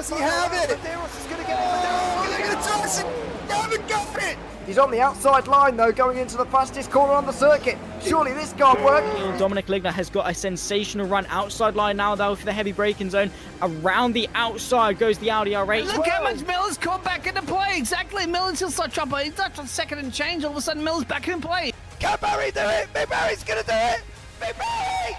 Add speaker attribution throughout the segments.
Speaker 1: Does he have it?
Speaker 2: Medeiros is going to get it.
Speaker 1: He haven't got it!
Speaker 3: He's on the outside line though, going into the fastest corner on the circuit. Surely this can't work.
Speaker 4: Dominic Ligner has got a sensational run outside line now though for the heavy braking zone. Around the outside goes the Audi R8.
Speaker 5: Look how much Miller's come back into play. Exactly, Miller's still such up. He's not a second and change. All of a sudden, Miller's back in play.
Speaker 1: Can Barry do it? Big Barry's gonna do it! Big Barry!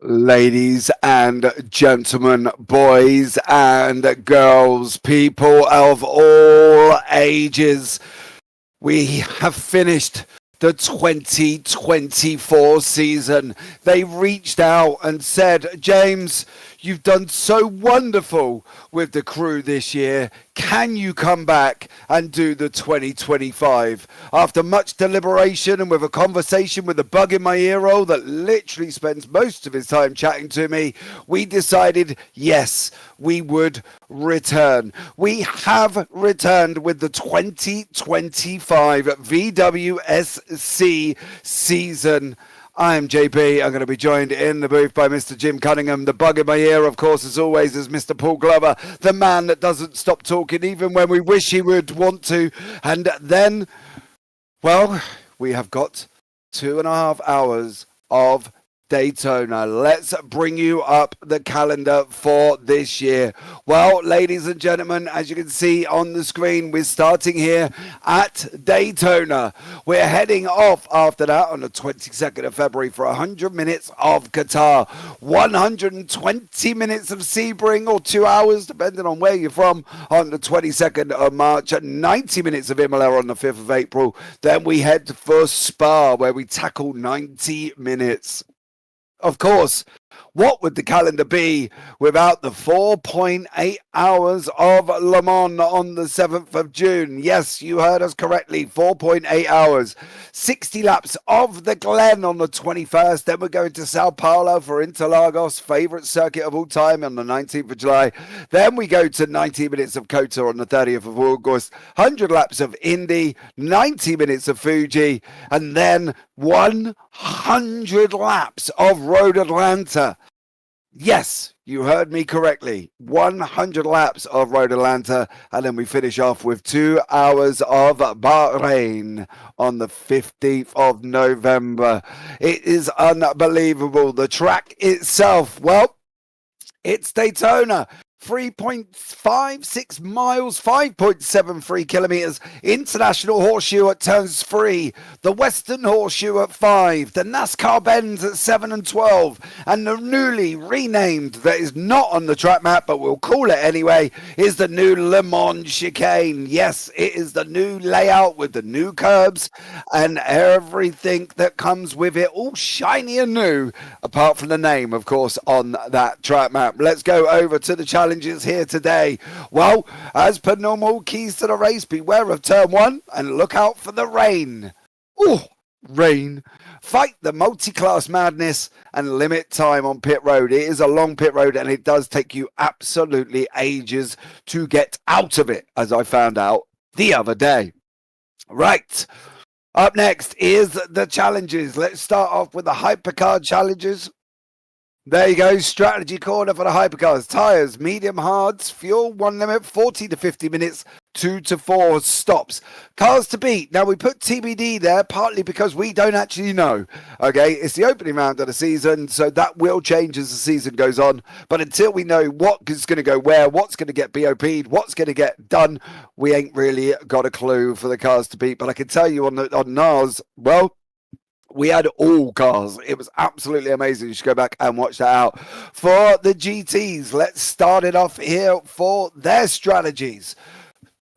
Speaker 1: Ladies and gentlemen, boys and girls, people of all ages, we have finished the 2024 season. They reached out and said, James, you've done so wonderful with the crew this year. Can you come back and do the 2025? After much deliberation and with a conversation with a bug in my ear hole that literally spends most of his time chatting to me, we decided, yes, we would return. We have returned with the 2025 VWSC season. I am JB. I'm going to be joined in the booth by Mr. Jim Cunningham. The bug in my ear, of course, as always, is Mr. Paul Glover, the man that doesn't stop talking even when we wish he would want to. And then, well, we have got 2.5 hours of Daytona. Let's bring you up the calendar for this year. Well, ladies and gentlemen, as you can see on the screen, we're starting here at Daytona. We're heading off after that on the 22nd of February for 100 minutes of Qatar, 120 minutes of Sebring, or 2 hours, depending on where you're from, on the 22nd of March, and 90 minutes of Imola on the 5th of April. Then we head for Spa, where we tackle 90 minutes. Of course, what would the calendar be without the 4.8 hours of Le Mans on the 7th of June? Yes, you heard us correctly, 4.8 hours. 60 laps of the Glen on the 21st. Then we're going to Sao Paulo for Interlagos, favourite circuit of all time, on the 19th of July. Then we go to 90 minutes of Kota on the 30th of August, 100 laps of Indy, 90 minutes of Fuji, and then 100 laps of Road Atlanta. Yes, you heard me correctly. 100 laps of Road Atlanta, and then we finish off with 2 hours of Bahrain on the 15th of November. It is unbelievable. The track itself, well, it's Daytona. 3.56 miles, 5.73 kilometers. International Horseshoe at turns 3. The Western Horseshoe at 5. The NASCAR bends at 7 and 12. And the newly renamed, that is not on the track map, but we'll call it anyway, is the new Le Mans chicane. Yes, it is the new layout with the new curbs and everything that comes with it, all shiny and new, apart from the name, of course, on that track map. Let's go over to the challenges here today. Well, as per normal, keys to the race, beware of turn 1 and look out for the rain. Oh, rain. Fight the multi-class madness and limit time on pit road. It is a long pit road and it does take you absolutely ages to get out of it, as I found out the other day. Right. Up next is the challenges. Let's start off with the Hypercar challenges. There you go, strategy corner for the hypercars. Tyres, medium hards, fuel, one limit, 40 to 50 minutes, 2 to 4 stops. Cars to beat. Now, we put TBD there partly because we don't actually know. Okay, it's the opening round of the season, so that will change as the season goes on. But until we know what is going to go where, what's going to get BOP'd, what's going to get done, we ain't really got a clue for the cars to beat. But I can tell you on NARS, well, we had all cars. It was absolutely amazing. You should go back and watch that out. For the GTs, let's start it off here for their strategies.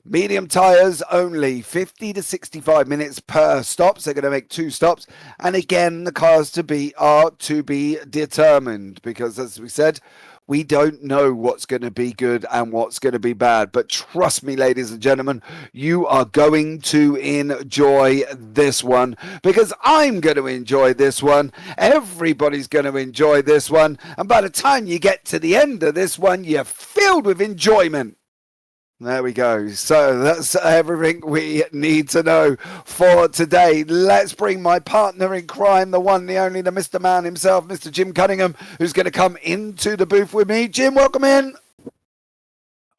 Speaker 1: Medium tyres only, 50 to 65 minutes per stop. So they're going to make 2 stops. And again, the cars to beat are to be determined because, as we said, we don't know what's going to be good and what's going to be bad. But trust me, ladies and gentlemen, you are going to enjoy this one because I'm going to enjoy this one. Everybody's going to enjoy this one. And by the time you get to the end of this one, you're filled with enjoyment. There we go. So that's everything we need to know for today. Let's bring my partner in crime, the one, the only, the Mr. Man himself, Mr. Jim Cunningham, who's going to come into the booth with me. Jim, welcome in.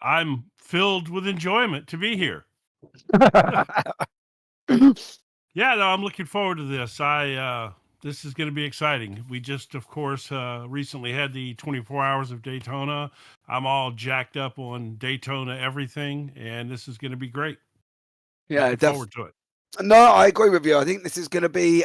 Speaker 6: I'm filled with enjoyment to be here. Yeah, no, I'm looking forward to this. This is going to be exciting. We just, of course, recently had the 24 hours of Daytona. I'm all jacked up on Daytona everything, and this is going to be great.
Speaker 1: Yeah,
Speaker 6: looking forward to it.
Speaker 1: No, I agree with you. I think this is going to be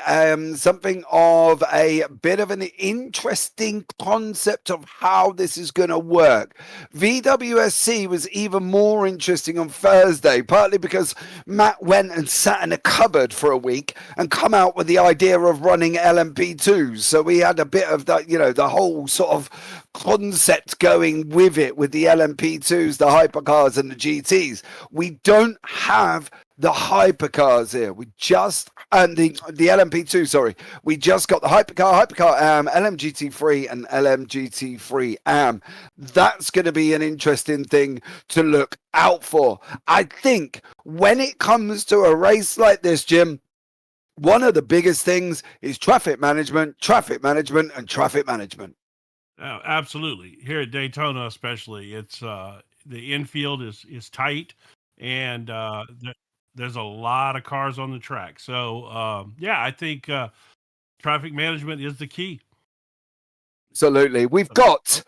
Speaker 1: something of a bit of an interesting concept of how this is going to work. VWSC was even more interesting on Thursday, partly because Matt went and sat in a cupboard for a week and come out with the idea of running LMP2s. So we had a bit of that, the whole sort of concept going with it, with the LMP2s, the hypercars and the GTs. We don't have the hypercars here. We just, and the LMP2, sorry. We just got the hypercar AM, LMGT3 and LMGT3 AM. That's going to be an interesting thing to look out for. I think when it comes to a race like this, Jim, one of the biggest things is traffic management, and traffic management.
Speaker 6: Oh, absolutely. Here at Daytona, especially, it's the infield is tight, and there's a lot of cars on the track. So, yeah, I think traffic management is the key.
Speaker 1: Absolutely. We've got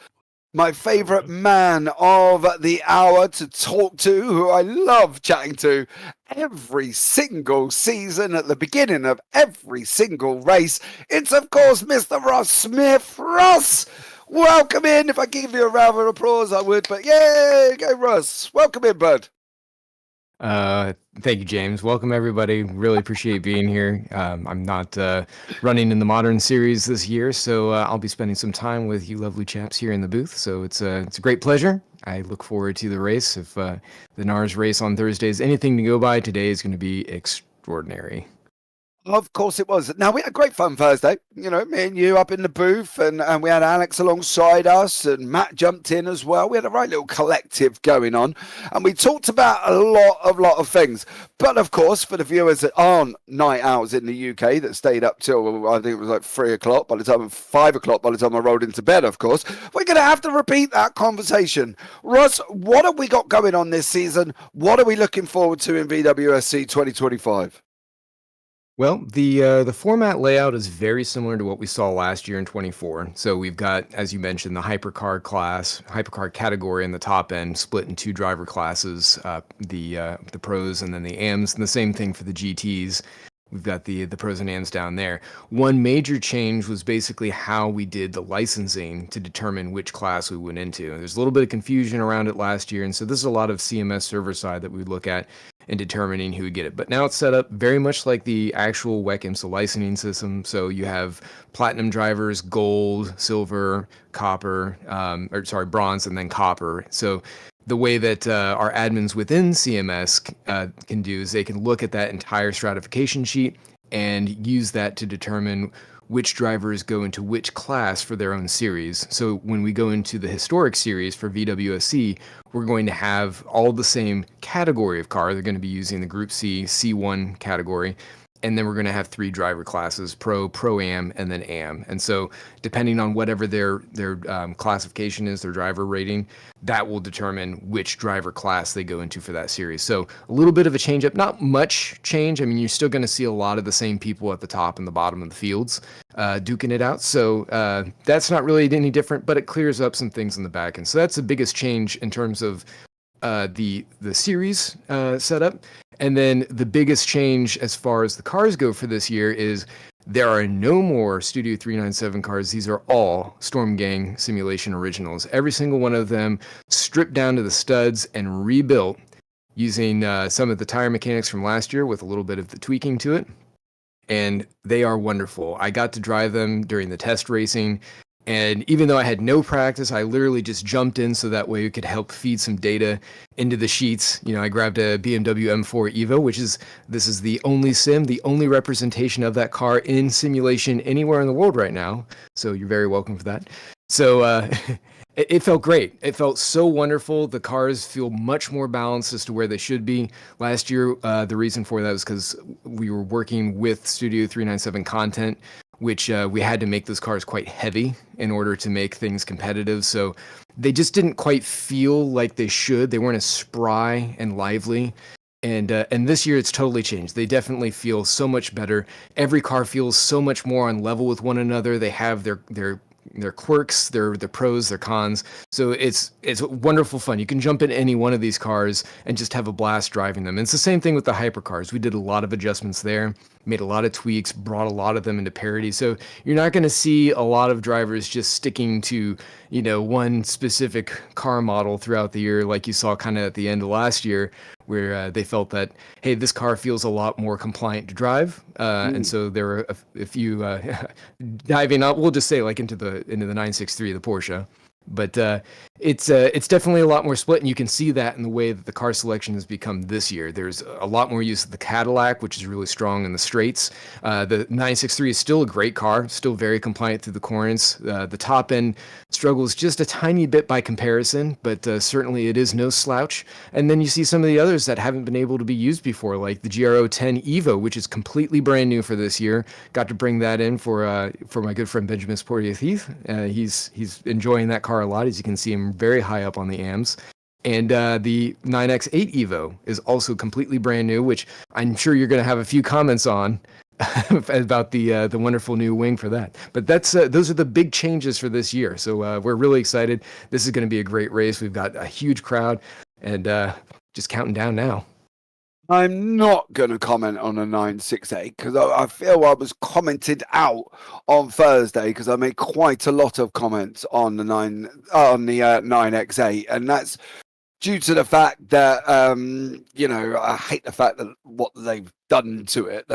Speaker 1: my favorite man of the hour to talk to, who I love chatting to every single season at the beginning of every single race. It's, of course, Mr. Russ Smith. Russ, welcome in. If I give you a round of applause, I would, but yay, go Russ. Welcome in, bud.
Speaker 7: Thank you, James. Welcome, everybody. Really appreciate being here. I'm not running in the Modern Series this year, so I'll be spending some time with you lovely chaps here in the booth. So it's a great pleasure. I look forward to the race. If the NARS race on Thursday is anything to go by, today is going to be extraordinary.
Speaker 1: Of course it was. Now, we had great fun Thursday. Me and you up in the booth, and we had Alex alongside us, and Matt jumped in as well. We had a right little collective going on, and we talked about a lot of things. But, of course, for the viewers that aren't night owls in the UK that stayed up till, I think it was like 3 o'clock, 5 o'clock by the time I rolled into bed, of course, we're going to have to repeat that conversation. Russ, what have we got going on this season? What are we looking forward to in VWSC 2025?
Speaker 7: Well, the format layout is very similar to what we saw last year in 24. So we've got, as you mentioned, the hypercar category in the top end, split in 2 driver classes, the pros and then the AMs, and the same thing for the GTs. We've got the pros and AMs down there. One major change was basically how we did the licensing to determine which class we went into. There's a little bit of confusion around it last year, and so this is a lot of CMS server side that we look at in determining who would get it. But now it's set up very much like the actual WEC+MEC licensing system. So you have platinum drivers, gold, silver, copper, bronze, and then copper. So the way that our admins within CMS can do is they can look at that entire stratification sheet and use that to determine which drivers go into which class for their own series. So when we go into the historic series for VWSC, we're going to have all the same category of car. They're going to be using the Group C, C1 category. and then we're going to have 3 driver classes: Pro, Pro-Am, and then Am. And so depending on whatever their classification is, their driver rating, that will determine which driver class they go into for that series. So a little bit of a change up, not much change. I mean, you're still going to see a lot of the same people at the top and the bottom of the fields duking it out. So that's not really any different, but it clears up some things in the back end. So that's the biggest change in terms of the series setup. And then the biggest change as far as the cars go for this year is there are no more Studio 397 cars. These are all Storm Gang Simulation originals. Every single one of them stripped down to the studs and rebuilt using some of the tire mechanics from last year with a little bit of the tweaking to it. And they are wonderful. I got to drive them during the test racing. And even though I had no practice, I literally just jumped in so that way we could help feed some data into the sheets. You know, I grabbed a BMW M4 Evo, this is the only sim, the only representation of that car in simulation anywhere in the world right now. So you're very welcome for that. So it felt great. It felt so wonderful. The cars feel much more balanced as to where they should be. Last year, the reason for that was because we were working with Studio 397 content, which we had to make those cars quite heavy in order to make things competitive. So they just didn't quite feel like they should. They weren't as spry and lively. And this year it's totally changed. They definitely feel so much better. Every car feels so much more on level with one another. They have their quirks, their pros, their cons. So it's wonderful fun. You can jump in any one of these cars and just have a blast driving them. And it's the same thing with the hypercars. We did a lot of adjustments there, made a lot of tweaks, brought a lot of them into parity. So you're not going to see a lot of drivers just sticking to, you know, one specific car model throughout the year, like you saw kind of at the end of last year, where they felt that, hey, this car feels a lot more compliant to drive. And so there were a few diving up, we'll just say like into the 963, the Porsche. But it's definitely a lot more split, and you can see that in the way that the car selection has become this year. There's a lot more use of the Cadillac, which is really strong in the straights. The 963 is still a great car, still very compliant through the corners. The top end struggles just a tiny bit by comparison, but certainly it is no slouch. And then you see some of the others that haven't been able to be used before, like the GRO 10 Evo, which is completely brand new for this year. Got to bring that in for my good friend Benjamin Sportier-Heath. He's enjoying that car a lot, as you can see him very high up on the AMs. And the 9X8 Evo is also completely brand new, which I'm sure you're going to have a few comments on about the wonderful new wing for that. But that's those are the big changes for this year. So we're really excited. This is going to be a great race. We've got a huge crowd, and just counting down now.
Speaker 1: I'm not going to comment on a 968 because I feel I was commented out on Thursday because I made quite a lot of comments on the 9X8, and that's due to the fact that you know, I hate the fact that what they've done to it.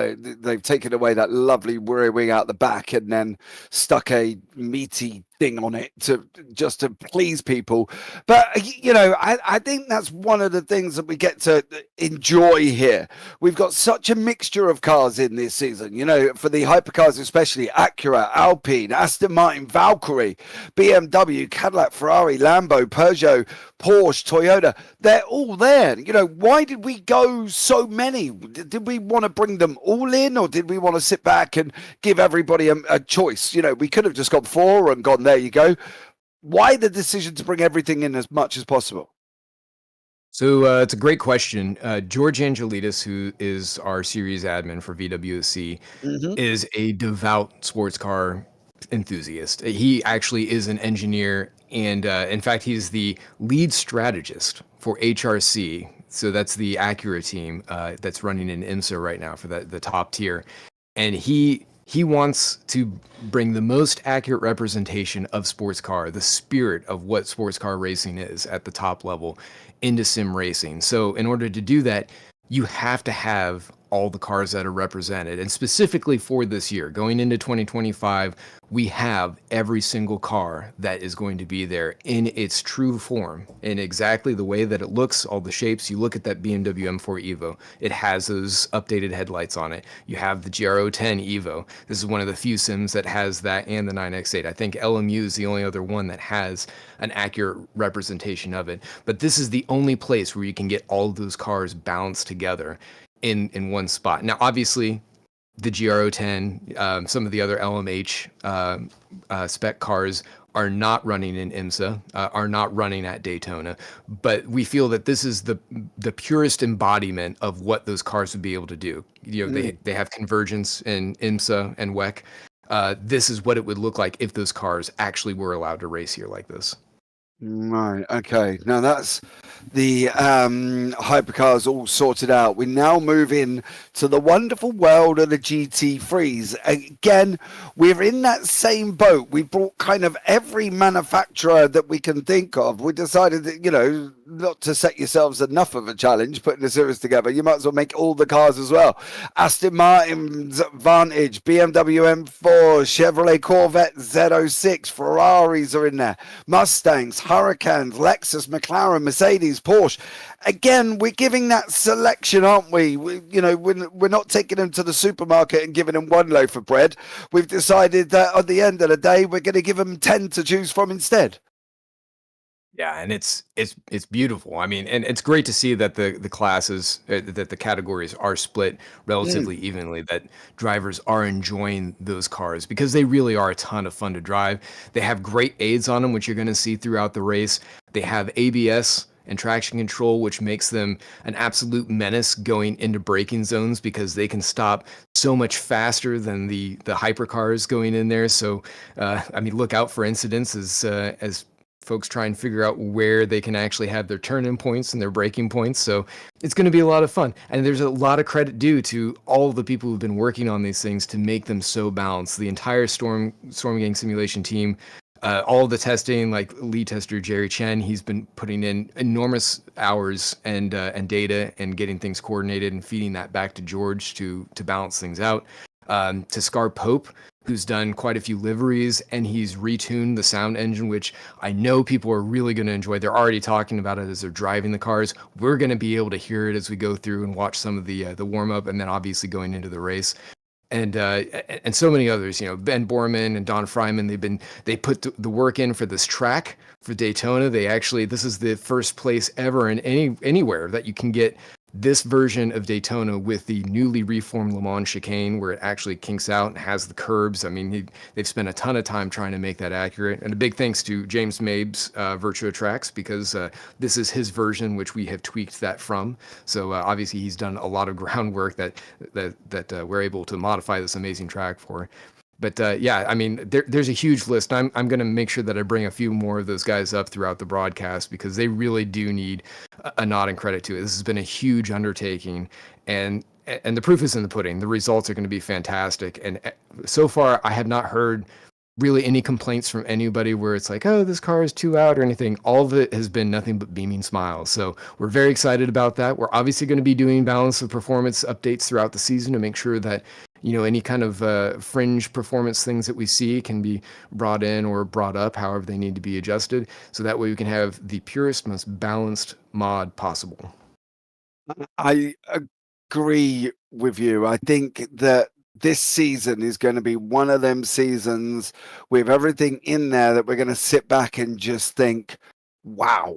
Speaker 1: They've taken away that lovely rear wing out the back and then stuck a meaty thing on it to please people. But you know, I think that's one of the things that we get to enjoy here. We've got such a mixture of cars in this season, you know, for the hypercars especially: Acura, Alpine, Aston Martin, Valkyrie, BMW, Cadillac, Ferrari, Lambo, Peugeot, Porsche, Toyota. They're all there. You know, why did we go so many? Did we want to bring them all in, or did we want to sit back and give everybody a choice? You know, we could have just got 4 and gone, there you go. Why the decision to bring everything in as much as possible?
Speaker 7: So it's a great question. George Angelides, who is our series admin for VWSC, is a devout sports car enthusiast. He actually is an engineer, and in fact, he's the lead strategist for HRC. So that's the Acura team that's running in IMSA right now for the top tier. And he wants to bring the most accurate representation of sports car, the spirit of what sports car racing is at the top level, into sim racing. So in order to do that, you have to have all the cars that are represented. And specifically for this year, going into 2025, we have every single car that is going to be there in its true form, in exactly the way that it looks, all the shapes. You look at that BMW M4 Evo, it has those updated headlights on it. You have the GRO 10 Evo. This is one of the few sims that has that, and the 9X8. I think LMU is the only other one that has an accurate representation of it. But this is the only place where you can get all of those cars balanced together in one spot. Now, obviously, the GR010, some of the other LMH spec cars are not running in IMSA, are not running at Daytona, but we feel that this is the purest embodiment of what those cars would be able to do. You know, they have convergence in IMSA and WEC. This is what it would look like if those cars actually were allowed to race here like this.
Speaker 1: Right. Okay. Now that's the hypercars all sorted out. We now move in to the wonderful world of the GT3s. Again, we're in that same boat. We brought kind of every manufacturer that we can think of. We decided that, you know, not to set yourselves enough of a challenge putting the series together. You might as well make all the cars as well. Aston Martin's Vantage, BMW M4, Chevrolet Corvette Z06, Ferraris are in there, Mustangs, Hurricanes, Lexus, McLaren, Mercedes, Porsche. Again, we're giving that selection, aren't we? We're not taking them to the supermarket and giving them one loaf of bread. We've decided that at the end of the day, we're going to give them 10 to choose from instead.
Speaker 7: Yeah, and it's beautiful. I mean, and it's great to see that the classes, that the categories are split relatively evenly, that drivers are enjoying those cars because they really are a ton of fun to drive. They have great aids on them, which you're going to see throughout the race. They have ABS and traction control, which makes them an absolute menace going into braking zones because they can stop so much faster than the hypercars going in there. So, I mean, look out for incidents as folks try and figure out where they can actually have their turn-in points and their braking points. So it's going to be a lot of fun. And there's a lot of credit due to all the people who've been working on these things to make them so balanced. The entire Storm Gang simulation team, all the testing, like lead tester Jerry Chen, he's been putting in enormous hours and data and getting things coordinated and feeding that back to George to balance things out. To Scar Pope, who's done quite a few liveries, and he's retuned the sound engine, which I know people are really going to enjoy. They're already talking about it as they're driving the cars. We're going to be able to hear it as we go through and watch some of the warm-up, and then obviously going into the race. And so many others, you know, Ben Borman and Don Fryman, they put the work in for this track for Daytona. This is the first place ever in anywhere that you can get this version of Daytona with the newly reformed Le Mans chicane, where it actually kinks out and has the curbs. I mean, they've spent a ton of time trying to make that accurate. And a big thanks to James Mabes, Virtua Tracks, because this is his version, which we have tweaked that from. So obviously he's done a lot of groundwork that we're able to modify this amazing track for. But yeah, I mean, there's a huge list. I'm going to make sure that I bring a few more of those guys up throughout the broadcast because they really do need a nod and credit to it. This has been a huge undertaking, and the proof is in the pudding. The results are going to be fantastic. And so far, I have not heard really any complaints from anybody where it's like, oh, this car is too loud or anything. All of it has been nothing but beaming smiles. So we're very excited about that. We're obviously going to be doing balance of performance updates throughout the season to make sure that, you know, any kind of fringe performance things that we see can be brought in or brought up, however they need to be adjusted. So that way we can have the purest, most balanced mod possible.
Speaker 1: I agree with you. I think that this season is going to be one of them seasons with everything in there that we're going to sit back and just think, wow.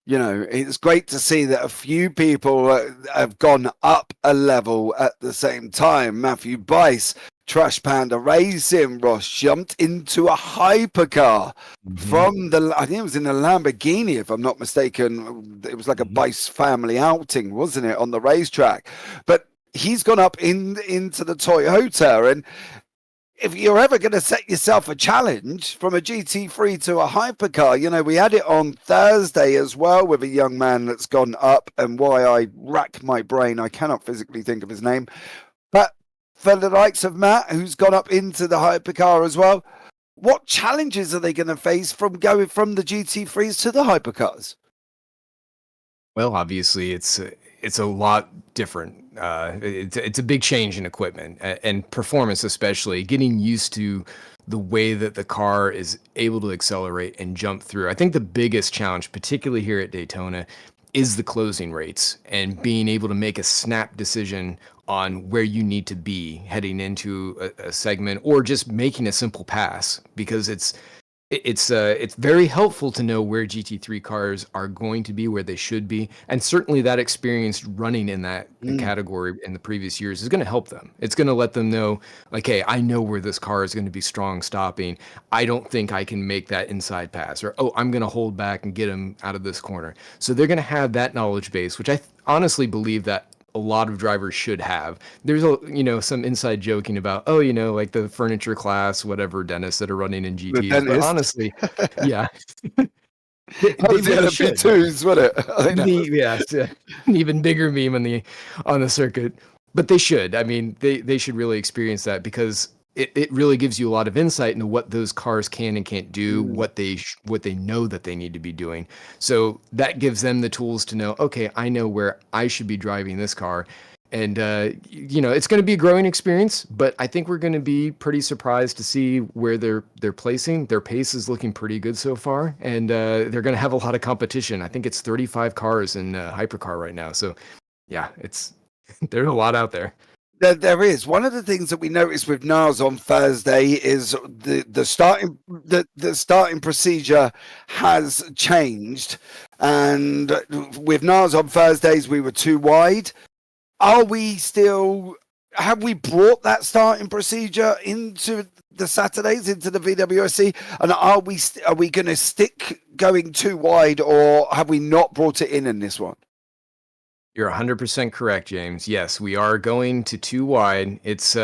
Speaker 1: You know, it's great to see that a few people have gone up a level at the same time. Matthew Bice, Trash Panda Racing, Ross jumped into a hypercar from I think it was in a Lamborghini, if I'm not mistaken. It was like a Bice family outing, wasn't it, on the racetrack? But he's gone up into the Toyota, and if you're ever going to set yourself a challenge from a GT3 to a hypercar, you know, we had it on Thursday as well with a young man that's gone up, and why I rack my brain, I cannot physically think of his name. But for the likes of Matt, who's gone up into the hypercar as well, what challenges are they going to face from going from the GT3s to the hypercars?
Speaker 7: Well, obviously, it's a lot different. It's a big change in equipment and performance, especially getting used to the way that the car is able to accelerate and jump through. I think the biggest challenge, particularly here at Daytona, is the closing rates and being able to make a snap decision on where you need to be heading into a segment or just making a simple pass, because it's It's very helpful to know where GT3 cars are going to be, where they should be, and certainly that experience running in that category in the previous years is going to help them. It's going to let them know, like, hey, I know where this car is going to be strong stopping. I don't think I can make that inside pass, or oh, I'm going to hold back and get him out of this corner. So they're going to have that knowledge base, which I honestly believe that a lot of drivers should have. There's some inside joking about, oh, like the furniture class, whatever, dentists that are running in GTs. But honestly, yeah.
Speaker 1: They really should. Twos, wasn't it?
Speaker 7: Yeah, an even bigger meme on the circuit. But they should. I mean, they should really experience that, because it really gives you a lot of insight into what those cars can and can't do, what they know that they need to be doing. So that gives them the tools to know, okay, I know where I should be driving this car. And, it's going to be a growing experience, but I think we're going to be pretty surprised to see where they're placing. Their pace is looking pretty good so far, and they're going to have a lot of competition. I think it's 35 cars in Hypercar right now. So, yeah, there's a lot out there.
Speaker 1: There is. One of the things that we noticed with NARS on Thursday is the starting procedure has changed, and with NARS on Thursdays we were too wide. Have we brought that starting procedure into the Saturdays, into the VWSC, and are we going to stick going too wide, or have we not brought it in this one?
Speaker 7: You're 100% correct, James. Yes, we are going to too wide. It's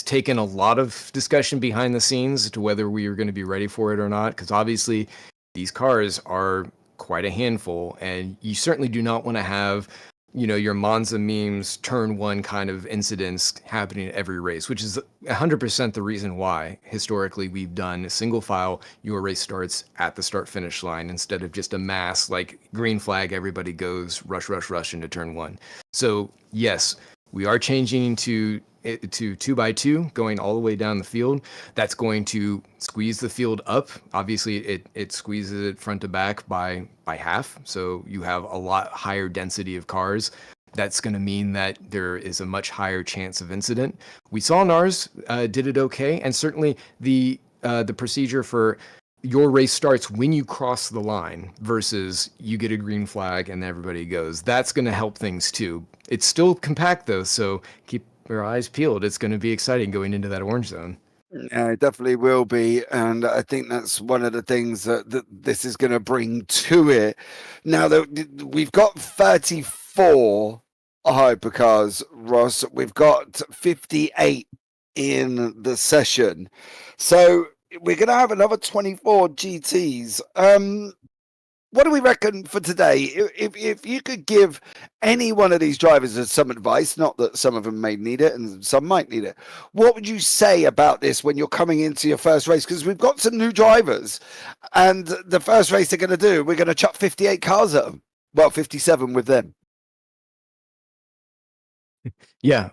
Speaker 7: taken a lot of discussion behind the scenes as to whether we are going to be ready for it or not, because obviously these cars are quite a handful, and you certainly do not want to have your Monza memes turn one kind of incidents happening at every race, which is 100% the reason why historically we've done a single file. Your race starts at the start finish line instead of just a mass, like green flag, everybody goes rush into turn one. So yes, we are changing to 2x2, going all the way down the field. That's going to squeeze the field up. Obviously, it squeezes it front to back by half. So you have a lot higher density of cars. That's going to mean that there is a much higher chance of incident. We saw NARS did it okay, and certainly the procedure for your race starts when you cross the line versus you get a green flag and everybody goes. That's going to help things too. It's still compact though, so keep your eyes peeled. It's going to be exciting going into that orange zone.
Speaker 1: Yeah, it definitely will be, and I think that's one of the things that this is going to bring to it. Now that we've got 34 hypercars, Ross, we've got 58 in the session, so we're going to have another 24 GTs. What do we reckon for today? If you could give any one of these drivers some advice, not that some of them may need it and some might need it, what would you say about this when you're coming into your first race? Because we've got some new drivers, and the first race they're going to do, we're going to chuck 58 cars at them. Well, 57 with them.
Speaker 7: Yeah,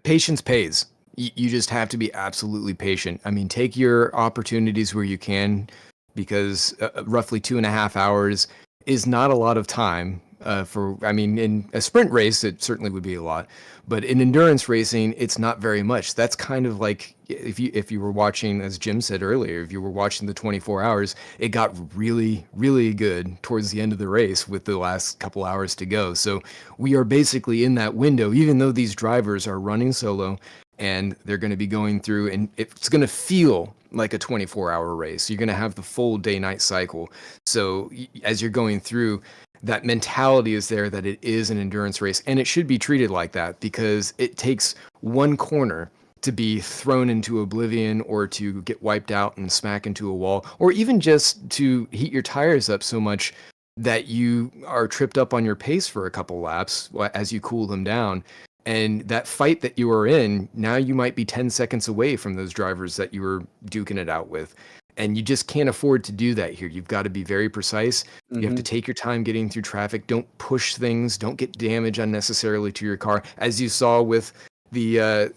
Speaker 7: patience pays. You just have to be absolutely patient. I mean, take your opportunities where you can, because roughly 2.5 hours is not a lot of time in a sprint race, it certainly would be a lot, but in endurance racing, it's not very much. That's kind of like if you were watching, as Jim said earlier, if you were watching the 24 hours, it got really, really good towards the end of the race with the last couple hours to go. So we are basically in that window, even though these drivers are running solo and they're going to be going through, and it's going to feel like a 24-hour race. You're going to have the full day-night cycle. So as you're going through, that mentality is there that it is an endurance race, and it should be treated like that, because it takes one corner to be thrown into oblivion, or to get wiped out and smack into a wall, or even just to heat your tires up so much that you are tripped up on your pace for a couple laps as you cool them down. And that fight that you are in, now you might be 10 seconds away from those drivers that you were duking it out with. And you just can't afford to do that here. You've got to be very precise. Mm-hmm. You have to take your time getting through traffic. Don't push things. Don't get damage unnecessarily to your car. As you saw with the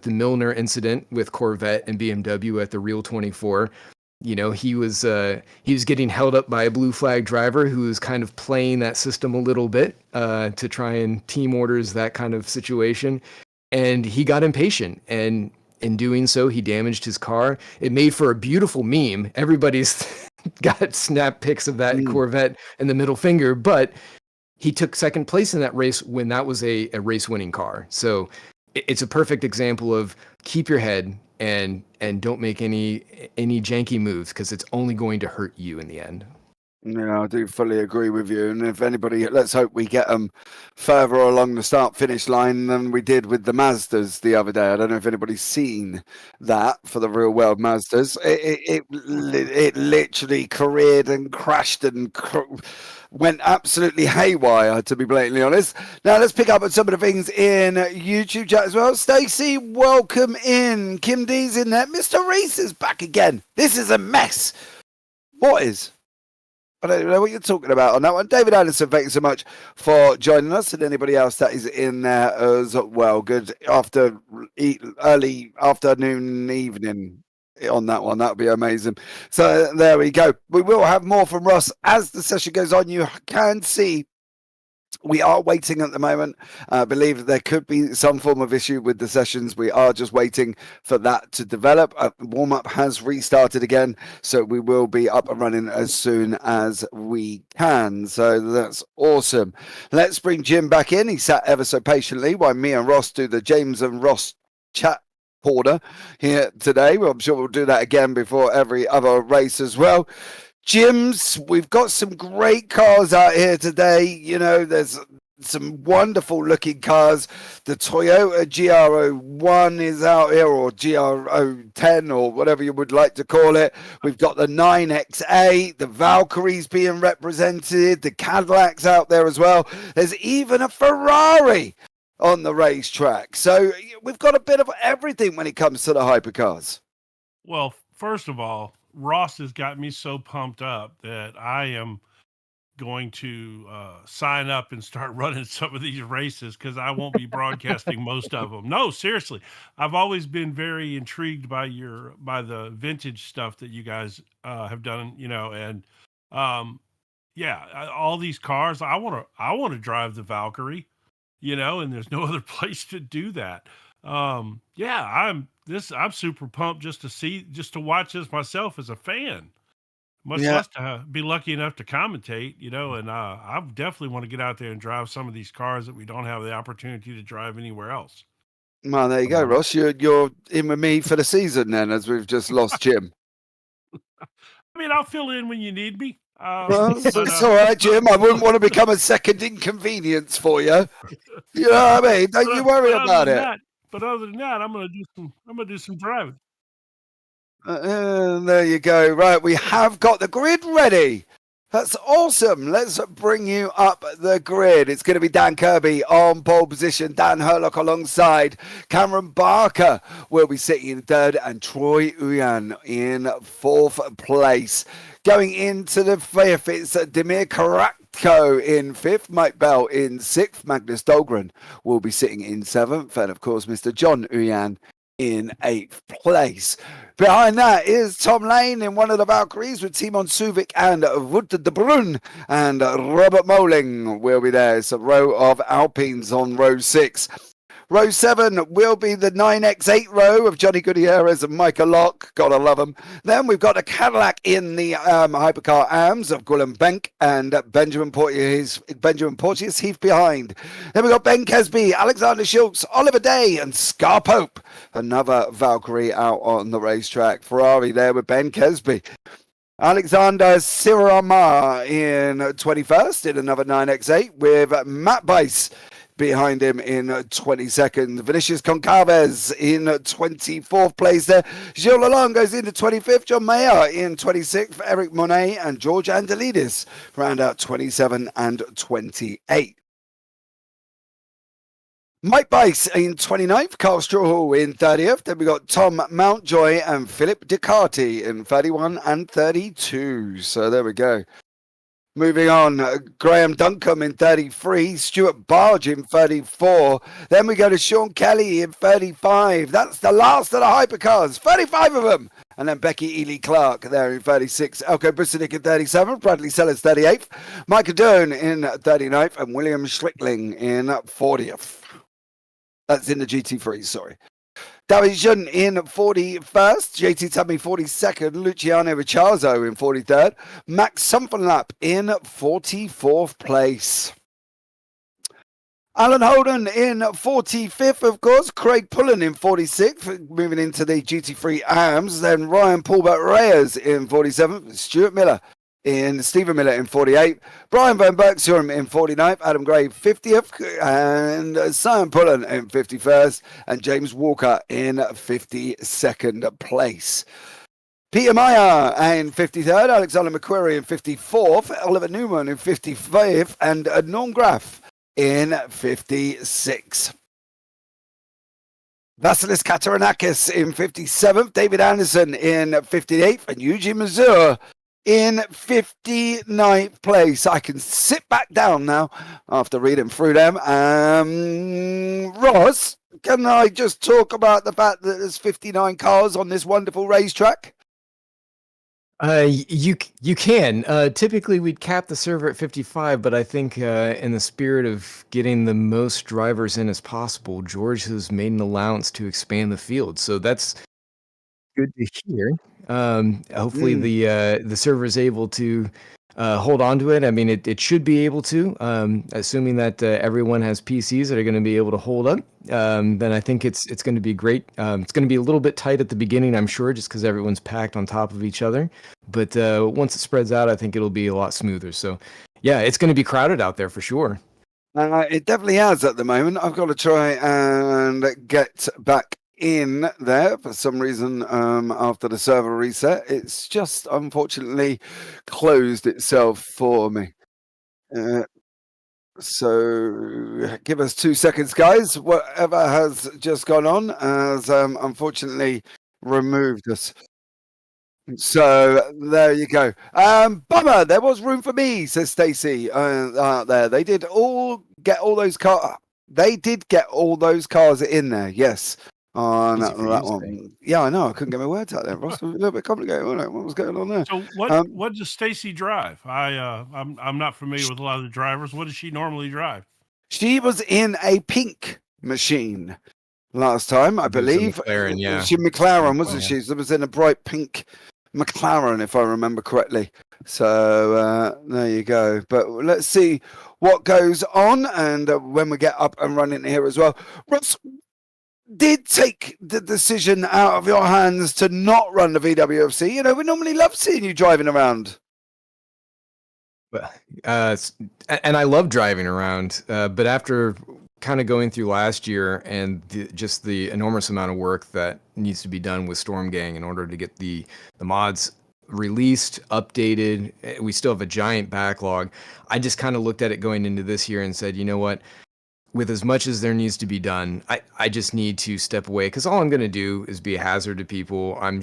Speaker 7: Milner incident with Corvette and BMW at the Real 24. He was getting held up by a blue flag driver who was kind of playing that system a little bit to try and team orders that kind of situation. And he got impatient, and in doing so, he damaged his car. It made for a beautiful meme. Everybody's got snap pics of that Corvette and the middle finger, but he took second place in that race when that was a race-winning car. So it's a perfect example of keep your head and don't make any janky moves, because it's only going to hurt you in the end.
Speaker 1: Yeah, I do fully agree with you. And if anybody, let's hope we get them further along the start-finish line than we did with the Mazdas the other day. I don't know if anybody's seen that for the real world Mazdas. It literally careered and crashed and went absolutely haywire, to be blatantly honest. Now let's pick up on some of the things in YouTube chat as well. Stacey, welcome in. Kim D's in there. Mr. Reese is back again. This is a mess. What is? I don't know what you're talking about on that one. David Anderson, thank you so much for joining us, and anybody else that is in there as well. Good early afternoon, evening on that one. That would be amazing. So there we go. We will have more from Ross as the session goes on. You can see we are waiting at the moment. I believe there could be some form of issue with the sessions. We are just waiting for that to develop. Warm-up has restarted again, so we will be up and running as soon as we can. So that's awesome. Let's bring Jim back in. He sat ever so patiently while me and Ross do the James and Ross chat order here today. Well, I'm sure we'll do that again before every other race as well. Jim's, we've got some great cars out here today. You know, there's some wonderful looking cars. The Toyota GR01 is out here, or GR010, or whatever you would like to call it. We've got the 9X8, the Valkyries being represented, the Cadillacs out there as well. There's even a Ferrari on the racetrack. So we've got a bit of everything when it comes to the hypercars.
Speaker 6: Well, first of all, Ross has got me so pumped up that I am going to sign up and start running some of these races, because I won't be broadcasting most of them. No, seriously. I've always been very intrigued by the vintage stuff that you guys have done, you know, and all these cars. I want to drive the Valkyrie, you know, and there's no other place to do that. I'm super pumped just to watch this myself as a fan, much less to be lucky enough to commentate, you know. And I definitely want to get out there and drive some of these cars that we don't have the opportunity to drive anywhere else.
Speaker 1: Well, there you go, Ross. You're in with me for the season then, as we've just lost Jim.
Speaker 6: I mean, I'll fill in when you need me.
Speaker 1: Well, it's all right, Jim. I wouldn't want to become a second inconvenience for you. You know what I mean? Don't you worry about it.
Speaker 6: But other than that, I'm gonna do some driving.
Speaker 1: There you go. Right, we have got the grid ready. That's awesome. Let's bring you up the grid. It's going to be Dan Kirby on pole position, Dan Herlock alongside Cameron Barker will be sitting in third, and Troy Uyan in fourth place. Going into the fifth, it's Demir Karatko in fifth, Mike Bell in sixth, Magnus Dahlgren will be sitting in seventh, and of course Mr. John Uyan in eighth place. Behind that is Tom Lane in one of the Valkyries with Timon Suvic and Wout de Bruyne, and Robert Moling will be there. It's a row of Alpines on row 6. Row 7 will be the 9X8 row of Johnny Gutierrez and Michael Locke. Gotta love them. Then we've got a Cadillac in the Hypercar AMS of Guillem Benck and Benjamin Porteous Heath behind. Then we've got Ben Kesby, Alexander Schultz, Oliver Day, and Scar Pope. Another Valkyrie out on the racetrack. Ferrari there with Ben Kesby. Alexander Sirama in 21st in another 9X8 with Matt Bice behind him in 22nd. Vinicius Concaves in 24th place there. Gilles Lalonde goes into 25th. John Mayer in 26th. Eric Monet and George Andelidis round out 27 and 28. Mike Bice in 29th, Carl Strawhall in 30th. Then we got Tom Mountjoy and Philip Ducati in 31 and 32. So there we go. Moving on, Graham Duncombe in 33, Stuart Barge in 34. Then we go to Sean Kelly in 35. That's the last of the hypercars, 35 of them. And then Becky Ely Clark there in 36. Elko Busanic in 37. Bradley Sellers 38th. Micah Dern in 39th. And William Schlickling in 40th. That's in the GT3, sorry. David Jun in 41st, JT Tummy 42nd, Luciano Ricciardo in 43rd, Max Sunfenlap in 44th place. Alan Holden in 45th, of course. Craig Pullen in 46th, moving into the GT3 AMS. Then Ryan Paulbert Reyes in 47th. Stuart Miller in Stephen Miller in 48th. Brian Van Bergstrom in 49th. Adam Gray 50th. And Simon Pullen in 51st. And James Walker in 52nd place. Peter Meyer in 53rd. Alexander McQuarrie in 54th. Oliver Newman in 55th. And Norm Graff in 56. Vasilis Kataranakis in 57th, David Anderson in 58th, and Eugene Mazur in 59th place. I can sit back down now after reading through them. Ross, can I just talk about the fact that there's 59 cars on this wonderful racetrack?
Speaker 7: You can. Typically, we'd cap the server at 55, but I think in the spirit of getting the most drivers in as possible, George has made an allowance to expand the field. So that's good to hear. Hopefully, the server is able to hold on to it. I mean, it should be able to, assuming that everyone has PCs that are going to be able to hold up. Then I think it's going to be great. It's going to be a little bit tight at the beginning, I'm sure, just because everyone's packed on top of each other. But once it spreads out, I think it'll be a lot smoother. So, yeah, it's going to be crowded out there for sure.
Speaker 1: It definitely has at the moment. I've got to try and get back in there for some reason. After the server reset, it's just unfortunately closed itself for me. So give us 2 seconds, guys. Whatever has just gone on has unfortunately removed us. So there you go. Bummer, there was room for me, says Stacey out there. They did get all those cars. They did get all those cars in there. Yes. On that one. Yeah, I know. I couldn't get my words out there. Ross, a little bit complicated, wasn't it? What was going on there?
Speaker 6: So what does Stacy drive? I'm not familiar with a lot of the drivers. What does she normally drive?
Speaker 1: She was in a pink machine last time, I believe.
Speaker 7: McLaren, yeah.
Speaker 1: She McLaren, wasn't she? She was in a bright pink McLaren, if I remember correctly. So there you go. But let's see what goes on and when we get up and running here as well. Ross did take the decision out of your hands to not run the VWFC. You know, we normally love seeing you driving around.
Speaker 7: And I love driving around, but after kind of going through last year and just the enormous amount of work that needs to be done with Storm Gang in order to get the mods released, updated, we still have a giant backlog. I just kind of looked at it going into this year and said, you know what? With as much as there needs to be done, I just need to step away, because all I'm going to do is be a hazard to people. I'm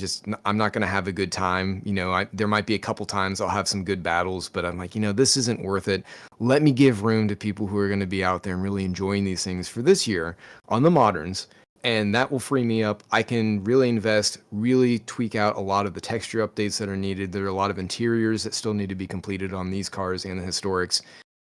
Speaker 7: not going to have a good time. You know, there might be a couple times I'll have some good battles, but I'm like, you know, this isn't worth it. Let me give room to people who are going to be out there and really enjoying these things for this year on the moderns. And that will free me up. I can really invest, really tweak out a lot of the texture updates that are needed. There are a lot of interiors that still need to be completed on these cars and the historics,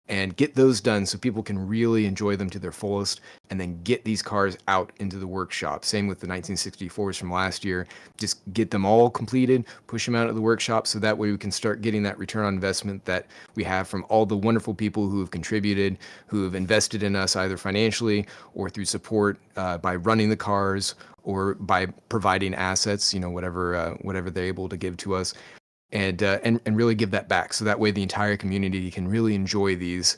Speaker 7: and get those done so people can really enjoy them to their fullest, and then get these cars out into the workshop. Same with the 1964s from last year. Just get them all completed, push them out of the workshop, so that way we can start getting that return on investment that we have from all the wonderful people who have contributed, who have invested in us either financially or through support by running the cars or by providing assets, you know, whatever they're able to give to us. And really give that back, so that way the entire community can really enjoy these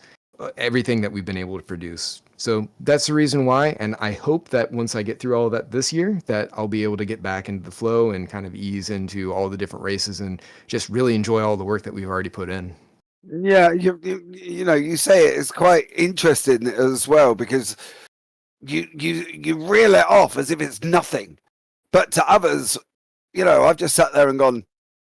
Speaker 7: everything that we've been able to produce. So that's the reason why, and I hope that once I get through all of that this year, that I'll be able to get back into the flow and kind of ease into all the different races and just really enjoy all the work that we've already put in.
Speaker 1: Yeah, you know, you say it's quite interesting as well, because you reel it off as if it's nothing, but to others, you know, I've just sat there and gone,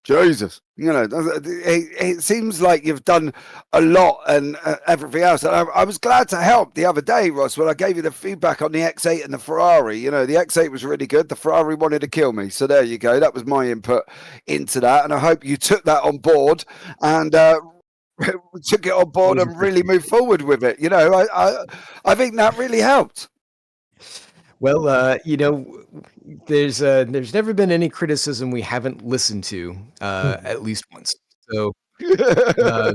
Speaker 1: Jesus, you know, it seems like you've done a lot and everything else. And I was glad to help the other day, Ross, when I gave you the feedback on the X8 and the Ferrari. You know, the X8 was really good. The Ferrari wanted to kill me. So there you go. That was my input into that. And I hope you took that on board and took it on board and really moved forward with it. You know, I think that really helped.
Speaker 7: Well, there's never been any criticism we haven't listened to, at least once. So, uh,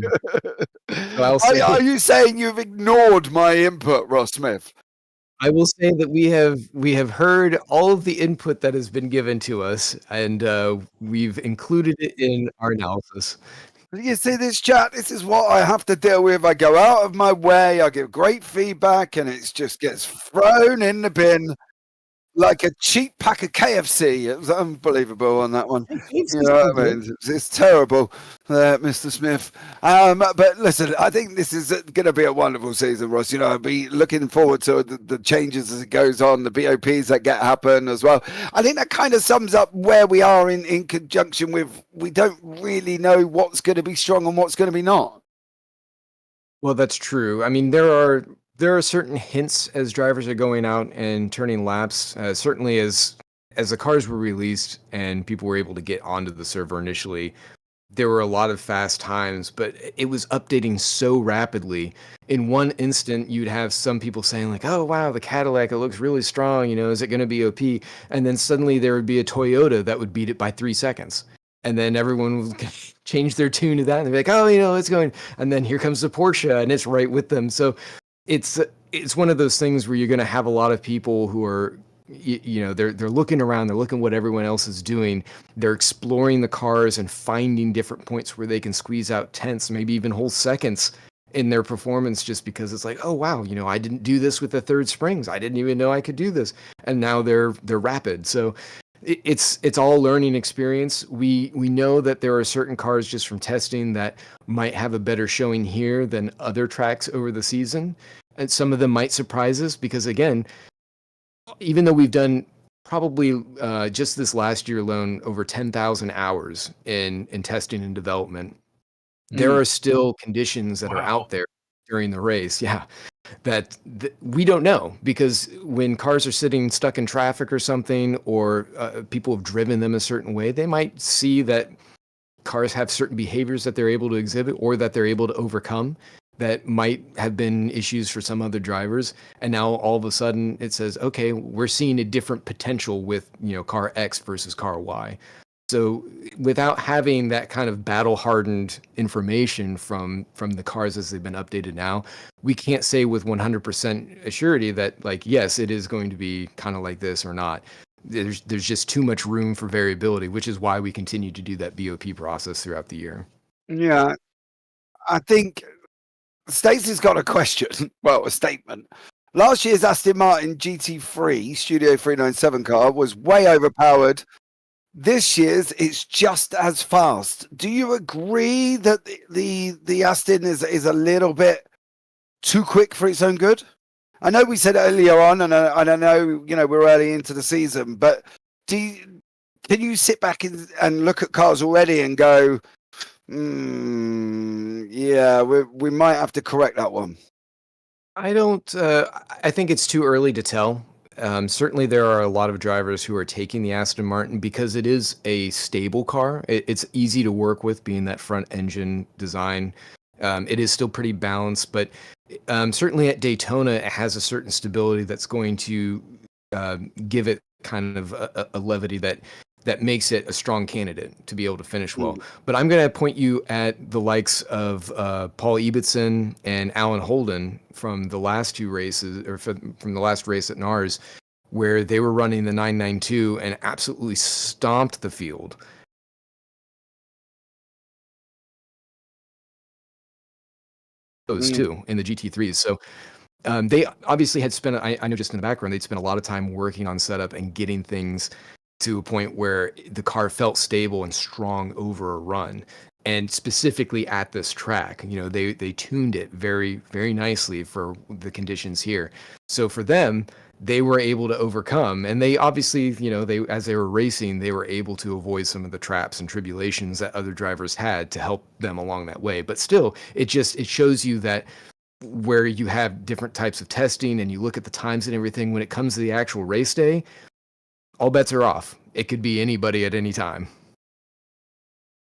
Speaker 7: so I'll say
Speaker 1: Are you saying you've ignored my input, Ross Smith?
Speaker 7: I will say that we have heard all of the input that has been given to us, and we've included it in our analysis.
Speaker 1: You see this, chat? This is what I have to deal with. I go out of my way, I give great feedback, and it just gets thrown in the bin like a cheap pack of KFC. It was unbelievable on that one. You know what I mean? It's terrible, Mr. Smith. But listen, I think this is going to be a wonderful season, Ross. You know, I'll be looking forward to the changes as it goes on, the BOPs that get happen as well. I think that kind of sums up where we are in conjunction with we don't really know what's going to be strong and what's going to be not.
Speaker 7: Well, that's true. I mean, there are certain hints as drivers are going out and turning laps. Certainly, as the cars were released and people were able to get onto the server initially, there were a lot of fast times, but it was updating so rapidly. In one instant, you'd have some people saying like, "Oh wow, the Cadillac, it looks really strong. You know, is it going to be OP?" And then suddenly there would be a Toyota that would beat it by 3 seconds. And then everyone would change their tune to that, and they'd be like, "Oh, you know, it's going." And then here comes the Porsche, and it's right with them. So it's one of those things where you're going to have a lot of people who are, they're looking around, they're looking what everyone else is doing, they're exploring the cars and finding different points where they can squeeze out tenths, maybe even whole seconds in their performance, just because it's like, oh wow, you know, I didn't do this with the third springs, I didn't even know I could do this, and now they're rapid. So it's all learning experience. We know that there are certain cars just from testing that might have a better showing here than other tracks over the season, and some of them might surprise us because, again, even though we've done probably just this last year alone over 10,000 hours in testing and development, there are still conditions that are out there during the race. Yeah. That we don't know, because when cars are sitting stuck in traffic or something, or people have driven them a certain way, they might see that cars have certain behaviors that they're able to exhibit or that they're able to overcome that might have been issues for some other drivers. And now all of a sudden it says, okay, we're seeing a different potential with, car X versus car Y. So without having that kind of battle-hardened information from the cars as they've been updated now, we can't say with 100% assurity that, like, yes, it is going to be kind of like this or not. There's just too much room for variability, which is why we continue to do that BOP process throughout the year.
Speaker 1: Yeah, I think Stacey's got a question, well, a statement. Last year's Aston Martin GT3 Studio 397 car was way overpowered. This year's, it's just as fast. Do you agree that the Aston is a little bit too quick for its own good? I know we said earlier on, and I know we're early into the season, but can you sit back and look at cars already and go, yeah, we might have to correct that one?
Speaker 7: I don't. I think it's too early to tell. Certainly, there are a lot of drivers who are taking the Aston Martin because it is a stable car. It's easy to work with, being that front engine design. It is still pretty balanced, but certainly at Daytona, it has a certain stability that's going to give it kind of a levity that makes it a strong candidate to be able to finish well. But I'm going to point you at the likes of Paul Ibbotson and Alan Holden from the last two races, or from the last race at NARS, where they were running the 992 and absolutely stomped the field. Those two in the GT3s. So they obviously had spent, I know just in the background, they'd spent a lot of time working on setup and getting things to a point where the car felt stable and strong over a run. And specifically at this track, they tuned it very, very nicely for the conditions here. So for them, they were able to overcome, and they obviously, as they were racing, they were able to avoid some of the traps and tribulations that other drivers had to help them along that way. But still, it shows you that where you have different types of testing and you look at the times and everything, when it comes to the actual race day, all bets are off. It could be anybody at any time.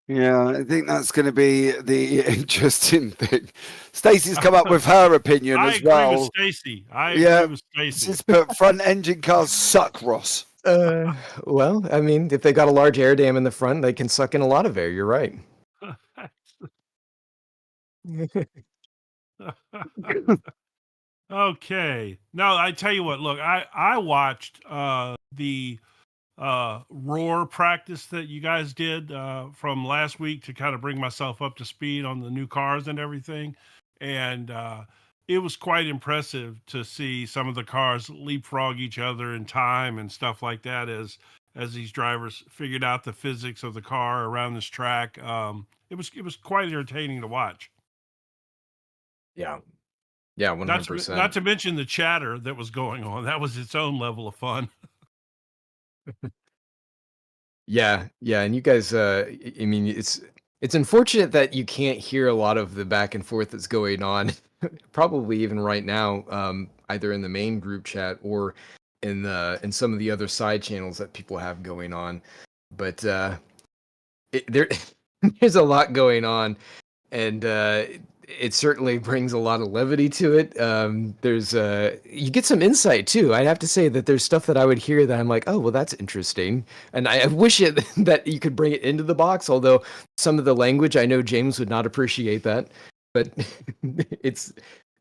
Speaker 1: Yeah, I think that's going to be the interesting thing. Stacey's come up with her opinion
Speaker 6: I
Speaker 1: as
Speaker 6: agree
Speaker 1: well.
Speaker 6: with Stacy. I
Speaker 1: Yeah,
Speaker 6: agree with Stacy.
Speaker 1: just put front engine cars suck, Ross.
Speaker 7: Well, I mean, if they got a large air dam in the front, they can suck in a lot of air. You're right.
Speaker 6: Okay. No, I tell you what. Look, I watched the roar practice that you guys did from last week to kind of bring myself up to speed on the new cars and everything, and it was quite impressive to see some of the cars leapfrog each other in time and stuff like that as these drivers figured out the physics of the car around this track. It was quite entertaining to watch.
Speaker 7: Yeah. Yeah,
Speaker 6: Not
Speaker 7: 100%.
Speaker 6: not to mention the chatter that was going on. That was its own level of fun.
Speaker 7: Yeah, yeah, and you guys, I mean, it's unfortunate that you can't hear a lot of the back and forth that's going on, probably even right now, either in the main group chat or in some of the other side channels that people have going on. But there there's a lot going on, and it certainly brings a lot of levity to it. There's you get some insight too. I'd have to say that there's stuff that I would hear that I'm like, oh, well, that's interesting, and I wish it that you could bring it into the box. Although some of the language, I know James would not appreciate that, but it's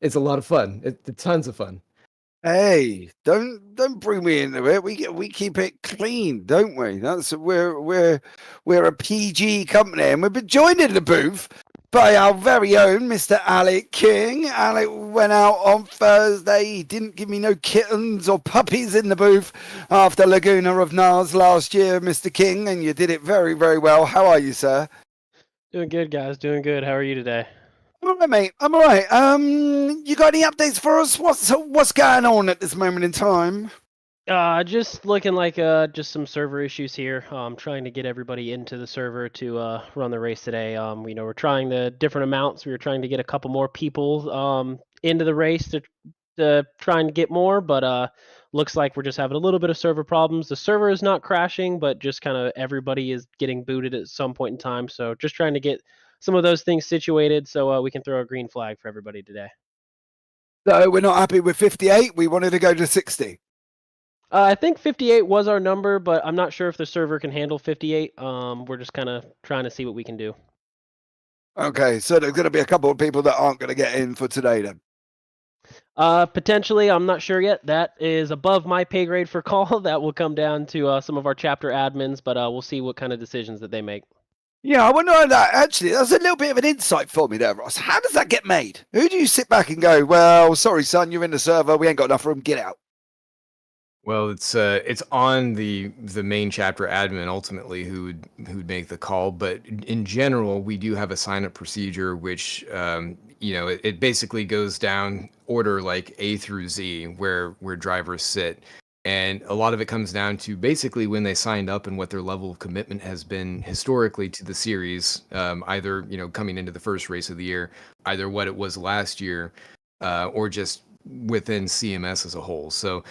Speaker 7: a lot of fun. It's tons of fun.
Speaker 1: Hey, don't bring me into it. We keep it clean, don't we? That's we're a PG company, and we've been joined in the booth by our very own Mr. Alec King. Alec went out on Thursday. He didn't give me no kittens or puppies in the booth after Laguna of NARS last year, Mr. King, and you did it very, very well. How are you, sir?
Speaker 8: Doing good, guys. Doing good. How are you today?
Speaker 1: I'm all right, mate. I'm all right. You got any updates for us? What's going on at this moment in time?
Speaker 8: Just looking like just some server issues here. Trying to get everybody into the server to run the race today. We're trying the different amounts. We were trying to get a couple more people into the race to try and get more, but looks like we're just having a little bit of server problems. The server is not crashing, but just kind of everybody is getting booted at some point in time. So just trying to get some of those things situated so we can throw a green flag for everybody today.
Speaker 1: So we're not happy with 58. We wanted to go to 60.
Speaker 8: I think 58 was our number, but I'm not sure if the server can handle 58. We're just kind of trying to see what we can do.
Speaker 1: Okay, so there's going to be a couple of people that aren't going to get in for today then.
Speaker 8: Potentially, I'm not sure yet. That is above my pay grade for call. That will come down to some of our chapter admins, but we'll see what kind of decisions that they make.
Speaker 1: Yeah, I wonder that. Actually, that's a little bit of an insight for me there, Ross. How does that get made? Who do you sit back and go, well, sorry, son, you're in the server. We ain't got enough room. Get out.
Speaker 7: Well, it's on the main chapter admin ultimately who'd make the call, but in general, we do have a sign up procedure which it basically goes down order like A through Z where drivers sit. And a lot of it comes down to basically when they signed up and what their level of commitment has been historically to the series, either, coming into the first race of the year, either what it was last year, or just within CMS as a whole. So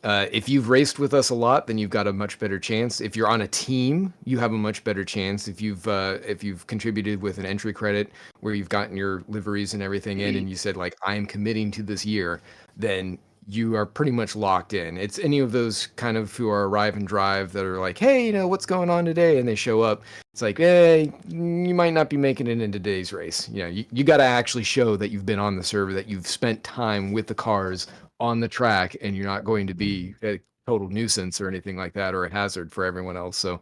Speaker 7: if you've raced with us a lot, then you've got a much better chance. If you're on a team, you have a much better chance. If you've contributed with an entry credit where you've gotten your liveries and everything in, and you said like, I am committing to this year, then you are pretty much locked in. It's any of those kind of who are arrive and drive that are like, hey, what's going on today? And they show up. It's like, hey, you might not be making it in today's race. You got to actually show that you've been on the server, that you've spent time with the cars on the track, and you're not going to be a total nuisance or anything like that, or a hazard for everyone else. So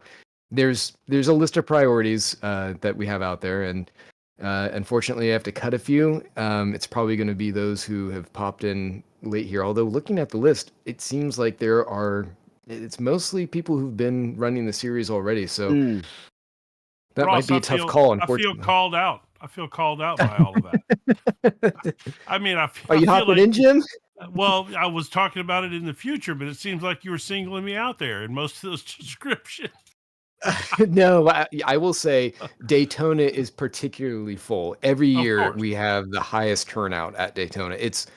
Speaker 7: there's a list of priorities that we have out there, and unfortunately I have to cut a few. It's probably going to be those who have popped in late here, although looking at the list, it seems like it's mostly people who've been running the series already, so that
Speaker 6: Ross,
Speaker 7: might be a tough call, unfortunately.
Speaker 6: I feel called out by all of that. I mean,
Speaker 7: Are you hopping in, Jim?
Speaker 6: Well, I was talking about it in the future, but it seems like you were singling me out there in most of those descriptions.
Speaker 7: No, I will say Daytona is particularly full. Every year we have the highest turnout at Daytona. It's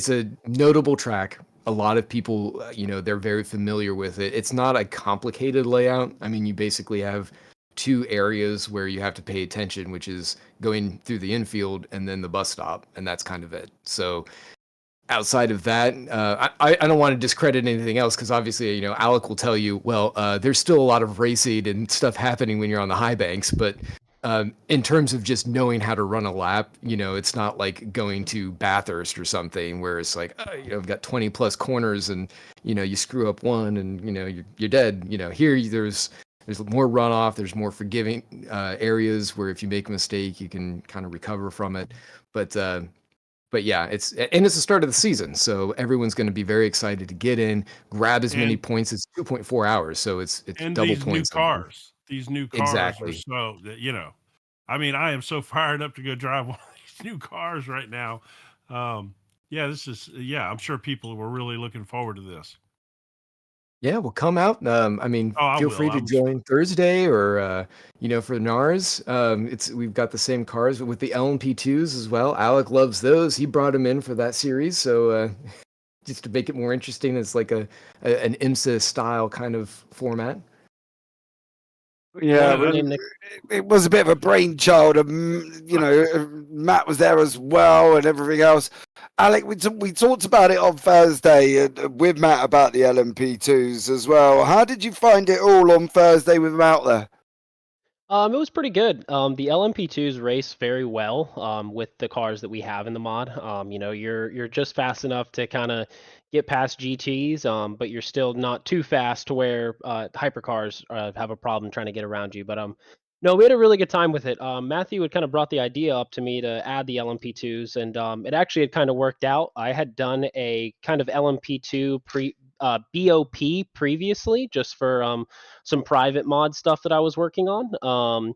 Speaker 7: a notable track. A lot of people, they're very familiar with it. It's not a complicated layout. I mean, you basically have two areas where you have to pay attention, which is going through the infield and then the bus stop, and that's kind of it. So outside of that, I don't want to discredit anything else because obviously, you know, Alec will tell you, well, there's still a lot of racing and stuff happening when you're on the high banks, but in terms of just knowing how to run a lap, you know, it's not like going to Bathurst or something where it's like, you know, I've got 20 plus corners and, you know, you screw up one and, you know, you're dead. You know, here there's more runoff, there's more forgiving areas where if you make a mistake, you can kind of recover from it. But yeah, it's the start of the season, so everyone's going to be very excited to get in, grab as many points. It's 2.4 hours, so it's double
Speaker 6: these
Speaker 7: points.
Speaker 6: These new cars
Speaker 7: Exactly.
Speaker 6: are so that, you know, I mean, I am so fired up to go drive one of these new cars right now. Yeah, I'm sure people were really looking forward to this.
Speaker 7: Yeah, well, come out. I mean,
Speaker 6: I
Speaker 7: feel
Speaker 6: will,
Speaker 7: free to
Speaker 6: I'm sure.
Speaker 7: join Thursday or you know, for NARS. We've got the same cars with the LMP2s as well. Alec loves those. He brought them in for that series, so just to make it more interesting, it's like an IMSA style kind of format.
Speaker 1: Yeah,
Speaker 6: Yeah,
Speaker 1: it was a bit of a brainchild. You know, Matt was there as well and everything else. Alec, we talked about it on Thursday with Matt about the LMP2s as well. How did you find it all on Thursday with him out there?
Speaker 8: It was pretty good. The LMP2s race very well with the cars that we have in the mod. You know, you're just fast enough to kind of get past GTs, but you're still not too fast to where hypercars have a problem trying to get around you. But no, we had a really good time with it. Matthew had kind of brought the idea up to me to add the LMP2s, and it actually had kind of worked out. I had done a kind of LMP2 BOP previously, just for some private mod stuff that I was working on.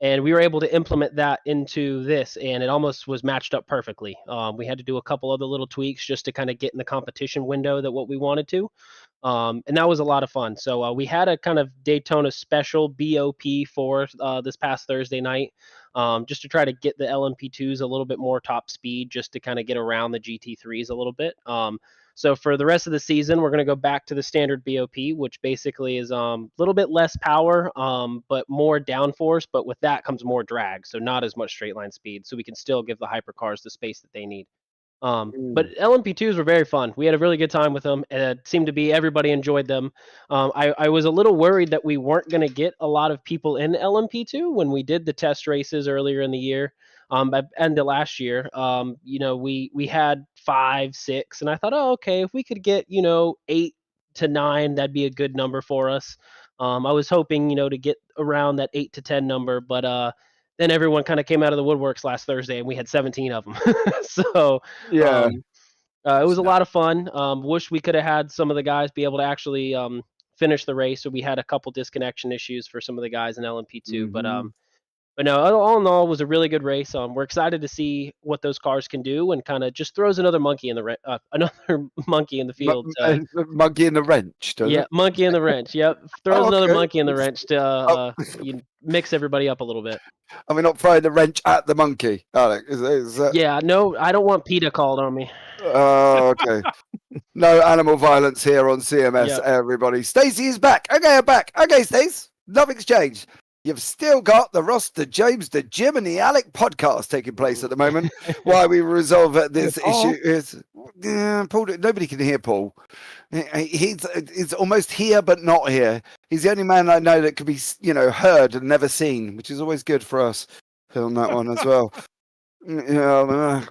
Speaker 8: And we were able to implement that into this, and it almost was matched up perfectly. We had to do a couple other little tweaks just to kind of get in the competition window that what we wanted to. And that was a lot of fun. So we had a kind of Daytona special BOP for this past Thursday night, just to try to get the LMP2s a little bit more top speed, just to kind of get around the GT3s a little bit. So for the rest of the season, we're going to go back to the standard BOP, which basically is a little bit less power, but more downforce. But with that comes more drag, so not as much straight line speed. So we can still give the hypercars the space that they need. But LMP2s were very fun. We had a really good time with them. It seemed to be everybody enjoyed them. I was a little worried that we weren't going to get a lot of people in LMP2 when we did the test races earlier in the year. At end of last year, you know, we had 5, 6, and I thought, oh, okay, if we could get, you know, 8 to 9, that'd be a good number for us. I was hoping, you know, to get around that 8 to 10 number, but then everyone kind of came out of the woodworks last Thursday, and we had 17 of them. So
Speaker 1: Yeah.
Speaker 8: it was a lot of fun. Wish we could have had some of the guys be able to actually finish the race. So we had a couple disconnection issues for some of the guys in LMP2, but no, all in all, it was a really good race. We're excited to see what those cars can do, and kind of just throws another monkey in the another monkey in the field.
Speaker 1: Monkey in the wrench, doesn't
Speaker 8: Yeah,
Speaker 1: it?
Speaker 8: monkey in the wrench. Yep, throws another
Speaker 1: Okay.
Speaker 8: monkey in the wrench to you mix everybody up a little bit.
Speaker 1: Are we not throwing the wrench at the monkey, Alec? Is that...
Speaker 8: Yeah, no, I don't want PETA called on me.
Speaker 1: Oh, okay. No animal violence here on CMS,
Speaker 8: Yep.
Speaker 1: everybody. Stacey is back. Okay, I'm back. Okay, Stace, nothing's changed. You've still got the Ross, the James, the Jim, and the Alec podcast taking place at the moment. While we resolve this issue is Paul. Nobody can hear Paul. He's almost here but not here. He's the only man I know that could be, you know, heard and never seen, which is always good for us on that one as well. Yeah,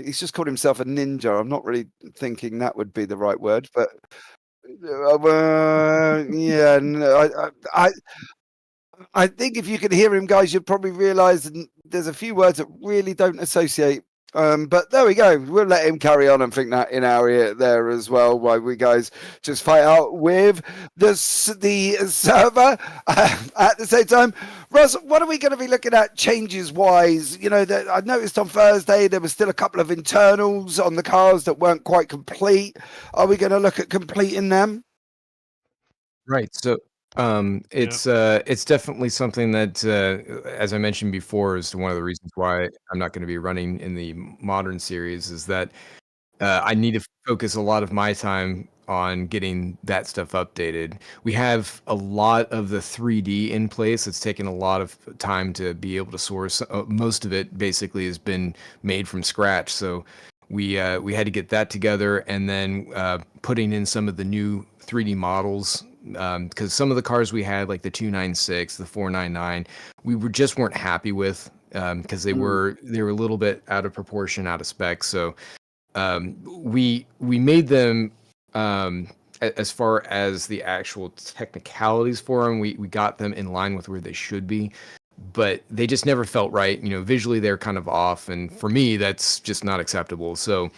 Speaker 1: he's just called himself a ninja. I'm not really thinking that would be the right word, but yeah, no, I think if you could hear him, guys, you'd probably realise there's a few words that really don't associate. But there we go. We'll let him carry on and think that in our ear there as well, while we guys just fight out with the server at the same time. Russ, what are we going to be looking at changes-wise? You know, I noticed on Thursday there was still a couple of internals on the cars that weren't quite complete. Are we going to look at completing them?
Speaker 7: Right. So it's definitely something that, as I mentioned before, is one of the reasons why I'm not going to be running in the modern series is that I need to focus a lot of my time on getting that stuff updated. We have a lot of the 3D in place. It's taken a lot of time to be able to source. Most of it basically has been made from scratch. So we had to get that together, and then putting in some of the new 3D models, because some of the cars we had, like the 296, the 499, just weren't happy with, because they were a little bit out of proportion, out of spec. So we made them, as far as the actual technicalities for them, we got them in line with where they should be, but they just never felt right. Visually they're kind of off, and for me that's just not acceptable. So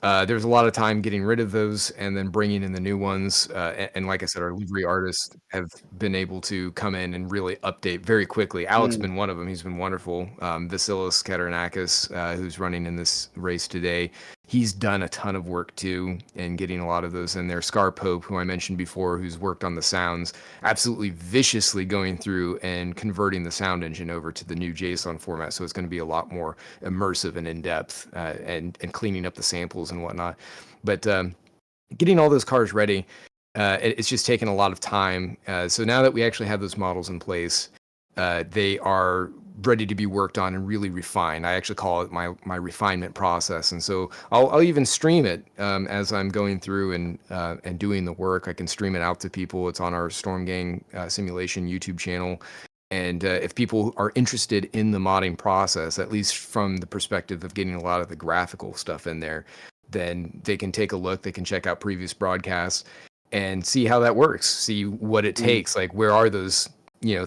Speaker 7: there's a lot of time getting rid of those and then bringing in the new ones. And like I said, our livery artists have been able to come in and really update very quickly. Alex has been one of them. He's been wonderful. Vasilis Katarinakis, who's running in this race today, he's done a ton of work too in getting a lot of those in there. Scar Pope, who I mentioned before, who's worked on the sounds, absolutely viciously going through and converting the sound engine over to the new JSON format. So it's going to be a lot more immersive and in-depth, and cleaning up the samples and whatnot. But getting all those cars ready, it's just taken a lot of time. So now that we actually have those models in place, they are ready to be worked on and really refined. I actually call it my refinement process. And so I'll even stream it as I'm going through and doing the work. I can stream it out to people. It's on our Storm Gang Simulation YouTube channel. And if people are interested in the modding process, at least from the perspective of getting a lot of the graphical stuff in there, then they can take a look. They can check out previous broadcasts and see how that works, see what it takes. Like, where are those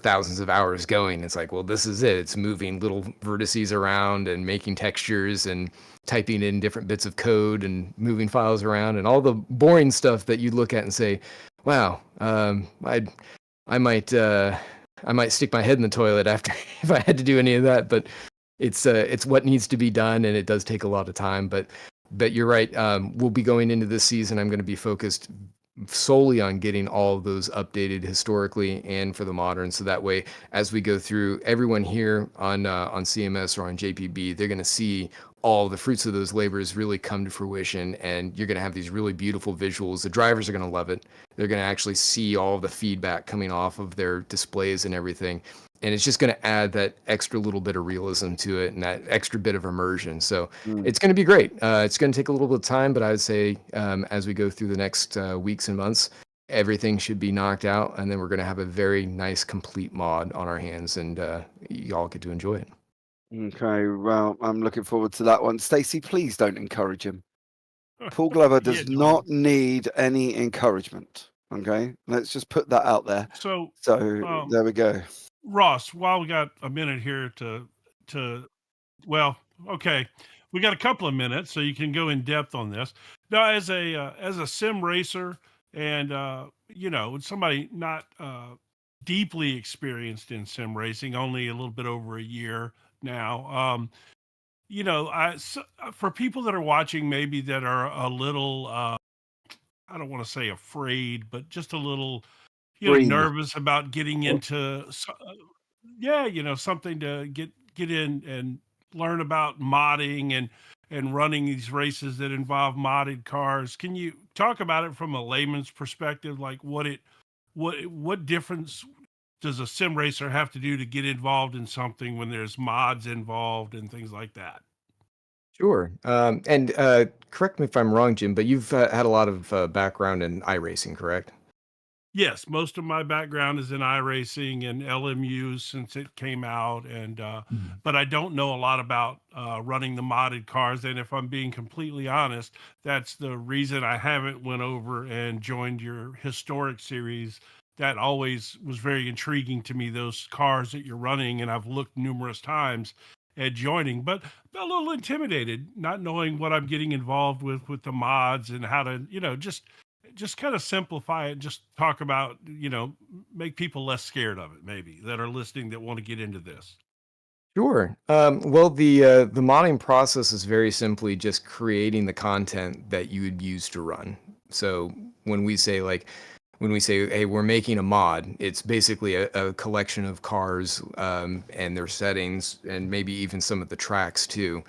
Speaker 7: thousands of hours going? It's like, well, this is it. It's moving little vertices around and making textures and typing in different bits of code and moving files around and all the boring stuff that you look at and say, wow, I might stick my head in the toilet after if I had to do any of that. But it's what needs to be done, and it does take a lot of time. But you're right. We'll be going into this season. I'm going to be focused solely on getting all of those updated historically and for the modern, so that way as we go through, everyone here on CMS or on JPB, they're going to see all the fruits of those labors really come to fruition, and you're going to have these really beautiful visuals. The drivers are going to love it. They're going to actually see all the feedback coming off of their displays and everything, and it's just going to add that extra little bit of realism to it and that extra bit of immersion. So it's going to be great. It's going to take a little bit of time, but I would say as we go through the next weeks and months, everything should be knocked out, and then we're going to have a very nice, complete mod on our hands, and y'all get to enjoy it.
Speaker 1: Okay, well, I'm looking forward to that one. Stacey, please don't encourage him. Paul Glover does not need any encouragement. Okay, let's just put that out there.
Speaker 6: So
Speaker 1: there we go.
Speaker 6: Ross, while we got a minute here well, okay, we got a couple of minutes, so you can go in depth on this. Now, as a sim racer, and somebody not deeply experienced in sim racing, only a little bit over a year now. For people that are watching, maybe that are a little, I don't want to say afraid, but just a little, nervous about getting into, something to get in and learn about modding and running these races that involve modded cars. Can you talk about it from a layman's perspective? Like what difference does a sim racer have to do to get involved in something when there's mods involved and things like that?
Speaker 7: Sure. And correct me if I'm wrong, Jim, but you've had a lot of background in iRacing, correct?
Speaker 6: Yes, most of my background is in iRacing and LMU since it came out, and but I don't know a lot about running the modded cars. And if I'm being completely honest, that's the reason I haven't went over and joined your historic series. That always was very intriguing to me, those cars that you're running, and I've looked numerous times at joining, but a little intimidated, not knowing what I'm getting involved with the mods and how to, just kind of simplify it. Just talk about, make people less scared of it, maybe, that are listening that want to get into this.
Speaker 7: Sure. Well, the modding process is very simply just creating the content that you would use to run. So when we say, hey, we're making a mod, it's basically a collection of cars and their settings, and maybe even some of the tracks too,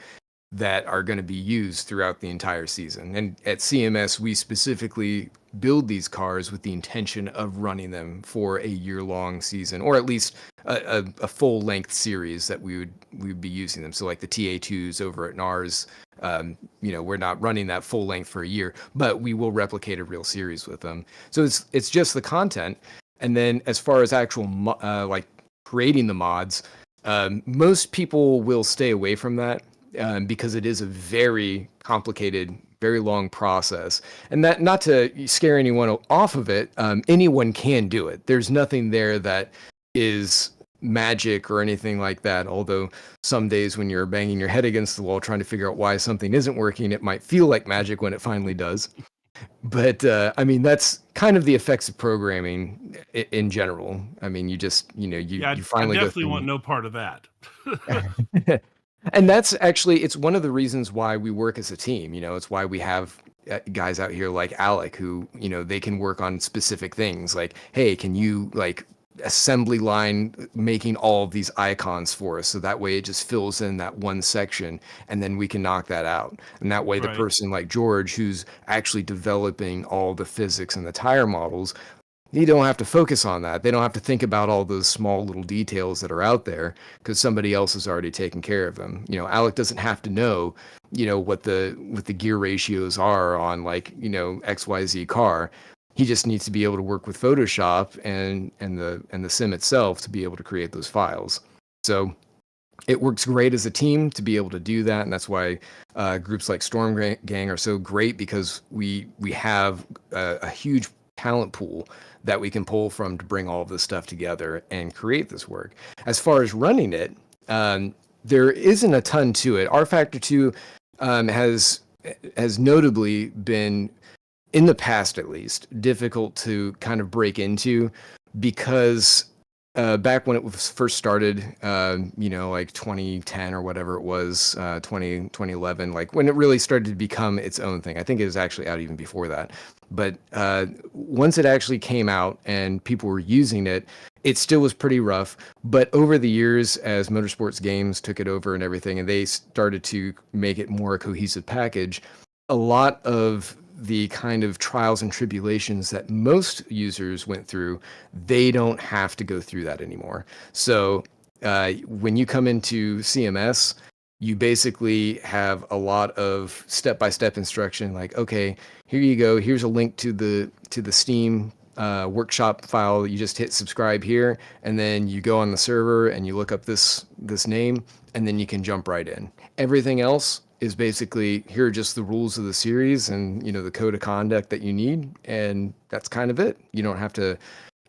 Speaker 7: that are going to be used throughout the entire season. And at CMS, we specifically build these cars with the intention of running them for a year-long season, or at least a full-length series that we would be using them. So like the TA2s over at NARS, we're not running that full length for a year, but we will replicate a real series with them. So it's just the content. And then as far as actual like creating the mods, most people will stay away from that because it is a very complicated, very long process. And that, not to scare anyone off of it, anyone can do it. There's nothing there that is magic or anything like that. Although some days when you're banging your head against the wall trying to figure out why something isn't working, it might feel like magic when it finally does. But I mean, that's kind of the effects of programming in general. I mean, you just, you finally
Speaker 6: I definitely
Speaker 7: go
Speaker 6: want no part of that.
Speaker 7: And that's actually, it's one of the reasons why we work as a team. It's why we have guys out here like Alec who, they can work on specific things like, hey, can you like assembly line making all of these icons for us, so that way it just fills in that one section and then we can knock that out. And that way the
Speaker 6: Right.
Speaker 7: person like George, who's actually developing all the physics and the tire models, you don't have to focus on that. They don't have to think about all those small little details that are out there because somebody else has already taken care of them. Alec doesn't have to know, what the gear ratios are on like, XYZ car. He just needs to be able to work with Photoshop and the sim itself to be able to create those files. So it works great as a team to be able to do that, and that's why groups like Storm Gang are so great, because we have a huge talent pool that we can pull from to bring all of this stuff together and create this work. As far as running it, there isn't a ton to it. R Factor 2 has notably been, in the past at least, difficult to kind of break into, because back when it was first started, like 2010 or whatever it was, 2011, like when it really started to become its own thing. I think it was actually out even before that. But once it actually came out and people were using it, it still was pretty rough. But over the years, as Motorsports Games took it over and everything, and they started to make it more a cohesive package, a lot of the kind of trials and tribulations that most users went through, they don't have to go through that anymore. So when you come into CMS, you basically have a lot of step-by-step instruction, like, okay, here you go, here's a link to the Steam workshop file. You just hit subscribe here, and then you go on the server and you look up this name, and then you can jump right in. Everything else is basically, here are just the rules of the series and the code of conduct that you need, and that's kind of it. You don't have to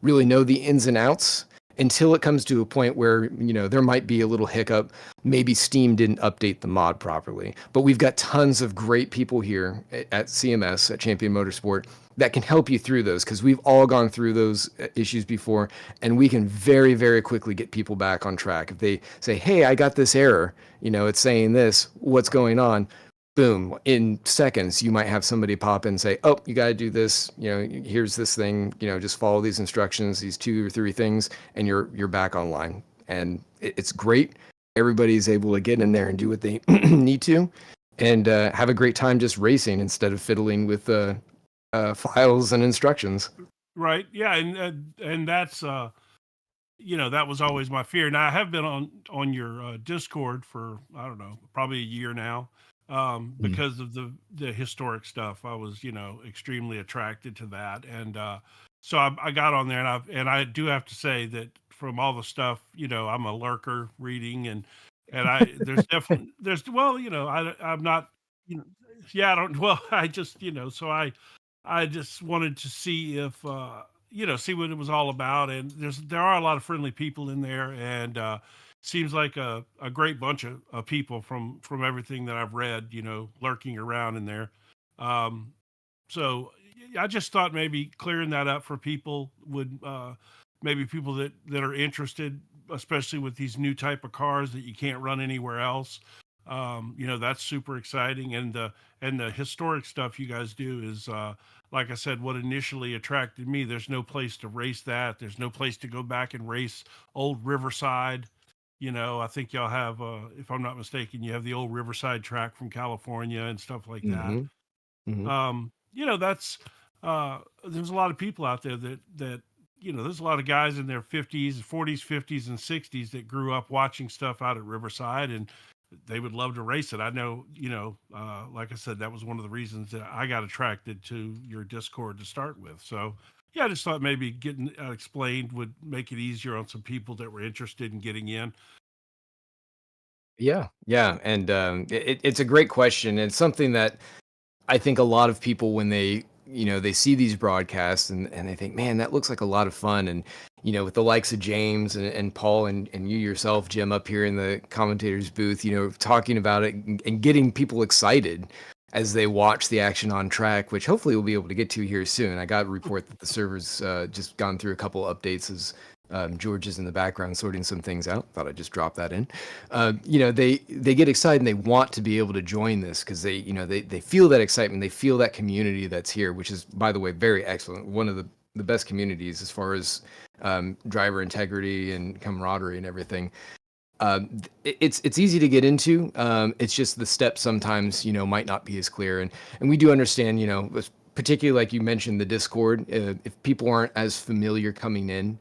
Speaker 7: really know the ins and outs until it comes to a point where there might be a little hiccup. Maybe Steam didn't update the mod properly, but we've got tons of great people here at CMS, at Champion Motorsport, that can help you through those, because we've all gone through those issues before, and we can very, very quickly get people back on track. If they say, hey, I got this error, it's saying this, what's going on? Boom, in seconds, you might have somebody pop in and say, oh, you got to do this, here's this thing, just follow these instructions, these 2 or 3 things, and you're back online. And it's great. Everybody's able to get in there and do what they need to, and have a great time just racing instead of fiddling with files and instructions.
Speaker 6: Right. Yeah. And that's, that was always my fear. Now I have been on your Discord for, I don't know, probably a year now, because of the historic stuff. I was, extremely attracted to that. And, so I got on there, and I do have to say that from all the stuff, I'm a lurker reading, and there's definitely, I'm not, yeah, I don't, well, I just, so I just wanted to see if, see what it was all about. And there are a lot of friendly people in there, and seems like a great bunch of people from everything that I've read, lurking around in there. So I just thought maybe clearing that up for people would, maybe people that are interested, especially with these new type of cars that you can't run anywhere else. That's super exciting. And the historic stuff you guys do is, like I said, what initially attracted me. There's no place to race that. There's no place to go back and race old Riverside. I think y'all have, if I'm not mistaken, you have the old Riverside track from California and stuff like that.
Speaker 7: Mm-hmm. Mm-hmm.
Speaker 6: That's, there's a lot of people out there that there's a lot of guys in their 50s, 40s, 50s, and 60s that grew up watching stuff out at Riverside, and they would love to race it. I know, like I said, that was one of the reasons that I got attracted to your Discord to start with. So, yeah, I just thought maybe getting explained would make it easier on some people that were interested in getting in.
Speaker 7: Yeah, yeah, and it's a great question. It's something that I think a lot of people, when they see these broadcasts and they think, man, that looks like a lot of fun. And, with the likes of James and Paul and you yourself, Jim, up here in the commentator's booth, talking about it and getting people excited as they watch the action on track, which hopefully we'll be able to get to here soon. I got a report that the server's just gone through a couple updates as George is in the background sorting some things out. Thought I'd just drop that in. They get excited and they want to be able to join this because they feel that excitement. They feel that community that's here, which is, by the way, very excellent. One of the best communities as far as driver integrity and camaraderie and everything. It's easy to get into. It's just the steps sometimes, might not be as clear. And we do understand, particularly like you mentioned, the Discord, if people aren't as familiar coming in,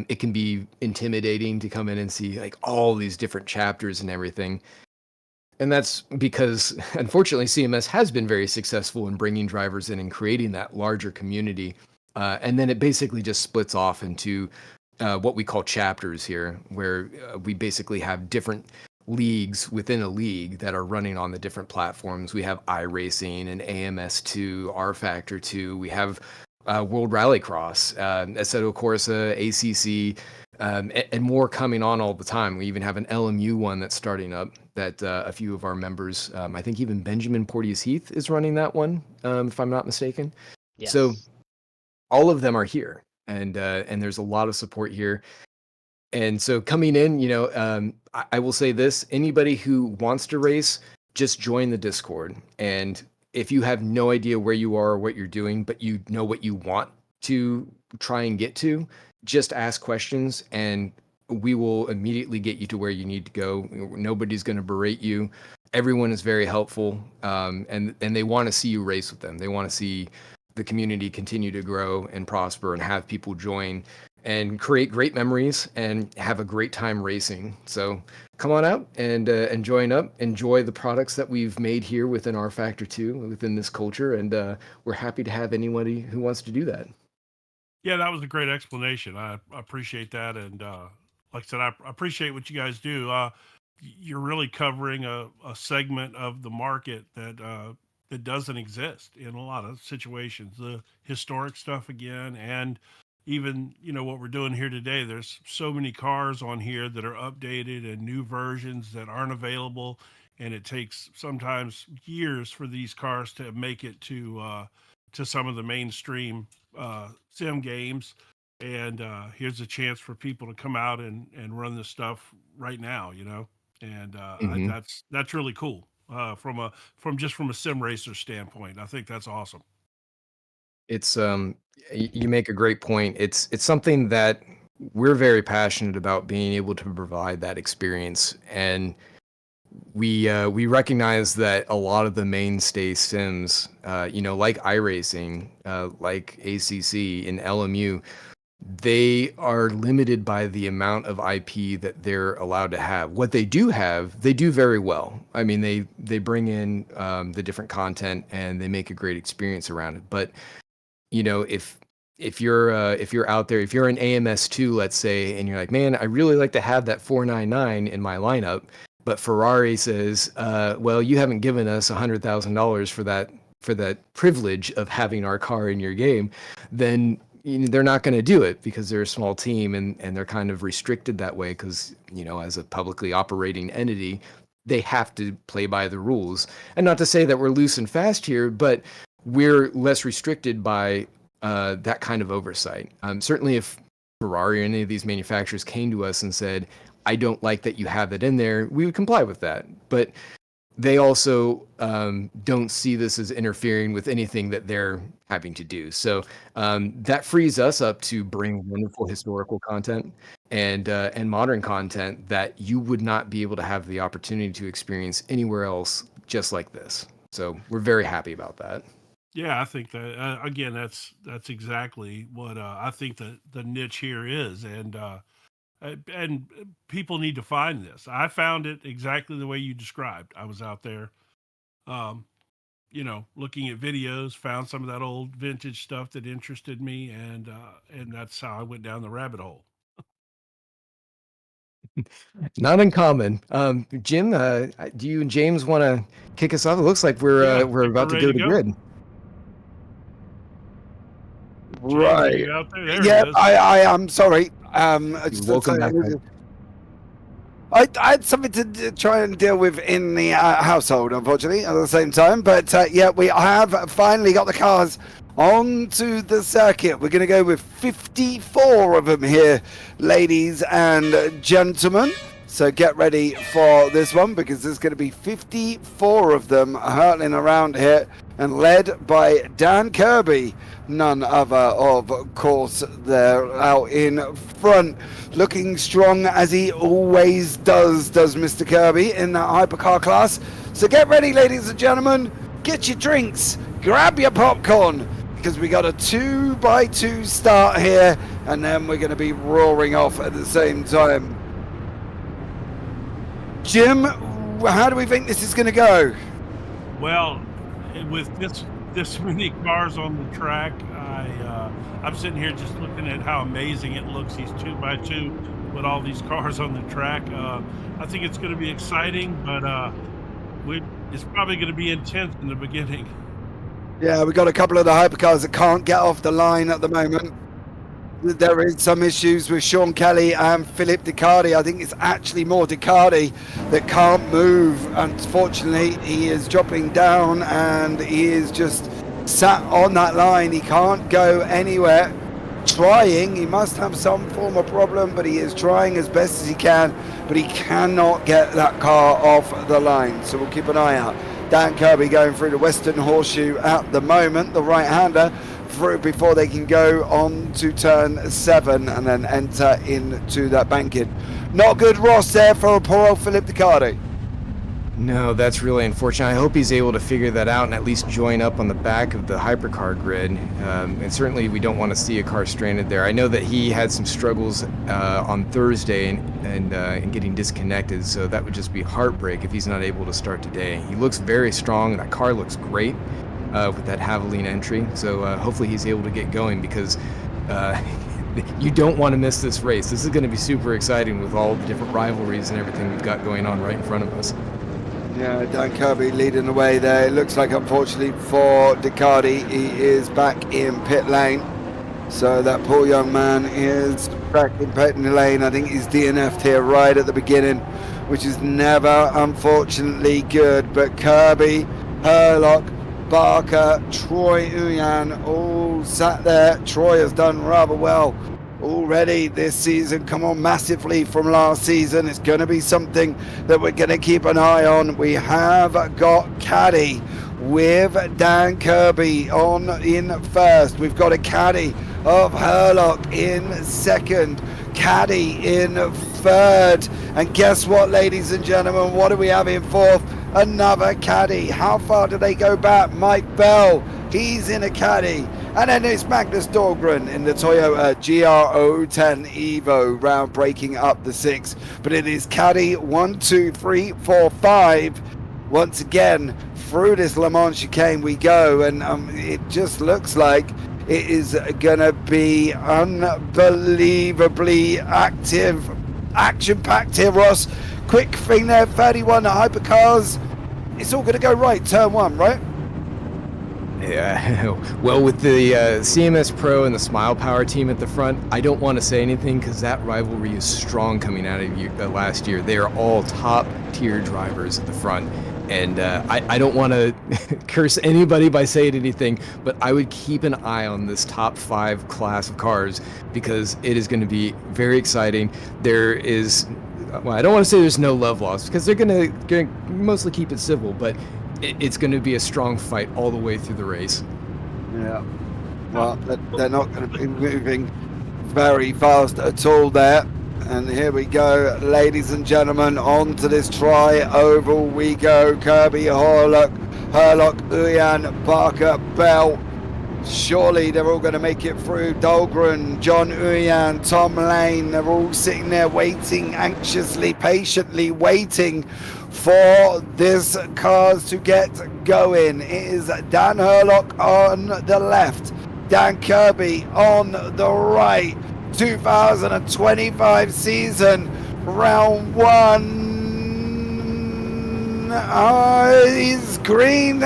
Speaker 7: it can be intimidating to come in and see like all these different chapters and everything. And that's because, unfortunately, CMS has been very successful in bringing drivers in and creating that larger community. And then it basically just splits off into what we call chapters here, where we basically have different leagues within a league that are running on the different platforms. We have iRacing and AMS2, R Factor 2. We have World Rallycross, Assetto Corsa, ACC, and more coming on all the time. We even have an LMU one that's starting up that a few of our members, I think even Benjamin Porteous Heath is running that one, if I'm not mistaken.
Speaker 8: Yes.
Speaker 7: So all of them are here, and there's a lot of support here. And so coming in, I will say this: anybody who wants to race, just join the Discord. And if you have no idea where you are or what you're doing, but you know what you want to try and get to, just ask questions and we will immediately get you to where you need to go. Nobody's going to berate you. Everyone is very helpful, and they want to see you race with them. They want to see the community continue to grow and prosper and have people join and create great memories and have a great time racing. So come on out and join up. Enjoy the products that we've made here within R Factor 2, within this culture, and we're happy to have anybody who wants to do that.
Speaker 6: Yeah, that was a great explanation. I appreciate that, and like I said, I appreciate what you guys do. You're really covering a segment of the market that doesn't exist in a lot of situations. The historic stuff again, and even what we're doing here today. There's so many cars on here that are updated and new versions that aren't available, and it takes sometimes years for these cars to make it to some of the mainstream sim games. And here's a chance for people to come out and run this stuff right now, and that's really cool from a sim racer standpoint. I think that's awesome.
Speaker 7: It's you make a great point. It's something that we're very passionate about, being able to provide that experience. And we recognize that a lot of the mainstay sims, like iRacing, like ACC and LMU, they are limited by the amount of IP that they're allowed to have. What they do have, they do very well. I mean, they bring in the different content and they make a great experience around it. But if you're out there, if you're an AMS2, let's say, and you're like, man, I really like to have that 499 in my lineup, but Ferrari says, well, you haven't given us $100,000 for that privilege of having our car in your game, then they're not going to do it because they're a small team and they're kind of restricted that way because, as a publicly operating entity, they have to play by the rules. And not to say that we're loose and fast here, but we're less restricted by that kind of oversight. Certainly if Ferrari or any of these manufacturers came to us and said, I don't like that you have it in there, we would comply with that. But they also don't see this as interfering with anything that they're having to do. So that frees us up to bring wonderful historical content and modern content that you would not be able to have the opportunity to experience anywhere else just like this. So we're very happy about that.
Speaker 6: Yeah, I think that again, that's exactly what I think the niche here is, and people need to find this. I found it exactly the way you described. I was out there, um, looking at videos, found some of that old vintage stuff that interested me, and that's how I went down the rabbit hole.
Speaker 7: Not uncommon. Jim, do you and James want to kick us off? It looks like we're
Speaker 6: Yeah,
Speaker 7: we're
Speaker 6: think
Speaker 7: about
Speaker 6: we're
Speaker 7: to
Speaker 6: ready
Speaker 7: go
Speaker 6: to
Speaker 7: to
Speaker 6: go.
Speaker 7: grid.
Speaker 6: James, are
Speaker 1: Right.
Speaker 6: you out there? There
Speaker 1: Yeah,
Speaker 6: he is.
Speaker 1: I am sorry.
Speaker 7: Welcome back.
Speaker 1: I had something to try and deal with in the household, unfortunately, at the same time. But yeah, we have finally got the cars onto the circuit. We're going to go with 54 of them here, ladies and gentlemen. So get ready for this one, because there's going to be 54 of them hurtling around here, and led by Dan Kirby, none other, of course, they're out in front, looking strong as he always does Mr. Kirby in that hypercar class. So get ready, ladies and gentlemen, get your drinks, grab your popcorn, because we got a 2x2 start here, and then we're going to be roaring off at the same time. Jim, how do we think this is going to go?
Speaker 6: Well, with this many cars on the track, I'm sitting here just looking at how amazing it looks. These 2x2 with all these cars on the track. I think it's going to be exciting, but it's probably going to be intense in the beginning.
Speaker 1: Yeah, we got a couple of the hypercars that can't get off the line at the moment. There is some issues with Sean Kelly and Philip Dicardi. I think it's actually more Dicardi that can't move. Unfortunately, he is dropping down and he is just sat on that line. He can't go anywhere. Trying, he must have some form of problem, but he is trying as best as he can, but he cannot get that car off the line. So we'll keep an eye out. Dan Kirby going through the Western Horseshoe at the moment, the right-hander, through before they can go on to turn 7 and then enter into that banking. Not good, Ross, there for poor old Philip Dicardi.
Speaker 7: No, that's really unfortunate. I hope he's able to figure that out and at least join up on the back of the hypercar grid. And certainly we don't want to see a car stranded there. I know that he had some struggles on Thursday and getting disconnected, so that would just be heartbreak if he's not able to start today. He looks very strong. That car looks great with that Javelin entry. So hopefully he's able to get going, because you don't want to miss this race. This is going to be super exciting with all the different rivalries and everything we've got going on right in front of us.
Speaker 1: Yeah, Dan Kirby leading the way there. It looks like, unfortunately for Dicardi, he is back in pit lane. So that poor young man is back in pit lane. I think he's DNF'd here right at the beginning, which is never, unfortunately, good. But Kirby, Herlock, Barker, Troy Uyan all sat there. Troy has done rather well already this season, come on massively from last season. It's going to be something that we're going to keep an eye on. We have got Caddy with Dan Kirby on in first. We've got a Caddy of Herlock in second, Caddy in third, and guess what, ladies and gentlemen, what do we have in fourth? Another Caddy. How far do they go back? Mike Bell, he's in a Caddy. And then it's Magnus Dahlgren in the Toyota GR010 Evo, round breaking up the 6. But it is Caddy 1, 2, 3, 4, 5. Once again, through this Le Mans chicane we go, and it just looks like it is going to be unbelievably active, action-packed here, Ross. Quick thing there, 31 hypercars. It's all going to go right, turn 1, right?
Speaker 7: Yeah, well, with the CMS Pro and the Smile Power team at the front, I don't want to say anything because that rivalry is strong coming out of last year. They are all top-tier drivers at the front, and I don't want to curse anybody by saying anything, but I would keep an eye on this top 5 class of cars because it is going to be very exciting. There is, well, I don't want to say there's no love lost because they're going to mostly keep it civil, but it's going to be a strong fight all the way through the race.
Speaker 1: Yeah. Well, they're not going to be moving very fast at all there. And here we go, ladies and gentlemen, on to this tri-oval we go. Kirby Horlock Herlock, Uyan, Barker, Bell. Surely they're all going to make it through. Dahlgren, John Uyan, Tom Lane, they're all sitting there waiting, anxiously, patiently waiting for this cars to get going. It is Dan Herlock on the left, Dan Kirby on the right. 2025 season, round one. He's green.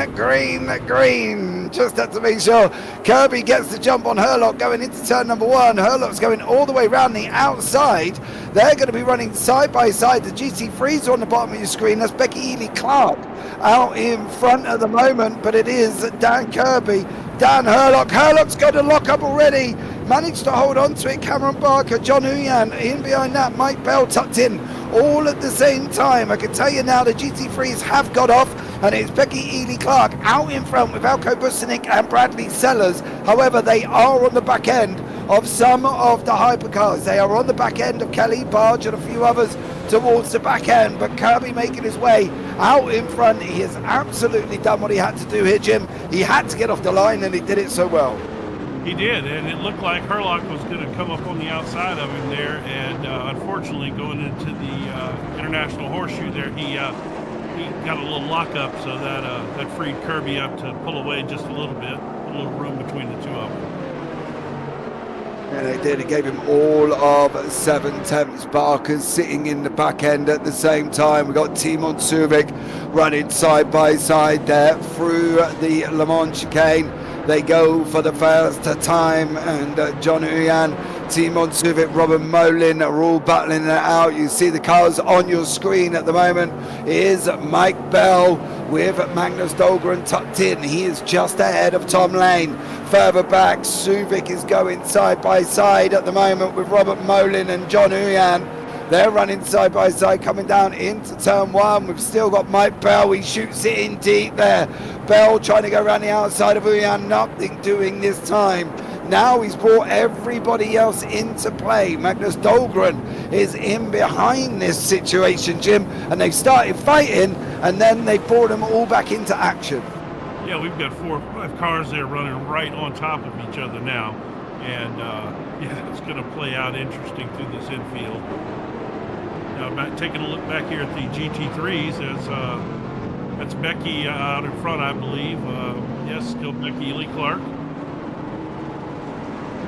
Speaker 1: Just have to make sure Kirby gets the jump on Herlock going into turn number one. Herlock's going all the way around the outside. They're going to be running side by side. The GT3s are on the bottom of your screen. That's Becky Ely Clark out in front at the moment, but it is Dan Kirby, Dan Herlock. Herlock's got a lock up already. Managed to hold on to it. Cameron Barker, John Uyan in behind that. Mike Bell tucked in all at the same time. I can tell you now the GT3s have got off, and it's Becky Ely Clark out in front with Alko Busanic and Bradley Sellers. However, they are on the back end of some of the hypercars. They are on the back end of Kelly, Barge and a few others towards the back end, but Kirby making his way out in front. He has absolutely done what he had to do here, Jim. He had to get off the line, and he did it so well.
Speaker 6: He did, and it looked like Herlock was going to come up on the outside of him there, and unfortunately going into the International Horseshoe there, he got a little lockup, so that freed Kirby up to pull away just a little bit, a little room between the two of them.
Speaker 1: And they did. It gave him all of 7 tenths. Barker's sitting in the back end at the same time. We've got Timon Suvic running side by side there through the Le Mans chicane. They go for the first time, and John Uyan, Timon Suvic, Robin Molin are all battling it out. You see the cars on your screen at the moment. Is Mike Bell with Magnus Dahlgren tucked in. He is just ahead of Tom Lane. Further back, Suvic is going side by side at the moment with Robert Molin and John Uyan. They're running side by side coming down into turn one. We've still got Mike Bell. He shoots it in deep there. Bell trying to go around the outside of Uyan. Nothing doing this time. Now he's brought everybody else into play. Magnus Dahlgren is in behind this situation, Jim. And they've started fighting, and then they brought them all back into action.
Speaker 6: Yeah, we've got 4 or 5 cars there running right on top of each other now. And yeah, it's going to play out interesting through this infield. Now, taking a look back here at the GT3s, that's Becky out in front, I believe. Yes, still Becky Ely Clark.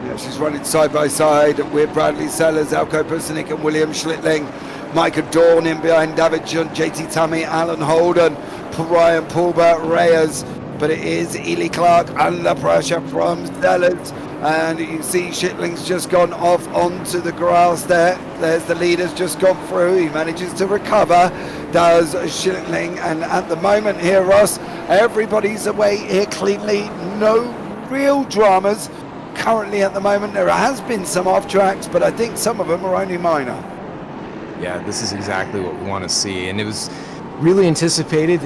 Speaker 1: Yeah, she's running side by side with Bradley Sellers, Alko Busanic and William Schlittling. Micah Dawn in behind David John, JT Tammy, Alan Holden, Ryan Paulbert Reyes. But it is Ely Clark under pressure from Sellers. And you see Schittling's just gone off onto the grass there. There's the leader's just gone through. He manages to recover, does Schlittling. And at the moment here, Ross, everybody's away here cleanly. No real dramas currently at the moment. There has been some off tracks, but I think some of them are only minor.
Speaker 7: Yeah, this is exactly what we want to see. And it was really anticipated.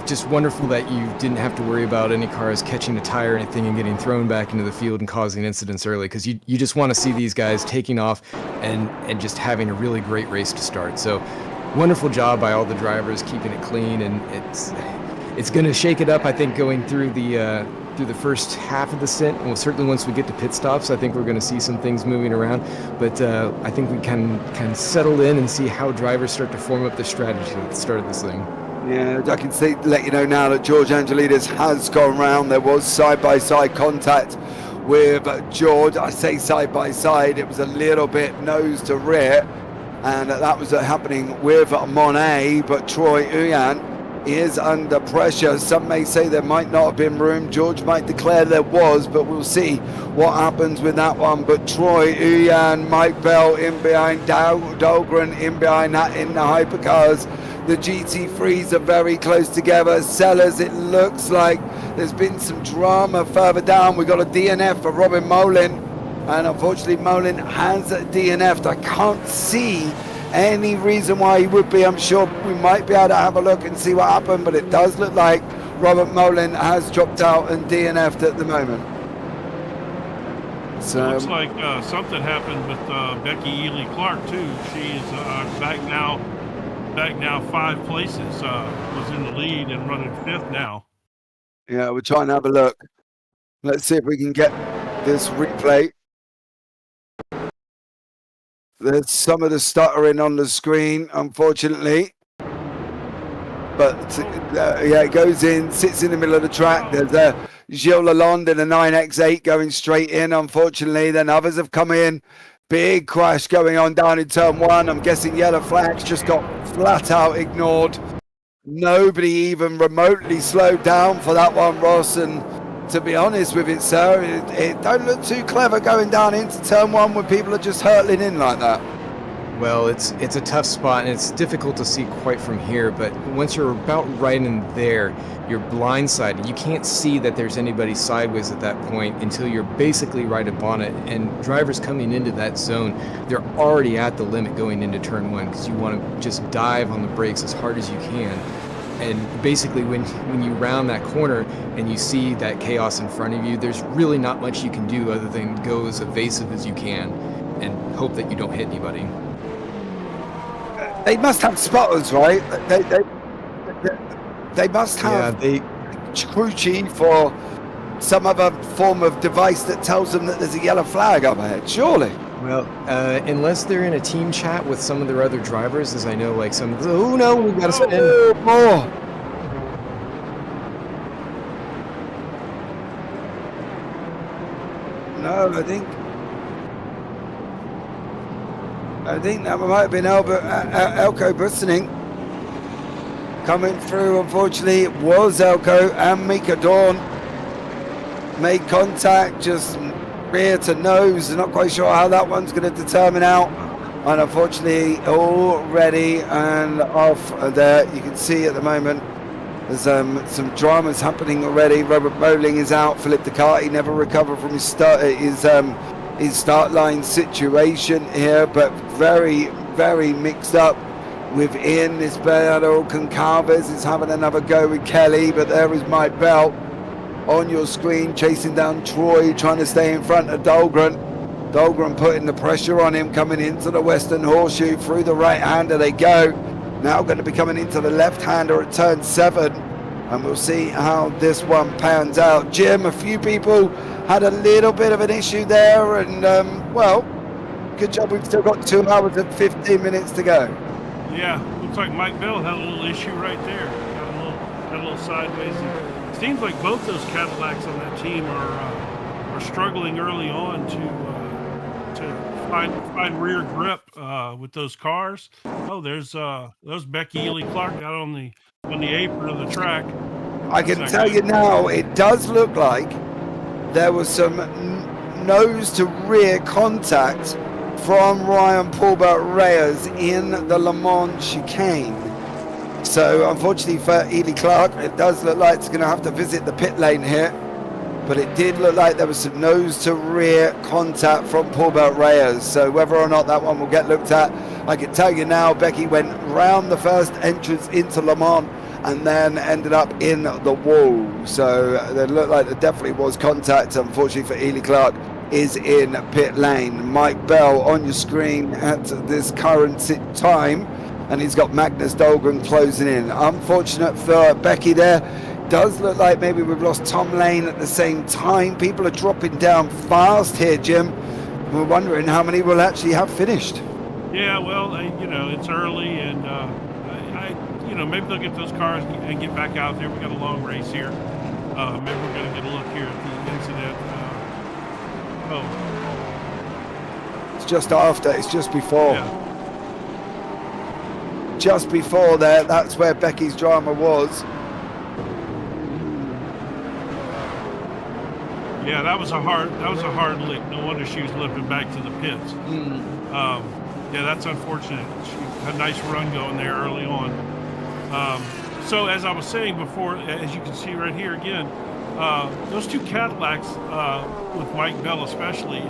Speaker 7: Just wonderful that you didn't have to worry about any cars catching a tire or anything and getting thrown back into the field and causing incidents early, because you just want to see these guys taking off and just having a really great race to start. So wonderful job by all the drivers keeping it clean, and it's going to shake it up, I think, going through the first half of the stint. Well, certainly once we get to pit stops, I think we're going to see some things moving around, but I think we can settle in and see how drivers start to form up the strategy at the start of this thing.
Speaker 1: Yeah, I can let you know now that George Angelides has gone round. There was side-by-side contact with George. I say side-by-side, it was a little bit nose to rear, and that was happening with Monet, but Troy Uyan is under pressure. Some may say there might not have been room. George might declare there was, but we'll see what happens with that one. But Troy Uyan, Mike Bell in behind, Dahlgren in behind that in the hypercars. The GT3s are very close together. Sellers, it looks like there's been some drama further down. We've got a DNF for Robin Molin, and unfortunately Molin has DNF'd. I can't see any reason why he would be. I'm sure we might be able to have a look and see what happened, but it does look like Robert Molin has dropped out and DNF'd at the moment. So
Speaker 6: it looks like something happened with Becky Ely Clark too. She's back now 5 places. Was in the lead and running 5th now.
Speaker 1: Yeah, we'll try and have a look. Let's see if we can get this replay. There's some of the stuttering on the screen, unfortunately. But yeah, it goes in, sits in the middle of the track. There's Gilles Lalonde in a 9X8 going straight in, unfortunately. Then others have come in. Big crash going on down in turn 1. I'm guessing yellow flags just got flat out ignored. Nobody even remotely slowed down for that one, Ross. And to be honest with it, sir, it don't look too clever going down into turn 1 when people are just hurtling in like that.
Speaker 7: Well, it's a tough spot, and it's difficult to see quite from here, but once you're about right in there, you're blindsided. You can't see that there's anybody sideways at that point until you're basically right upon it, and drivers coming into that zone, they're already at the limit going into turn 1 because you want to just dive on the brakes as hard as you can. And basically when you round that corner and you see that chaos in front of you, there's really not much you can do other than go as evasive as you can and hope that you don't hit anybody.
Speaker 1: They must have spotters, right? They must have crew chief or some other form of device that tells them that there's a yellow flag up ahead, surely.
Speaker 7: Well, unless they're in a team chat with some of their other drivers, as I know, like some of the, oh no, we've got to spin.
Speaker 1: Oh, more. No, I think that might have been Elko Bustening coming through. Unfortunately, it was Elko and Mika Dawn made contact, just rear to nose. Not quite sure how that one's going to determine out. And unfortunately, already and off there. You can see at the moment there's some dramas happening already. Robert Bowling is out. Philip Ducati never recovered from his start line situation here, but very, very mixed up within. This Bernardo Concalves is having another go with Kelly, but there is Mike Bell on your screen chasing down Troy, trying to stay in front of Dahlgren. Dahlgren putting the pressure on him, coming into the Western Horseshoe. Through the right-hander they go. Now going to be coming into the left-hander at turn 7, and we'll see how this one pans out. Jim, a few people had a little bit of an issue there, and well, good job. We've still got 2 hours and 15 minutes to go.
Speaker 6: Yeah, looks like Mike Bell had a little issue right there. Got a little sideways. It seems like both those Cadillacs on that team are struggling early on to find rear grip with those cars. Oh, there's Becky Ely Clark out on the apron of the track.
Speaker 1: I can tell you now, it does look like there was some nose to rear contact from Ryan Paulbert Reyes in the Le Mans chicane. So unfortunately for Ely Clark, it does look like it's going to have to visit the pit lane here. But it did look like there was some nose to rear contact from Paulbert Reyes. So whether or not that one will get looked at, I can tell you now, Becky went round the first entrance into Le Mans and then ended up in the wall. So it looked like there definitely was contact. Unfortunately for Ely Clark, is in pit lane. Mike Bell on your screen at this current time, and he's got Magnus Dahlgren closing in. Unfortunate for Becky there. Does look like maybe we've lost Tom Lane at the same time. People are dropping down fast here, Jim. We're wondering how many will actually have finished.
Speaker 6: Yeah, well, it's early, and maybe they'll get those cars and get back out there. We got a long race here. Maybe we're going to get a look here at the incident.
Speaker 1: It's just after. It's just before.
Speaker 6: Yeah.
Speaker 1: Just before there. That's where Becky's drama was.
Speaker 6: Yeah, that was a hard lick. No wonder she was limping back to the pits. Yeah, that's unfortunate. She had a nice run going there early on. So as I was saying before, as you can see right here again, those two Cadillacs with Mike Bell especially,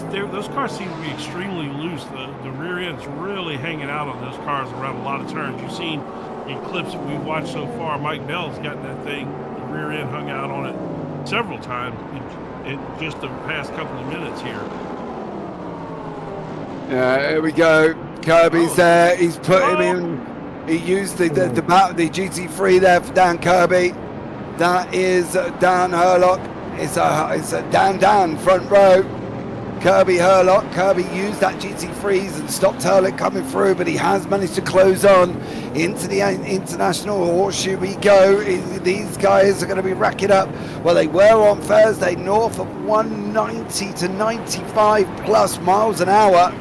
Speaker 6: those cars seem to be extremely loose. The rear end's really hanging out on those cars around a lot of turns. You've seen in clips that we've watched so far, Mike Bell's gotten that thing, the rear end hung out on it several times in just the past couple of minutes here.
Speaker 1: Yeah, here we go. Kirby's there. He's put him in. He used the GT3 there for Dan Kirby. That is Dan Herlock. It's a Dan front row. Kirby Herlock. Kirby used that GT freeze and stopped Herlock coming through, but he has managed to close on into the international horseshoe. We go. These guys are going to be racking up. Well, they were on Thursday north of 190 to 95 plus miles an hour.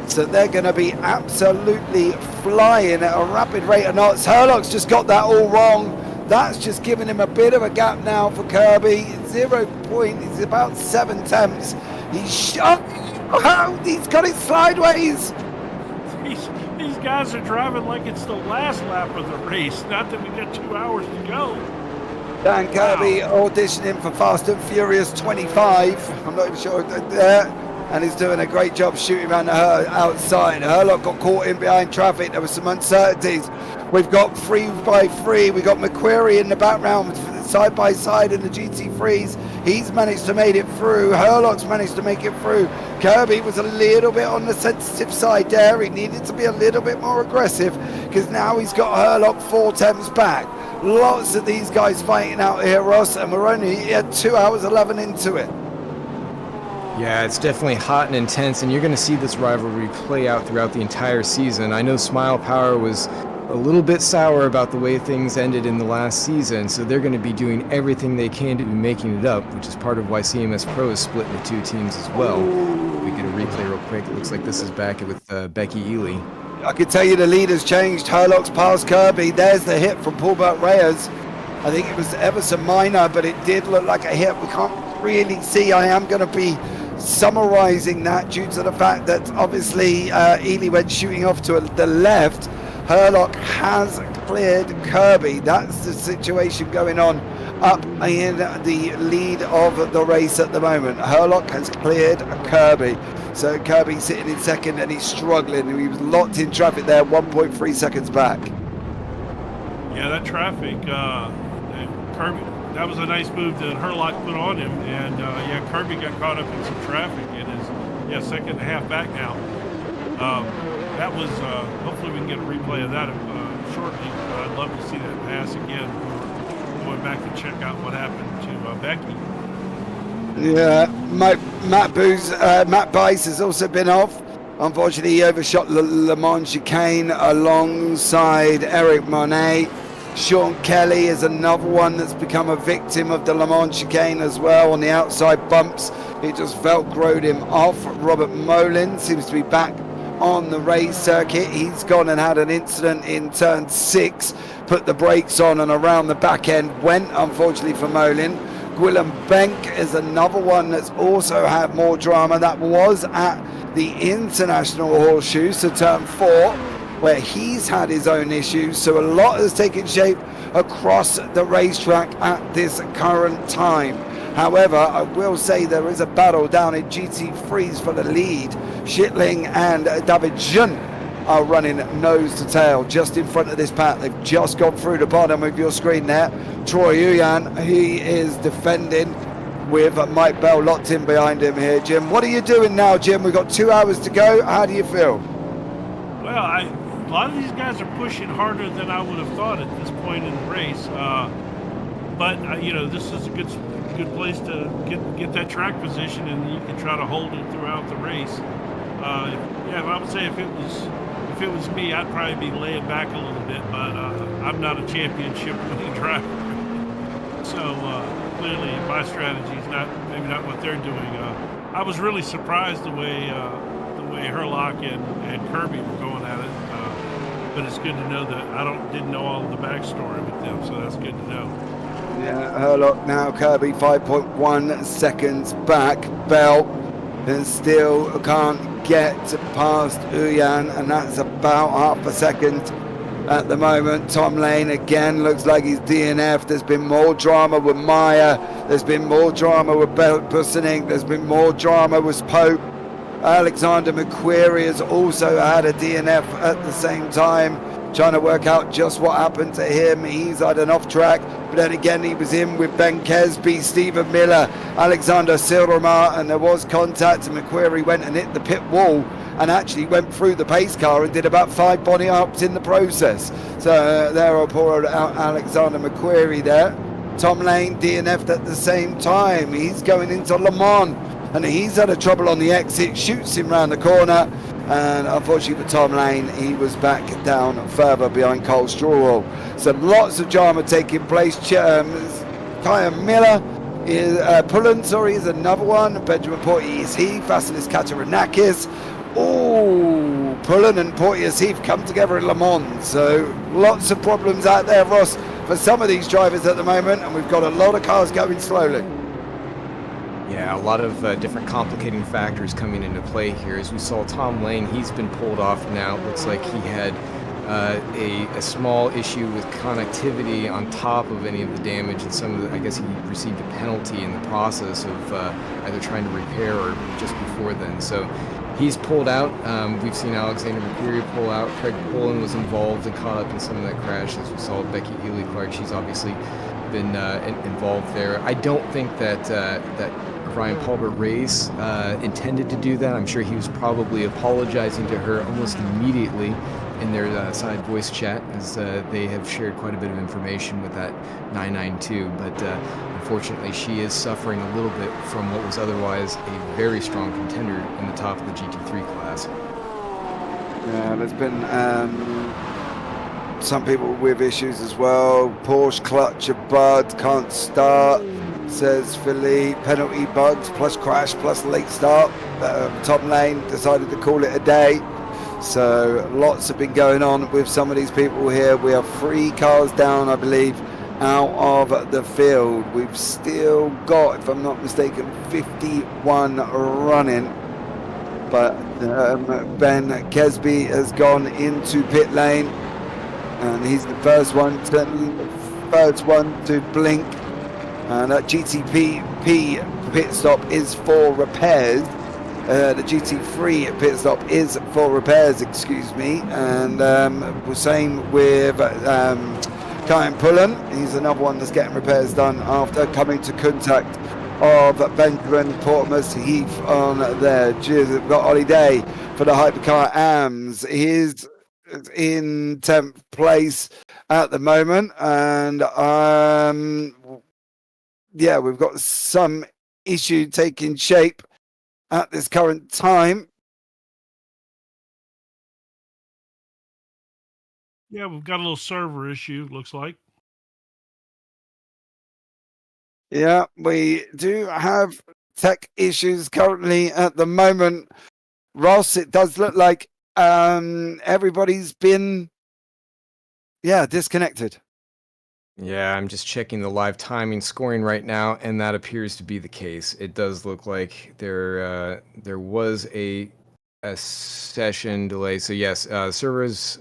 Speaker 1: So they're going to be absolutely flying at a rapid rate of knots. Herlock's just got that all wrong. That's just giving him a bit of a gap now for Kirby. 0 point. He's about 7 tenths. He's shot. Oh, he's got it sideways.
Speaker 6: These guys are driving like it's the last lap of the race. Not that we got 2 hours to go.
Speaker 1: Dan Kirby auditioning for Fast and Furious 25. I'm not even sure there. And he's doing a great job shooting around the outside. Herlock got caught in behind traffic. There were some uncertainties. We've got 3x3. We've got McQuarrie in the background, side by side in the GT Freeze. He's managed to make it through. Herlock's managed to make it through. Kirby was a little bit on the sensitive side there. He needed to be a little bit more aggressive because now he's got Herlock 4 tenths back. Lots of these guys fighting out here, Ross, and we're only at 2 hours 11 into it.
Speaker 7: Yeah, it's definitely hot and intense, and you're going to see this rivalry play out throughout the entire season. I know Smile Power was a little bit sour about the way things ended in the last season, so they're going to be doing everything they can to be making it up, which is part of why CMS Pro is split into 2 teams as well. We get a replay real quick. It looks like this is back with Becky Ely.
Speaker 1: I can tell you the leader's changed. Herlock's past Kirby. There's the hit from Paulbert Reyes. I think it was ever so minor, but it did look like a hit. We can't really see. I am going to be summarizing that due to the fact that obviously Ely went shooting off to the left. Herlock has cleared Kirby. That's the situation going on up in the lead of the race at the moment. Herlock has cleared Kirby. So Kirby sitting in second and he's struggling. He was locked in traffic there, 1.3 seconds back.
Speaker 6: Yeah, that traffic, Kirby, that was a nice move that Herlock put on him. And yeah, Kirby got caught up in some traffic and is, second and a half back now. That was, hopefully we can get a replay of that shortly. I'd love to see that pass again. We're going back to check out what happened to Becky.
Speaker 1: Yeah, Matt Bice has also been off. Unfortunately, he overshot Le Mans chicane alongside Eric Monet. Sean Kelly is another one that's become a victim of the Le Mans chicane as well on the outside bumps. It just velcroed him off. Robert Molin seems to be back on the race circuit. He's gone and had an incident in turn 6, put the brakes on and around the back end went, unfortunately for Molin. Gwilym Benk is another one that's also had more drama. That was at the International Horseshoe, so turn 4, where he's had his own issues. So a lot has taken shape across the racetrack at this current time. However, I will say there is a battle down in GT Freeze for the lead. Schittling and David Jun are running nose to tail just in front of this pack. They've just gone through the bottom of your screen there. Troy Uyan, he is defending with Mike Bell locked in behind him here. Jim, what are you doing now, Jim? We've got 2 hours to go. How do you feel?
Speaker 6: Well, a lot of these guys are pushing harder than I would have thought at this point in the race. But you know, this is a good place to get that track position, and you can try to hold it throughout the race. Yeah, I would say if it was me, I'd probably be laying back a little bit, but I'm not a championship winning driver. So clearly my strategy is maybe not what they're doing. I was really surprised the way Herlock and Kirby were going at it, but it's good to know that I didn't know all of the backstory with them, so that's good to know.
Speaker 1: Yeah, Herlock now, Kirby 5.1 seconds back. Bell and still can't get past Uyan, and that's about half a second at the moment. Tom Lane again looks like he's DNF. There's been more drama with Meyer. There's been more drama with Bussening. There's been more drama with Pope. Alexander McQuarrie has also had a DNF at the same time. Trying to work out just what happened to him. He's had an off track, but then again he was in with Ben Kesby, Stephen Miller, Alexander Silvermar, and there was contact, and McQuarrie went and hit the pit wall and actually went through the pace car and did about 5 body ups in the process. So there are poor Alexander McQuarrie there. Tom Lane DNF'd at the same time. He's going into Le Mans, and he's had a trouble on the exit, shoots him round the corner, and unfortunately for Tom Lane, he was back down further behind Cole Strawell. So lots of drama taking place. Kaya Miller is Pullen, is another one. Benjamin Porteous Heath, Vasilis Katarinakis. Oh, Pullen and Porteous Heath come together in Le Mans. So lots of problems out there, Ross, for some of these drivers at the moment, and we've got a lot of cars going slowly.
Speaker 7: Yeah, a lot of different complicating factors coming into play here. As we saw Tom Lane, he's been pulled off now. It looks like he had a small issue with connectivity on top of any of the damage, and some of the, I guess he received a penalty in the process of either trying to repair or just before then. So he's pulled out. We've seen Alexander McQuarrie pull out. Craig Pullen was involved and caught up in some of that crash, as we saw Becky Ely-Clark. She's obviously been involved there. I don't think that Ryan Paulbert Race intended to do that. I'm sure he was probably apologizing to her almost immediately in their side voice chat, as they have shared quite a bit of information with that 992. But unfortunately, she is suffering a little bit from what was otherwise a very strong contender in the top of the GT3 class.
Speaker 1: Yeah, there's been some people with issues as well. Porsche clutch of Bud can't start, says Philly. Penalty bugs plus crash plus late start. Tom Lane decided to call it a day. So lots have been going on with some of these people here. We have 3 cars down, I believe, out of the field. We've still got, if I'm not mistaken, 51 running. But Ben Kesby has gone into pit lane, and he's the first one to blink. And that GTP pit stop is for repairs. The GT3 pit stop is for repairs, excuse me. And same with Kyan Pullen. He's another one that's getting repairs done after coming to contact of Benjamin Porteous Heath on there. We've got Ollie Day for the Hypercar AMS. He's in 10th place at the moment. And yeah, we've got some issue taking shape at this current time.
Speaker 6: Yeah, we've got a little server issue, looks like.
Speaker 1: Yeah, we do have tech issues currently at the moment. Ross, it does look like everybody's been, disconnected.
Speaker 7: Yeah, I'm just checking the live timing scoring right now, and that appears to be the case. It does look like there was a session delay. So yes, servers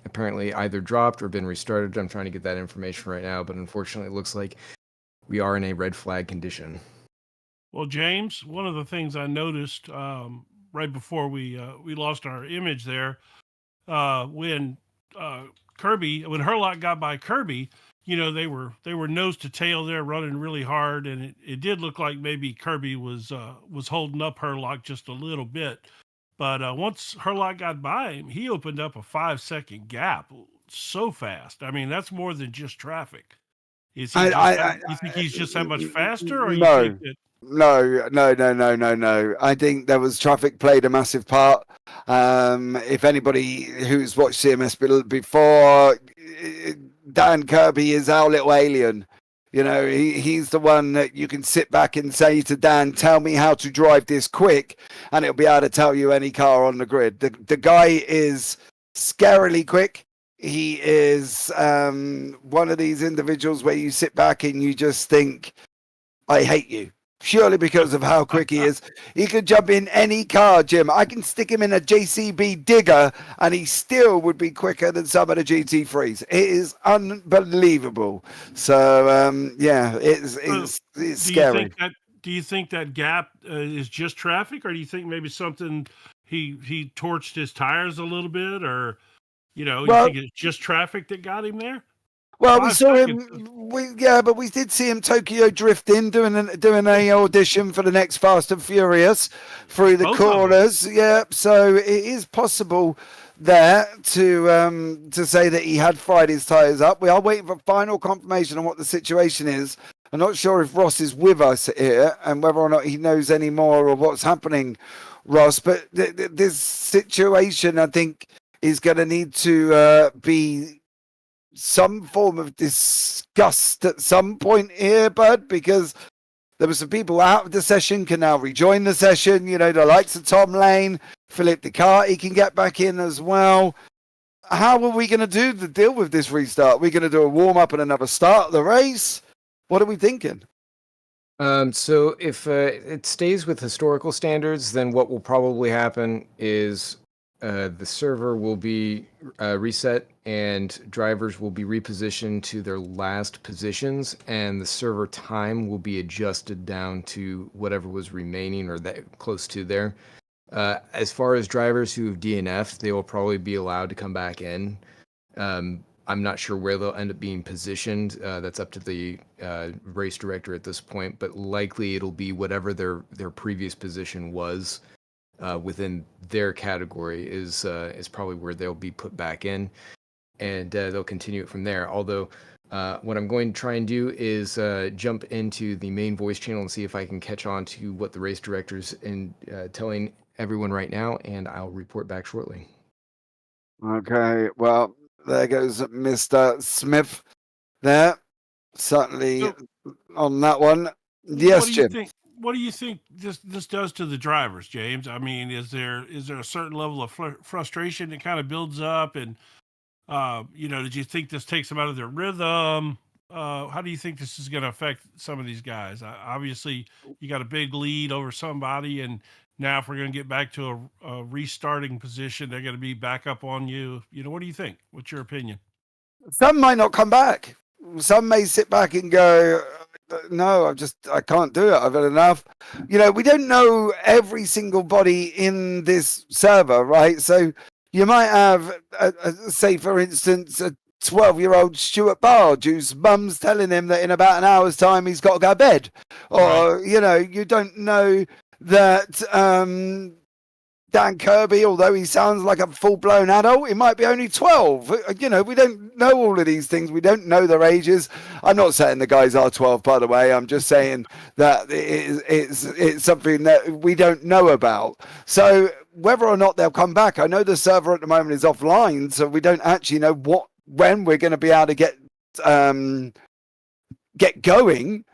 Speaker 7: apparently either dropped or been restarted. I'm trying to get that information right now, but unfortunately, it looks like we are in a red flag condition.
Speaker 6: Well, James, one of the things I noticed right before we lost our image there, when Herlock got by Kirby, they were nose to tail there, running really hard, and it did look like maybe Kirby was holding up Herlock just a little bit. But once Herlock got by him, he opened up a 5-second gap so fast. I mean, that's more than just traffic. Is he? You think he's just that much faster, or
Speaker 1: no,
Speaker 6: you think that?
Speaker 1: No. I think there was traffic played a massive part. If anybody who's watched CMS before, Dan Kirby is our little alien. He's the one that you can sit back and say to Dan, tell me how to drive this quick, and it'll be able to tell you any car on the grid. The guy is scarily quick. He is one of these individuals where you sit back and you just think, I hate you. Purely because of how quick he is. He could jump in any car, Jim. I can stick him in a JCB Digger and he still would be quicker than some of the GT3s. It is unbelievable. So, it's scary.
Speaker 6: Do you think that gap is just traffic, or do you think maybe something he torched his tires a little bit, or you think it's just traffic that got him there?
Speaker 1: Well, we saw him. But we did see him Tokyo drifting, doing a audition for the next Fast and Furious through the corners. Yeah, so it is possible there to say that he had fried his tyres up. We are waiting for final confirmation on what the situation is. I'm not sure if Ross is with us here and whether or not he knows any more of what's happening, Ross. But this situation, I think, is going to need to be some form of disgust at some point here, Bud, because there were some people out of the session can now rejoin the session. You know, the likes of Tom Lane, Philip Ducati can get back in as well. How are we going to deal with this restart? Are we going to do a warm-up and another start of the race? What are we thinking?
Speaker 7: So if it stays with historical standards, then what will probably happen is the server will be reset and drivers will be repositioned to their last positions, and the server time will be adjusted down to whatever was remaining or that close to there. As far as drivers who have DNF'd, they will probably be allowed to come back in. I'm not sure where they'll end up being positioned. That's up to the race director at this point, but likely it'll be whatever their previous position was within their category is probably where they'll be put back in, and they'll continue it from there. Although what I'm going to try and do is jump into the main voice channel and see if I can catch on to what the race director's telling everyone right now, and I'll report back shortly.
Speaker 1: Okay, well, there goes Mr. Smith there. Certainly
Speaker 6: So-
Speaker 1: on that one. Yes, Jim.
Speaker 6: What do you think this does to the drivers, James? I mean, is there a certain level of frustration that kind of builds up, and did you think this takes them out of their rhythm? How do you think this is going to affect some of these guys? Obviously, you got a big lead over somebody, and now if we're going to get back to a restarting position, they're going to be back up on you. What do you think? What's your opinion?
Speaker 1: Some might not come back. Some may sit back and go, no, I can't do it. I've had enough. We don't know every single body in this server, right? So you might have, say, for instance, a 12-year-old Stuart Bard whose mum's telling him that in about an hour's time he's got to go to bed. Or,
Speaker 6: Right.
Speaker 1: You don't know that Dan Kirby, although he sounds like a full-blown adult, he might be only 12. We don't know all of these things. We don't know their ages. I'm not saying the guys are 12, by the way. I'm just saying that it's something that we don't know about. So whether or not they'll come back, I know the server at the moment is offline, so we don't actually know when we're going to be able to get going.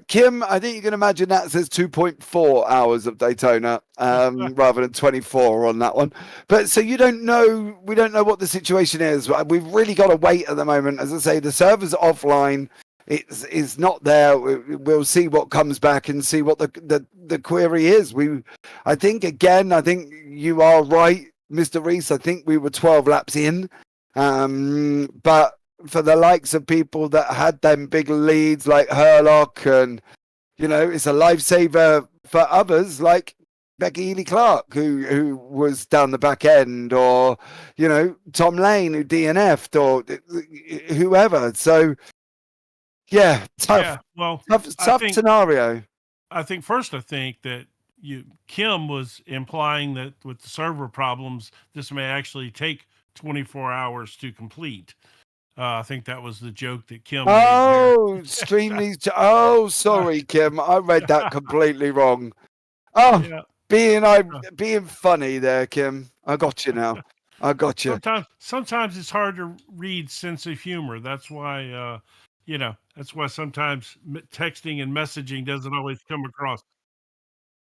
Speaker 1: Kim, I think you can imagine that says 2.4 hours of Daytona rather than 24 on that one. But so we don't know what the situation is. We've really got to wait at the moment. As I say, the server's offline. It's not there. We'll see what comes back and see what the query is. I think you are right, Mr. Reese. I think we were 12 laps in. But for the likes of people that had them big leads like Herlock, and it's a lifesaver for others like Becky Ely-Clark who was down the back end, or Tom Lane who DNF'd, or whoever. So yeah, tough.
Speaker 6: Yeah, well,
Speaker 1: tough scenario.
Speaker 6: I think that Kim was implying that with the server problems, this may actually take 24 hours to complete. I think that was the joke that Kim made
Speaker 1: there. Stream these. Oh, sorry, Kim. I read that completely wrong. Oh, yeah. Being funny there, Kim. I got you now. I got you.
Speaker 6: Sometimes it's hard to read sense of humor. That's why, that's why sometimes texting and messaging doesn't always come across.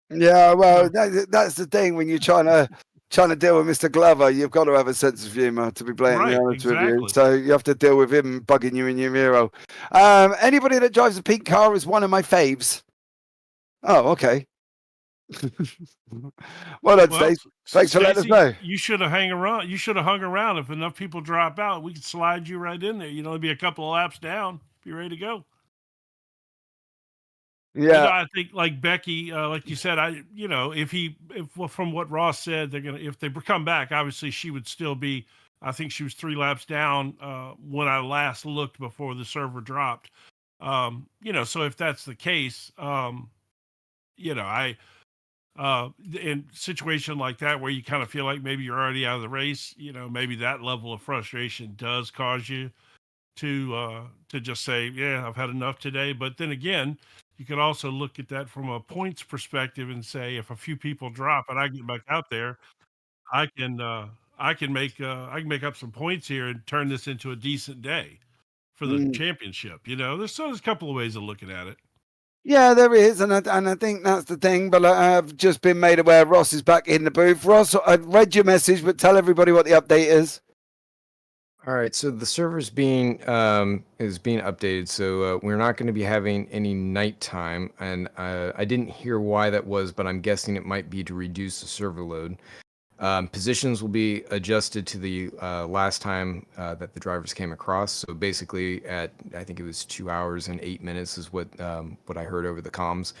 Speaker 1: Yeah, well, that's the thing when you're trying to deal with Mr. Glover. You've got to have a sense of humor, to be blatantly honest with you. So you have to deal with him bugging you in your Miro. Anybody that drives a pink car is one of my faves. Oh, okay. Well, Stacey, thanks for letting us know.
Speaker 6: You should have hung around. If enough people drop out, we could slide you right in there. You'd only be a couple of laps down. Be ready to go.
Speaker 1: Yeah,
Speaker 6: I think like Becky, like you said, from what Ross said, if they come back, obviously she would still be. I think she was 3 laps down when I last looked before the server dropped. So if that's the case, in situation like that where you kind of feel like maybe you're already out of the race, maybe that level of frustration does cause you to just say, yeah, I've had enough today. But then again, you could also look at that from a points perspective and say, if a few people drop and I get back out there, I can I can make up some points here and turn this into a decent day for the
Speaker 1: Mm.
Speaker 6: championship. There's a couple of ways of looking at it.
Speaker 1: Yeah, there is, and I think that's the thing. But I've just been made aware Ross is back in the booth. Ross, I read your message, but tell everybody what the update is.
Speaker 7: All right, so the server's being is being updated, so we're not going to be having any nighttime, and I didn't hear why that was, but I'm guessing it might be to reduce the server load. Positions will be adjusted to the last time that the drivers came across. So basically, I think it was 2 hours and 8 minutes is what I heard over the comms.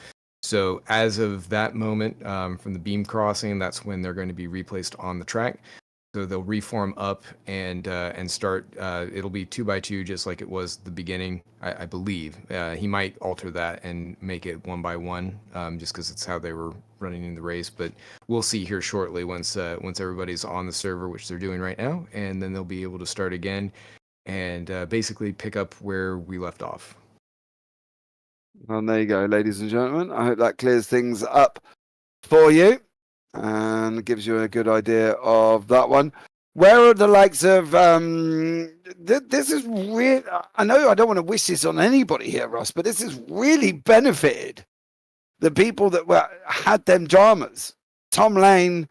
Speaker 7: So as of that moment, from the beam crossing, that's when they're going to be replaced on the track. So they'll reform up and start. It'll be 2x2, just like it was the beginning, I believe. He might alter that and make it 1x1, just because it's how they were running in the race. But we'll see here shortly once everybody's on the server, which they're doing right now, and then they'll be able to start again and basically pick up where we left off.
Speaker 1: And there you go, ladies and gentlemen. I hope that clears things up for you and gives you a good idea of that one. Where are the likes of this is really, I know I don't want to wish this on anybody here, Ross, but this has really benefited the people that had them dramas. Tom Lane,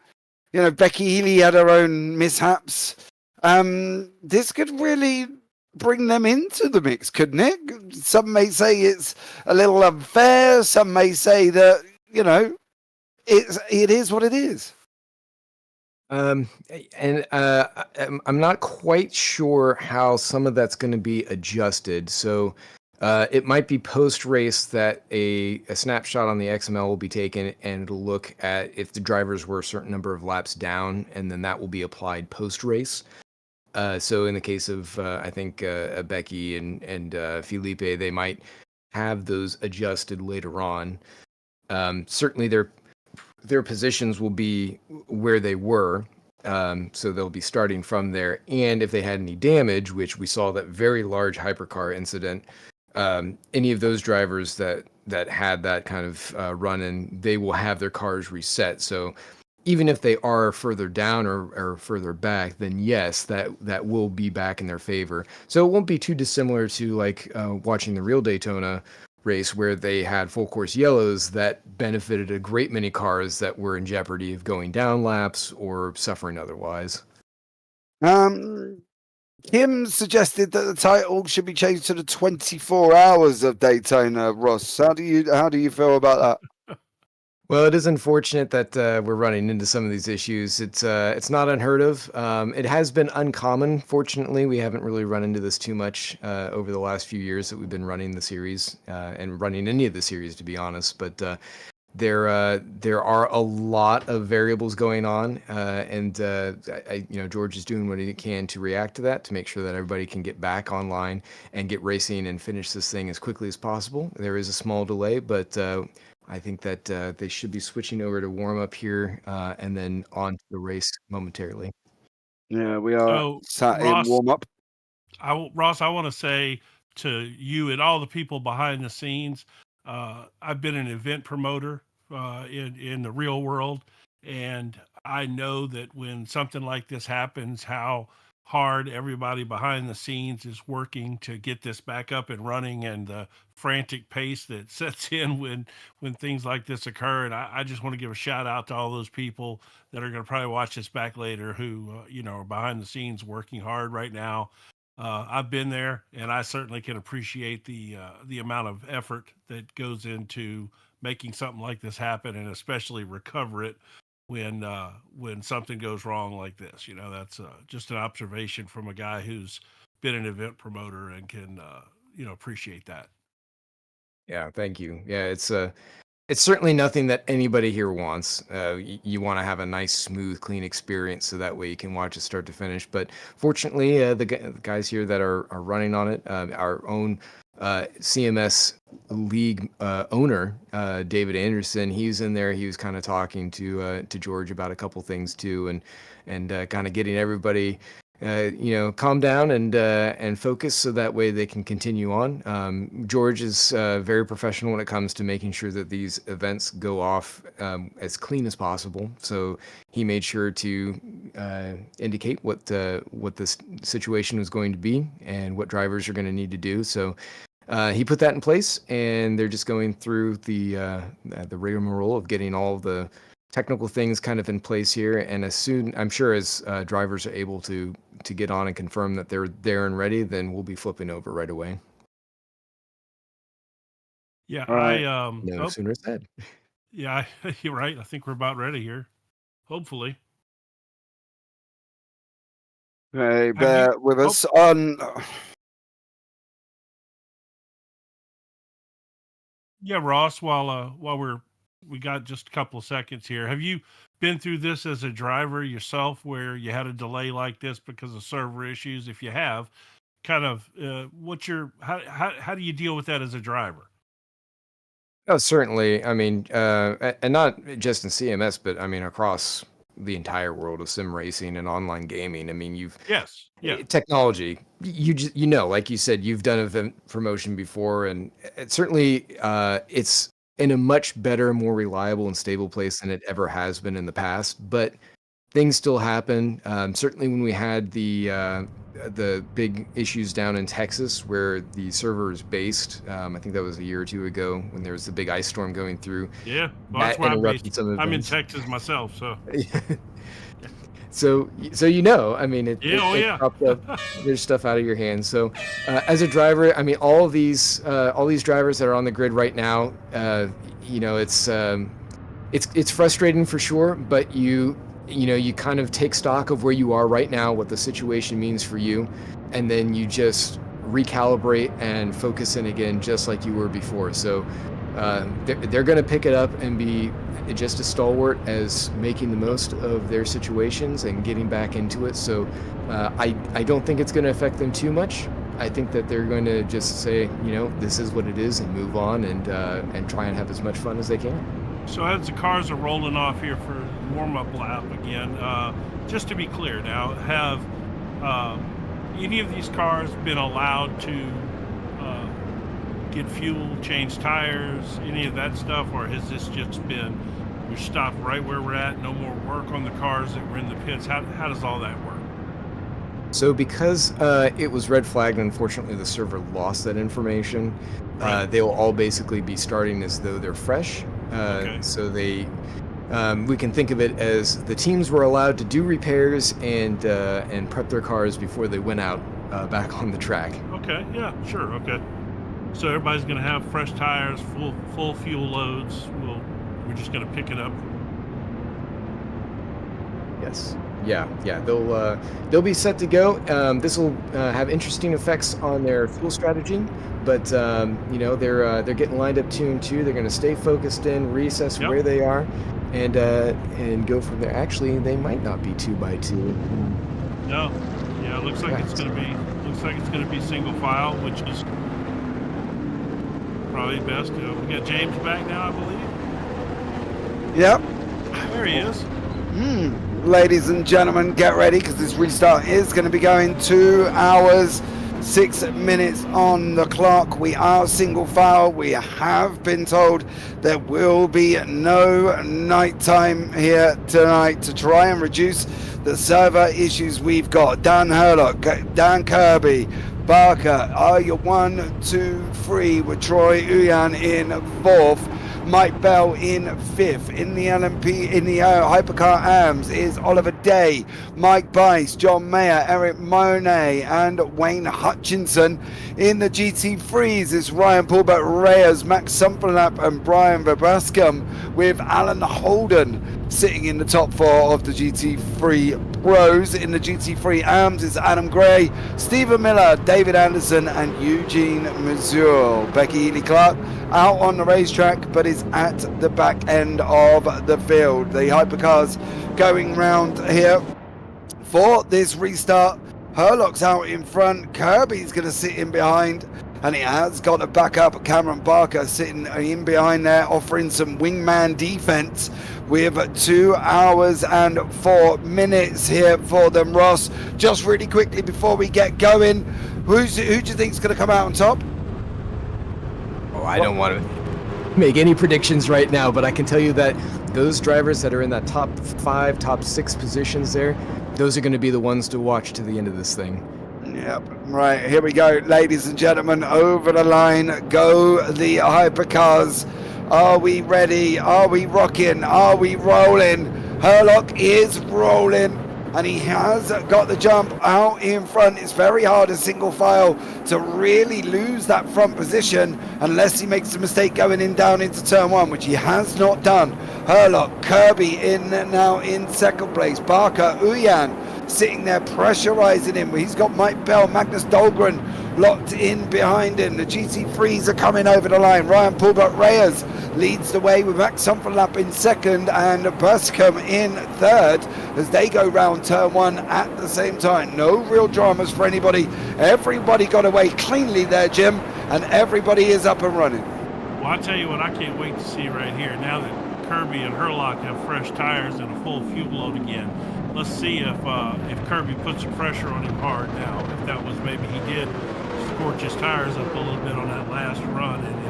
Speaker 1: Becky Healy had her own mishaps. This could really bring them into the mix, couldn't it? Some may say it's a little unfair. Some may say that, it is what it is.
Speaker 7: I'm not quite sure how some of that's going to be adjusted. So it might be post-race that a snapshot on the XML will be taken, and it'll look at if the drivers were a certain number of laps down, and then that will be applied post-race. So in the case of, I think, Becky and Felipe, they might have those adjusted later on. Certainly their positions will be where they were, so they'll be starting from there. And if they had any damage, which we saw that very large hypercar incident, any of those drivers that had that kind of run-in, they will have their cars reset. So even if they are further down or further back, then yes, that will be back in their favor. So it won't be too dissimilar to like watching the real Daytona race where they had full course yellows that benefited a great many cars that were in jeopardy of going down laps or suffering otherwise.
Speaker 1: Kim suggested that the title should be changed to the 24 hours of Daytona. Ross, how do you feel about that?
Speaker 7: Well, it is unfortunate that we're running into some of these issues. It's not unheard of. It has been uncommon. Fortunately, we haven't really run into this too much over the last few years that we've been running the series and running any of the series, to be honest. But there are a lot of variables going on, and George is doing what he can to react to that, to make sure that everybody can get back online and get racing and finish this thing as quickly as possible. There is a small delay, but I think that they should be switching over to warm up here and then on to the race momentarily.
Speaker 1: Yeah, we are
Speaker 6: So,
Speaker 1: sat
Speaker 6: Ross,
Speaker 1: in warm up.
Speaker 6: Ross, I want to say to you and all the people behind the scenes, I've been an event promoter in the real world, and I know that when something like this happens, how hard everybody behind the scenes is working to get this back up and running, and the frantic pace that sets in when things like this occur. And I just want to give a shout out to all those people that are going to probably watch this back later who are behind the scenes working hard right now. I've been there, and I certainly can appreciate the amount of effort that goes into making something like this happen, and especially recover it when something goes wrong like this. That's just an observation from a guy who's been an event promoter and can appreciate that.
Speaker 7: Yeah, thank you. Yeah, it's certainly nothing that anybody here wants. You want to have a nice, smooth, clean experience, so that way you can watch it start to finish. But fortunately, the guys here that are running on it, our own CMS league owner, David Anderson, he's in there. He was kind of talking to George about a couple things too, and kind of getting everybody calm down and focus so that way they can continue on. George is very professional when it comes to making sure that these events go off as clean as possible. So he made sure to indicate what this situation was going to be and what drivers are going to need to do. So he put that in place, and they're just going through the rigmarole of getting all the technical things kind of in place here. And as soon, I'm sure, as drivers are able to get on and confirm that they're there and ready, then we'll be flipping over right away.
Speaker 6: Yeah,
Speaker 1: All right.
Speaker 7: No sooner said.
Speaker 6: Yeah, you're right. I think we're about ready here. Hopefully.
Speaker 1: Hey,
Speaker 6: Have
Speaker 1: bear
Speaker 6: you-
Speaker 1: with
Speaker 6: oh.
Speaker 1: us on.
Speaker 6: Yeah, Ross, while we got just a couple of seconds here. Have you been through this as a driver yourself, where you had a delay like this because of server issues? If you have, kind of, how do you deal with that as a driver?
Speaker 7: Oh, certainly. I mean, and not just in CMS, but I mean across the entire world of sim racing and online gaming. I mean,
Speaker 6: Yes, yeah,
Speaker 7: technology. You know, like you said, you've done event promotion before, and it certainly it's in a much better, more reliable and stable place than it ever has been in the past. But things still happen. Certainly, when we had the big issues down in Texas, where the server is based, I think that was a year or two ago when there was the big ice storm going through.
Speaker 6: yeah. Well, that's
Speaker 7: That
Speaker 6: where
Speaker 7: interrupted some
Speaker 6: I'm in
Speaker 7: events.
Speaker 6: Texas myself, so
Speaker 7: So you know, I mean,
Speaker 6: Yeah,
Speaker 7: it popped up. There's stuff out of your hands. So, as a driver, I mean, all these drivers that are on the grid right now, it's frustrating for sure. But you kind of take stock of where you are right now, what the situation means for you, and then you just recalibrate and focus in again, just like you were before. So, they're going to pick it up and be just as stalwart as making the most of their situations and getting back into it. So I don't think it's going to affect them too much. I think that they're going to just say, this is what it is, and move on and try and have as much fun as they can.
Speaker 6: So as the cars are rolling off here for warm-up lap again, just to be clear now, have any of these cars been allowed to get fuel, change tires, any of that stuff, or has this just been, we stopped right where we're at, no more work on the cars that were in the pits? How does all that work?
Speaker 7: So because it was red flagged, unfortunately the server lost that information.
Speaker 6: Right.
Speaker 7: They will all basically be starting as though they're fresh.
Speaker 6: Okay.
Speaker 7: So we can think of it as the teams were allowed to do repairs and prep their cars before they went out back on the track.
Speaker 6: Okay, yeah, sure, okay. So everybody's going to have fresh tires, full fuel loads. We're just going to pick it up.
Speaker 7: Yes. Yeah. They'll be set to go. This will have interesting effects on their fuel strategy, but they're getting lined up 2 and 2. They're going to stay focused in, reassess
Speaker 6: Yep.
Speaker 7: where they are, and go from there. Actually, they might not be 2x2.
Speaker 6: No, yeah, it looks like it's going to be single file, which is probably best. We got James back now, I believe.
Speaker 1: Yep.
Speaker 6: There he is.
Speaker 1: Ladies and gentlemen, get ready, because this restart is going to be going 2 hours, 6 minutes on the clock. We are single file. We have been told there will be no nighttime here tonight to try and reduce the server issues we've got. Dan Herlock, Dan Kirby, Barker are your 1, 2, 3 with Troy Uyan in 4th. Mike Bell in 5th. In the LMP, in the Hypercar AMS is Oliver Day, Mike Bice, John Mayer, Eric Monet, and Wayne Hutchinson. In the GT3s is Ryan Paulbert Reyes, Max Sumperlap, and Brian Verbrascum, with Alan Holden sitting in the top 4 of the GT3 Pros. In the GT3 AMS is Adam Gray, Stephen Miller, David Anderson, and Eugene Mazur. Becky Healy-Clark out on the racetrack, but is at the back end of the field. The hypercars going round here for this restart. Herlock's out in front. Kirby's going to sit in behind. and he has got a backup. Cameron Barker sitting in behind there, offering some wingman defense with 2 hours and 4 minutes here for them. Ross, just really quickly before we get going, who do you think is going to come out on top?
Speaker 7: Oh, I don't want to make any predictions right now, but I can tell you that those drivers that are in that top 5, top 6 positions there, those are going to be the ones to watch to the end of this thing.
Speaker 1: Yep, right, here we go, ladies and gentlemen, over the line go the hypercars. Are we ready? Are we rocking? Are we rolling? Herlock is rolling, and he has got the jump out in front. It's very hard in single file to really lose that front position unless he makes a mistake going in down into turn 1, which he has not done. Herlock, Kirby in now in second place. Barker, Uyan sitting there pressurizing him. He's got Mike Bell, Magnus Dahlgren locked in behind him. The GT3s are coming over the line. Ryan Pulbert Reyes leads the way with Max Sunferlap in second and Burscombe in third as they go round turn 1 at the same time. No real dramas for anybody. Everybody got away cleanly there, Jim, and everybody is up and running.
Speaker 6: Well, I'll tell you what I can't wait to see right here. Now that Kirby and Herlock have fresh tires and a full fuel load again, let's see if Kirby puts some pressure on him hard now. If that was maybe he did scorch his tires up a little bit on that last run, and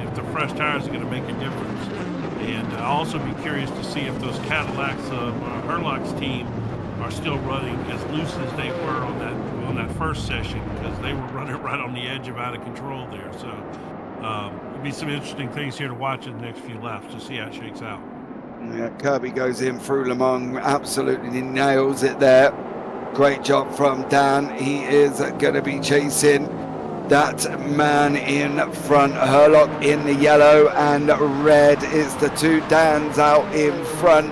Speaker 6: if the fresh tires are going to make a difference. And I'll also be curious to see if those Cadillacs of Herlock's team are still running as loose as they were on that first session, because they were running right on the edge of out of control there. So it'll be some interesting things here to watch in the next few laps to see how it shakes out.
Speaker 1: Yeah, Kirby goes in through Le Mans, absolutely nails it there. Great job from Dan. He is going to be chasing that man in front. Herlock in the yellow and red. It's the 2 Dans out in front,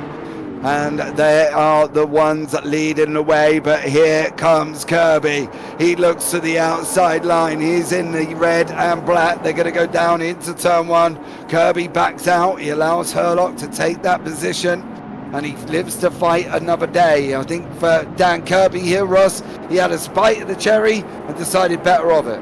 Speaker 1: and they are the ones leading the way. But here comes Kirby. He looks to the outside line. He's in the red and black. They're going to go down into turn 1. Kirby backs out. He allows Herlock to take that position, and he lives to fight another day. I think for Dan Kirby here, Ross, he had a spite of the cherry and decided better of it.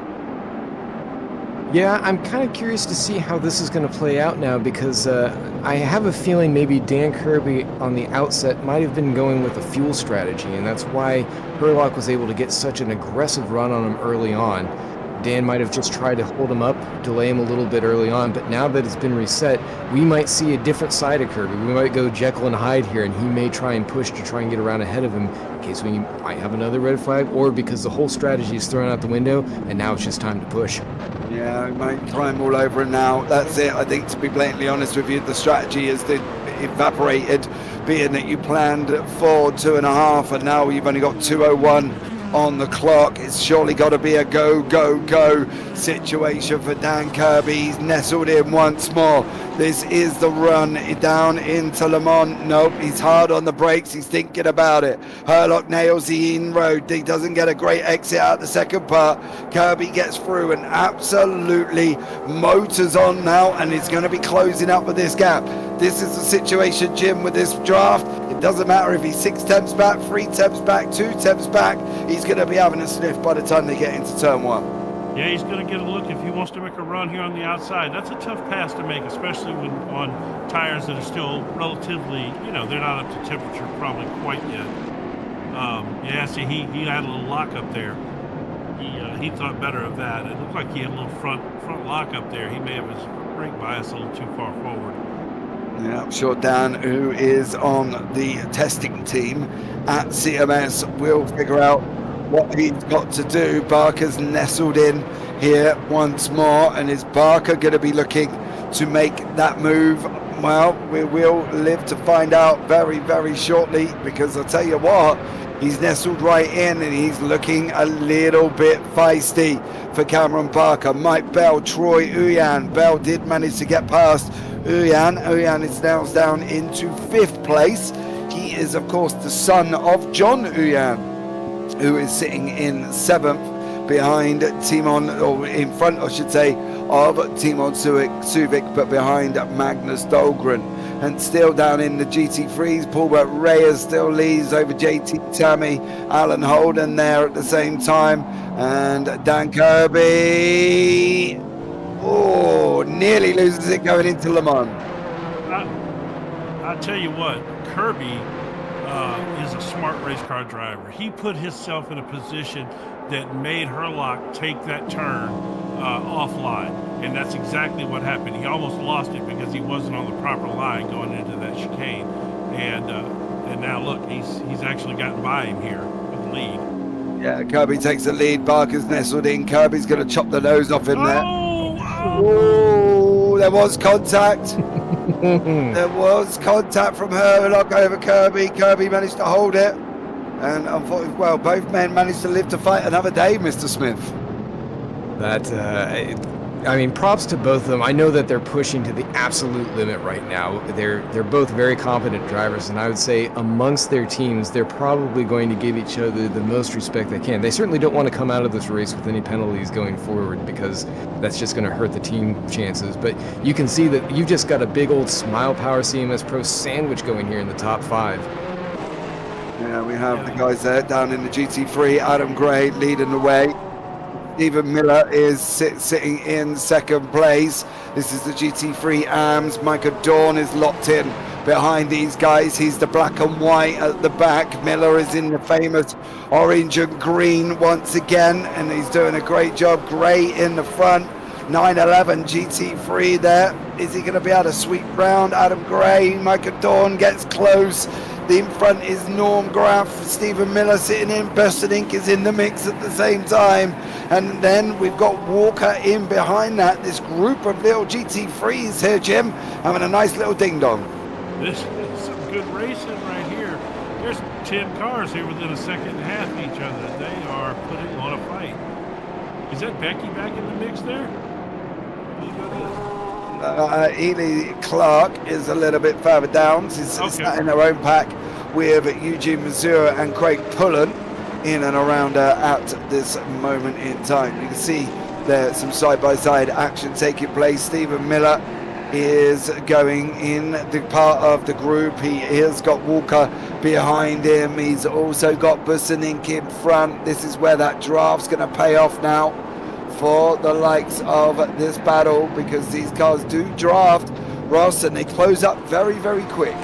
Speaker 7: Yeah, I'm kind of curious to see how this is going to play out now, because I have a feeling maybe Dan Kirby on the outset might have been going with a fuel strategy, and that's why Herlock was able to get such an aggressive run on him early on. Dan might have just tried to hold him up, delay him a little bit early on, but now that it's been reset, we might see a different side of Kirby. We might go Jekyll and Hyde here, and he may try and push to try and get around ahead of him in case we might have another red flag, or because the whole strategy is thrown out the window, and now it's just time to push.
Speaker 1: Yeah, mate, climb all over it now. That's it. I think, to be blatantly honest with you, the strategy has evaporated, being that you planned for 2.5, and now you've only got 2:01 on the clock. It's surely got to be a go, go, go situation for Dan Kirby. He's nestled in once more. This is the run down into Le Mans. Nope, he's hard on the brakes. He's thinking about it. Herlock nails the in-road. He doesn't get a great exit out the second part. Kirby gets through and absolutely motors on now, and is going to be closing up with this gap. This is the situation, Jim, with this draft. It doesn't matter if he's 6 tenths back, 3 tenths back, 2 tenths back. He's going to be having a sniff by the time they get into turn 1.
Speaker 6: Yeah, he's going to get a look if he wants to make a run here on the outside. That's a tough pass to make, especially when on tires that are still relatively, they're not up to temperature probably quite yet. Yeah, see, he had a little lock up there. He thought better of that. It looked like he had a little front lock up there. He may have his brake bias a little too far forward.
Speaker 1: Yeah, I'm sure Dan, who is on the testing team at CMS, will figure out what he's got to do. Barker's nestled in here once more, and is Barker going to be looking to make that move? Well, we will live to find out very, very shortly, because I'll tell you what, he's nestled right in, and he's looking a little bit feisty for Cameron Barker. Mike Bell, Troy Uyan. Bell did manage to get past Uyan. Uyan is now down into 5th place. He is, of course, the son of John Uyan, who is sitting in 7th. behind Timon, or in front, I should say, of Timon Suvic, but behind Magnus Dahlgren. And still down in the GT3s, Paulbert Reyes still leads over JT Tammy, Alan Holden there at the same time, and Dan Kirby, nearly loses it going into Le Mans.
Speaker 6: I'll tell you what, Kirby is a smart race car driver. He put himself in a position that made Herlock take that turn offline, and that's exactly what happened. He almost lost it because he wasn't on the proper line going into that chicane, and now look, he's actually gotten by him here with the lead.
Speaker 1: Yeah, Kirby takes the lead. Barker's nestled in. Kirby's going to chop the nose off him there. Oh, there was contact. There was contact from Herlock over Kirby. Kirby managed to hold it. And unfortunately, well, both men managed to live to fight another day, Mr. Smith.
Speaker 7: That, I mean, props to both of them. I know that they're pushing to the absolute limit right now. They're both very competent drivers, and I would say amongst their teams, they're probably going to give each other the most respect they can. They certainly don't want to come out of this race with any penalties going forward, because that's just going to hurt the team chances. But you can see that you've just got a big old Smile Power CMS Pro sandwich going here in the top 5.
Speaker 1: Yeah, we have the guys there down in the GT3. Adam Gray leading the way. Stephen Miller is sitting in second place. This is the GT3 AMS. Micah Dawn is locked in behind these guys. He's the black and white at the back. Miller is in the famous orange and green once again, and he's doing a great job. Gray in the front. 911 GT3 there. Is he going to be able to sweep round Adam Gray? Micah Dawn gets close. The in front is Norm Graff, Stephen Miller sitting in, Bursted Inc is in the mix at the same time. And then we've got Walker in behind that. This group of little GT3s here, Jim, having a nice little ding-dong.
Speaker 6: This is some good racing right here. There's 10 cars here within a second and a half of each other. They are putting on a fight. Is that Becky back in the mix there?
Speaker 1: Ely Clark is a little bit further down. She's sat in her own pack with Eugene Missouri and Craig Pullen in and around her at this moment in time. You can see there's some side-by-side action taking place. Stephen Miller is going in the part of the group. He has got Walker behind him. He's also got Bussenink in front. This is where that draft's going to pay off now for the likes of this battle, because these cars do draft, Ross, and they close up very, very quick.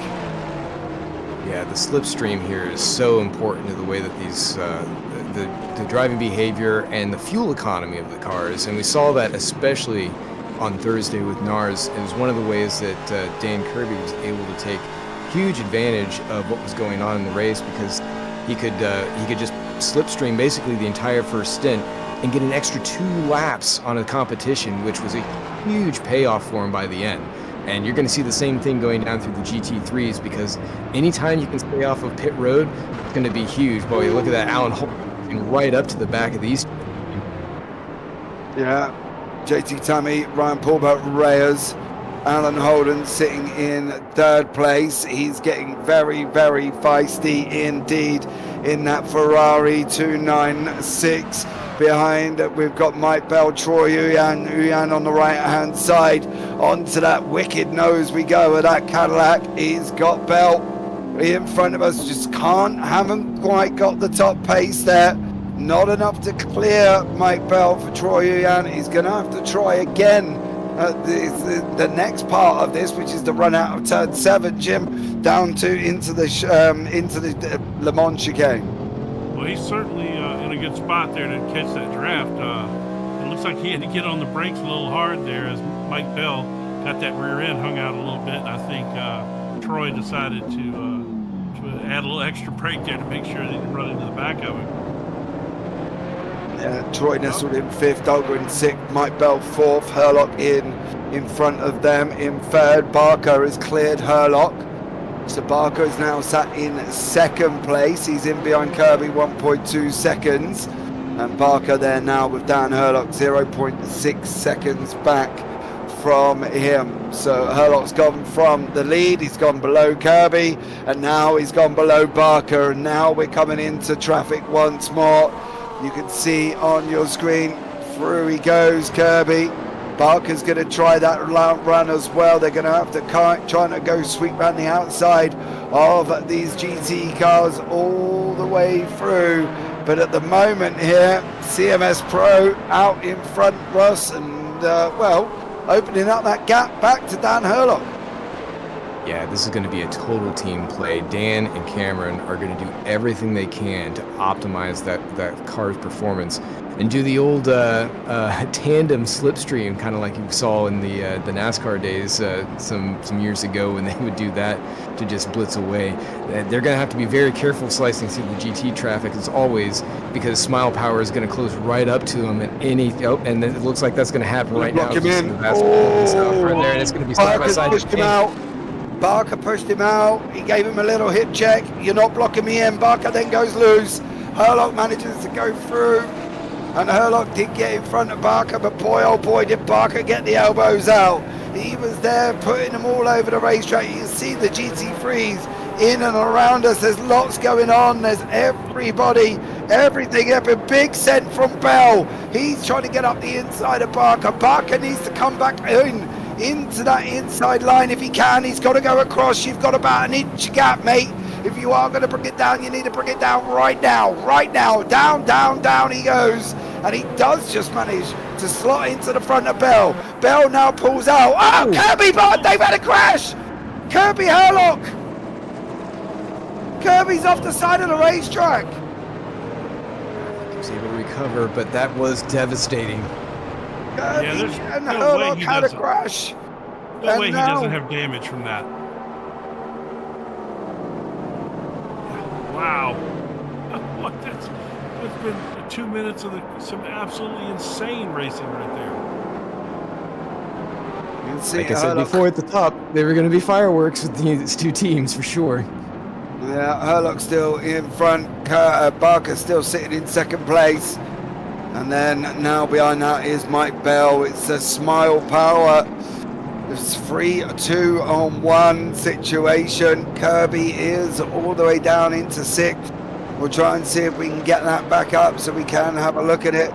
Speaker 7: Yeah, the slipstream here is so important to the way that these the driving behavior and the fuel economy of the cars, and we saw that especially on Thursday with NARS. It was one of the ways that Dan Kirby was able to take huge advantage of what was going on in the race, because he could just slipstream basically the entire first stint and get an extra 2 laps on a competition, which was a huge payoff for him by the end. And you're going to see the same thing going down through the GT3s, because anytime you can stay off of pit road, it's going to be huge. Boy, look at that, Alan Holt right up to the back of these.
Speaker 1: Yeah, JT Tammy, Ryan Paulbert Reyes, Alan Holden sitting in third place. He's getting very, very feisty indeed in that Ferrari 296. Behind, we've got Mike Bell, Troy Uyan on the right-hand side. Onto that wicked nose we go with that Cadillac. He's got Bell in front of us. Just haven't quite got the top pace there. Not enough to clear Mike Bell for Troy Uyan. He's going to have to try again at the next part of this, which is the run out of turn 7, Jim, down to into the Le Mans chicane.
Speaker 6: Well, he's certainly in a good spot there to catch that draft. It looks like he had to get on the brakes a little hard there as Mike Bell got that rear end hung out a little bit. I think Troy decided to add a little extra brake there to make sure they didn't run into the back of him.
Speaker 1: Yeah, Troy nestled in 5th, Dahlgren 6th, Mike Bell 4th, Herlock in front of them in 3rd. Barker has cleared Herlock. So Barker is now sat in 2nd place. He's in behind Kirby 1.2 seconds. And Barker there now with Dan Herlock 0.6 seconds back from him. So Herlock's gone from the lead, he's gone below Kirby, and now he's gone below Barker. And now we're coming into traffic once more. You can see on your screen, through he goes, Kirby. Barker's going to try that run as well. They're going to have to try to go sweep around the outside of these GT cars all the way through. But at the moment here, CMS Pro out in front, Ross, and well, opening up that gap back to Dan Herlock.
Speaker 7: Yeah, this is going to be a total team play. Dan and Cameron are going to do everything they can to optimize that car's performance and do the old tandem slipstream, kind of like you saw in the NASCAR days some years ago when they would do that to just blitz away. They're going to have to be very careful slicing through the GT traffic as always, because Smile Power is going to close right up to them at any. Oh, and it looks like that's going to happen right now.
Speaker 1: Block him in.
Speaker 7: That's right there, and it's going to be side by side.
Speaker 1: Pushed him out. Barker pushed him out. He gave him a little hip check. You're not blocking me in. Barker then goes loose. Herlock manages to go through. And Herlock did get in front of Barker, but boy, oh boy, did Barker get the elbows out. He was there putting them all over the racetrack. You can see the GT3s in and around us. There's lots going on. There's everybody, everything. A big send from Bell. He's trying to get up the inside of Barker. Barker needs to come back into that inside line if he can. He's got to go across. You've got about an inch gap, mate. If you are going to bring it down, you need to bring it down right now. Right now. Down, down, down he goes. And he does just manage to slot into the front of Bell. Bell now pulls out. Oh, Kirby, but they've had a crash. Kirby Herlock. Kirby's off the side of the racetrack.
Speaker 7: He was able to recover, but that was devastating.
Speaker 1: Kirby
Speaker 6: Yeah,
Speaker 1: and
Speaker 6: no
Speaker 1: Herlock
Speaker 6: way he
Speaker 1: had a
Speaker 6: doesn't.
Speaker 1: crash.
Speaker 6: No way he
Speaker 1: now-
Speaker 6: doesn't have damage from that. Wow. What? That's been 2 minutes of some absolutely insane racing right there.
Speaker 1: You can see
Speaker 7: Like I said
Speaker 1: Herlock.
Speaker 7: before at the top, there were going to be fireworks with these two teams for sure.
Speaker 1: Yeah, Herlock still in front. Barker still sitting in second place. And then now behind that is Mike Bell. It's a Smile Power. It's 3-2-on-1 situation. Kirby is all the way down into sixth. We'll try and see if we can get that back up so we can have a look at it.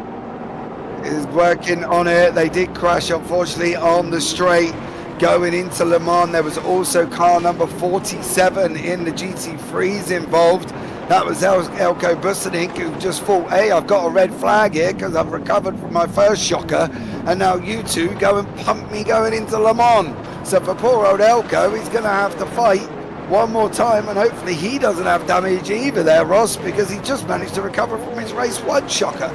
Speaker 1: Is working on it. They did crash, unfortunately, on the straight going into Le Mans. There was also car number 47 in the GT3s involved. That was Elko Busenink, who just thought, hey, I've got a red flag here because I've recovered from my first shocker, and now you two go and pump me going into Le Mans. So for poor old Elko, he's going to have to fight one more time, and hopefully he doesn't have damage either there, Ross, because he just managed to recover from his race one shocker.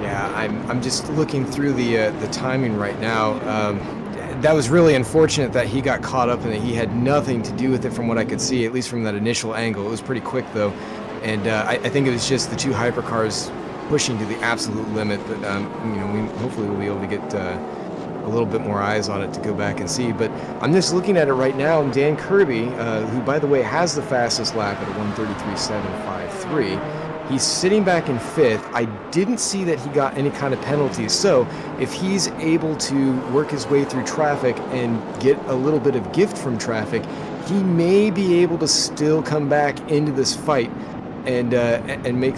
Speaker 7: Yeah, I'm just looking through the timing right now. That was really unfortunate that he got caught up and that he had nothing to do with it from what I could see, at least from that initial angle. It was pretty quick though, and I think it was just the two hypercars pushing to the absolute limit. But you know, hopefully we'll be able to get a little bit more eyes on it to go back and see. But I'm just looking at it right now, and Dan Kirby, who by the way has the fastest lap at a 1:33.753. He's sitting back in fifth. I didn't see that he got any kind of penalties. So if he's able to work his way through traffic and get a little bit of gift from traffic, he may be able to still come back into this fight and make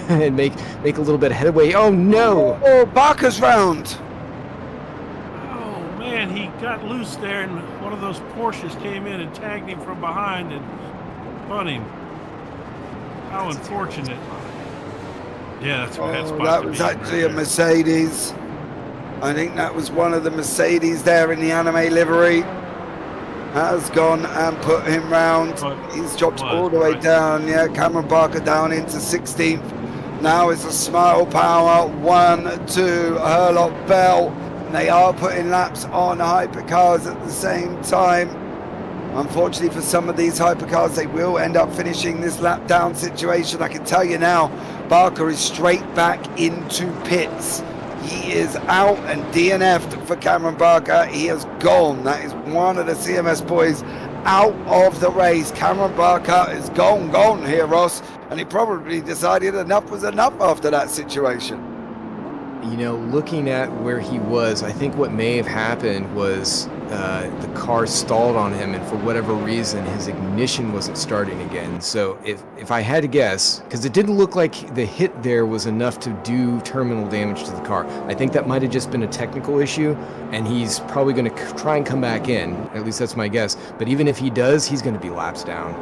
Speaker 7: and make a little bit of headway. Oh no!
Speaker 1: Oh, Barker's round.
Speaker 6: Oh man, he got loose there, and one of those Porsches came in and tagged him from behind and spun him. How unfortunate. Yeah, that's supposed
Speaker 1: That
Speaker 6: to
Speaker 1: was
Speaker 6: be
Speaker 1: actually
Speaker 6: right
Speaker 1: a Mercedes. I think that was one of the Mercedes there in the anime livery. Has gone and put him round. He's dropped all the way down. Yeah, Cameron Barker down into 16th. Now it's a Smile Power 1-2 Herlock Bell. They are putting laps on hypercars at the same time. Unfortunately for some of these hypercars, they will end up finishing this lap down situation. I can tell you now, Barker is straight back into pits. He is out and DNF'd for Cameron Barker. He has gone. That is one of the CMS boys out of the race. Cameron Barker is gone here, Ross. And he probably decided enough was enough after that situation.
Speaker 7: You know, looking at where he was, I think what may have happened was the car stalled on him, and for whatever reason, his ignition wasn't starting again. So if I had to guess, because it didn't look like the hit there was enough to do terminal damage to the car, I think that might have just been a technical issue, and he's probably going to try and come back in. At least that's my guess. But even if he does, he's going to be laps down.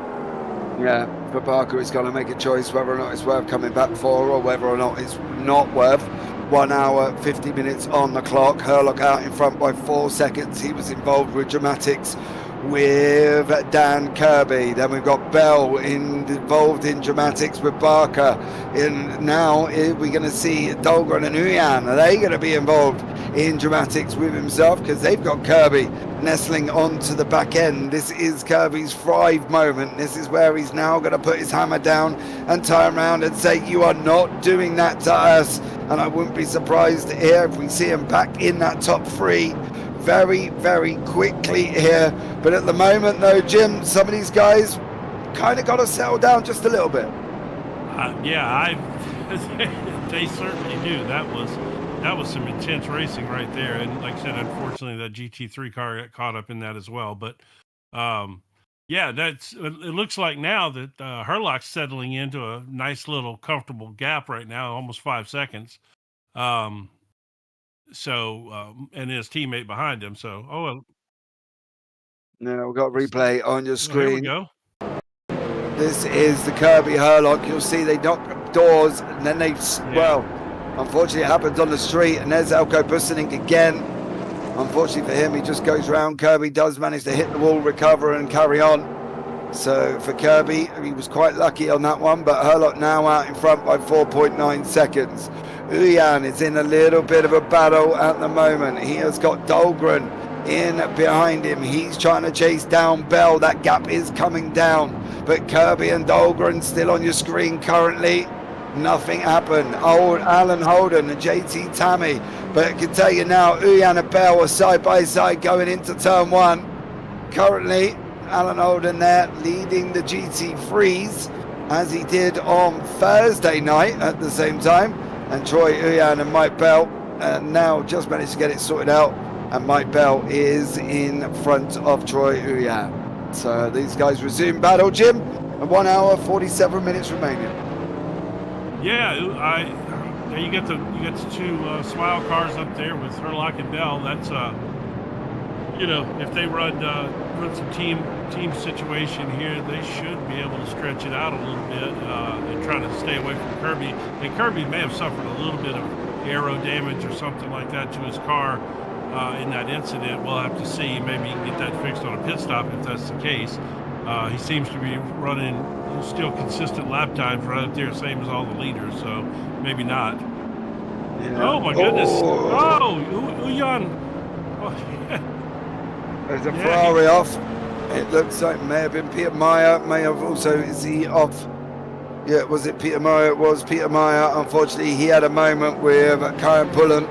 Speaker 1: Yeah, for Parker, he's got to make a choice whether or not it's worth coming back for, or whether or not it's not worth. 1 hour, 50 minutes on the clock. Herlock out in front by 4 seconds. He was involved with dramatics with Dan Kirby. Then we've got Bell involved in dramatics with Barker. And now we're going to see Dahlgren and Uyan. Are they going to be involved in dramatics with himself? Because they've got Kirby nestling onto the back end. This is Kirby's thrive moment. This is where he's now going to put his hammer down and turn around and say, you are not doing that to us. And I wouldn't be surprised here if we see him back in that top 3 very, very quickly here. But at the moment, though, Jim, some of these guys kind of got to settle down just a little bit.
Speaker 6: They certainly do. That was some intense racing right there. And like I said, unfortunately, that GT3 car got caught up in that as well. But it looks like now that Herlock's settling into a nice little comfortable gap right now, almost 5 seconds. And his teammate behind him. So,
Speaker 1: Now we've got a replay on your screen.
Speaker 6: Here we go.
Speaker 1: This is the Kirby Herlock. You'll see they knock doors and then unfortunately it happens on the street, and there's Elko Busening again. Unfortunately for him, he just goes round. Kirby does manage to hit the wall, recover and carry on. So for Kirby, he was quite lucky on that one, but Herlock now out in front by 4.9 seconds. Uyan is in a little bit of a battle at the moment. He has got Dahlgren in behind him. He's trying to chase down Bell. That gap is coming down, but Kirby and Dahlgren still on your screen currently. Nothing happened. Alan Holden and JT Tammy, but I can tell you now, Uyan and Bell are side by side going into turn 1. Currently, Alan Holden there leading the GT3s as he did on Thursday night at the same time, and Troy Uyan and Mike Bell now just managed to get it sorted out, and Mike Bell is in front of Troy Uyan. So these guys resume battle, Jim, and 1 hour 47 minutes remaining.
Speaker 6: Yeah, you get the 2 Smile cars up there with Herlock and Bell. That's if they run some team situation here, they should be able to stretch it out a little bit and try to stay away from Kirby. And Kirby may have suffered a little bit of aero damage or something like that to his car in that incident. We'll have to see. Maybe he can get that fixed on a pit stop if that's the case. He seems to be running still consistent lap times right up there, same as all the leaders, so maybe not. Yeah. Oh my goodness. Uyan.
Speaker 1: There's a Ferrari off. It looks like may have been Peter Meyer, may have also, is he off? Yeah, was it Peter Meyer? It was Peter Meyer. Unfortunately, he had a moment with Karen Pullen.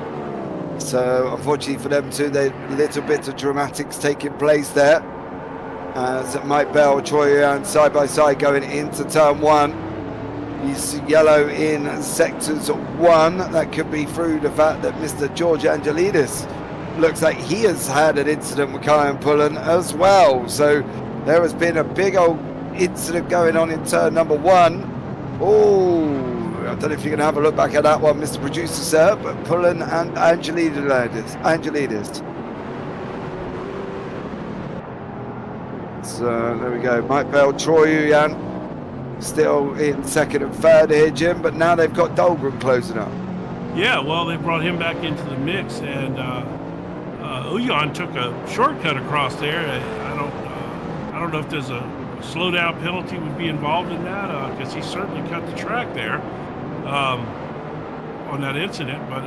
Speaker 1: So unfortunately for them too, a little bit of dramatics taking place there. As Mike Bell, Troy Uyan side by side going into turn 1. You see yellow in sectors 1. That could be through the fact that Mr. George Angelidis looks like he has had an incident with Kyan Pullen as well. So there has been a big old incident going on in turn number 1. Oh, I don't know if you're going to have a look back at that one, Mr. Producer, sir, but Pullen and Angelidis. So there we go. Mike Bell, Troy Uyan still in second and third here, Jim, but now they've got Dahlgren closing up.
Speaker 6: Yeah, well, they brought him back into the mix, and Uyan took a shortcut across there. I don't know if there's a slowdown penalty would be involved in that, because he certainly cut the track there on that incident, but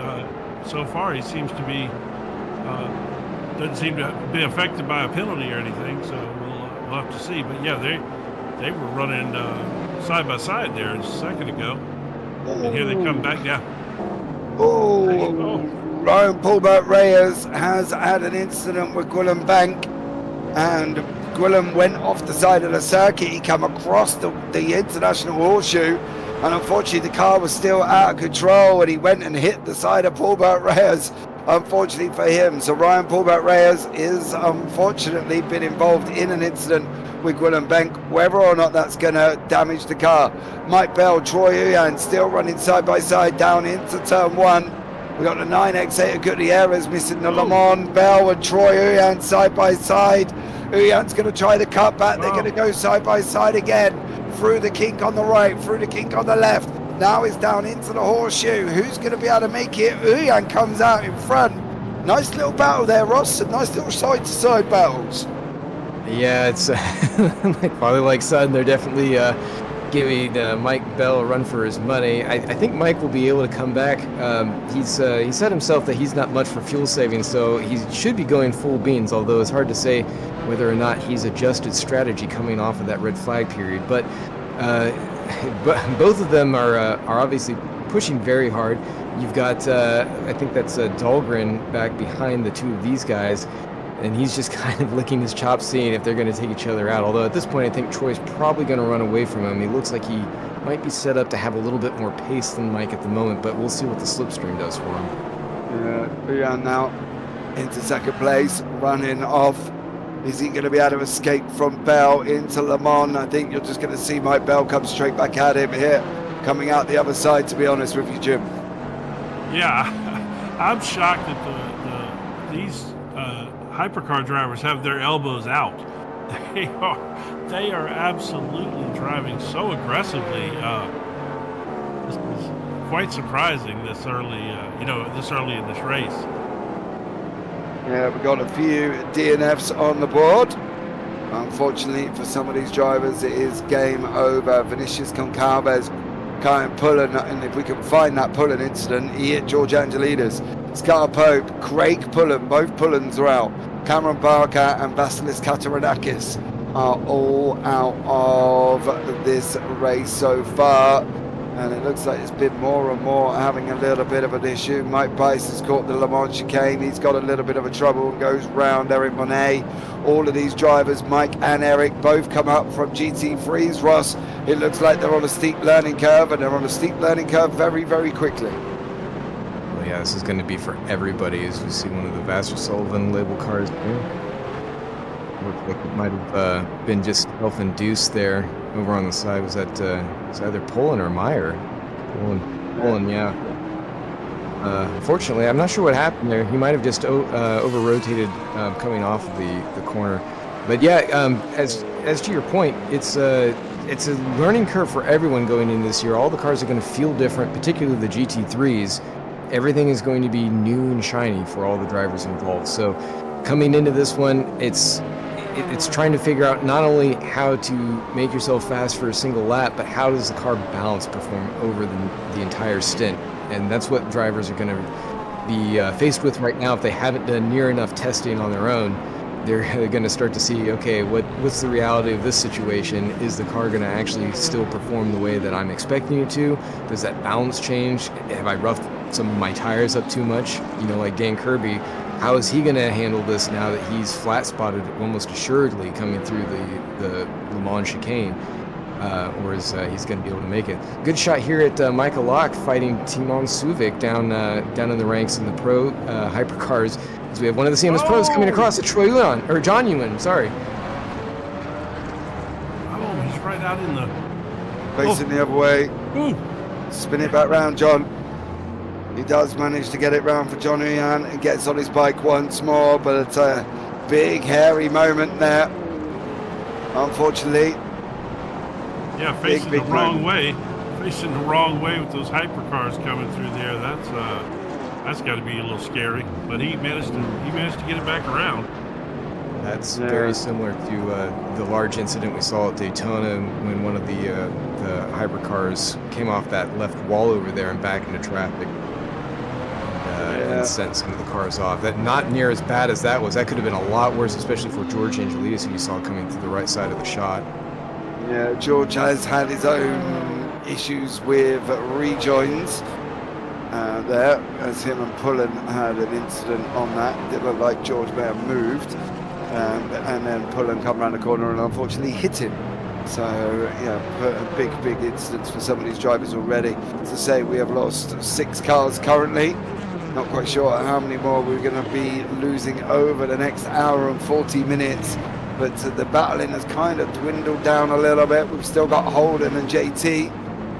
Speaker 6: so far he seems to be doesn't seem to be affected by a penalty or anything, so we'll have to see. But yeah, they were running side by side there a second ago, and here they come back down.
Speaker 1: Ryan Paulbert Reyes has had an incident with Gwilym Bank, and Gwilym went off the side of the circuit. He came across the international horseshoe, and unfortunately the car was still out of control, and he went and hit the side of Paulbert Reyes unfortunately for him. So Ryan Paulback Reyes is unfortunately been involved in an incident with Willem Bank. Whether or not that's going to damage the car. Mike Bell, Troy Uyan still running side by side down into turn 1. We got the 9X8 of Gutierrez missing the Le Mans. Bell and Troy Uyan side by side. Uyan's going to try the cutback. They're going to go side by side again. Through the kink on the right, through the kink on the left. Now it's down into the horseshoe. Who's going to be able to make it? Uyan comes out in front. Nice little battle there, Ross. Some nice little side-to-side battles.
Speaker 7: Yeah, it's like father like son. They're definitely giving Mike Bell a run for his money. I think Mike will be able to come back. He said himself that he's not much for fuel saving, so he should be going full beans, although it's hard to say whether or not he's adjusted strategy coming off of that red flag period. But both of them are obviously pushing very hard. You've got, I think that's Dahlgren back behind the two of these guys, and he's just kind of licking his chops, seeing if they're going to take each other out. Although at this point, I think Troy's probably going to run away from him. He looks like he might be set up to have a little bit more pace than Mike at the moment, but we'll see what the slipstream does for him.
Speaker 1: Yeah, Uyan now into second place, running off. Is he going to be able to escape from Bell into Le Mans? I think you're just going to see Mike Bell come straight back at him here, coming out the other side, to be honest with you, Jim.
Speaker 6: Yeah, I'm shocked that these hypercar drivers have their elbows out. They are absolutely driving so aggressively. This is quite surprising this early, this early in this race.
Speaker 1: Yeah, we've got a few DNFs on the board. Unfortunately for some of these drivers, it is game over. Vinicius Concalves, Kyle Pullen, and if we can find that Pullen incident, he hit George Angelides. Scar Pope, Craig Pullen, both Pullens are out. Cameron Barker and Vasilis Kataranakis are all out of this race so far. And it looks like it's been more and more having a little bit of an issue. Mike Bice has caught the Le Mans chicane. He's got a little bit of a trouble and goes round Eric Monet. All of these drivers, Mike and Eric, both come up from GT3s. Ross, it looks like they're on a steep learning curve, and they're on a steep learning curve very, very quickly.
Speaker 7: Well, yeah, this is going to be for everybody, as we see one of the Vassar Sullivan label cars here. Looks like it might have been just self-induced there. Over on the side, was that it's either Pullen or Meyer? Pullen, yeah. Unfortunately, I'm not sure what happened there. He might have just over-rotated coming off of the corner. But yeah, as to your point, it's a learning curve for everyone going in this year. All the cars are going to feel different, particularly the GT3s. Everything is going to be new and shiny for all the drivers involved. So coming into this one, it's trying to figure out not only how to make yourself fast for a single lap, but how does the car balance perform over the entire stint. And that's what drivers are going to be faced with right now. If they haven't done near enough testing on their own, they're going to start to see, okay, what's the reality of this situation? Is the car going to actually still perform the way that I'm expecting it to? Does that balance change? Have I roughed some of my tires up too much? Like Dan Kirby, how is he going to handle this now that he's flat spotted almost assuredly coming through the Le Mans chicane? Or is he's going to be able to make it? Good shot here at Michael Locke fighting Timon Suvic down in the ranks in the pro hypercars. As we have one of the CMS pros coming across at John Ewan, sorry.
Speaker 6: Oh, he's right out in the...
Speaker 1: Facing the other way.
Speaker 6: Ooh.
Speaker 1: Spin it back round, John. He does manage to get it round for John Uyan and gets on his bike once more, but it's a big, hairy moment there. Unfortunately.
Speaker 6: Yeah, facing the wrong way. Facing the wrong way with those hypercars coming through there. That's got to be a little scary. But he managed to get it back around.
Speaker 7: That's very similar to the large incident we saw at Daytona when one of the hypercars came off that left wall over there and back into traffic. And sent some of the cars off. That not near as bad as that was. That could have been a lot worse, especially for George Angelides, who you saw coming through the right side of the shot.
Speaker 1: Yeah, George has had his own issues with rejoins there, as him and Pullen had an incident on that. It looked like George may have moved, and then Pullen come around the corner and unfortunately hit him. So, yeah, big incidents for some of these drivers already. As I say, we have lost 6 cars currently. Not quite sure how many more we're going to be losing over the next hour and 40 minutes. But the battling has kind of dwindled down a little bit. We've still got Holden and JT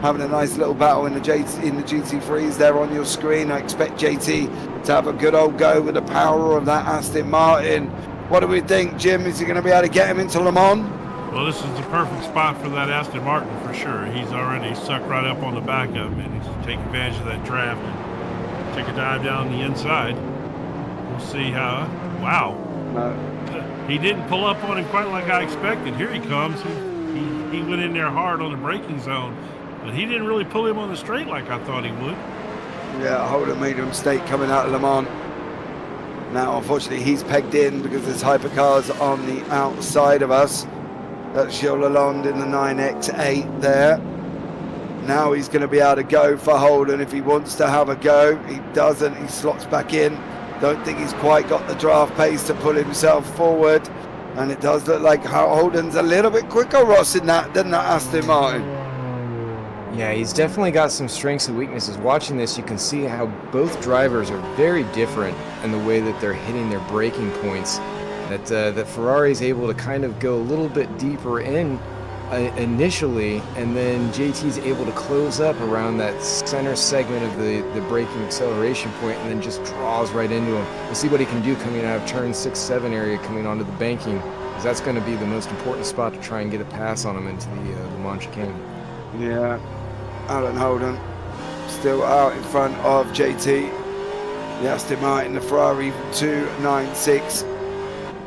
Speaker 1: having a nice little battle in the GT3s there on your screen. I expect JT to have a good old go with the power of that Aston Martin. What do we think, Jim? Is he going to be able to get him into Le Mans?
Speaker 6: Well, this is the perfect spot for that Aston Martin for sure. He's already sucked right up on the back of him, and he's taking advantage of that draft and take a dive down the inside. We'll see how. Wow. He didn't pull up on him quite like I expected. Here he comes. He went in there hard on the braking zone, but he didn't really pull him on the straight like I thought he would.
Speaker 1: Yeah, Holden made a mistake coming out of Le Mans. Now, unfortunately, he's pegged in because there's hypercars on the outside of us. That's Gilles Lalonde in the 9X8 there. Now he's going to be able to go for Holden if he wants to have a go. He doesn't. He slots back in. Don't think he's quite got the draft pace to pull himself forward. And it does look like Holden's a little bit quicker, Ross, in that than that Aston Martin.
Speaker 7: Yeah, he's definitely got some strengths and weaknesses. Watching this, you can see how both drivers are very different in the way that they're hitting their braking points. That Ferrari's able to kind of go a little bit deeper in initially, and then JT's able to close up around that center segment of the braking acceleration point, and then just draws right into him. We'll see what he can do coming out of turn 6-7 area, coming onto the banking, because that's going to be the most important spot to try and get a pass on him into the Le Mans chicane.
Speaker 1: Yeah, Alan Holden still out in front of JT. The Aston Martin, the Ferrari 296.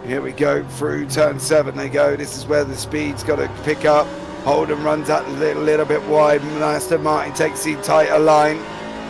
Speaker 1: Here we go, through turn 7 they go. This is where the speed's got to pick up. Holden runs out a little bit wide. Aston Martin takes the tighter line.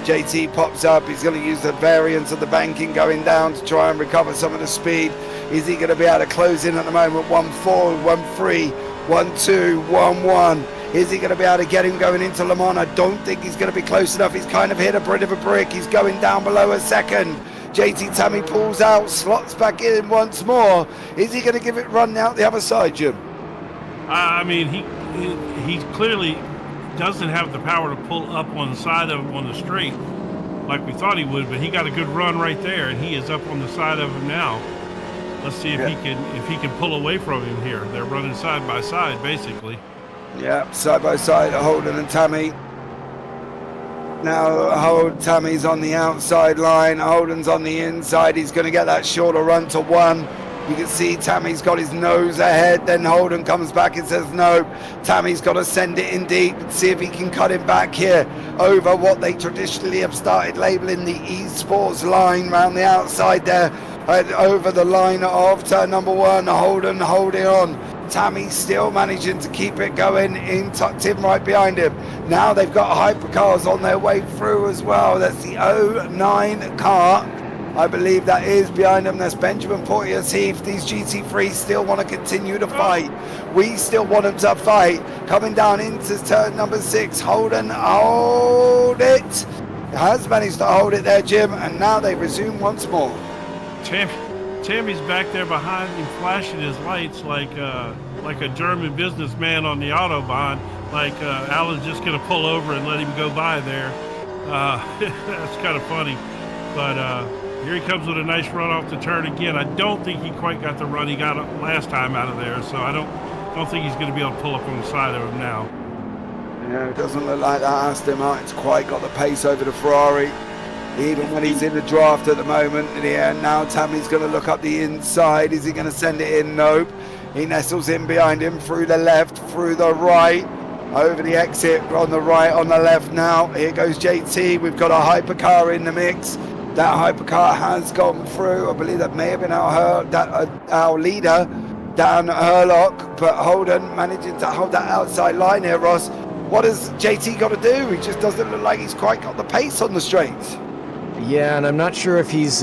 Speaker 1: JT pops up. He's going to use the variance of the banking going down to try and recover some of the speed. Is he going to be able to close in at the moment? 1-4, 1-3, 1-2, 1-1. Is he going to be able to get him going into Le Mans? I don't think he's going to be close enough. He's kind of hit a bit of a brick. He's going down below a second. JT Tammy pulls out, slots back in once more. Is he going to give it run out the other side, Jim?
Speaker 6: I mean, he clearly doesn't have the power to pull up on the side of him on the straight like we thought he would, but he got a good run right there, and he is up on the side of him now. Let's see if he can pull away from him here. They're running side by side, basically.
Speaker 1: Yeah, side by side, Holden and Tammy. Now Tammy's on the outside line, Holden's on the inside. He's going to get that shorter run to 1. You can see Tammy's got his nose ahead, then Holden comes back and says no. Tammy's got to send it in deep and see if he can cut him back here over what they traditionally have started labeling the esports line round the outside there, over the line of turn number 1. Holden holding on. Tammy still managing to keep it going, in tucked in right behind him. Now they've got hypercars on their way through as well. That's the 09 car, I believe that is behind them. That's Benjamin Porteous Heath. These GT3s still want to continue to fight. We still want them to fight. Coming down into turn number 6, Holden, hold it. Has managed to hold it there, Jim, and now they resume once more.
Speaker 6: Tammy's back there behind him, flashing his lights like a German businessman on the Autobahn. Like Alan's just going to pull over and let him go by there. That's kind of funny. But here he comes with a nice run off the turn again. I don't think he quite got the run he got last time out of there, so I don't think he's going to be able to pull up on the side of him now.
Speaker 1: Yeah, it doesn't look like that Aston Martin's quite got the pace over the Ferrari. Even when he's in the draft at the moment. Yeah, now Tammy's going to look up the inside. Is he going to send it in? Nope. He nestles in behind him, through the left, through the right, over the exit, on the right, on the left now. Here goes JT. We've got a hypercar in the mix. That hypercar has gone through. I believe that may have been our leader, Dan Herlock, but Holden managing to hold that outside line here, Ross. What has JT got to do? He just doesn't look like he's quite got the pace on the straights.
Speaker 7: Yeah, and I'm not sure if he's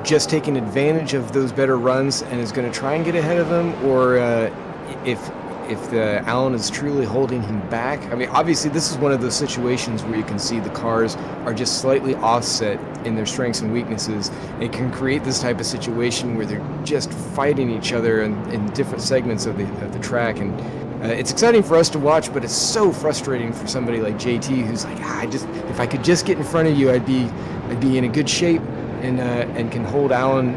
Speaker 7: just taking advantage of those better runs and is going to try and get ahead of him, or if the Allen is truly holding him back. I mean, obviously this is one of those situations where you can see the cars are just slightly offset in their strengths and weaknesses. It can create this type of situation where they're just fighting each other in different segments of the track, and It's exciting for us to watch, but it's so frustrating for somebody like JT, who's like, if I could just get in front of you, I'd be in a good shape, and can hold Alan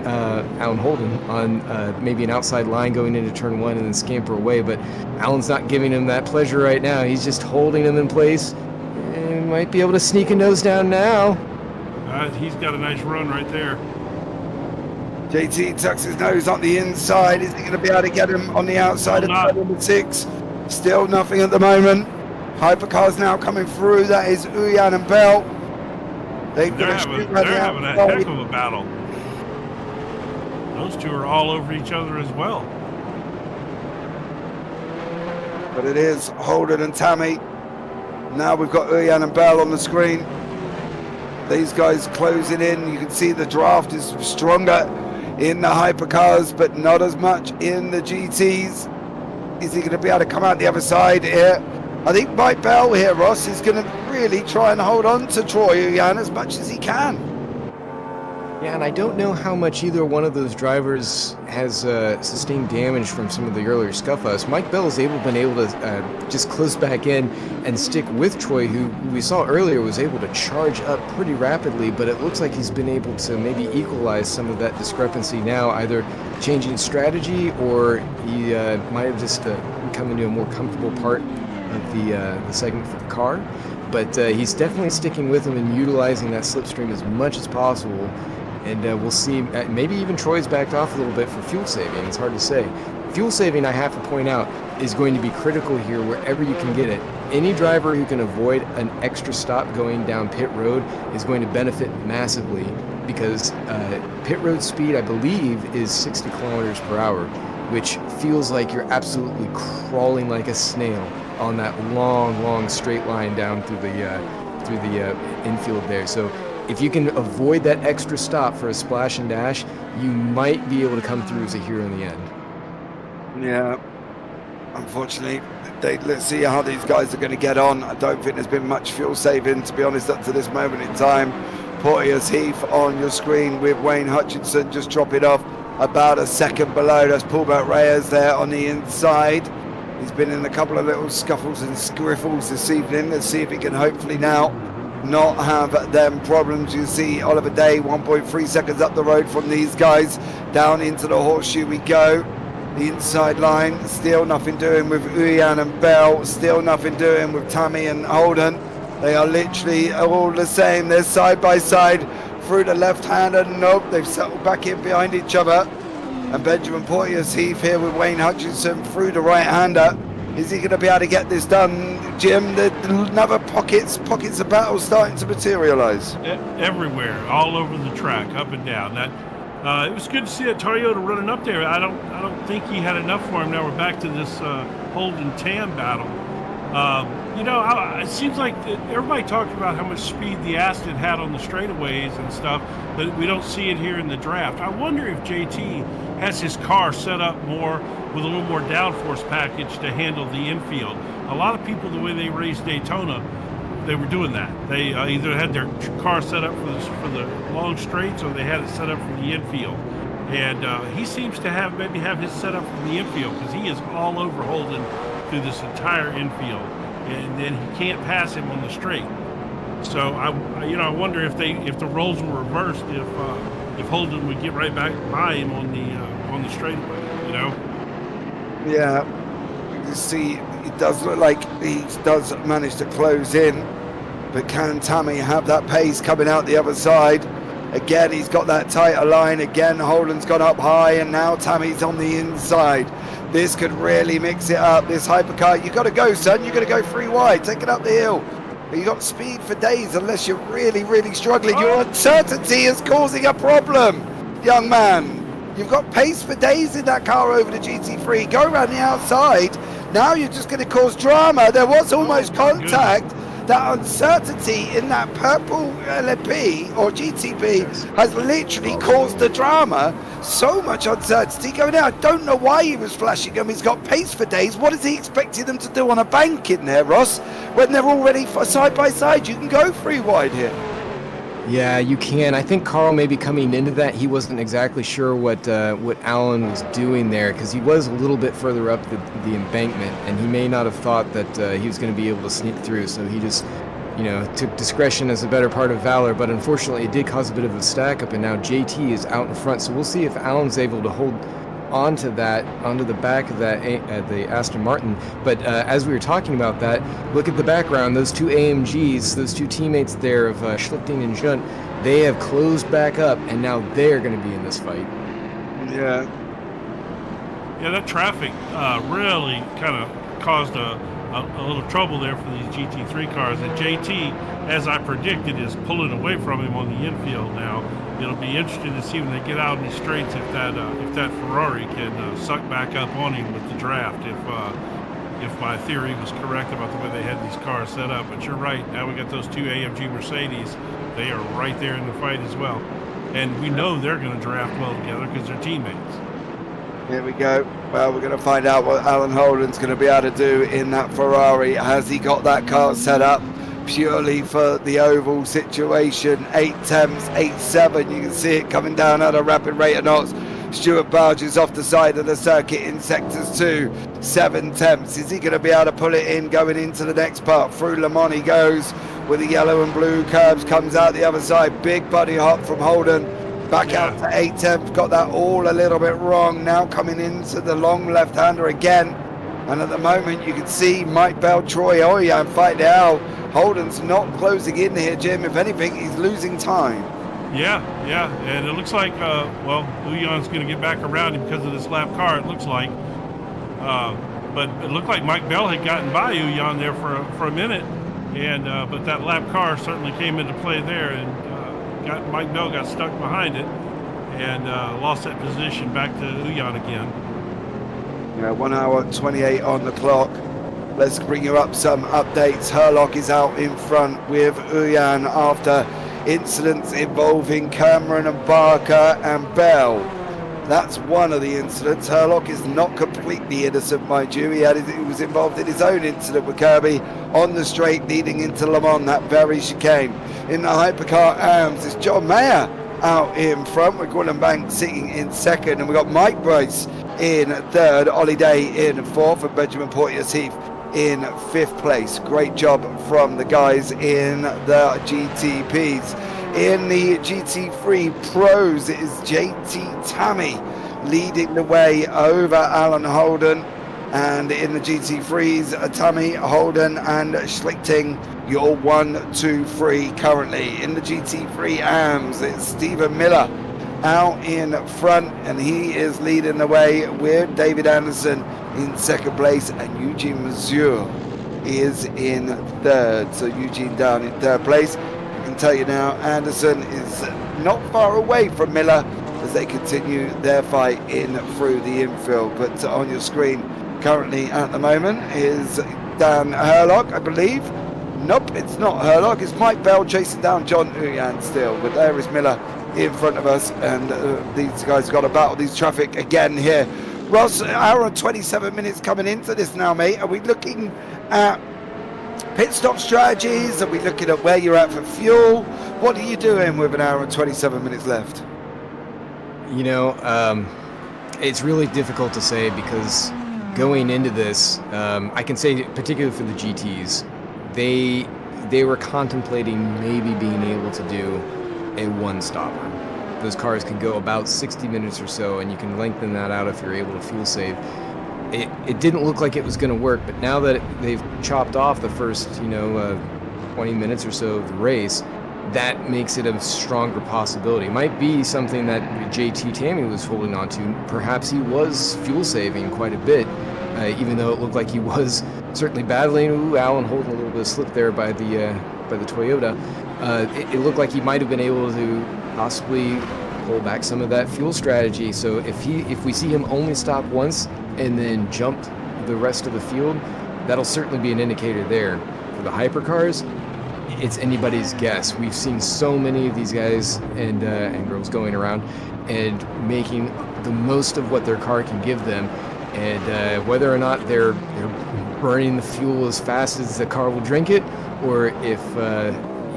Speaker 7: Holden on maybe an outside line going into turn 1 and then scamper away. But Alan's not giving him that pleasure right now. He's just holding him in place, and might be able to sneak a nose down now.
Speaker 6: He's got a nice run right there.
Speaker 1: JT tucks his nose on the inside. Is he going to be able to get him on the outside of number 6? Still nothing at the moment. Hypercars now coming through. That is Uyan and Bell.
Speaker 6: They're having a heck of a battle. Those two are all over each other as well.
Speaker 1: But it is Holden and Tammy. Now we've got Uyan and Bell on the screen. These guys closing in. You can see the draft is stronger in the Hypercars, but not as much in the GTs. Is he going to be able to come out the other side here? I think Mike Bell here, Ross, is going to really try and hold on to Troy Uyan as much as he can.
Speaker 7: Yeah, and I don't know how much either one of those drivers has sustained damage from some of the earlier scuff-ups. Mike Bell has been able to just close back in and stick with Troy, who we saw earlier was able to charge up pretty rapidly, but it looks like he's been able to maybe equalize some of that discrepancy now, either changing strategy or he might have just come into a more comfortable part of the segment for the car. But he's definitely sticking with him and utilizing that slipstream as much as possible. And we'll see, maybe even Troy's backed off a little bit for fuel saving. It's hard to say. Fuel saving, I have to point out, is going to be critical here wherever you can get it. Any driver who can avoid an extra stop going down pit road is going to benefit massively, because pit road speed, I believe, is 60 kilometers per hour, which feels like you're absolutely crawling like a snail on that long straight line down through the infield there. So if you can avoid that extra stop for a splash and dash, you might be able to come through as a hero in the end.
Speaker 1: Yeah, unfortunately, let's see how these guys are going to get on. I don't think there's been much fuel saving, to be honest, up to this moment in time. Porteous Heath on your screen with Wayne Hutchinson just dropping off about a second below. That's Paulbert Reyes there on the inside. He's been in a couple of little scuffles and scriffles this evening. Let's see if he can hopefully now not have them problems. You see Oliver Day 1.3 seconds up the road from these guys. Down into the horseshoe we go. The inside line, still nothing doing with Uyan and Bell. Still nothing doing with Tammy and Holden. They are literally all the same. They're side by side through the left-hander. Nope, they've settled back in behind each other. And Benjamin Porteous Heath here with Wayne Hutchinson through the right-hander. Is he going to be able to get this done, Jim? Another pockets of battle starting to materialise.
Speaker 6: Everywhere, all over the track, up and down. It was good to see that Toyota running up there. I don't think he had enough for him. Now we're back to this Holden Tam battle. It seems like everybody talked about how much speed the Aston had on the straightaways and stuff, but we don't see it here in the draft. I wonder if JT has his car set up more with a little more downforce package to handle the infield. A lot of people, the way they raced Daytona, they were doing that. They either had their car set up for the long straights, or they had it set up for the infield. And he seems to have his set up for the infield, because he is all over Holden through this entire infield, and then he can't pass him on the straight. So I wonder if the roles were reversed, if Holden would get right back by him on the straightaway.
Speaker 1: Yeah, you see, it does look like he does manage to close in, but can Tammy have that pace coming out the other side? Again, he's got that tighter line. Again, Holden's gone up high, and now Tammy's on the inside. This could really mix it up. This hypercar, you got to go, son. You got to go 3 wide. Take it up the hill. You got speed for days unless you're really, really struggling. Your uncertainty is causing a problem, young man. You've got pace for days in that car over the GT3. Go around the outside. Now you're just going to cause drama. There was almost contact. That uncertainty in that purple LMP or GTB has literally caused the drama. So much uncertainty going out. I don't know why he was flashing them. He's got pace for days. What is he expecting them to do on a bank in there, Ross? When they're already side by side, you can go 3 wide here.
Speaker 7: Yeah, you can. I think Carl maybe coming into that, he wasn't exactly sure what Alan was doing there, because he was a little bit further up the embankment, and he may not have thought that he was going to be able to sneak through. So he just, took discretion as a better part of valor. But unfortunately, it did cause a bit of a stack up, and now JT is out in front. So we'll see if Alan's able to hold onto the back of that the Aston Martin. But as we were talking about that, look at the background. Those two AMGs, those two teammates there of Schlichting and Junt, they have closed back up, and now they're going to be in this fight.
Speaker 1: Yeah.
Speaker 6: Yeah, that traffic really kind of caused a little trouble there for these GT3 cars. And JT, as I predicted, is pulling away from him on the infield now. It'll be interesting to see when they get out in the straights if that Ferrari can suck back up on him with the draft. If my theory was correct about the way they had these cars set up. But you're right. Now we got those two AMG Mercedes. They are right there in the fight as well. And we know they're going to draft well together because they're teammates.
Speaker 1: Here we go. Well, we're going to find out what Alan Holden's going to be able to do in that Ferrari. Has he got that car set up purely for the oval situation? 8 temps, 8.7. You can see it coming down at a rapid rate of knots. Stuart barges off the side of the circuit in sectors 2, 7 temps. Is he going to be able to pull it in going into the next part? Through Le Mans he goes with the yellow and blue curbs, comes out the other side. Big buddy hop from Holden. Back out to 8 temps. Got that all a little bit wrong. Now coming into the long left-hander again. And at the moment you can see Mike Bell, Troy Oyan fighting it out. Holden's not closing in here, Jim. If anything, he's losing time.
Speaker 6: Yeah, and it looks like, Uyan's going to get back around him because of this lap car, it looks like. But it looked like Mike Bell had gotten by Uyan there for a minute, and but that lap car certainly came into play there, and Mike Bell got stuck behind it and lost that position back to Uyan again.
Speaker 1: Yeah, 1 hour 28 on the clock. Let's bring you up some updates. Herlock is out in front with Uyan after incidents involving Cameron and Barker and Bell. That's one of the incidents. Herlock is not completely innocent, mind you. He was involved in his own incident with Kirby on the straight leading into Le Mans, that very chicane. In the Hypercar AMS, it's John Mayer out in front with Gwynn Bank sitting in second, and we've got Mike Bryce in third, Ollie Day in fourth, and Benjamin Porteous-Heath in 5th place. Great job from the guys in the GTPs. In the GT3 Pros, it is JT Tammy leading the way over Alan Holden, and in the GT3s, Tammy, Holden and Schlichting, your 1, 2, 3 currently. In the GT3 AMS, it's Stephen Miller out in front, and he is leading the way with David Anderson in 2nd place, and Eugene Mazur is in 3rd. So Eugene down in 3rd place. I can tell you now, Anderson is not far away from Miller as they continue their fight in through the infield. But on your screen currently at the moment is Dan Herlock, I believe. Nope, it's not Herlock. It's Mike Bell chasing down John Uyan still. But there is Miller in front of us, and these guys have got to battle these traffic again here. Ross, hour and 27 minutes coming into this now, mate. Are we looking at pit stop strategies? Are we looking at where you're at for fuel? What are you doing with an hour and 27 minutes left?
Speaker 7: It's really difficult to say, because going into this, I can say particularly for the GTs, they were contemplating maybe being able to do a one-stopper. Those cars can go about 60 minutes or so, and you can lengthen that out if you're able to fuel save. It didn't look like it was going to work, but now that they've chopped off the first 20 minutes or so of the race, that makes it a stronger possibility. It might be something that JT Tammy was holding on to. Perhaps he was fuel saving quite a bit, even though it looked like he was certainly battling. Alan holding a little bit of slip there by the Toyota. It looked like he might have been able to possibly pull back some of that fuel strategy. So if we see him only stop once and then jump the rest of the field, that'll certainly be an indicator there. For the hypercars, it's anybody's guess. We've seen so many of these guys and girls going around and making the most of what their car can give them, and whether or not they're burning the fuel as fast as the car will drink it, or if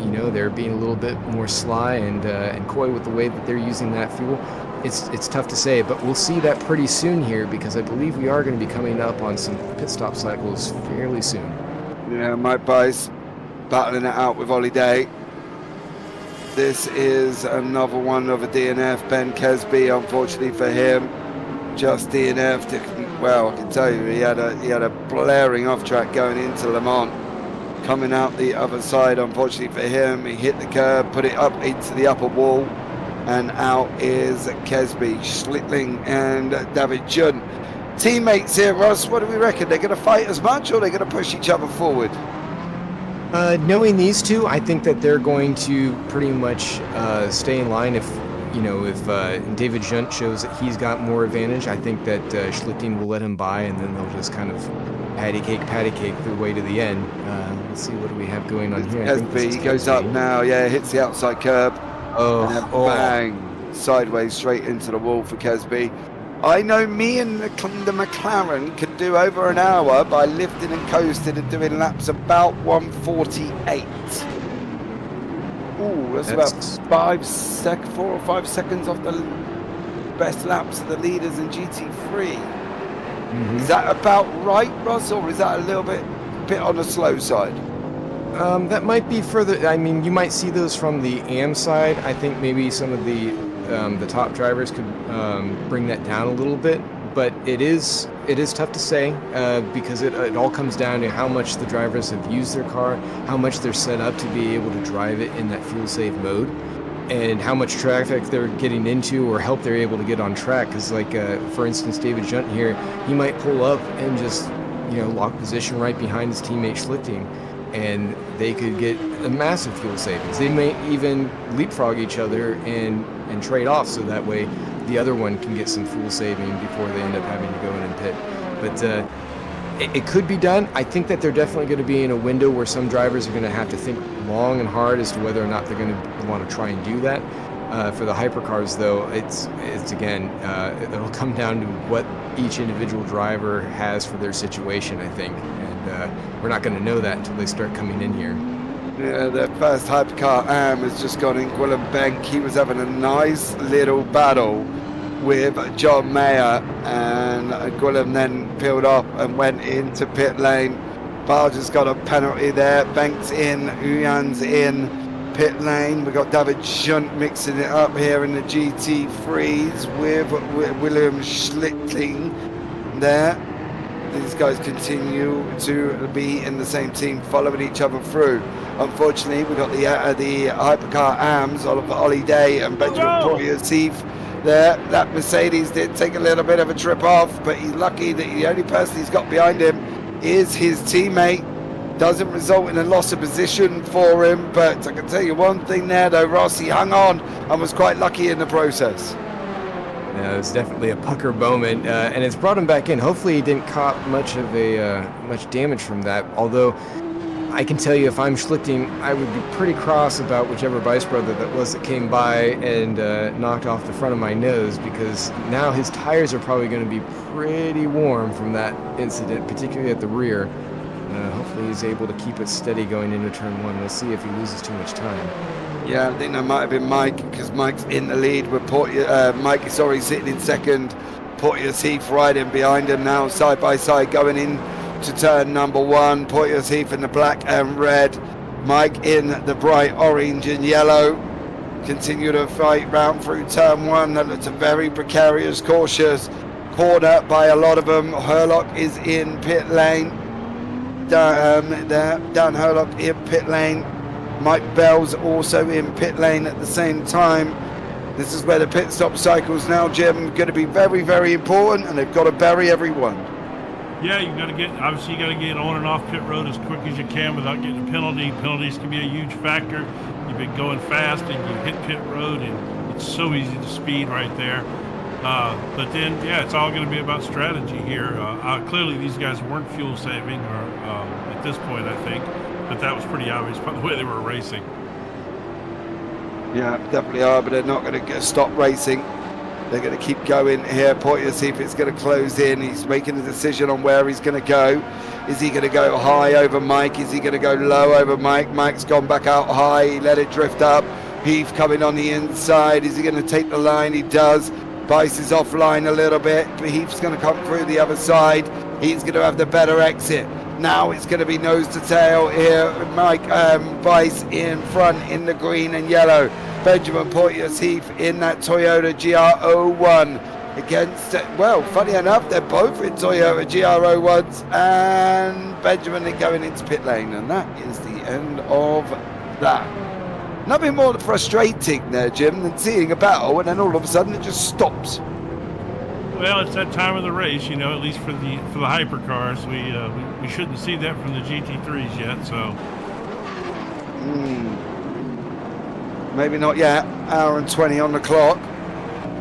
Speaker 7: you know, they're being a little bit more sly and coy with the way that they're using that fuel. It's tough to say, but we'll see that pretty soon here, because I believe we are going to be coming up on some pit stop cycles fairly soon.
Speaker 1: Yeah, Mike Bice battling it out with Ollie Day. This is another one of a DNF. Ben Kesby, unfortunately for him, just DNF'd. Well, I can tell you, he had a blaring off track going into Le Mans. Coming out the other side, unfortunately for him, he hit the curb, put it up into the upper wall, and out is Kesby, Schlittling, and David Jun. Teammates here, Ross, what do we reckon? They're going to fight as much, or they're going to push each other forward?
Speaker 7: Knowing these two, I think that they're going to pretty much stay in line. If David Junt shows that he's got more advantage, I think that Schlichting will let him by, and then they'll just kind of patty cake their way to the end. Let's see, what do we have going on here?
Speaker 1: He goes up now, yeah, hits the outside curb. Bang, sideways straight into the wall for Kesby. I know me and the McLaren could do over an hour by lifting and coasting and doing laps about 1:48. Ooh, that's about 4 or 5 seconds off the best laps of the leaders in GT3. Is that about right, Ross, or is that a little bit on the slow side?
Speaker 7: That might be further. I mean, you might see those from the AM side. I think maybe some of the top drivers could bring that down a little bit, but it is tough to say because it all comes down to how much the drivers have used their car, how much they're set up to be able to drive it in that fuel save mode, and how much traffic they're getting into or help they're able to get on track. Because for instance, David Junt here, he might pull up and just lock position right behind his teammate Schlichting, and they could get a massive fuel savings. They may even leapfrog each other and trade off, so that way the other one can get some fuel saving before they end up having to go in and pit. But it could be done. I think that they're definitely going to be in a window where some drivers are going to have to think long and hard as to whether or not they're going to want to try and do that. For the hypercars, though, it's again, it'll come down to what each individual driver has for their situation, I think. And we're not going to know that until they start coming in here.
Speaker 1: Yeah, the first hypercar AM has just gone in. Gwilym Benk, he was having a nice little battle with John Mayer, and Gwilym then peeled off and went into pit lane. Barger's got a penalty there. Benk's in, Uyan's in pit lane. We've got David Junt mixing it up here in the GT3s with William Schlichting there. These guys continue to be in the same team, following each other through. Unfortunately, we've got the hypercar AMs, Ollie Day and Benjamin Portier-Seif there. That Mercedes did take a little bit of a trip off, but he's lucky that the only person he's got behind him is his teammate. Doesn't result in a loss of position for him, but I can tell you one thing there though, Ross, he hung on and was quite lucky in the process.
Speaker 7: Yeah, it was definitely a pucker moment, and it's brought him back in. Hopefully he didn't cop much damage from that, although I can tell you, if I'm Schlichting, I would be pretty cross about whichever vice brother that was that came by and knocked off the front of my nose, because now his tires are probably going to be pretty warm from that incident, particularly at the rear. Hopefully he's able to keep it steady going into turn one. We'll see if he loses too much time.
Speaker 1: Yeah, I think that might have been Mike, because Mike's in the lead with Mike is already sitting in second. Portier-Seif riding behind him now, side by side, going in to turn number one. Portier-Seif in the black and red, Mike in the bright orange and yellow. Continue to fight round through turn one. That looks a very precarious, cautious corner by a lot of them. Herlock is in pit lane. Dan Herlock in pit lane. Mike Bell's also in pit lane at the same time. This is where the pit stop cycles now, Jim, are going to be very, very important, and they've got to bury everyone.
Speaker 6: Yeah, you got to get on and off pit road as quick as you can without getting a penalty. Penalties can be a huge factor. You've been going fast and you hit pit road, and it's so easy to speed right there. But then, yeah, it's all going to be about strategy here. Clearly, these guys weren't fuel saving, or at this point, I think. But that was pretty obvious by the way they were racing.
Speaker 1: Yeah, definitely are, but they're not going to stop racing. They're going to keep going here. Poitier, see if it's going to close in. He's making a decision on where he's going to go. Is he going to go high over Mike? Is he going to go low over Mike? Mike's gone back out high. He let it drift up. Heath coming on the inside. Is he going to take the line? He does. Bice is offline a little bit, but Heath's going to come through the other side. He's going to have the better exit. Now it's going to be nose to tail here. Mike Bice in front in the green and yellow. Benjamin Poitier Heath in that Toyota GR01 against, well, funny enough, they're both in Toyota GR01s, and Benjamin is going into pit lane, and that is the end of that. Nothing more frustrating there, Jim, than seeing a battle and then all of a sudden it just stops.
Speaker 6: Well, it's that time of the race, you know. At least for the hypercars, we shouldn't see that from the GT3s yet. So
Speaker 1: maybe not yet. Hour and 20 on the clock.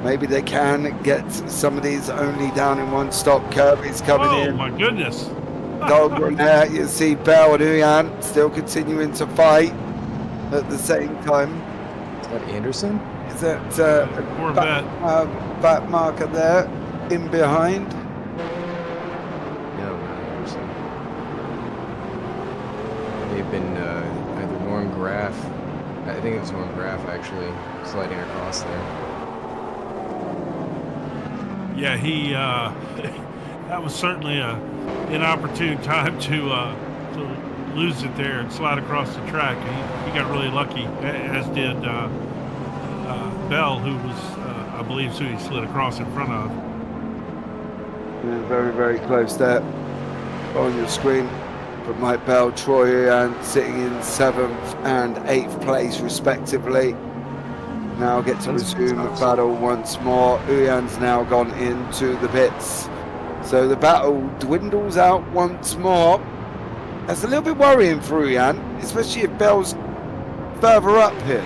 Speaker 1: Maybe they can get some of these only down in one stop. Kirby's coming in.
Speaker 6: Oh my goodness!
Speaker 1: Goldberg there. You see Bell and Uyan still continuing to fight at the same time.
Speaker 7: Is that Anderson?
Speaker 1: Is that
Speaker 6: Corvette?
Speaker 1: Back marker there in behind?
Speaker 7: No, not Anderson. They've been either Norm Graff. I think it was Norm Graff actually sliding across there.
Speaker 6: Yeah, he. That was certainly an inopportune time to lose it there and slide across the track. He got really lucky, as did Bell, who was, I believe, who he slid across in front of.
Speaker 1: Yeah, very, very close there on your screen. But Mike Bell, Troy and sitting in 7th and 8th place respectively. Now get to resume the battle once more. Uyan's now gone into the pits. So the battle dwindles out once more. That's a little bit worrying for Uyan, especially if Bell's further up here.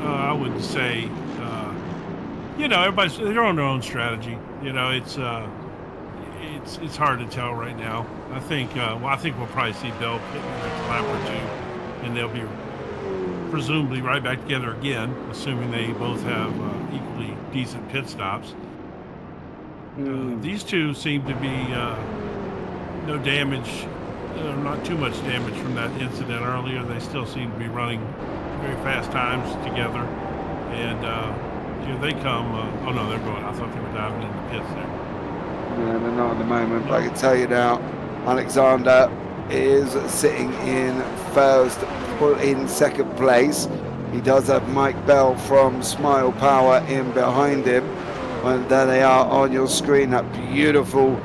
Speaker 6: I wouldn't say, you know, they're on their own strategy. You know, it's hard to tell right now. I think we'll probably see Bell pit in the next lap or two, and they'll be presumably right back together again, assuming they both have equally decent pit stops. These two seem to be no damage, not too much damage from that incident earlier. They still seem to be running very fast times together, and here they come. Oh no, they're going. I thought they were diving in the pits there.
Speaker 1: No, they're not at the moment, but I can tell you now, Alexander is sitting in second place. He does have Mike Bell from Smile Power in behind him. And there they are on your screen, that beautiful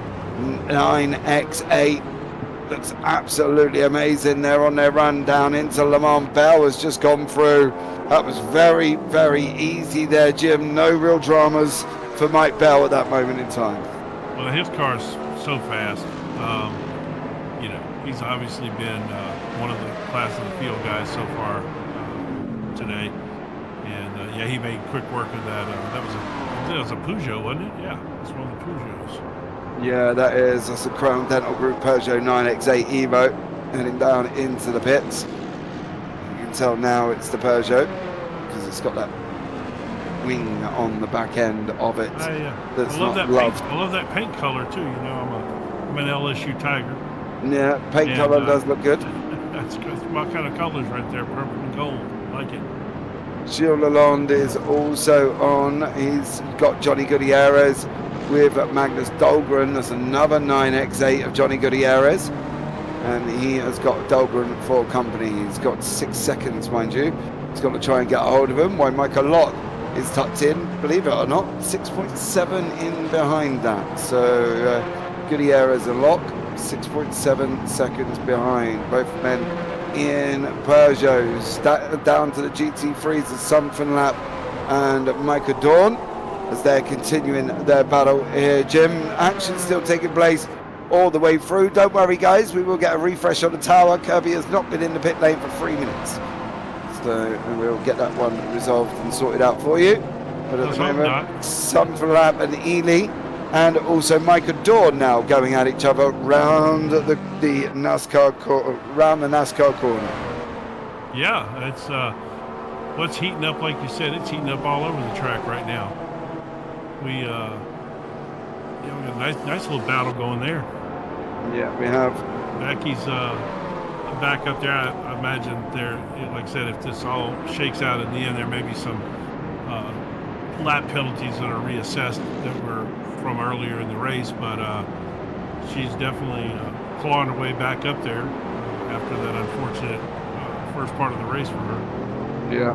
Speaker 1: 9X8. Looks absolutely amazing. They're on their run down into Le Mans. Bell has just gone through. That was very, very easy there, Jim. No real dramas for Mike Bell at that moment in time.
Speaker 6: Well, his car's so fast. You know, he's obviously been one of the class of the field guys so far today. And yeah, he made quick work of that. That was a Peugeot, wasn't it? Yeah, it's one of the Peugeots.
Speaker 1: Yeah, that's a Crown Dental Group Peugeot 9X8 Evo heading down into the pits. You can tell now it's the Peugeot because it's got that wing on the back end of it. That's not loved.
Speaker 6: I love that paint color too. You know, I'm an LSU Tiger.
Speaker 1: Yeah, paint color does look good.
Speaker 6: That's my kind of colors right there, purple and gold. I like it.
Speaker 1: Gilles Lalonde is also on. He's got Johnny Gutierrez with Magnus Dahlgren. That's another 9X8 of Johnny Gutierrez. And he has got Dahlgren for company. He's got 6 seconds, mind you. He's got to try and get a hold of him. While Michael Locke is tucked in, believe it or not, 6.7 in behind that. So Gutierrez and Locke, 6.7 seconds behind. Both men in Peugeots. Down to the GT3s of Something Lap and Micah Dawn as they're continuing their battle here. Jim, action still taking place all the way through. Don't worry, guys, we will get a refresh on the tower. Kirby has not been in the pit lane for 3 minutes, so we'll get that one resolved and sorted out for you. But at the moment, Something Lap and Ely and also Micah Dawn now going at each other round the NASCAR corner.
Speaker 6: Yeah, it's what's heating up, like you said, it's heating up all over the track right now. We got a nice little battle going there.
Speaker 1: Yeah, we have.
Speaker 6: Becky's back up there. I imagine there, like I said, if this all shakes out in the end, there may be some lap penalties that are reassessed that were from earlier in the race, but she's definitely clawing her way back up there after that unfortunate first part of the race for her.
Speaker 1: Yeah.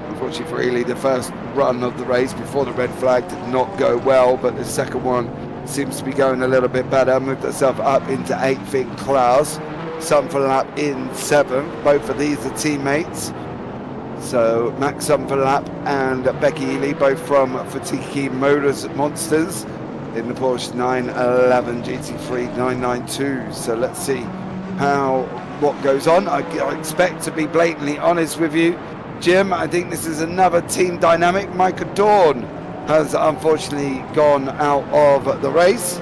Speaker 1: Unfortunately for Ely, the first run of the race before the red flag did not go well, but the second one seems to be going a little bit better. Moved herself up into 8th in class. Sunderlap in 7th. Both of these are teammates. So Max Sunderlap and Becky Ely, both from Fatiki Motors Monsters in the Porsche 911 GT3 992. So let's see what goes on. I expect to be blatantly honest with you, Jim. I think this is another team dynamic. Micah Dawn has unfortunately gone out of the race,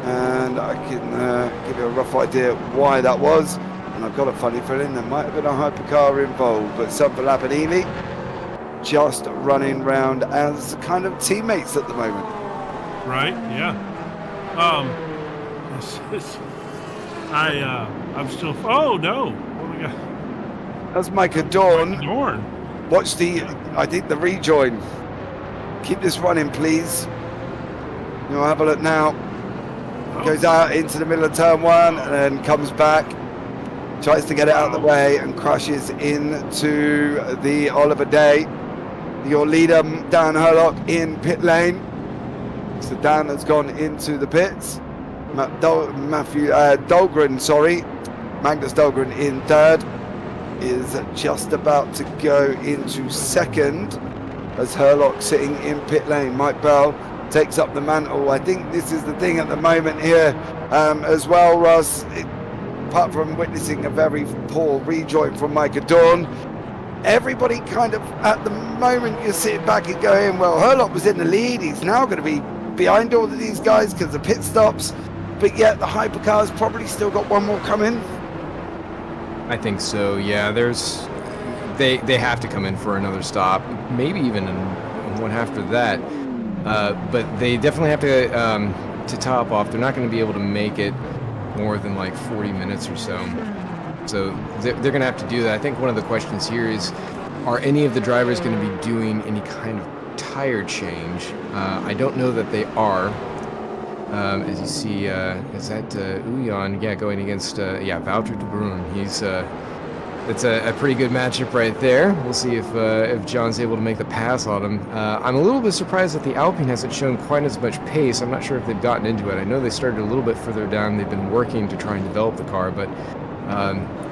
Speaker 1: and I can give you a rough idea why that was. And I've got a funny feeling there might have been a hypercar involved, but Sunderlap and Ely just running round as kind of teammates at the moment.
Speaker 6: Right? Yeah. I'm still. Oh no! What do we got?
Speaker 1: That's Micah Dawn.
Speaker 6: Micah Dawn.
Speaker 1: Watch I think the rejoin. Keep this running, please. You'll have a look now. Goes out into the middle of turn 1 and then comes back. Tries to get it out of the way and crashes into the Oliver Day. Your leader, Dan Herlock, in pit lane. So Dan has gone into the pits. Magnus Dahlgren in 3rd. Is just about to go into 2nd as Herlock sitting in pit lane. Mike Bell takes up the mantle. I think this is the thing at the moment here as well, Russ. Apart from witnessing a very poor rejoin from Micah Dawn, everybody kind of at the moment you're sitting back and going, well, Herlock was in the lead. He's now going to be behind all of these guys because of pit stops, but yet the hypercar's probably still got one more coming.
Speaker 7: I think so. Yeah, they have to come in for another stop, maybe even one after that. But they definitely have to top off. They're not going to be able to make it more than like 40 minutes or so. So they're going to have to do that. I think one of the questions here is, are any of the drivers going to be doing any kind of tire change? I don't know that they are. As you see, is that Uyan? Yeah, going against Wouter de Bruin. He's it's a pretty good matchup right there. We'll see if John's able to make the pass on him. I'm a little bit surprised that the Alpine hasn't shown quite as much pace. I'm not sure if they've gotten into it. I know they started a little bit further down. They've been working to try and develop the car, but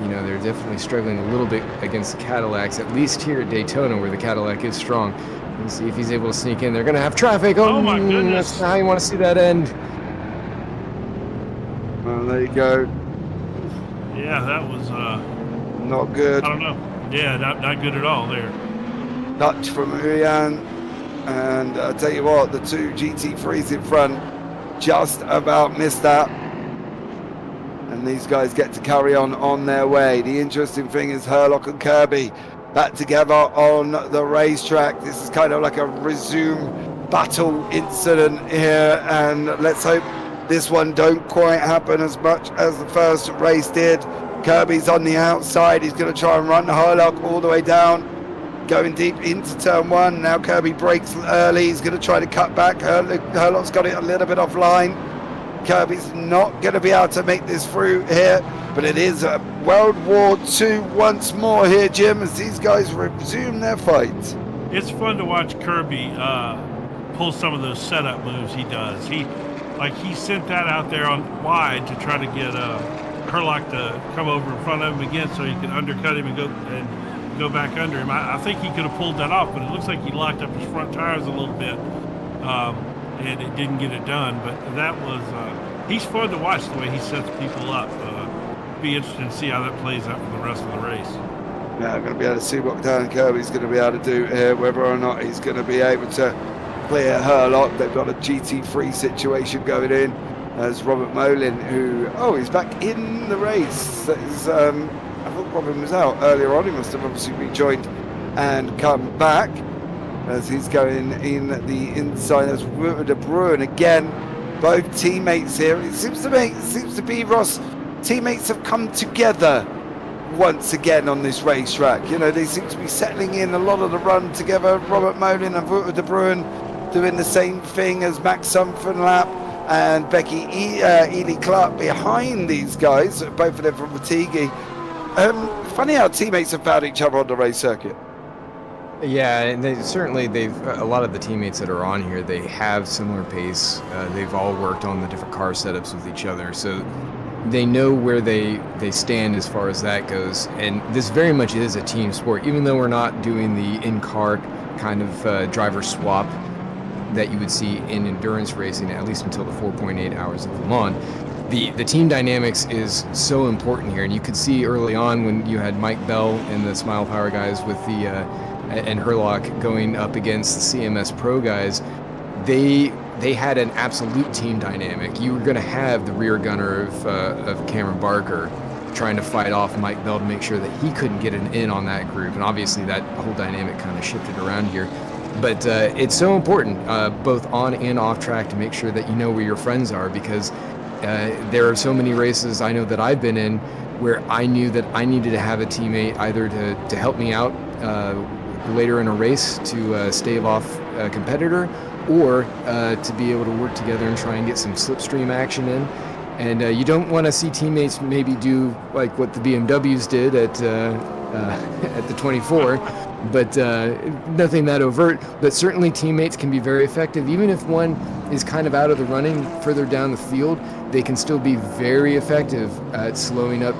Speaker 7: they're definitely struggling a little bit against the Cadillacs, at least here at Daytona, where the Cadillac is strong. Let's see if he's able to sneak in. They're going to have traffic.
Speaker 6: Oh my goodness.
Speaker 7: That's not how you want to see that end.
Speaker 1: Well, there you go.
Speaker 6: Yeah, that was
Speaker 1: not good.
Speaker 6: I don't know. Yeah, not good at all there.
Speaker 1: Touch from Uyan, and I tell you what, the two GT3s in front just about missed that. And these guys get to carry on their way. The interesting thing is Herlock and Kirby back together on the racetrack. This is kind of like a resume battle incident here, and let's hope this one don't quite happen as much as the first race did. Kirby's on the outside. He's going to try and run Herlock all the way down, going deep into turn 1. Now Kirby brakes early. He's going to try to cut back. Herlock's got it a little bit offline. Kirby's not going to be able to make this through here, but it is a World War II once more here, Jim, as these guys resume their fight.
Speaker 6: It's fun to watch Kirby pull some of those setup moves he does. He sent that out there on wide to try to get Herlock to come over in front of him again so he could undercut him and go back under him. I think he could have pulled that off, but it looks like he locked up his front tires a little bit. And it didn't get it done, but that was he's fun to watch the way he sets people up. Be interesting to see how that plays out for the rest of the race.
Speaker 1: Yeah, I'm going to be able to see what Dan Kirby's going to be able to do here, whether or not he's going to be able to clear Herlock. They've got a GT3 situation going in as Robert Molin, he's back in the race. That is, I thought Robin was out earlier on. He must have obviously rejoined and come back as he's going in the inside as De Bruin again. Both teammates here. It seems to be Ross. Teammates have come together once again on this racetrack. You know, they seem to be settling in a lot of the run together. Robert Molin and Wouter De Bruin doing the same thing as Max Sunfenlap and Becky Ely Clark behind these guys, both of them from Matigi. Funny how teammates have found each other on the race circuit.
Speaker 7: Yeah, and they've a lot of the teammates that are on here, they have similar pace. They've all worked on the different car setups with each other, so they know where they stand as far as that goes. And this very much is a team sport, even though we're not doing the in-car kind of driver swap that you would see in endurance racing, at least until the 4.8 hours of Le Mans. The team dynamics is so important here, and you could see early on when you had Mike Bell and the Smile Power guys with the and Herlock going up against the CMS Pro guys. They had an absolute team dynamic. You were going to have the rear gunner of Cameron Barker trying to fight off Mike Bell to make sure that he couldn't get an in on that group, and obviously that whole dynamic kind of shifted around here. But it's so important, both on and off track, to make sure that you know where your friends are, because there are so many races I know that I've been in where I knew that I needed to have a teammate either to help me out later in a race to stave off a competitor, or to be able to work together and try and get some slipstream action in. And you don't want to see teammates maybe do like what the BMWs did at the 24, but nothing that overt. But certainly teammates can be very effective. Even if one is kind of out of the running further down the field, they can still be very effective at slowing up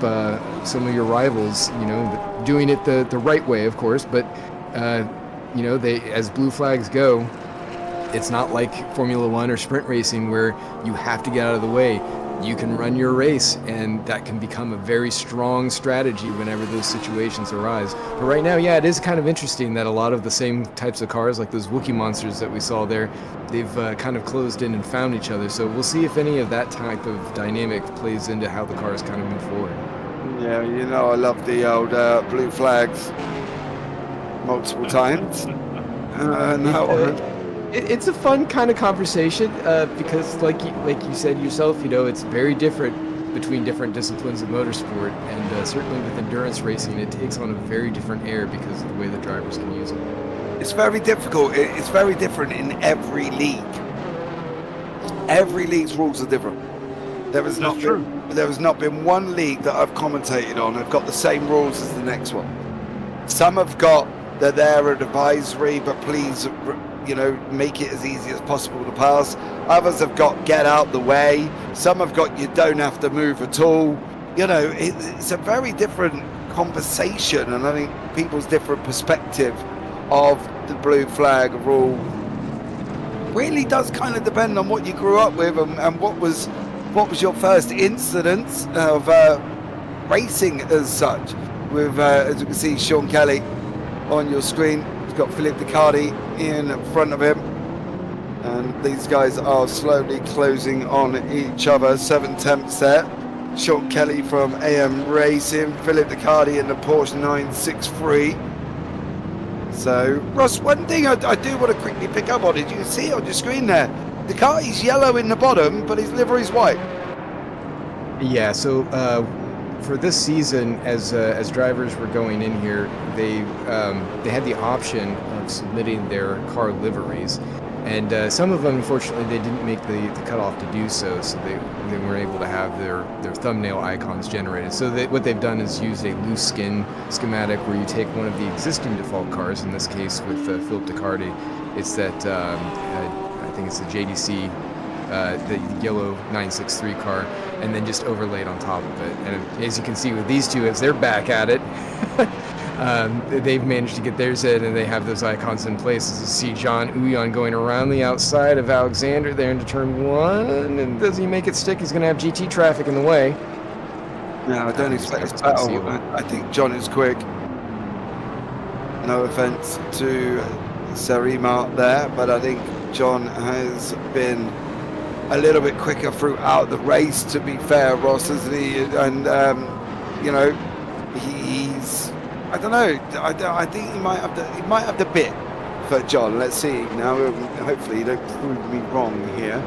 Speaker 7: some of your rivals, you know, doing it the right way, of course. But, you know, as blue flags go, it's not like Formula One or sprint racing where you have to get out of the way. You can run your race, and that can become a very strong strategy whenever those situations arise. But right now, yeah, it is kind of interesting that a lot of the same types of cars, like those Wookiee monsters that we saw there, they've kind of closed in and found each other. So we'll see if any of that type of dynamic plays into how the cars kind of move forward.
Speaker 1: Yeah, you know, I love the old blue flags multiple times.
Speaker 7: It's a fun kind of conversation because, like you said yourself, you know, it's very different between different disciplines of motorsport, and certainly with endurance racing, it takes on a very different air because of the way the drivers can use it.
Speaker 1: It's very difficult. It's very different in every league. Every league's rules are different. There has not been one league that I've commentated on have got the same rules as the next one. Some have got that they're advisory, but please, you know, make it as easy as possible to pass. Others have got get out the way. Some have got you don't have to move at all. You know, it's a very different conversation, and I think people's different perspective of the blue flag rule really does kind of depend on what you grew up with and what was your first incidence of racing as such. With as you can see, Sean Kelly on your screen. He's got Philippe Ducardi in front of him, and these guys are slowly closing on each other. 7 tenths there. Sean Kelly from AM Racing, Philippe Ducardi in the Porsche 963. So, Ross, one thing I do want to quickly pick up on, did you see on your screen there? Ducati's yellow in the bottom, but his livery's white.
Speaker 7: Yeah, so for this season, as drivers were going in here, they had the option of submitting their car liveries, and some of them, unfortunately, they didn't make the cutoff to do so, so they weren't able to have their thumbnail icons generated. So what they've done is used a loose skin schematic where you take one of the existing default cars, in this case with Philippe Ducardi, it's that, I think it's the JDC, the yellow 963 car, and then just overlaid on top of it. And as you can see with these two, as they're back at it, they've managed to get theirs in, and they have those icons in place. As you see John Uyon going around the outside of Alexander there into turn 1, and does he make it stick? He's going to have GT traffic in the way.
Speaker 1: No, I don't expect this battle. I think John is quick. No offense to Sarima there, but I think John has been a little bit quicker throughout the race, to be fair, Ross, isn't he? And you know, he's I don't know. I think he might have the bit for John. Let's see now. Hopefully, he don't prove me wrong here,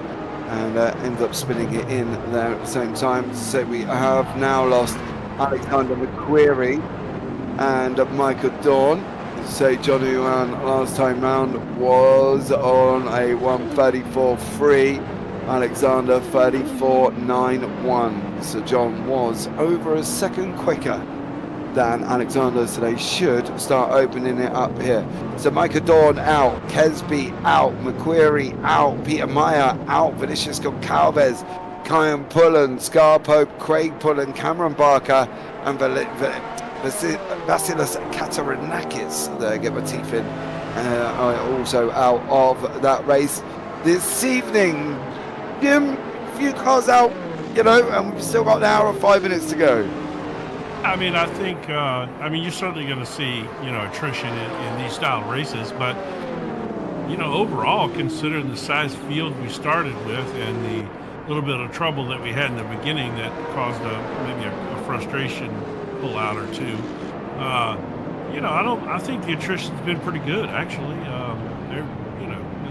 Speaker 1: and ends up spinning it in there at the same time. So we have now lost Alexander McQuarrie and Michael Dawn. So John, who ran last time round, was on a 1:34.3. Alexander 34.91. So John was over a second quicker than Alexander, so they should start opening it up here. So Micah Dawn out, Kesby out, McQuarrie out, Peter Meyer out, Vinicius Goncalves, Kyan Pullen, Scarpope, Craig Pullen, Cameron Barker, and Vasilis Katarinakis. There, get my teeth in. Also out of that race this evening. Jim, a few cars out, you know, and we've still got an hour and 5 minutes to go.
Speaker 6: I mean, I think, you're certainly going to see, attrition in these style races, but, overall, considering the size field we started with and the little bit of trouble that we had in the beginning that caused maybe a frustration pull out or two, I think the attrition's been pretty good, actually.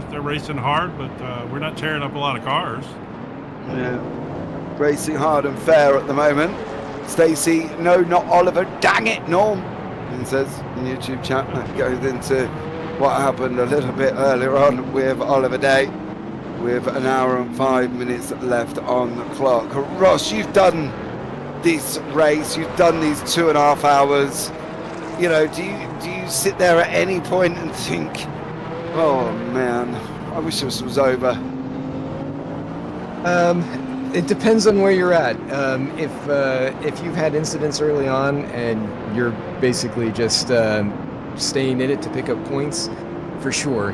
Speaker 6: They're racing hard, but we're not tearing up a lot of cars.
Speaker 1: Yeah, racing hard and fair at the moment. Stacey, no, not Oliver. Dang it, Norm. And says in YouTube chat. That goes into what happened a little bit earlier on with Oliver Day, with an hour and 5 minutes left on the clock. Ross, you've done this race. You've done these 2.5 hours. Do you sit there at any point and think, oh man, I wish this was over?
Speaker 7: It depends on where you're at. If you've had incidents early on and you're basically just staying in it to pick up points, for sure.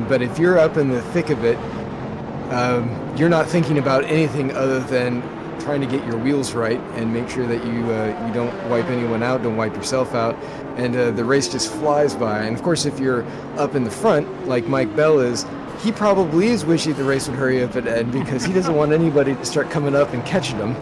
Speaker 7: But if you're up in the thick of it, you're not thinking about anything other than trying to get your wheels right and make sure that you don't wipe anyone out, don't wipe yourself out, and the race just flies by. And of course, if you're up in the front, like Mike Bell is, he probably is wishing the race would hurry up and end because he doesn't want anybody to start coming up and catching him.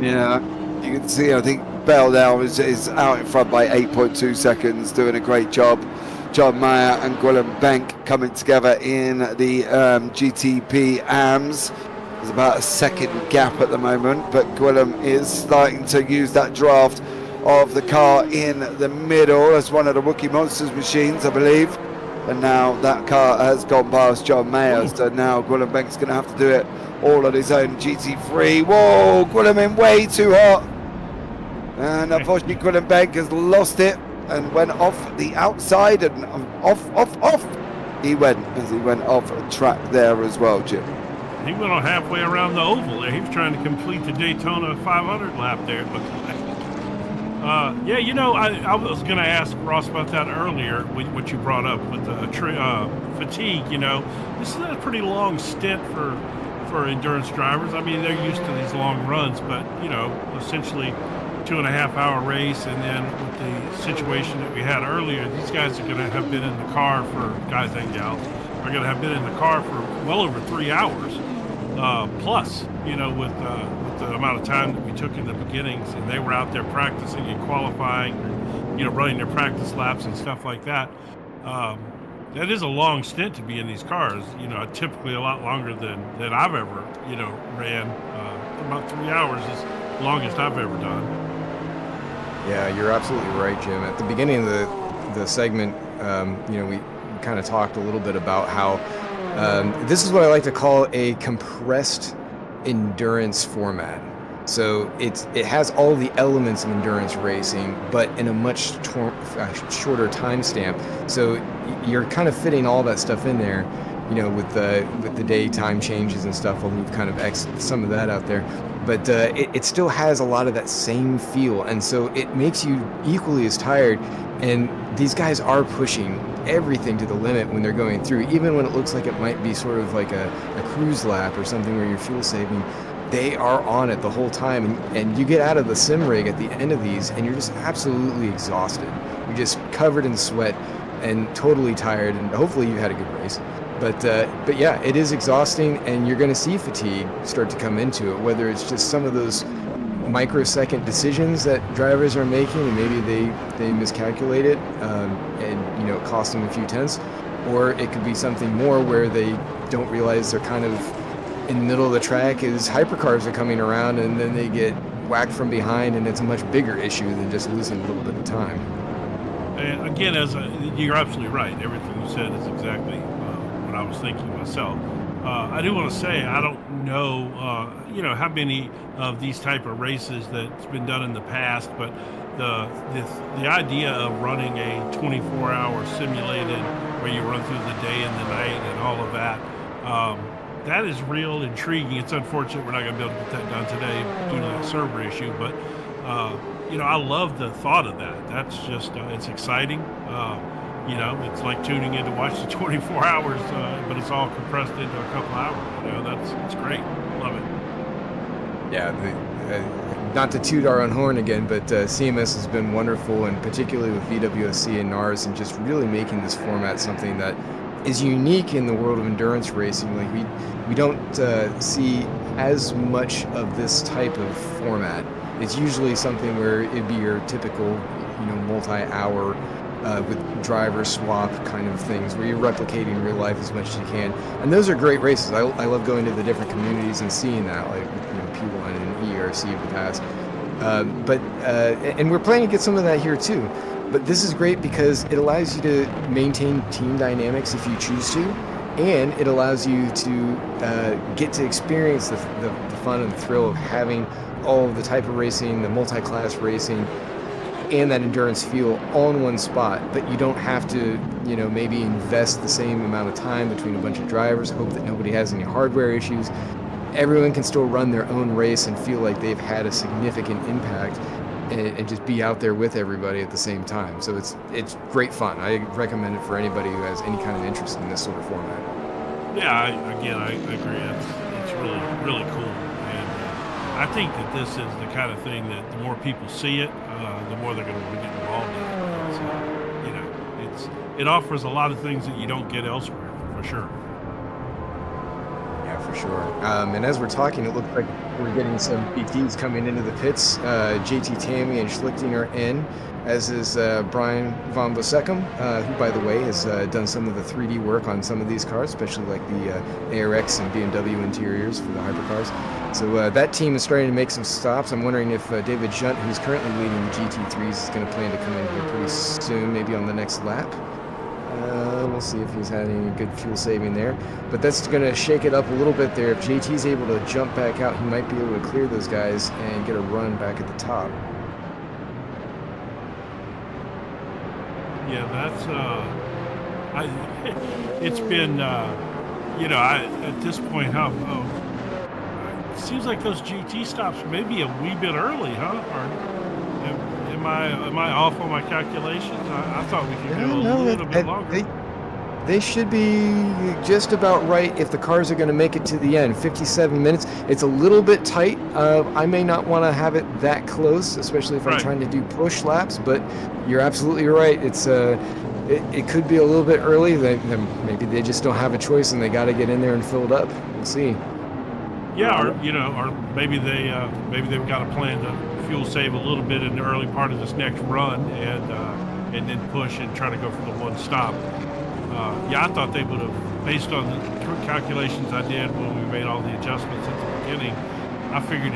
Speaker 1: Yeah, you can see, I think Bell now is out in front by 8.2 seconds, doing a great job. John Mayer and Gwilym Bank coming together in the GTP AMS. There's about a second gap at the moment, but Gwilym is starting to use that draft of the car in the middle as one of the Wookiee Monsters machines, I believe. And now that car has gone past John Mayer, so now Gwilym Bank's going to have to do it all on his own. GT3, whoa, Gwilym in way too hot. And unfortunately, Gwilym Bank has lost it and went off the outside, and off. He went as he went off track there as well, Jim.
Speaker 6: He went on halfway around the oval there. He was trying to complete the Daytona 500 lap there, it looks like. I was going to ask Ross about that earlier, what you brought up with the fatigue. This is a pretty long stint for endurance drivers. I mean, they're used to these long runs, but, essentially 2.5 hour race. And then with the situation that we had earlier, these guys are going to have been in the car guys and gals, are going to have been in the car for well over 3 hours. Plus, with the amount of time that we took in the beginnings, and they were out there practicing and qualifying, running their practice laps and stuff like that. That is a long stint to be in these cars. Typically a lot longer than I've ever, ran. About 3 hours is the longest I've ever done.
Speaker 7: Yeah, you're absolutely right, Jim. At the beginning of the segment, we kind of talked a little bit about how this is what I like to call a compressed endurance format. So it has all the elements of endurance racing, but in a much shorter time stamp. So you're kind of fitting all that stuff in there, with the daytime changes and stuff. Well, we've kind of X'd some of that out there, but it still has a lot of that same feel, and so it makes you equally as tired. And these guys are pushing everything to the limit when they're going through, even when it looks like it might be sort of like a cruise lap or something where you're fuel saving. They are on it the whole time, and you get out of the sim rig at the end of these and you're just absolutely exhausted. You're just covered in sweat and totally tired, and hopefully you had a good race. But yeah, it is exhausting, and you're going to see fatigue start to come into it, whether it's just some of those microsecond decisions that drivers are making, and maybe they miscalculate it, and you know, it costs them a few tenths, or it could be something more where they don't realize they're kind of in the middle of the track as hypercars are coming around, and then they get whacked from behind, and it's a much bigger issue than just losing a little bit of time.
Speaker 6: And again, you're absolutely right. Everything you said is exactly what I was thinking myself. I do want to say I don't know, you know, how many of these type of races that's been done in the past, but the idea of running a 24-hour simulated where you run through the day and the night and all of that, that is real intriguing. It's unfortunate we're not going to be able to get that done today due to that server issue, but you know, I love the thought of that. That's just it's exciting. You know, it's like tuning in to watch the 24 hours, but it's all compressed into a couple hours. You know, it's great. Love it.
Speaker 7: Yeah, not to toot our own horn again, but CMS has been wonderful, and particularly with VWSC and NARS, and just really making this format something that is unique in the world of endurance racing. Like we don't see as much of this type of format. It's usually something where it'd be your typical, you know, multi-hour with driver swap kind of things where you're replicating real life as much as you can, and those are great races. I love going to the different communities and seeing that, like, you know, P1 and ERC of the past. And we're planning to get some of that here too. But this is great because it allows you to maintain team dynamics if you choose to, and it allows you to get to experience the fun and the thrill of having all of the type of racing, the multi-class racing, and that endurance feel all in one spot. But you don't have to, you know, maybe invest the same amount of time between a bunch of drivers, hope that nobody has any hardware issues. Everyone can still run their own race and feel like they've had a significant impact, and just be out there with everybody at the same time. So it's great fun. I recommend it for anybody who has any kind of interest in this sort of format.
Speaker 6: Yeah, I agree. It's really, really cool. And I think that this is the kind of thing that the more people see it, the more they're going to get involved in it. So, you know, it offers a lot of things that you don't get elsewhere, for sure.
Speaker 7: Yeah, for sure. And as we're talking, it looks like we're getting some PTs coming into the pits. JT Tammy and Schlichting are in, as is Brian von Bosekum, who, by the way, has done some of the 3D work on some of these cars, especially like the ARX and BMW interiors for the hypercars. So that team is starting to make some stops. I'm wondering if David Junt, who's currently leading the GT3s, is going to plan to come in here pretty soon, maybe on the next lap. We'll see if he's had any good fuel saving there. But that's going to shake it up a little bit there. If JT's able to jump back out, he might be able to clear those guys and get a run back at the top.
Speaker 6: Yeah, that's it's been you know, at this point, it seems like those GT stops may be a wee bit early, huh? Or am I off on my calculations? I thought we could go a little bit longer.
Speaker 7: They should be just about right if the cars are going to make it to the end. 57 minutes. It's a little bit tight. I may not want to have it that close, especially if I'm trying to do push laps, but you're absolutely right. It's it could be a little bit early. Maybe they just don't have a choice and they got to get in there and fill it up. We'll see.
Speaker 6: Yeah, or you know, or maybe they've got a plan to fuel save a little bit in the early part of this next run and then push and try to go for the one stop. Yeah, I thought they would have, based on the calculations I did when we made all the adjustments at the beginning, I figured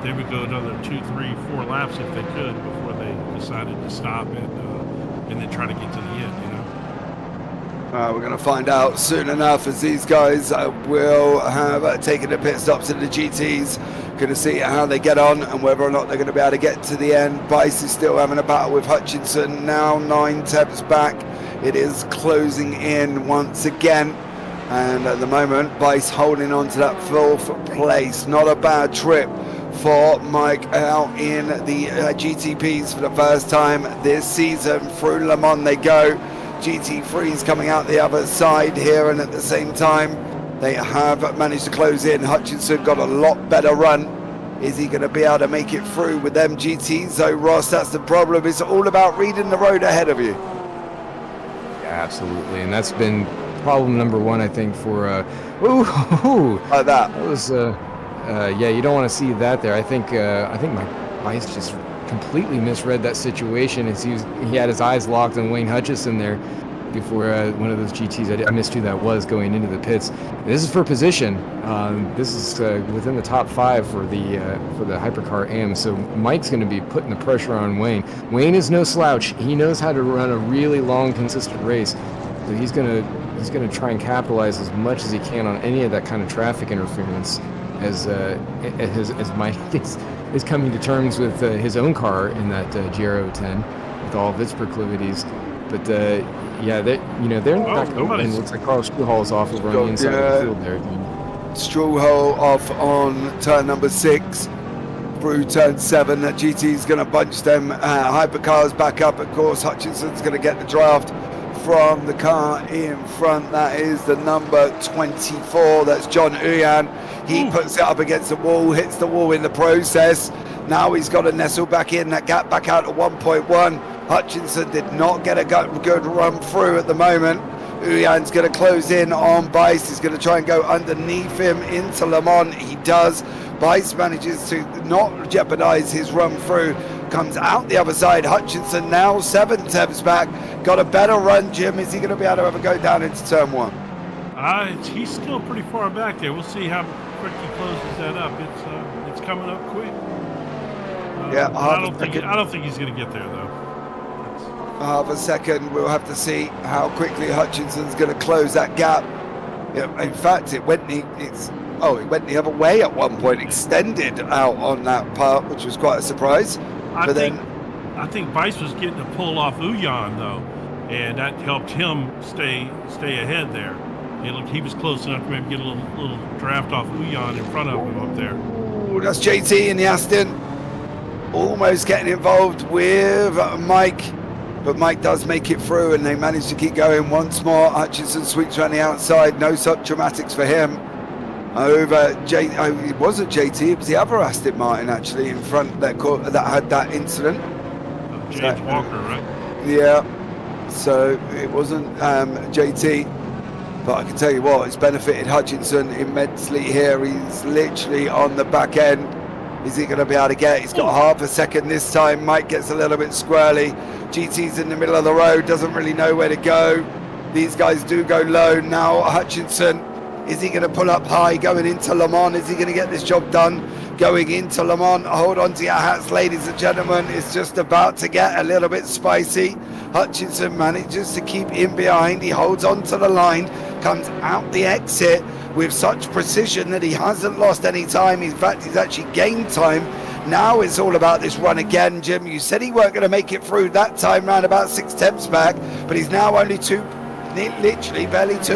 Speaker 6: they would go another 2, 3, 4 laps if they could before they decided to stop and then try to get to the end, you know.
Speaker 1: We're going to find out soon enough, as these guys will have taken the pit stops in the GTs. Going to see how they get on and whether or not they're going to be able to get to the end. Bice is still having a battle with Hutchinson, now 9 tenths back. It is closing in once again, and at the moment Bice holding on to that 4th place. Not a bad trip for Mike out in the GTPs for the first time this season. Through Le Mans they go. GT3's coming out the other side here, and at the same time they have managed to close in. Hutchinson got a lot better run. Is he going to be able to make it through with them GTs? So Ross, that's the problem. It's all about reading the road ahead of you.
Speaker 7: Absolutely, and that's been problem number one, I think, for
Speaker 1: like that.
Speaker 7: That yeah, you don't want to see that there. I think Mike Bice just completely misread that situation as he had his eyes locked on Wayne Hutchison there before one of those GTs. I missed who that was going into the pits. This is for position. This is within the top 5 for the Hypercar AM. So Mike's going to be putting the pressure on Wayne. Wayne is no slouch. He knows how to run a really long, consistent race. So he's going to try and capitalize as much as he can on any of that kind of traffic interference as Mike is coming to terms with his own car in that GR010 with all of its proclivities. But yeah, they're not open. Looks like Carl Struhal's off over on the inside of the field there.
Speaker 1: Struhal off on turn number 6 through turn 7. That GT's going to bunch them. Hypercar's back up, of course. Hutchinson's going to get the draft from the car in front. That is the number 24. That's John Uyan. He puts it up against the wall, hits the wall in the process. Now he's got to nestle back in. That gap back out to 1.1. Hutchinson did not get a good run through at the moment. Uyan's going to close in on Bice. He's going to try and go underneath him into Le Mans. He does. Bice manages to not jeopardize his run through. Comes out the other side. Hutchinson now 7 tenths back. Got a better run, Jim. Is he going to be able to ever go down into turn 1?
Speaker 6: He's still pretty far back there. We'll see how quick he closes that up. It's coming up quick.
Speaker 1: Yeah,
Speaker 6: I don't think he's going to get there though.
Speaker 1: Half a second. We'll have to see how quickly Hutchinson's going to close that gap. Yeah, in fact, it went the other way at one point, extended out on that part, which was quite a surprise.
Speaker 6: I think Bice was getting a pull off Uyan though, and that helped him stay ahead there. He was close enough to maybe get a little draft off Uyan in front of him up there.
Speaker 1: Ooh, that's JT in the Aston, almost getting involved with Mike. But Mike does make it through, and they manage to keep going once more. Hutchinson sweeps around the outside. No such dramatics for him. Over it wasn't JT. It was the other Aston Martin actually in front that had that incident.
Speaker 6: James Walker, right?
Speaker 1: Yeah. So it wasn't JT. But I can tell you what, it's benefited Hutchinson immensely here. He's literally on the back end. Is he going to be able to get? He's got half a second this time. Mike gets a little bit squirrely. GT's in the middle of the road, doesn't really know where to go. These guys do go low. Now Hutchinson, is he going to pull up high going into Le Mans? Is he going to get this job done going into Le Mans? Hold on to your hats, ladies and gentlemen. It's just about to get a little bit spicy. Hutchinson manages to keep in behind. He holds on to the line, comes out the exit with such precision that he hasn't lost any time. In fact, he's actually gained time. Now it's all about this run again, Jim. You said he weren't going to make it through that time round about 6 tenths back, but he's now only literally barely 2.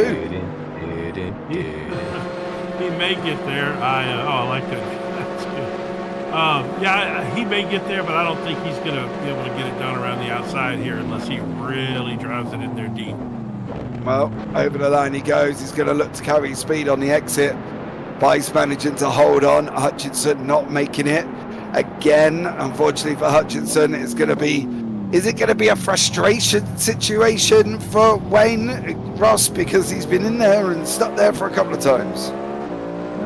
Speaker 6: He may get there. I like that. That's good. Yeah, he may get there, but I don't think he's going to be able to get it done around the outside here unless he really drives it in there deep.
Speaker 1: Well, over the line he goes. He's going to look to carry speed on the exit. Bice managing to hold on. Hutchinson not making it. Again, unfortunately for Hutchinson, is it going to be a frustration situation for Wayne Ross because he's been in there and stuck there for a couple of times?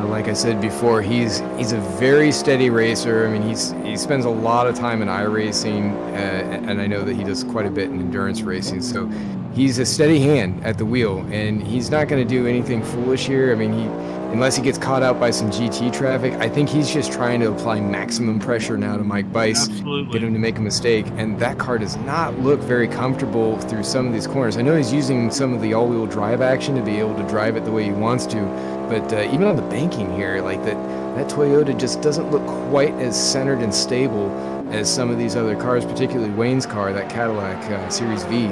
Speaker 7: Like I said before, he's a very steady racer. I mean, he spends a lot of time in iRacing, and I know that he does quite a bit in endurance racing. So he's a steady hand at the wheel, and he's not going to do anything foolish here. I mean, unless he gets caught out by some GT traffic, I think he's just trying to apply maximum pressure now to Mike Bice, get him to make a mistake. And that car does not look very comfortable through some of these corners. I know he's using some of the all-wheel drive action to be able to drive it the way he wants to, but even on the banking here, like that Toyota just doesn't look quite as centered and stable as some of these other cars, particularly Wayne's car, that Cadillac Series V.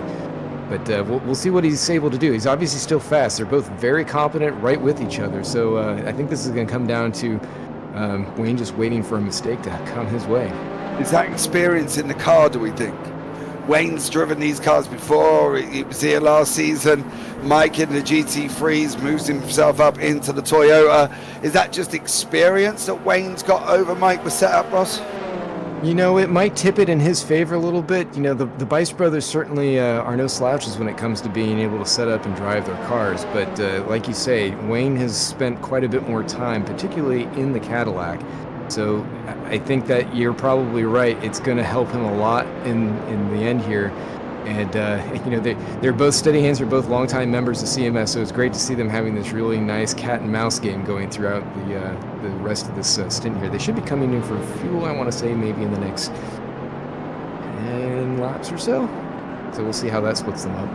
Speaker 7: But we'll see what he's able to do. He's obviously still fast. They're both very competent right with each other. So I think this is going to come down to Wayne just waiting for a mistake to come his way.
Speaker 1: Is that experience in the car, do we think? Wayne's driven these cars before. He was here last season. Mike in the GT3s moves himself up into the Toyota. Is that just experience that Wayne's got over Mike with setup, Ross?
Speaker 7: You know, it might tip it in his favor a little bit. You know, the Bice brothers certainly are no slouches when it comes to being able to set up and drive their cars. But like you say, Wayne has spent quite a bit more time, particularly in the Cadillac. So I think that you're probably right. It's going to help him a lot in the end here. And, you know, they're both steady hands. They're both longtime members of CMS, so it's great to see them having this really nice cat and mouse game going throughout the rest of this stint here. They should be coming in for fuel, I want to say, maybe in the next 10 laps or so. So we'll see how that splits them up.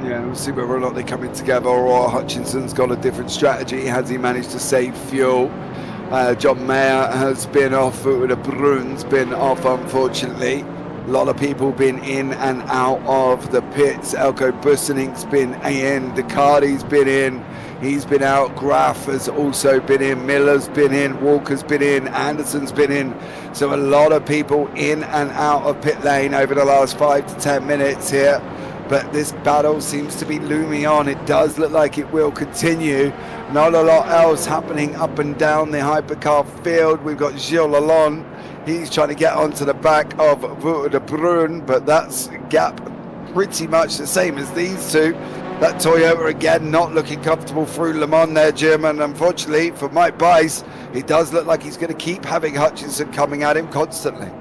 Speaker 1: Yeah, we'll see whether or not they're coming together, or Hutchinson's got a different strategy. Has he managed to save fuel? John Mayer has been off. The Brun's been off, unfortunately. A lot of people been in and out of the pits. Elko Bussenings's been in. Ducati's been in. He's been out. Graf has also been in. Miller's been in. Walker's been in. Anderson's been in. So a lot of people in and out of pit lane over the last 5 to 10 minutes here. But this battle seems to be looming on. It does look like it will continue. Not a lot else happening up and down the hypercar field. We've got Gilles Lalonde. He's trying to get onto the back of Wouter de Bruin, but that's gap pretty much the same as these two. That Toyota again not looking comfortable through Le Mans there, Jim, and unfortunately for Mike Bice, it does look like he's going to keep having Hutchinson coming at him constantly.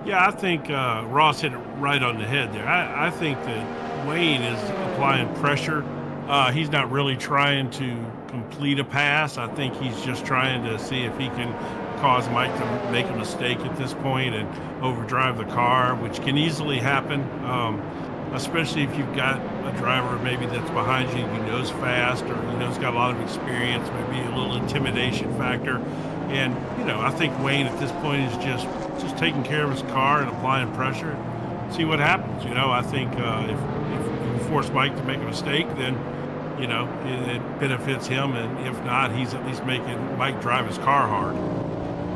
Speaker 6: Yeah, I think Ross hit it right on the head there. I think that Wayne is applying pressure. He's not really trying to complete a pass. I think he's just trying to see if he can cause Mike to make a mistake at this point and overdrive the car, which can easily happen, especially if you've got a driver maybe that's behind you, you know's fast, or you know's got a lot of experience, maybe a little intimidation factor. And you know, I think Wayne at this point is just taking care of his car and applying pressure and see what happens. You know, I think if you force Mike to make a mistake, then you know it benefits him, and if not, he's at least making Mike drive his car hard.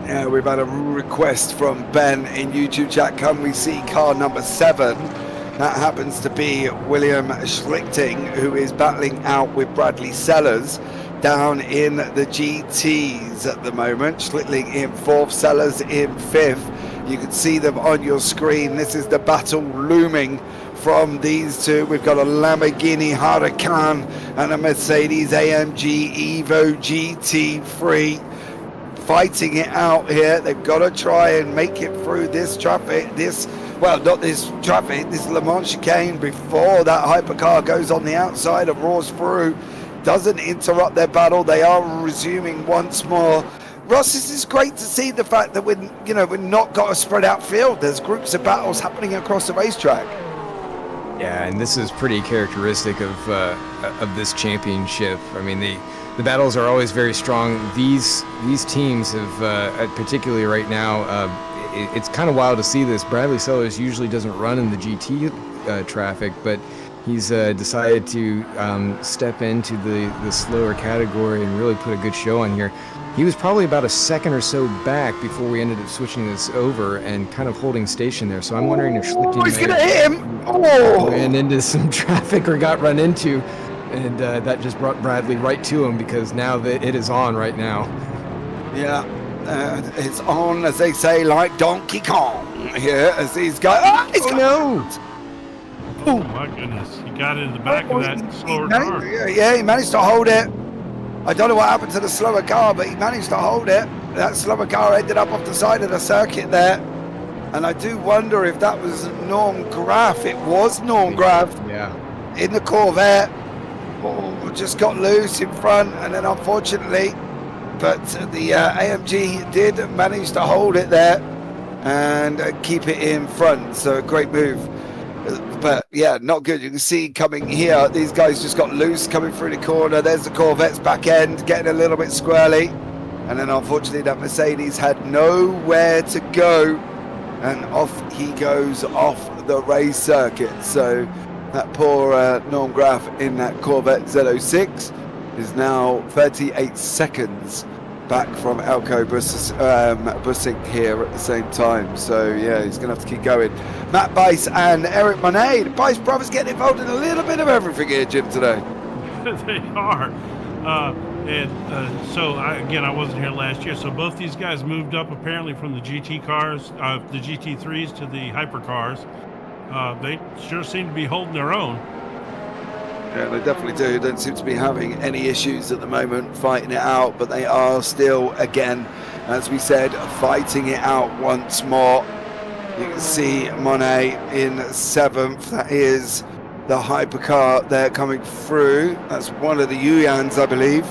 Speaker 1: Yeah, we've had a request from Ben in YouTube chat. Can we see car number 7? That happens to be William Schlichting, who is battling out with Bradley Sellers down in the GTs at the moment. Schlichting in 4th, Sellers in 5th. You can see them on your screen. This is the battle looming from these two. We've got a Lamborghini Huracan and a Mercedes AMG Evo GT3 fighting it out here. They've got to try and make it through this traffic, this Le Mans chicane before that hypercar goes on the outside of Ross Brew. Doesn't interrupt their battle. They are resuming once more. Ross, this is great to see the fact that we've not got a spread out field. There's groups of battles happening across the racetrack.
Speaker 7: Yeah, and this is pretty characteristic of this championship. I mean, the battles are always very strong. These teams have, particularly right now, it's kind of wild to see this. Bradley Sellers usually doesn't run in the GT traffic, but he's decided to step into the slower category and really put a good show on here. He was probably about a second or so back before we ended up switching this over and kind of holding station there. So I'm wondering if Schlichting
Speaker 1: he's going to hit him! Oh!
Speaker 7: Ran into some traffic or got run into. And that just brought Bradley right to him, because now it is on right now.
Speaker 1: Yeah, it's on, as they say, like Donkey Kong here as these guys.
Speaker 6: Oh my goodness, he got in the back of that slower car.
Speaker 1: Yeah, he managed to hold it. I don't know what happened to the slower car, but he managed to hold it. That slower car ended up off the side of the circuit there. And I do wonder if that was Norm Graf. It was Norm Graf.
Speaker 7: Yeah.
Speaker 1: In the Corvette. Oh, just got loose in front, and then unfortunately, but the AMG did manage to hold it there and keep it in front. So a great move. But yeah, not good. You can see coming here, these guys just got loose coming through the corner. There's the Corvette's back end getting a little bit squirrely, and then unfortunately that Mercedes had nowhere to go, and off he goes off the race circuit. So that poor Norm Graf in that Corvette Z06 is now 38 seconds back from Elko Bussing here at the same time. So yeah, he's going to have to keep going. Matt Bice and Eric Monet, the Bice brothers, getting involved in a little bit of everything here, Jim, today.
Speaker 6: They are. And again, I wasn't here last year. So both these guys moved up apparently from the GT cars, the GT3s to the hypercars. They sure seem to be holding their own.
Speaker 1: Yeah, they definitely do. Don't seem to be having any issues at the moment fighting it out, but they are still, again, as we said, fighting it out once more. You can see Monet in 7th. That is the hypercar there coming through. That's one of the Yuyans, I believe,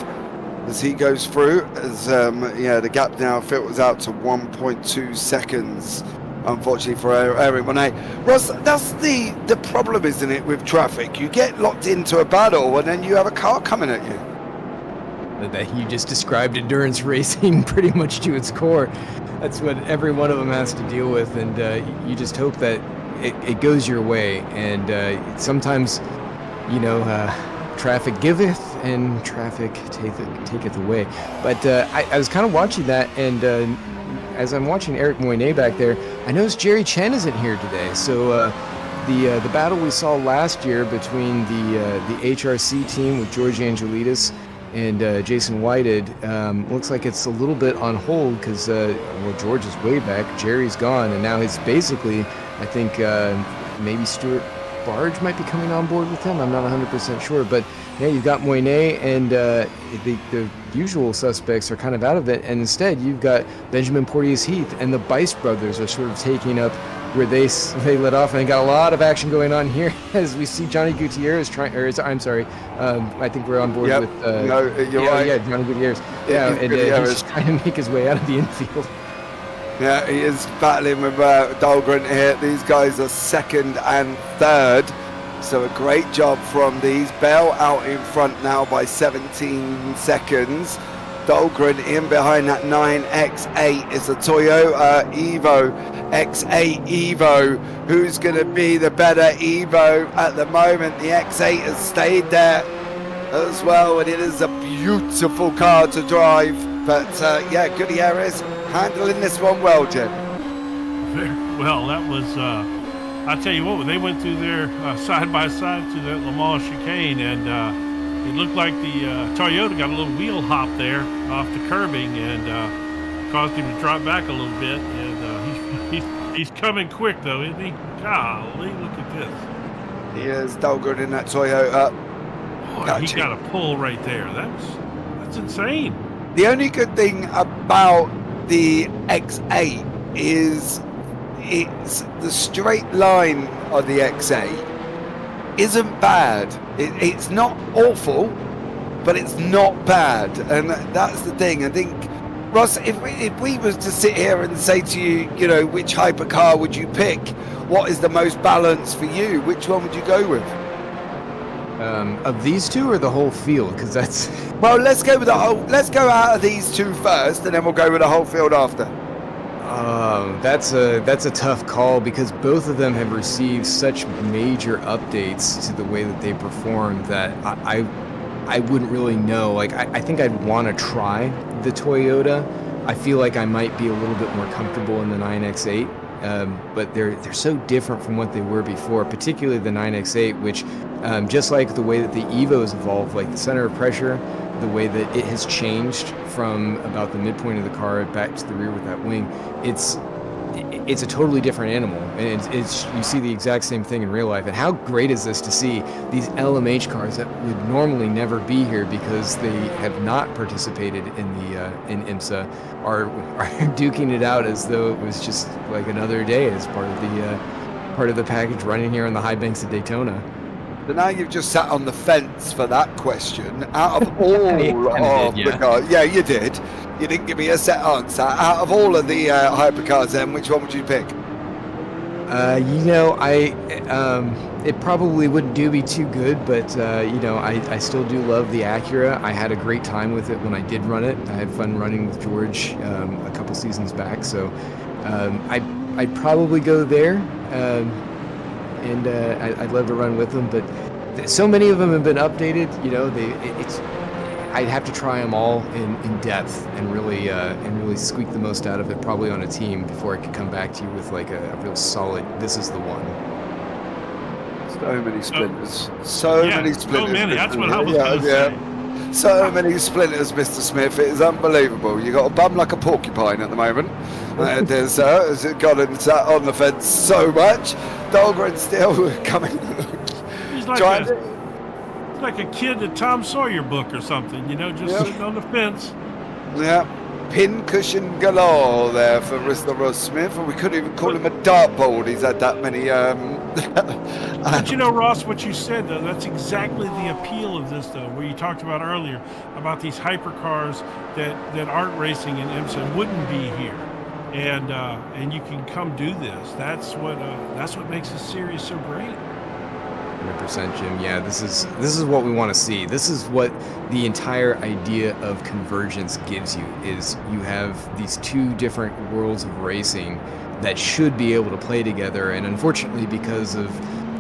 Speaker 1: as he goes through. As the gap now filters out to 1.2 seconds. Unfortunately for Eric Monet. Ross, that's the problem, isn't it, with traffic? You get locked into a battle and then you have a car coming at you.
Speaker 7: That you just described endurance racing pretty much to its core. That's what every one of them has to deal with, and you just hope that it goes your way. And sometimes, traffic giveth and traffic taketh away. But I was kind of watching that, and as I'm watching Eric Moynier back there, I noticed Jerry Chen isn't here today. So the battle we saw last year between the HRC team with George Angelidis and Jason Whited looks like it's a little bit on hold because George is way back, Jerry's gone, and now he's basically, I think maybe Stuart Barge might be coming on board with him. I'm not 100% sure, but yeah, you've got Moynier and the usual suspects are kind of out of it, and instead you've got Benjamin Porteous Heath and the Bice brothers are sort of taking up where they let off, and they got a lot of action going on here as we see Johnny Gutierrez I think we're on board with
Speaker 1: you're right.
Speaker 7: Yeah, Johnny Gutierrez. Yeah, and he's trying to make his way out of the infield.
Speaker 1: Yeah, he is battling with Dahlgren here. These guys are 2nd and 3rd. So a great job from these. Bell out in front now by 17 seconds. Dahlgren in behind that 9X8 is a Toyota Evo X8 Evo. Who's going to be the better Evo at the moment? The X8 has stayed there as well, and it is a beautiful car to drive. But Gutierrez handling this one well, Jim.
Speaker 6: Very well. That was, I'll tell you what, they went through there side by side through that Le Mans chicane, and it looked like the Toyota got a little wheel hop there off the curbing and caused him to drop back a little bit. And he's coming quick, though, isn't he? Golly, look at this.
Speaker 1: He is Dahlgren in that Toyota.
Speaker 6: Boy, he got a pull right there. That's insane.
Speaker 1: The only good thing about the X8 is it's the straight line of the X8 isn't bad. It's not awful, but it's not bad, and that's the thing. I think, Ross, if we was to sit here and say to you, which hypercar would you pick? What is the most balanced for you? Which one would you go with?
Speaker 7: Of these two or the whole field? Because that's...
Speaker 1: Well, let's go with the whole. Let's go out of these two first, and then we'll go with the whole field after.
Speaker 7: That's a tough call because both of them have received such major updates to the way that they perform that I wouldn't really know. Like I think I'd want to try the Toyota. I feel like I might be a little bit more comfortable in the 9X8. But they're so different from what they were before, particularly the 9X8, which just like the way that the Evo's evolved, like the center of pressure, the way that it has changed from about the midpoint of the car back to the rear with that wing, it's a totally different animal, and it's you see the exact same thing in real life. And how great is this to see these LMH cars that would normally never be here because they have not participated in IMSA are duking it out as though it was just like another day as part of the package running here on the high banks of Daytona.
Speaker 1: So now you've just sat on the fence for that question. Out of all the cars, yeah, you did. You didn't give me a set answer. Out of all of the hypercars, then, which one would you pick?
Speaker 7: It probably wouldn't do me too good, but I still do love the Acura. I had a great time with it when I did run it. I had fun running with George a couple seasons back, so I'd probably go there. And I'd love to run with them, but so many of them have been updated. I'd have to try them all in depth and really squeak the most out of it, probably on a team, before I could come back to you with like a real solid, this is the one.
Speaker 1: So many splinters. So many splinters.
Speaker 6: So many. That's what I was going to say.
Speaker 1: So many splinters, Mr. Smith. It is unbelievable. You got a bum like a porcupine at the moment. There's gone and sat on the fence so much. Dahlgren still coming.
Speaker 6: He's like he's like a kid at Tom Sawyer book or something, you know, just sitting on the fence.
Speaker 1: Yeah. Pin cushion galore there for Mr. Ross Smith, and we couldn't even call him a dartboard. He's had that many.
Speaker 6: But you know, Ross, what you said though, that's exactly the appeal of this, though, where you talked about earlier about these hypercars that aren't racing in IMSA wouldn't be here, and you can come do this. That's what makes this series so great.
Speaker 7: 100%, Jim. Yeah, this is what we want to see. This is what the entire idea of convergence gives you, is you have these two different worlds of racing that should be able to play together, and unfortunately, because of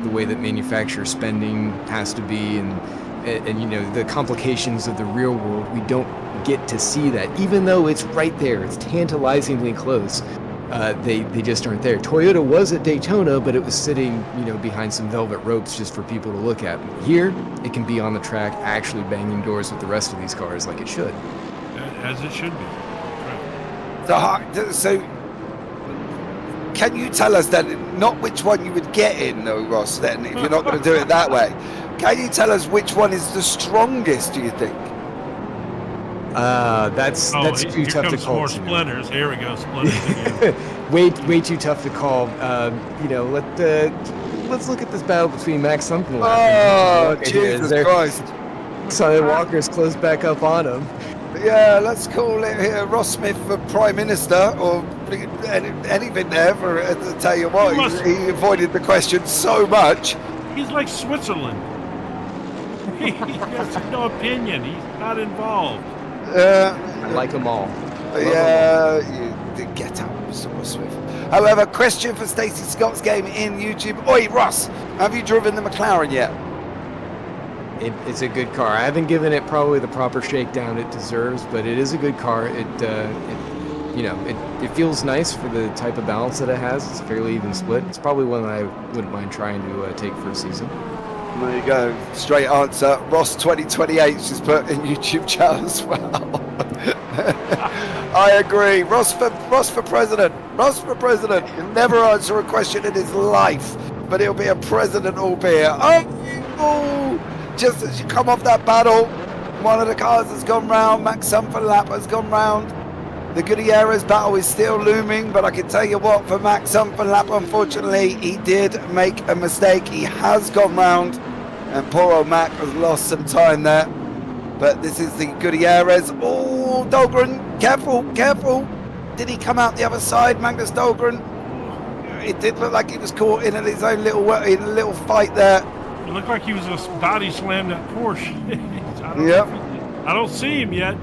Speaker 7: the way that manufacturer spending has to be and you know, the complications of the real world, we don't get to see that, even though it's right there. It's tantalizingly close. They just aren't there. Toyota was at Daytona, but it was sitting, you know, behind some velvet ropes just for people to look at. Here, it can be on the track, actually banging doors with the rest of these cars like it should.
Speaker 6: As it should be. Right.
Speaker 1: So, can you tell us then, not which one you would get in, though, Ross, then, if you're not going to do it that way? Can you tell us which one is the strongest, do you think?
Speaker 7: That's too tough to call.
Speaker 6: More splinters. Here we go, splinters again.
Speaker 7: way too tough to call. You know, let's look at this battle between Max Thumpkin.
Speaker 1: Oh, Jesus Christ!
Speaker 7: Sonny Walker's closed back up on him.
Speaker 1: Yeah, let's call it here Ross Smith for Prime Minister or anything there. For to tell you what, he avoided the question so much.
Speaker 6: He's like Switzerland. He has no opinion. He's not involved.
Speaker 7: I like them all.
Speaker 1: You did get out, Mr. Ross Smith. However, question for Stacey Scott's game in YouTube. Oi, Ross, have you driven the McLaren yet?
Speaker 7: It's a good car. I haven't given it probably the proper shakedown it deserves, but it is a good car. It feels nice for the type of balance that it has. It's a fairly even split. It's probably one that I wouldn't mind trying to take for a season.
Speaker 1: There you go. Straight answer. Ross 2028 just put in YouTube chat as well. I agree. Ross for president. Ross for president. He'll never answer a question in his life, but he'll be a president, albeit. Oh, just as you come off that battle, one of the cars has gone round. Max Thumpkin has gone round. The Gutierrez battle is still looming, but I can tell you what, for Max Thumpkin, unfortunately, he did make a mistake. He has gone round, and poor old Mac has lost some time there. But this is the Gutierrez. Oh, Dahlgren, careful. Did he come out the other side, Magnus Dahlgren? It did look like he was caught in his own little fight there.
Speaker 6: It looked like he was a body slammed that Porsche. I don't see him yet.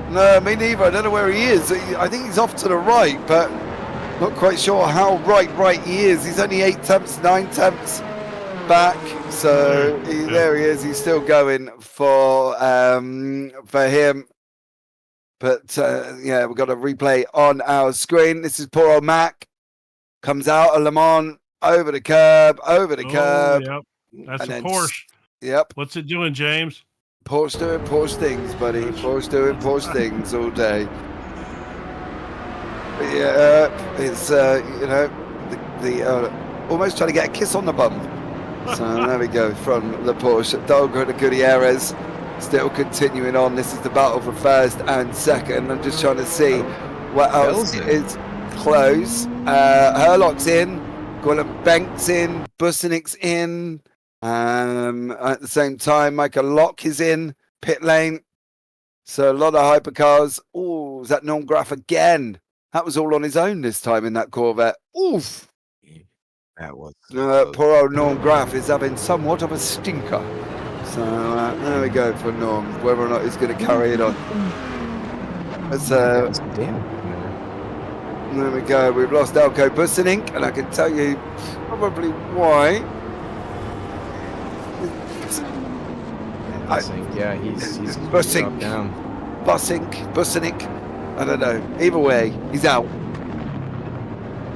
Speaker 1: No, me neither. I don't know where he is. I think he's off to the right, but not quite sure how right he is. He's only 9 tenths back. So there he is. He's still going for him. But yeah, we've got a replay on our screen. This is poor old Mac. Comes out of Le Mans, over the curb.
Speaker 6: Yep. That's a Porsche.
Speaker 1: Yep.
Speaker 6: What's it doing, James?
Speaker 1: Porsche doing Porsche things, buddy. Porsche doing Porsche things all day. Yeah, it's almost trying to get a kiss on the bum. So there we go from the Porsche. Dahlgren and Gutierrez still continuing on. This is the battle for first and second. I'm just trying to see what else is close. Herlock's in. Gwilym Banks in. Busenik's in. At the same time, Michael Locke is in pit lane. So a lot of hypercars. Oh, is that Norm Graff again? That was all on his own this time in that Corvette. Oof.
Speaker 7: That was
Speaker 1: poor old Norm Graff is having somewhat of a stinker. So there we go for Norm. Whether or not he's going to carry it on. There we go. We've lost Elko Busenik, and I can tell you probably why.
Speaker 7: Yeah, he's
Speaker 1: Busenik. I don't know. Either way, he's out.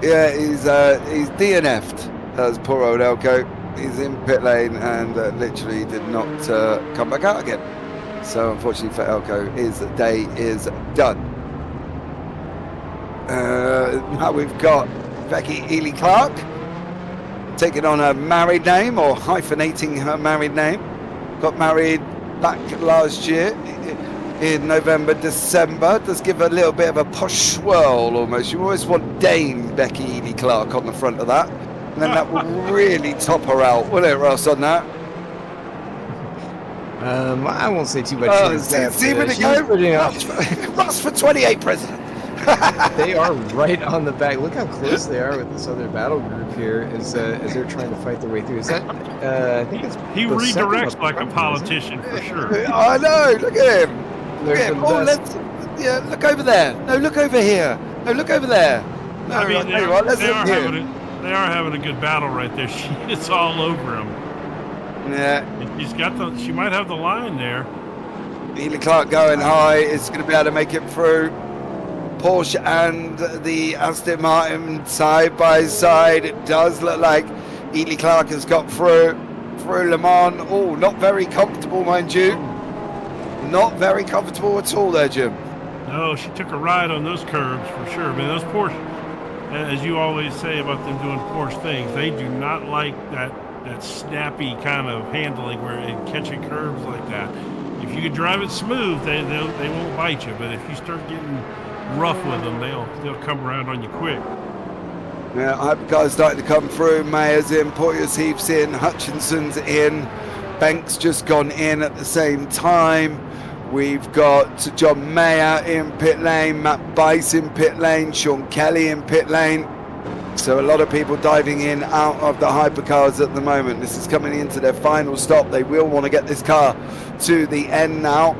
Speaker 1: Yeah, he's DNF'd. That's poor old Elko. He's in pit lane and literally did not come back out again. So unfortunately for Elko, his day is done. Now we've got Becky Ely-Clark taking on her married name, or hyphenating her married name. Got married back last year in November, December. Does give a little bit of a posh swirl almost. You always want Dame Becky Ely-Clark on the front of that. And then that will really top her out, wouldn't it, Ross, on that?
Speaker 7: I won't say too much.
Speaker 1: See where they go? Ross for 28 president.
Speaker 7: They are right on the back. Look how close they are with this other battle group here as they're trying to fight their way through. Is that, I think it's...
Speaker 6: He redirects like a politician for sure.
Speaker 1: I know, look at him. Look at him. Oh, look over there. No, look over here. No, look over there. No,
Speaker 6: I mean, they are having a good battle right there. It's all over him.
Speaker 1: Yeah.
Speaker 6: She might have the line there.
Speaker 1: Ely-Clark going high is going to be able to make it through. Porsche and the Aston Martin side by side. It does look like Ely-Clark has got through Le Mans. Oh, not very comfortable, mind you. Not very comfortable at all there, Jim.
Speaker 6: No, she took a ride on those curbs for sure. I mean, those Porsche, as you always say about them doing Porsche things, they do not like that snappy kind of handling where it catching curves like that. If you can drive it smooth, they won't bite you. But if you start getting rough with them, they'll come around on you quick.
Speaker 1: Yeah, Hypercars starting to come through. Mayer's in, Poyer's Heath's in, Hutchinson's in, Banks just gone in at the same time. We've got John Mayer in pit lane, Matt Bice in pit lane, Sean Kelly in pit lane. So a lot of people diving in out of the Hypercars at the moment. This is coming into their final stop. They will want to get this car to the end now.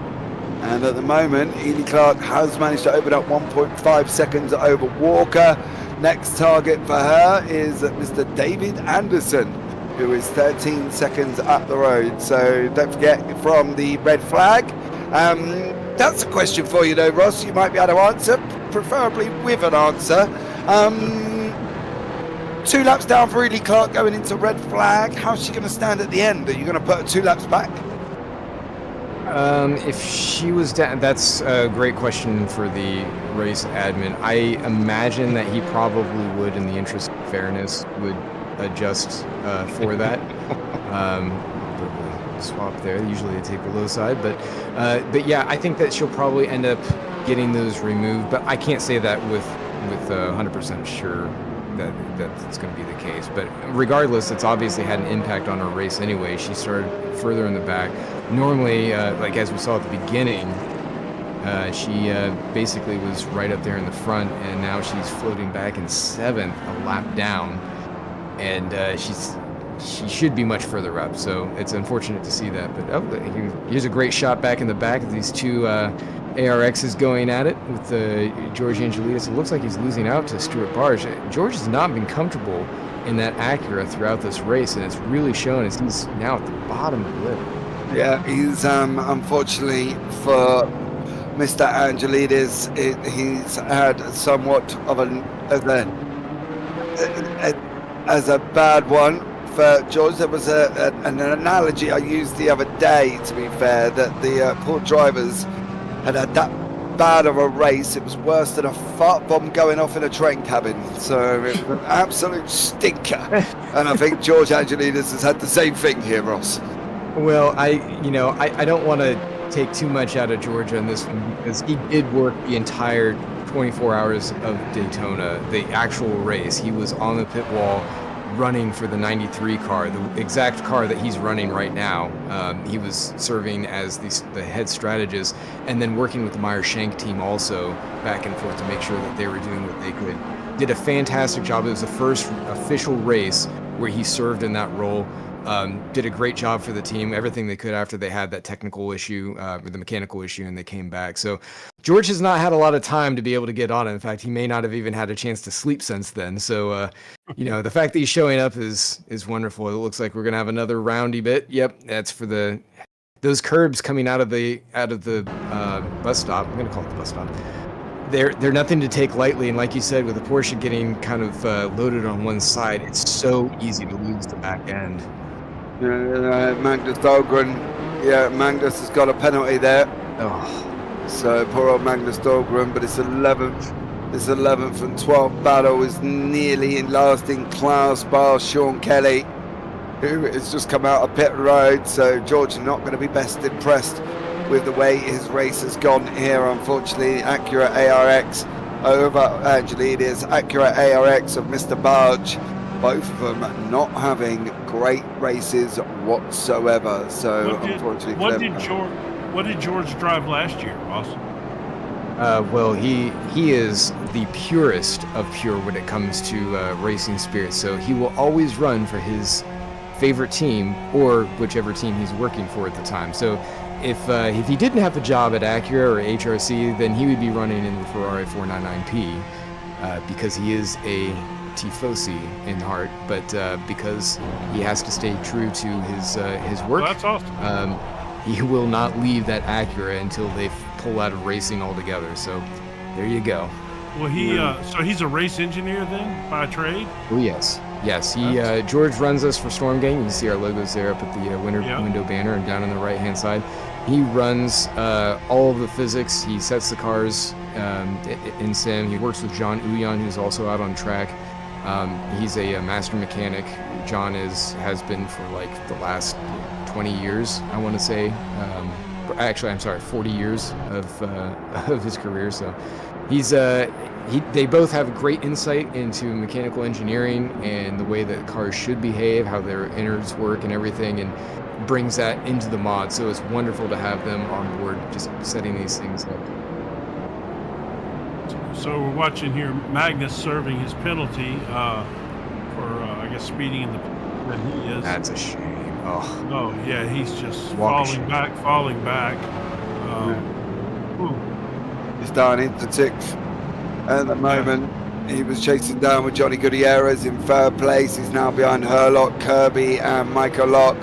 Speaker 1: And at the moment, Ely-Clark has managed to open up 1.5 seconds over Walker. Next target for her is Mr. David Anderson, who is 13 seconds up the road. So don't forget, from the red flag. That's a question for you though, Ross. You might be able to answer, preferably with an answer. 2 laps down for Ely-Clark going into red flag. How's she going to stand at the end? Are you going to put her 2 laps back?
Speaker 7: If she was down, that's a great question for the race admin. I imagine that he probably would, in the interest of fairness, would adjust for that. Swap there. Usually they take the low side, but yeah, I think that she'll probably end up getting those removed. But I can't say that with 100% sure that's going to be the case. But regardless, it's obviously had an impact on her race anyway. She started further in the back. Normally, like as we saw at the beginning, she basically was right up there in the front, and now she's floating back in 7th, a lap down, and she should be much further up. So it's unfortunate to see that. But here's a great shot back in the back of these two ARXs going at it with George Angelides. It looks like he's losing out to Stuart Barge. George has not been comfortable in that Acura throughout this race, and it's really shown as he's now at the bottom of the list.
Speaker 1: Yeah, he's unfortunately for Mr. Angelides, he's had somewhat of as a bad one for George. There was an analogy I used the other day, to be fair, that the poor drivers had that bad of a race. It was worse than a fart bomb going off in a train cabin. So it was an absolute stinker. And I think George Angelides has had the same thing here, Ross.
Speaker 7: Well, I don't want to take too much out of George on this one, because he did work the entire 24 hours of Daytona, the actual race. He was on the pit wall running for the 93 car, the exact car that he's running right now. He was serving as the head strategist, and then working with the Meyer-Shank team also back and forth to make sure that they were doing what they could. Did a fantastic job. It was the first official race where he served in that role. Did a great job for the team, everything they could after they had that technical issue, or the mechanical issue, and they came back. So George has not had a lot of time to be able to get on it. In fact, he may not have even had a chance to sleep since then. So, the fact that he's showing up is wonderful. It looks like we're going to have another roundy bit. Yep, that's for those curbs coming out of the bus stop. I'm going to call it the bus stop. They're nothing to take lightly, and like you said, with the Porsche getting kind of loaded on one side, it's so easy to lose the back end.
Speaker 1: Magnus Dahlgren Yeah, Magnus has got a penalty there.
Speaker 7: Oh,
Speaker 1: So poor old Magnus Dahlgren, but it's 11th. This 11th and 12th battle is nearly in last in class, bar Sean Kelly, who has just come out of pit road. So George not going to be best impressed with the way his race has gone here. Unfortunately, Acura ARX over Angelidis, Acura ARX of Mr. Barge, both of them not having great races whatsoever. So unfortunately,
Speaker 6: what did George drive last year, Austin?
Speaker 7: well, he is the purest of pure when it comes to racing spirit. So he will always run for his favorite team or whichever team he's working for at the time. So if he didn't have a job at Acura or HRC, then he would be running in the Ferrari 499P because he is a tifosi in heart. But because he has to stay true to his work,
Speaker 6: Well, that's awesome.
Speaker 7: he will not leave that Acura until they pull out of racing altogether. So there you go.
Speaker 6: Well, so he's a race engineer then by trade.
Speaker 7: Oh yes, George runs us for Storm Gang. You can see our logos there up at the window banner and down on the right hand side. He runs all of the physics. He sets the cars in sim. He works with John Uyan, who's also out on track. He's a master mechanic. John has been for like the last 20 years, I want to say. Actually, I'm sorry, 40 years of his career. So they both have great insight into mechanical engineering and the way that cars should behave, how their innards work and everything, and brings that into the mod. So it's wonderful to have them on board just setting these things up.
Speaker 6: So we're watching here Magnus serving his penalty for, I guess, speeding in the than he is.
Speaker 7: That's a shame.
Speaker 6: Oh yeah, he's just falling back.
Speaker 1: He's down into sixth at the moment. He was chasing down with Johnny Gutierrez in third place. He's now behind Herlock, Kirby and Michael Locke.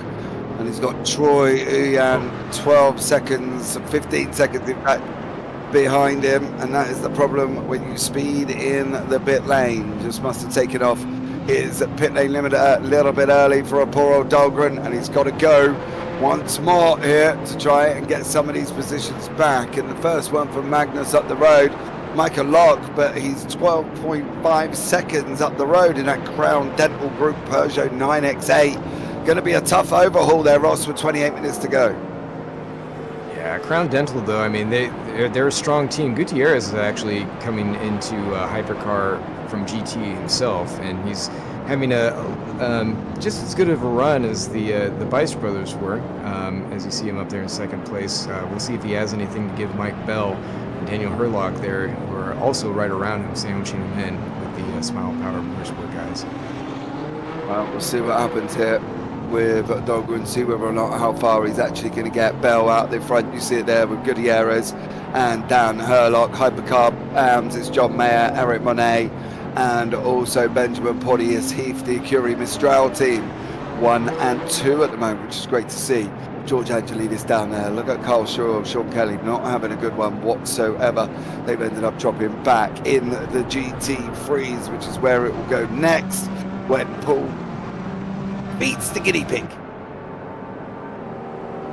Speaker 1: And he's got Troy Uyan 12 seconds, 15 seconds in fact, behind him. And that is the problem when you speed in the pit lane. Just must have taken off his pit lane limiter a little bit early for a poor old Dahlgren. And he's got to go once more here to try and get some of these positions back. And the first one from Magnus up the road, Michael Locke, but he's 12.5 seconds up the road in that Crown Dental Group Peugeot 9X8. Going to be a tough overhaul there, Ross, with 28 minutes to go.
Speaker 7: Yeah, Crown Dental, though, I mean, they're a strong team. Gutierrez is actually coming into Hypercar from GT himself, and he's having just as good of a run as the Bice brothers were, as you see him up there in second place. We'll see if he has anything to give Mike Bell and Daniel Herlock there, who are also right around him, sandwiching him in with the Smile Power Motorsport guys.
Speaker 1: Well, we'll see what happens here with Dahlgren, see whether or not how far he's actually going to get. Bell out the front, you see it there with Gutierrez and Dan Herlock. Hypercar it's John Mayer, Eric Monet, and also Benjamin Porteous Heath, the Curie Mistral team, 1 and 2 at the moment, which is great to see. George Angelidis down there. Look at Carl Shaw, Sean Kelly not having a good one whatsoever. They've ended up dropping back in the GT Freeze, which is where it will go next when Paul beats the guinea pig.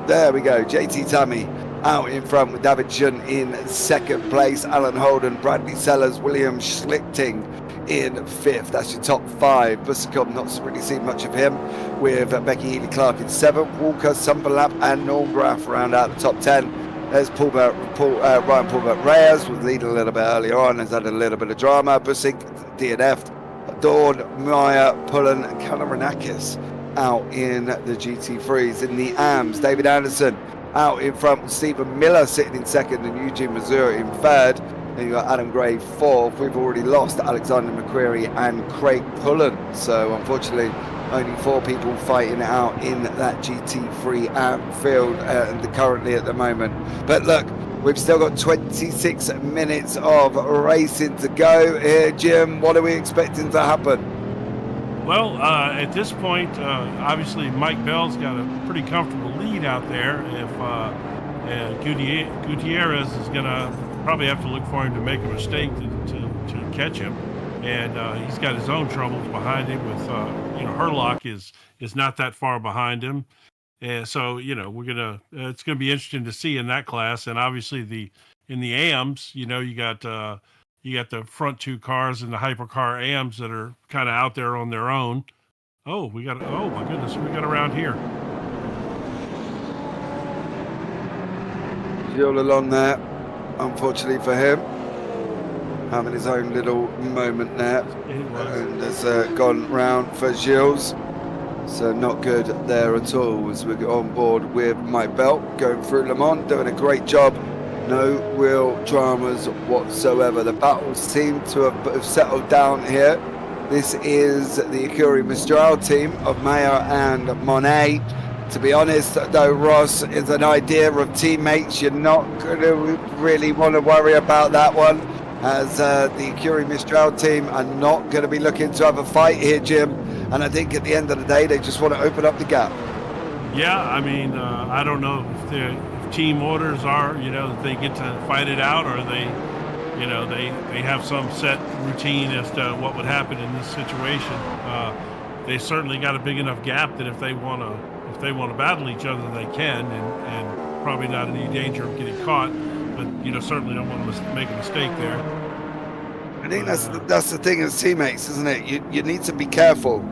Speaker 1: There we go. JT Tammy out in front with David Shun in second place. Alan Holden, Bradley Sellers, William Schlichting in fifth. That's your top five. Busicom, not really seen much of him, with Becky Healy-Clark in seventh. Walker, Sumberlap and Norgraf round out the top 10. There's Ryan Paulbert Reyes was leading a little bit earlier on, has had a little bit of drama. Busick, DNF, Dawn, Maya, Pullen and Kalaranakis out in the GT Freeze. In the AMS, David Anderson out in front with Stephen Miller sitting in second and Eugene Missouri in third. Then you've got Adam Gray fourth. We've already lost Alexander McQuarrie and Craig Pullen. So unfortunately, only 4 people fighting it out in that GT3 AM field currently at the moment. But look, we've still got 26 minutes of racing to go here, Jim. What are we expecting to happen?
Speaker 6: Well, at this point, obviously Mike Bell's got a pretty comfortable lead out there. If Gutierrez is going to probably have to look for him to make a mistake to catch him, and he's got his own troubles behind him. With Herlock is not that far behind him, And so, it's gonna be interesting to see in that class. And obviously in the AMs, you got the front two cars and the hypercar AMs that are kind of out there on their own. Oh my goodness, we got around here.
Speaker 1: Gilles along there, unfortunately for him, having his own little moment there, and has gone round for Gilles. So not good there at all as we get on board with Mike Belt going through Le Mans, doing a great job. No real dramas whatsoever. The battles seem to have settled down here. This is the Écurie Mistral team of Mayer and Monet. To be honest, though, Ross, is an idea of teammates. You're not going to really want to worry about that one, as the Écurie Mistral team are not going to be looking to have a fight here, Jim. And I think at the end of the day, they just want to open up the gap.
Speaker 6: Yeah, I mean, I don't know if team orders are, that they get to fight it out, or they have some set routine as to what would happen in this situation. They certainly got a big enough gap that if they want to battle each other, they can, and probably not any danger of getting caught. But certainly don't want to make a mistake there.
Speaker 1: I think that's the thing as teammates, isn't it? You need to be careful.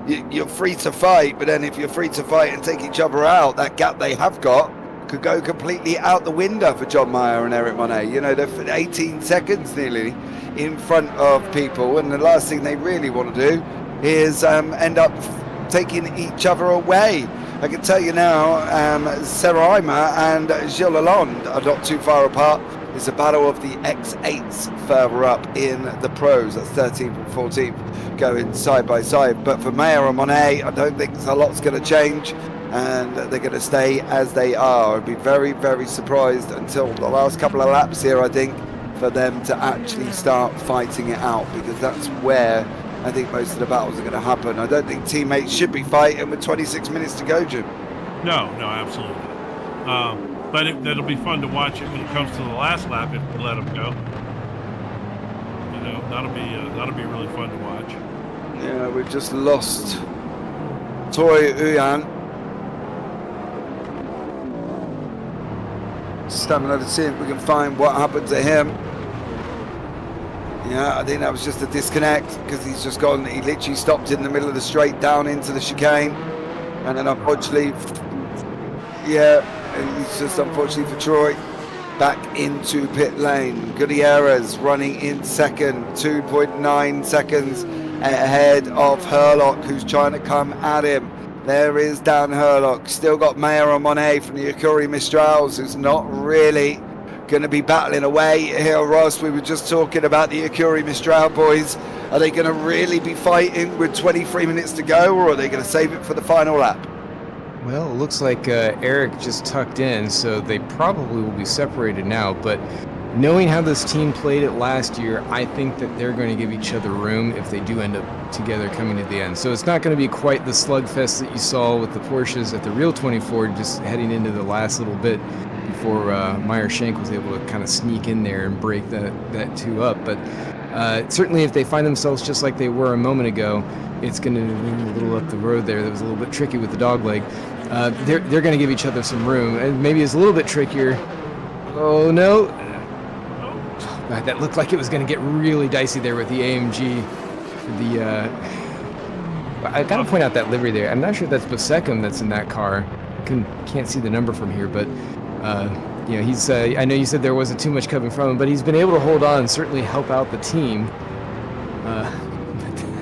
Speaker 1: You're free to fight, but then if you're free to fight and take each other out, that gap they have got could go completely out the window for John Mayer and Eric Monet. They're 18 seconds nearly in front of people, and the last thing they really want to do is end up taking each other away. I can tell you now, Sarah Eimer and Gilles Lalonde are not too far apart. It's a battle of the X8s further up in the pros. That's 13th and 14th going side by side. But for Mayer and Monet, I don't think a lot's going to change, and they're going to stay as they are. I'd be very, very surprised until the last couple of laps here, I think, for them to actually start fighting it out, because that's where I think most of the battles are going to happen. I don't think teammates should be fighting with 26 minutes to go, Jim.
Speaker 6: No, absolutely. But that'll be fun to watch it when it comes to the last lap if we let them go. That'll be really fun to watch.
Speaker 1: Yeah, we've just lost Toy Uyan. Stamina to see if we can find what happened to him. Yeah, I think that was just a disconnect, because he literally stopped in the middle of the straight down into the chicane. And then unfortunately, it's just unfortunately for Troy, back into pit lane. Gutierrez running in second, 2.9 seconds ahead of Herlock, who's trying to come at him. There is Dan Herlock. Still got Mayer and Monet from the Écurie Mistrals, who's not really going to be battling away here, Ross. We were just talking about the Écurie Mistral boys. Are they going to really be fighting with 23 minutes to go, or are they going to save it for the final lap?
Speaker 7: Well, it looks like Eric just tucked in, so they probably will be separated now. But knowing how this team played it last year, I think that they're going to give each other room if they do end up together coming to the end. So it's not going to be quite the slugfest that you saw with the Porsches at the real 24, just heading into the last little bit before Meyer Shank was able to kind of sneak in there and break that two up. But certainly if they find themselves just like they were a moment ago, it's going to be a little up the road there. That was a little bit tricky with the dog leg. They're going to give each other some room, and maybe it's a little bit trickier. Oh no, God, that looked like it was going to get really dicey there with the AMG. I got to point out that livery there. I'm not sure that's Boseckham that's in that car. Can't see the number from here, but he's. I know you said there wasn't too much coming from him, but he's been able to hold on and certainly help out the team.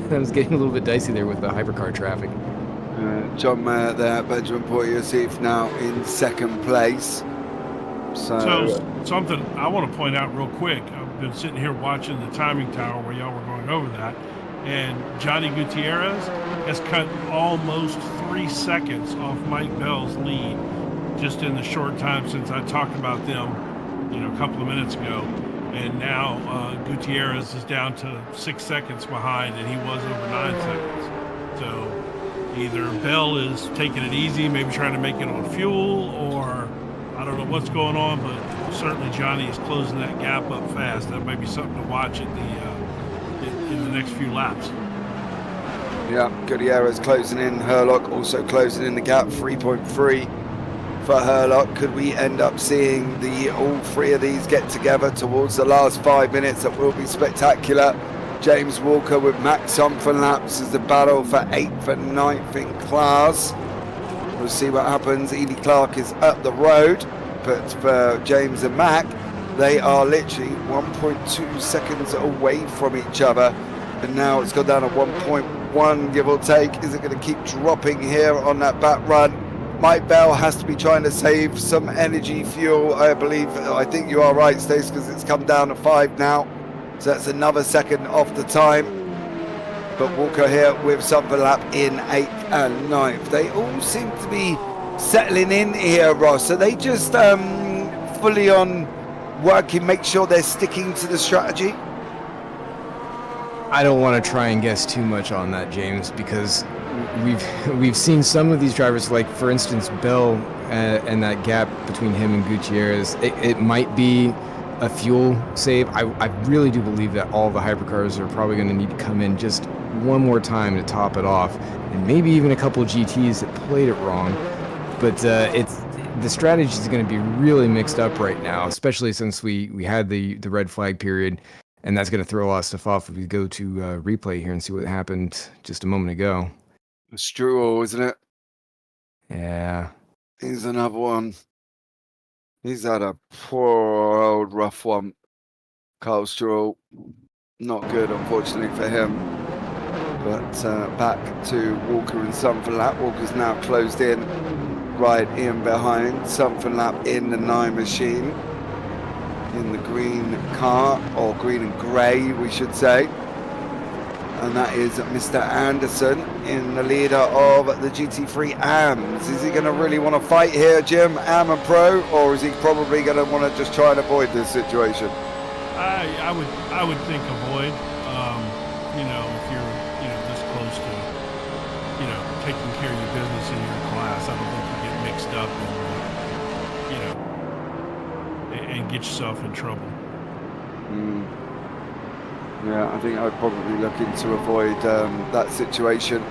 Speaker 7: That was getting a little bit dicey there with the hypercar traffic.
Speaker 1: John Mayer there, Benjamin Poitiers now in second place.
Speaker 6: So something I want to point out real quick. I've been sitting here watching the timing tower where y'all were going over that, and Johnny Gutierrez has cut almost 3 seconds off Mike Bell's lead just in the short time since I talked about them, a couple of minutes ago. And now Gutierrez is down to 6 seconds behind, and he was over 9 seconds. So either Bell is taking it easy, maybe trying to make it on fuel, or I don't know what's going on, but certainly Johnny is closing that gap up fast. That might be something to watch in the next few laps.
Speaker 1: Yeah, Gutierrez closing in. Herlock also closing in the gap, 3.3 for Herlock. Could we end up seeing all three of these get together towards the last 5 minutes? That will be spectacular. James Walker with Max Laps as the battle for 8th and 9th in class. We'll see what happens. Edie Clark is up the road, but for James and Mac, they are literally 1.2 seconds away from each other. And now it's gone down to 1.1, give or take. Is it going to keep dropping here on that back run? Mike Bell has to be trying to save some energy fuel, I believe. I think you are right, Stace, because it's come down to 5 now. So that's another second off the time. But Walker here with Sunderlap in 8th and 9th. They all seem to be settling in here, Ross. So they just fully on working, make sure they're sticking to the strategy?
Speaker 7: I don't want to try and guess too much on that, James, because we've seen some of these drivers, like for instance Bell, and that gap between him and Gutierrez. It might be a fuel save. I really do believe that all the hypercars are probably going to need to come in just one more time to top it off, and maybe even a couple of GTs that played it wrong. But the strategy is going to be really mixed up right now, especially since we had the red flag period. And that's going to throw a lot of stuff off if we go to replay here and see what happened just a moment ago.
Speaker 1: Struhl, isn't it?
Speaker 7: Yeah.
Speaker 1: Here's another one. He's had a poor old rough one. Carl Struhl. Not good, unfortunately, for him. But back to Walker and Sunderlap. Walker's now closed in right in behind. Sunderlap in the 9 machine. In the green car, or green and grey we should say, and that is Mr. Anderson in the leader of the GT3 AMS. Is he going to really want to fight here, Jim, AM and Pro, or is he probably going to want to just try and avoid this situation?
Speaker 6: I would think avoid. If you're this close to taking care of your business in your class, I don't think you get mixed up and get yourself in trouble.
Speaker 1: Yeah, I think I'd probably look to avoid that situation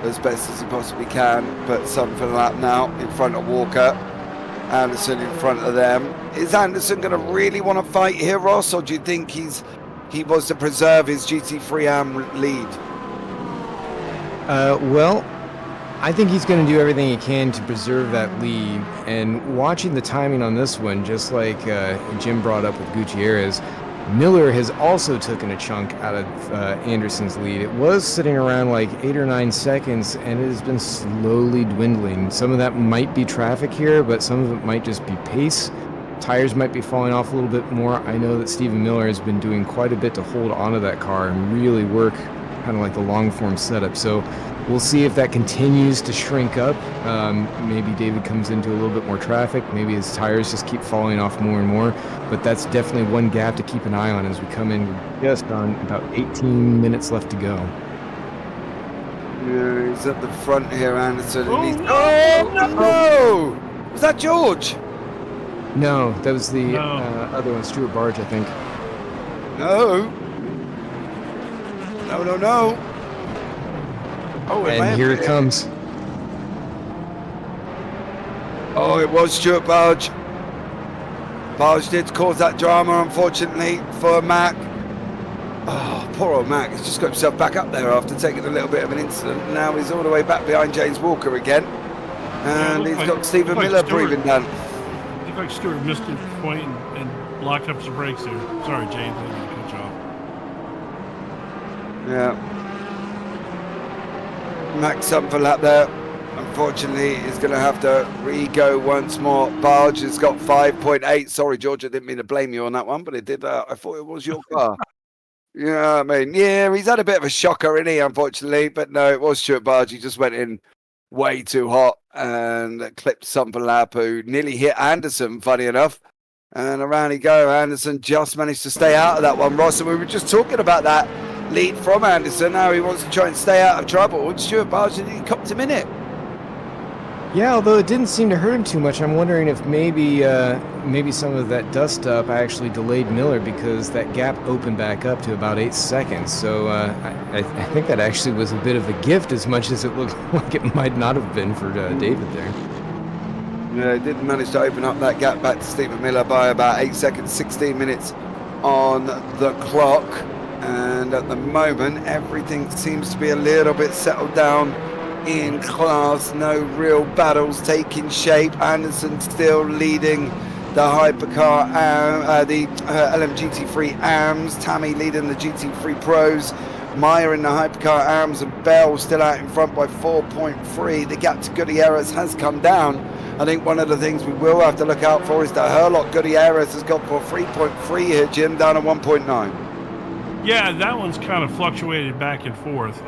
Speaker 1: as best as you possibly can. But Sunderlap now in front of Walker, Anderson in front of them. Is Anderson going to really want to fight here, Ross, or do you think he wants to preserve his GT3 AM lead?
Speaker 7: Well, I think he's going to do everything he can to preserve that lead. And watching the timing on this one, just like Jim brought up with Gutierrez, Miller has also taken a chunk out of Anderson's lead. It was sitting around like 8 or 9 seconds, and it has been slowly dwindling. Some of that might be traffic here, but some of it might just be pace. Tires might be falling off a little bit more. I know that Stephen Miller has been doing quite a bit to hold onto that car and really work kind of like the long form setup. So we'll see if that continues to shrink up. Maybe David comes into a little bit more traffic. Maybe his tires just keep falling off more and more. But that's definitely one gap to keep an eye on as we come in just on about 18 minutes left to go.
Speaker 1: Yeah, he's at the front here, Anderson. And
Speaker 6: Oh,
Speaker 1: no! Was that George?
Speaker 7: No, that was the other one, Stuart Barge, I think.
Speaker 1: No. No. Oh,
Speaker 7: and here it comes.
Speaker 1: Oh, it was Stuart Barge. Barge did cause that drama, unfortunately, for Mac. Oh, poor old Mac. He's just got himself back up there after taking a little bit of an incident. Now he's all the way back behind James Walker again. And he's got Stephen Miller breathing down.
Speaker 6: Looked like Stuart missed his point and locked up some brakes there. Sorry, James. I didn't cut you off.
Speaker 1: Yeah. Max up for lap there. Unfortunately, he's going to have to re-go once more. Barge has got 5.8. Sorry, George, I didn't mean to blame you on that one, but it did. I thought it was your car. Yeah, I mean, yeah, he's had a bit of a shocker, isn't he, unfortunately? But no, it was Stuart Barge. He just went in way too hot and clipped Sunderlap, who nearly hit Anderson, funny enough. And around he go. Anderson just managed to stay out of that one, Ross. And we were just talking about that lead from Anderson. Now he wants to try and stay out of trouble. And Stuart Barge, he copped him in it.
Speaker 7: Yeah, although it didn't seem to hurt him too much. I'm wondering if maybe maybe some of that dust up actually delayed Miller because that gap opened back up to about 8 seconds. So I think that actually was a bit of a gift as much as it looked like it might not have been for David there.
Speaker 1: Yeah, he did manage to open up that gap back to Stephen Miller by about 8 seconds, 16 minutes on the clock. And at the moment, everything seems to be a little bit settled down in class. No real battles taking shape. Anderson still leading the Hypercar, the LMGT3 AMS. Tammy leading the GT3 Pros. Meyer in the Hypercar AMS, and Bell still out in front by 4.3. The gap to Gutierrez has come down. I think one of the things we will have to look out for is that Herlock Gutierrez has got for 3.3 here, Jim, down at 1.9.
Speaker 6: Yeah, that one's kind of fluctuated back and forth.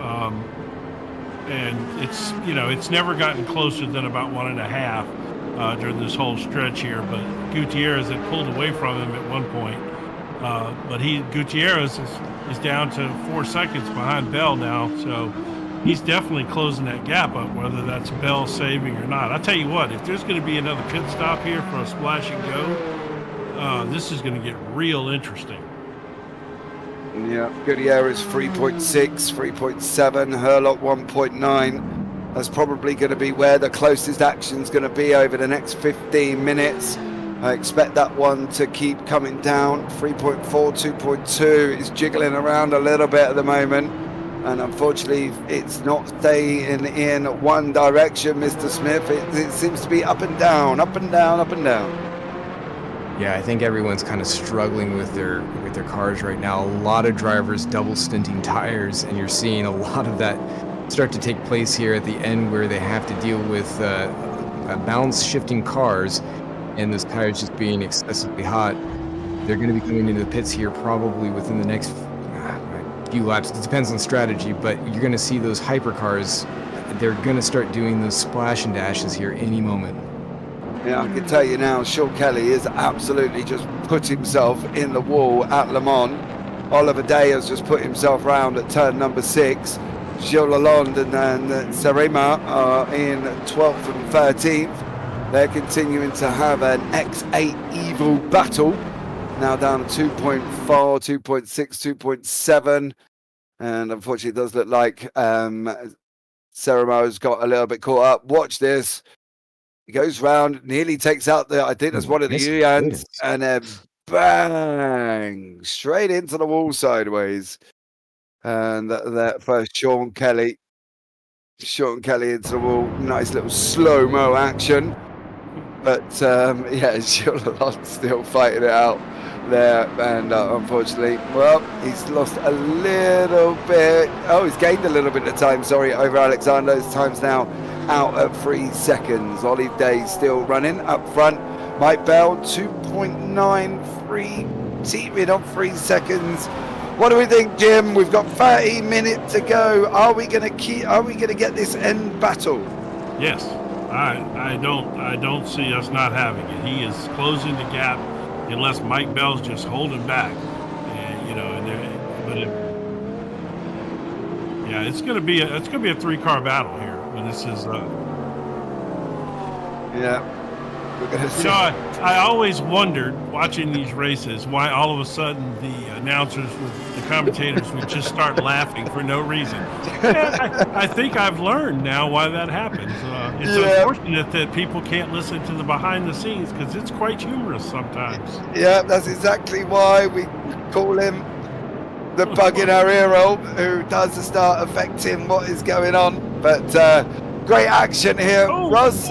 Speaker 6: And it's, it's never gotten closer than about 1.5 during this whole stretch here. But Gutierrez had pulled away from him at one point. But Gutierrez is down to 4 seconds behind Bell now. So he's definitely closing that gap up, whether that's Bell saving or not. I'll tell you what, if there's going to be another pit stop here for a splash and go, this is going to get real interesting.
Speaker 1: Yeah, Gutierrez 3.6, 3.7, Herlock 1.9. That's probably going to be where the closest action's going to be over the next 15 minutes. I expect that one to keep coming down. 3.4, 2.2 is jiggling around a little bit at the moment. And unfortunately, it's not staying in one direction, Mr. Smith. It seems to be up and down, up and down, up and down.
Speaker 7: Yeah, I think everyone's kind of struggling with their cars right now. A lot of drivers double stinting tires, and you're seeing a lot of that start to take place here at the end where they have to deal with balance shifting cars and those tires just being excessively hot. They're going to be coming into the pits here probably within the next few laps. It depends on strategy, but you're going to see those hypercars. They're going to start doing those splash and dashes here any moment.
Speaker 1: Yeah, I can tell you now, Sean Kelly is absolutely just put himself in the wall at Le Mans. Oliver Day has just put himself round at turn number 6. Gilles Lalonde and Serema are in 12th and 13th. They're continuing to have an X8 Evil battle. Now down to 2.4, 2.6, 2.7. And unfortunately, it does look like Serema's got a little bit caught up. Watch this. He goes round, nearly takes out I think that's one of the Euyans, and then bang, straight into the wall sideways. And that first Sean Kelly into the wall. Nice little slow-mo action. But yeah, Gilles Lalonde still fighting it out there. And unfortunately, well, he's lost a little bit. Oh, he's gained a little bit of time, sorry, over Alexander. His time's now out at 3 seconds. Olive Day still running up front. Mike Bell 2.93, teaming on 3 seconds. What do we think, Jim? We've got 30 minutes to go. Are we going to get this end battle?
Speaker 6: Yes, I don't see us not having it. He is closing the gap unless Mike Bell's just holding back. And it's going to be a 3-car battle here. This is
Speaker 1: yeah, we're gonna see.
Speaker 6: I always wondered watching these races why all of a sudden the commentators would just start laughing for no reason. I think I've learned now why that happens. It's unfortunate that people can't listen to the behind the scenes because it's quite humorous sometimes. Yeah,
Speaker 1: that's exactly why we call him the bug in our ear hole who does start affecting what is going on. But great action here. Russ,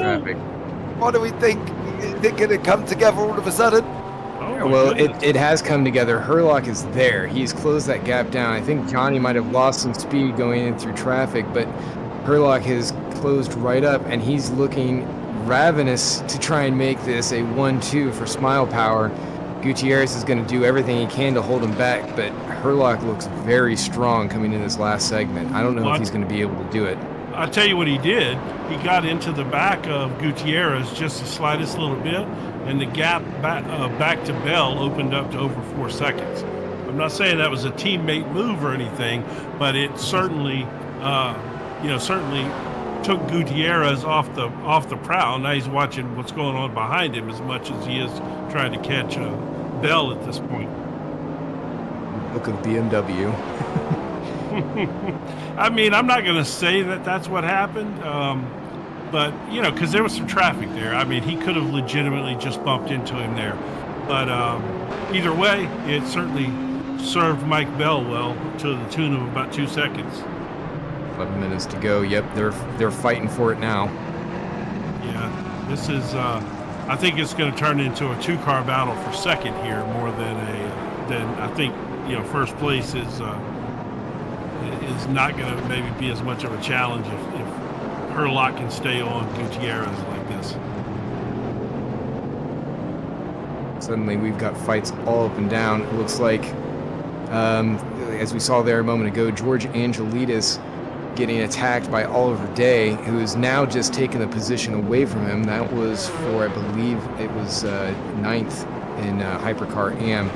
Speaker 1: what do we think? Is it going to come together all of a sudden?
Speaker 7: Well, it has come together. Herlock is there. He's closed that gap down. I think Johnny might have lost some speed going in through traffic, but Herlock has closed right up, and he's looking ravenous to try and make this a 1-2 for Smile Power. Gutierrez is going to do everything he can to hold him back, but Herlock looks very strong coming in this last segment. I don't know if he's going to be able to do it.
Speaker 6: I'll tell you what he did. He got into the back of Gutierrez just the slightest little bit, and the gap back to Bell opened up to over 4 seconds. I'm not saying that was a teammate move or anything, but it certainly took Gutierrez off the prowl. Now he's watching what's going on behind him as much as he is trying to catch Bell at this point.
Speaker 7: Look of BMW.
Speaker 6: I mean, I'm not going to say that that's what happened, but, you know, because there was some traffic there. I mean, he could have legitimately just bumped into him there. But either way, it certainly served Mike Bell well to the tune of about 2 seconds.
Speaker 7: 11 minutes to go. Yep, they're fighting for it now.
Speaker 6: Yeah, this is. I think it's going to turn into a 2-car battle for second here, more than I think. You know, first place is not going to maybe be as much of a challenge if Herlock can stay on Gutierrez like this.
Speaker 7: Suddenly, we've got fights all up and down. It looks like, as we saw there a moment ago, George Angelidis getting attacked by Oliver Day, who is now just taking the position away from him. That was for, I believe, it was 9th in Hypercar AM.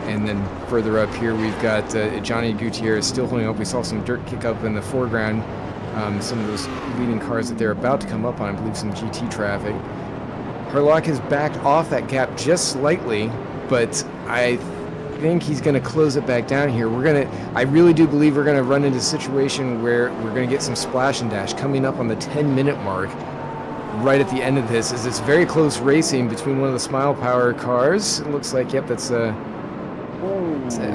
Speaker 7: And then further up here, we've got Johnny Gutierrez still holding up. We saw some dirt kick up in the foreground. Some of those leading cars that they're about to come up on, I believe some GT traffic. Herlock has backed off that gap just slightly, but I think he's going to close it back down here. I really do believe we're going to run into a situation where we're going to get some splash and dash coming up on the 10-minute mark right at the end of this. As it's very close racing between one of the Smile Power cars. It looks like, yep, that's a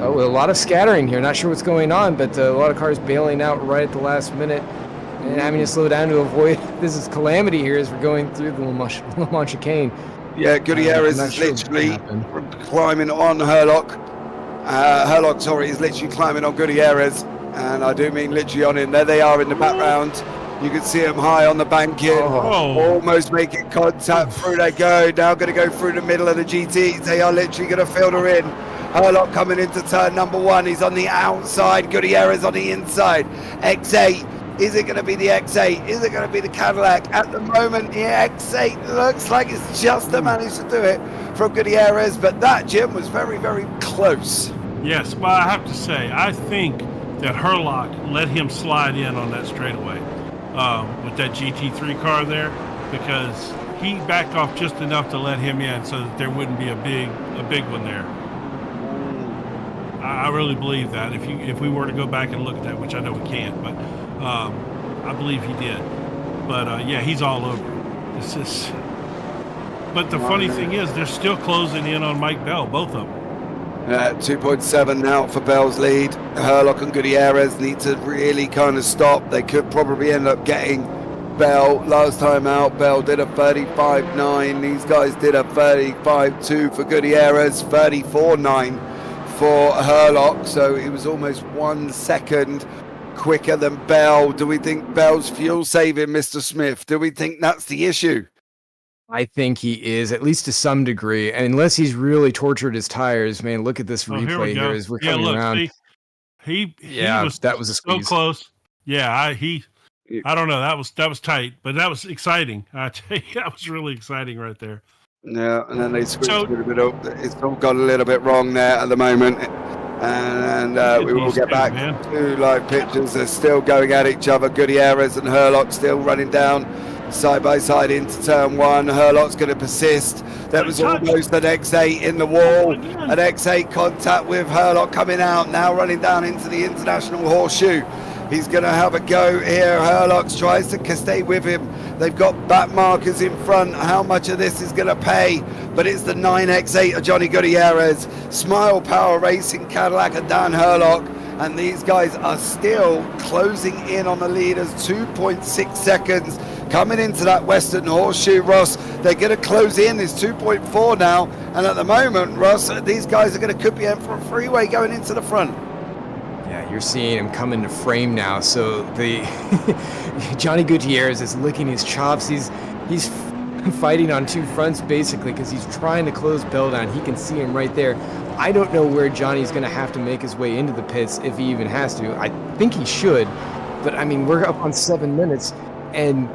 Speaker 7: lot of scattering here. Not sure what's going on, but a lot of cars bailing out right at the last minute and having to slow down to avoid this is calamity here as we're going through the Le Mans chicane.
Speaker 1: Yeah, Gutierrez is literally climbing on Herlock. Herlock, is literally climbing on Gutierrez, and I do mean literally on him. There they are in the background. You can see them high on the banking, almost making contact. Through they go. Now going to go through the middle of the GTs. They are literally going to filter in. Herlock coming into turn number 1. He's on the outside. Gutierrez on the inside. X8. Is it going to be the X8? Is it going to be the Cadillac? At the moment, the X8 looks like it's just managed to do it from Gutierrez, but that, Jim, was very, very close.
Speaker 6: Yes, well, I have to say, I think that Herlock let him slide in on that straightaway with that GT3 car there, because he backed off just enough to let him in so that there wouldn't be a big one there. I really believe that. If we were to go back and look at that, which I know we can't, but I believe he did. But yeah, he's all over. But the funny thing is, they're still closing in on Mike Bell, both of them.
Speaker 1: 2.7 now for Bell's lead. Herlock and Gutierrez need to really kind of stop. They could probably end up getting Bell. Last time out, Bell did a 35.9. These guys did a 35.2 for Gutierrez, 34.9 for Herlock. So it was almost 1 second quicker than Bell. Do we think Bell's fuel saving, Mr. Smith? Do we think that's the issue?
Speaker 7: I think he is, at least to some degree. And unless he's really tortured his tires, man, look at this replay here as we're coming around.
Speaker 6: See, that was a squeeze. So close. Yeah, I don't know. That was tight, but that was exciting. I tell you, that was really exciting right there.
Speaker 1: Yeah, and then they switched a little bit up. It's all got a little bit wrong there at the moment. And we will get back to live pictures. They're still going at each other. Gutierrez and Herlock still running down side by side into turn 1. Herlock's going to persist. That was almost an X8 in the wall. An X8 contact with Herlock coming out. Now running down into the International Horseshoe. He's going to have a go here. Herlock tries to stay with him. They've got back markers in front. How much of this is going to pay? But it's the 9X8 of Johnny Gutierrez. Smile Power Racing Cadillac and Dan Herlock. And these guys are still closing in on the leaders. 2.6 seconds coming into that Western Horseshoe, Ross. They're going to close in. It's 2.4 now. And at the moment, Ross, these guys are going to could be in for a freeway going into the front.
Speaker 7: Yeah, you're seeing him come into frame now. So the Johnny Gutierrez is licking his chops. He's fighting on 2 fronts basically because he's trying to close Bell down. He can see him right there. I don't know where Johnny's going to have to make his way into the pits if he even has to. I think he should, but I mean we're up on 7 minutes, and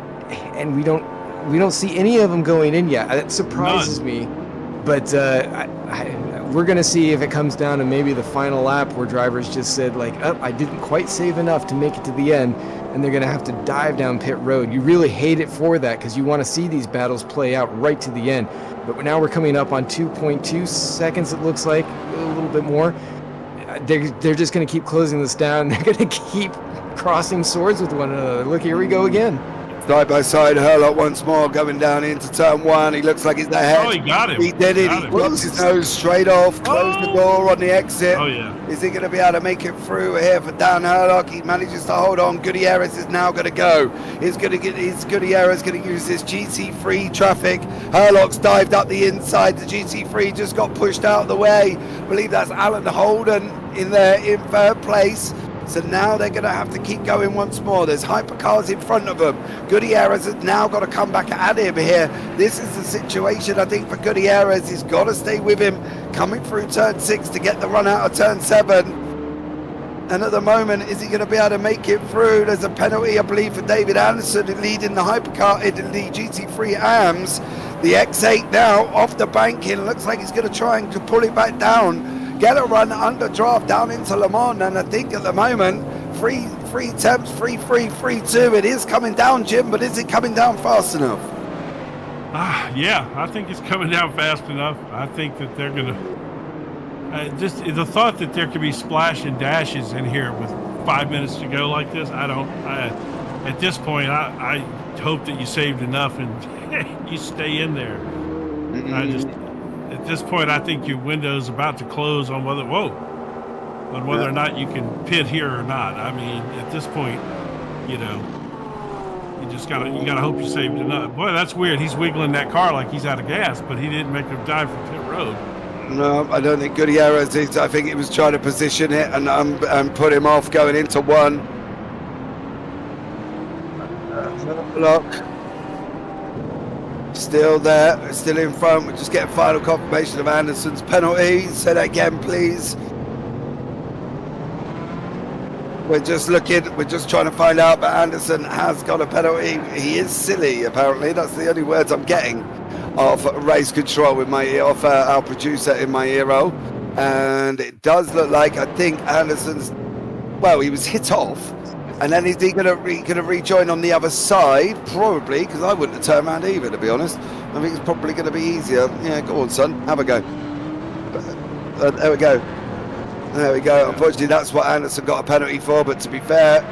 Speaker 7: we don't see any of them going in yet. That surprises me. But we're going to see if it comes down to maybe the final lap where drivers just said like, oh, I didn't quite save enough to make it to the end, and they're going to have to dive down pit road. You really hate it for that because you want to see these battles play out right to the end. But now we're coming up on 2.2 seconds, it looks like, a little bit more. They're just going to keep closing this down. They're going to keep crossing swords with one another. Look, here we go again.
Speaker 1: Side by side, Herlock once more going down into turn one. He looks like he's ahead.
Speaker 6: Oh, he got him.
Speaker 1: He did it. He drops his nose straight off, closed the door on the exit.
Speaker 6: Oh, yeah.
Speaker 1: Is he going to be able to make it through here for Dan Herlock? He manages to hold on. Gutierrez is now going to go. Gutierrez going to use this GT3 traffic. Herlock's dived up the inside. The GT3 just got pushed out of the way. I believe that's Alan Holden in there in third place. So now they're going to have to keep going once more. There's hypercars in front of them. Gutierrez has now got to come back at him here. This is the situation, I think, for Gutierrez. He's got to stay with him coming through turn 6 to get the run out of turn 7. And at the moment, is he going to be able to make it through? There's a penalty, I believe, for David Anderson leading the hypercar in the GT3 AMS. The X8 now off the banking. Looks like he's going to try and pull it back down. Get a run under draft down into Le Mans, and I think at the moment, free temps, 3-3-3-2. It is coming down, Jim, but is it coming down fast enough?
Speaker 6: Yeah, I think it's coming down fast enough. I think that they're going to... just the thought that there could be splash and dashes in here with 5 minutes to go like this, at this point, I hope that you saved enough and you stay in there. At this point, I think your window's about to close on whether or not you can pit here or not. I mean, at this point, you gotta hope you saved enough. Boy, that's weird. He's wiggling that car like he's out of gas, but he didn't make him dive for pit road.
Speaker 1: No, I don't think Gutierrez is. I think he was trying to position it and put him off going into one. Look. Still there, still in front. We're just getting final confirmation of Anderson's penalty. Say that again, please. We're just trying to find out, but Anderson has got a penalty. He is silly, apparently. That's the only words I'm getting off race control with my ear, off our producer in my ear roll. And it does look like, I think Anderson's, well, he was hit off. And then is he going to rejoin on the other side? Probably, because I wouldn't have turned around either, to be honest. I think it's probably going to be easier. Yeah, go on, son. Have a go. There we go. There we go. Unfortunately, that's what Anderson got a penalty for. But to be fair,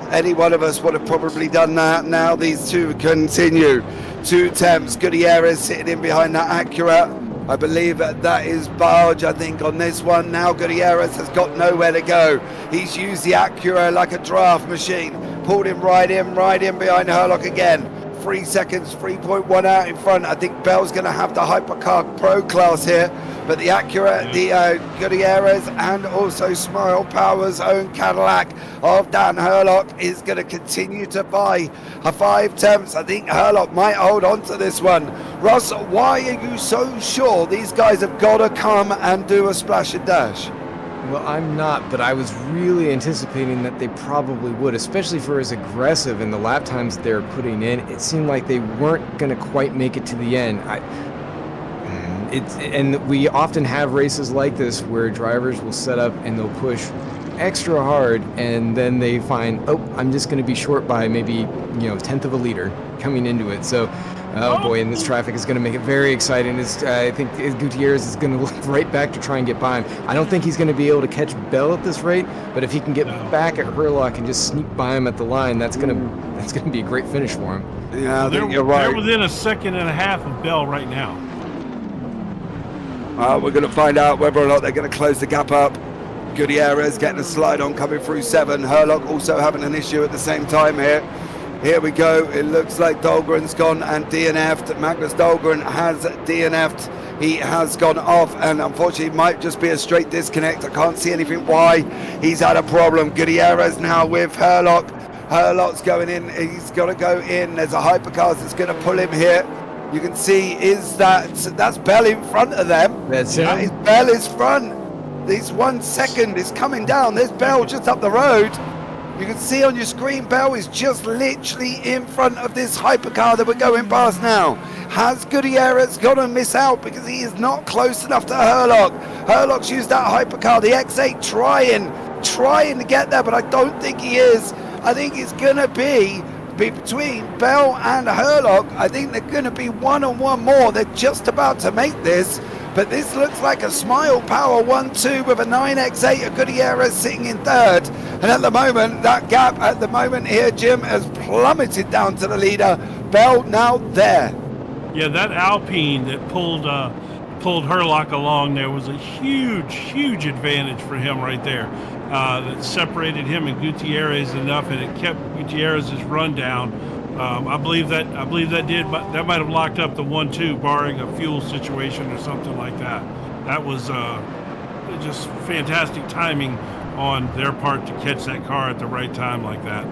Speaker 1: any one of us would have probably done that. Now these two continue. 2 attempts. Gutierrez sitting in behind that Acura. I believe that is Barge, I think, on this one. Now Gutierrez has got nowhere to go. He's used the Acura like a draft machine. Pulled him right in behind Herlock again. 3 seconds, 3.1 out in front. I think Bell's going to have the Hypercar Pro class here. But the Acura, the Gutierrez, and also Smile Power's own Cadillac of Dan Herlock is going to continue to buy 5 temps. I think Herlock might hold on to this one. Russ, why are you so sure these guys have got to come and do a splash and dash?
Speaker 7: Well, I'm not, but I was really anticipating that they probably would, especially for as aggressive in the lap times they're putting in. It seemed like they weren't going to quite make it to the end. And we often have races like this where drivers will set up and they'll push extra hard, and then they find, oh, I'm just going to be short by maybe 1/10 of a liter coming into it. So, oh boy, and this traffic is going to make it very exciting. I think Gutierrez is going to look right back to try and get by him. I don't think he's going to be able to catch Bell at this rate, but if he can get back at Herlock and just sneak by him at the line, that's going to be a great finish for him.
Speaker 1: Yeah, I think you're right.
Speaker 6: They're within 1.5 seconds of Bell right now.
Speaker 1: We're going to find out whether or not they're going to close the gap up. Gutierrez getting a slide on coming through 7. Herlock also having an issue at the same time here. Here we go. It looks like Dahlgren's gone and DNF'd. Magnus Dahlgren has DNF'd. He has gone off, and unfortunately it might just be a straight disconnect. I can't see anything why he's had a problem. Gutierrez now with Herlock. Herlock's going in. He's got to go in. There's a Hypercars that's going to pull him here. You can see that's Bell in front of them.
Speaker 7: That's it.
Speaker 1: That is Bell is front. This 1 second is coming down. There's Bell just up the road. You can see on your screen, Bell is just literally in front of this hypercar that we're going past now. Has Gutierrez got to miss out because he is not close enough to Herlock? Herlock's used that hypercar, the X8 trying to get there, but I don't think he is. I think it's going to be between Bell and Herlock. I think they're going to be one-on-one more. They're just about to make this. But this looks like a Smile Power 1-2 with a 9X8 of Gutierrez sitting in third. And at the moment, that gap at the moment here, Jim, has plummeted down to the leader. Bell now there.
Speaker 6: Yeah, that Alpine that pulled Herlock along there was a huge advantage for him right there. That separated him and Gutierrez enough, and it kept Gutierrez's run down. I believe that that might have locked up the 1-2, barring a fuel situation or something like that. That was just fantastic timing on their part to catch that car at the right time like that.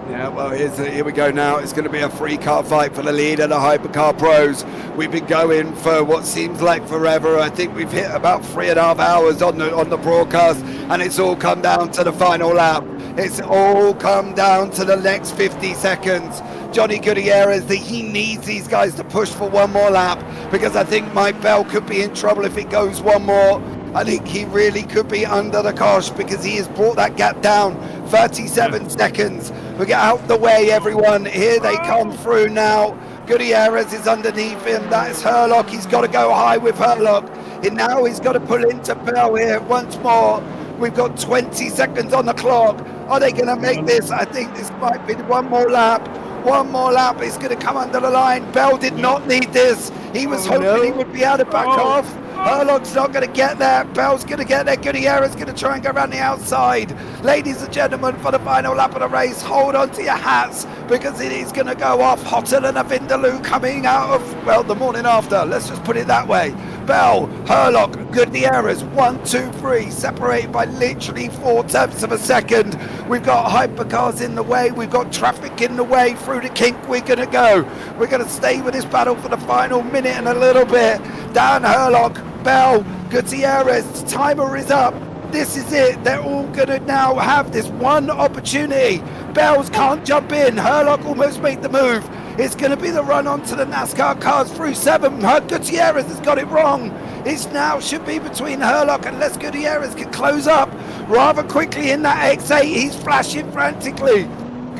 Speaker 1: Yeah, well, here we go now. It's going to be a free car fight for the lead of the Hypercar Pros. We've been going for what seems like forever. I think we've hit about 3.5 hours on the broadcast, and it's all come down to the final lap. It's all come down to the next 50 seconds. Johnny Gutierrez, he needs these guys to push for one more lap, because I think Mike Bell could be in trouble if it goes one more. I think he really could be under the cosh, because he has brought that gap down 37 seconds. We get out the way, everyone. Here they come through now. Gutierrez is underneath him. That is Herlock. He's got to go high with Herlock. And now he's got to pull into Bell here once more. We've got 20 seconds on the clock. Are they going to make this? I think this might be one more lap. One more lap. It's going to come under the line. Bell did not need this. He was hoping he would be able to back off. Herlock's not going to get there. Bell's going to get there. Gutierrez going to try and go around the outside. Ladies and gentlemen, for the final lap of the race, hold on to your hats, because it is going to go off hotter than a Vindaloo coming out of, well, the morning after. Let's just put it that way. Bell, Herlock, Gutierrez, 1, 2, 3, separated by literally 0.4 of a second. We've got hypercars in the way. We've got traffic in the way. Through the kink we're going to go. We're going to stay with this battle for the final minute and a little bit. Dan Herlock, Bell, Gutierrez, timer is up. This is it. They're all going to now have this one opportunity. Bells can't jump in. Herlock almost made the move. It's going to be the run onto the NASCAR cars through 7. Gutierrez has got it wrong. It's now should be between Herlock, unless Gutierrez can close up rather quickly in that X8. He's flashing frantically.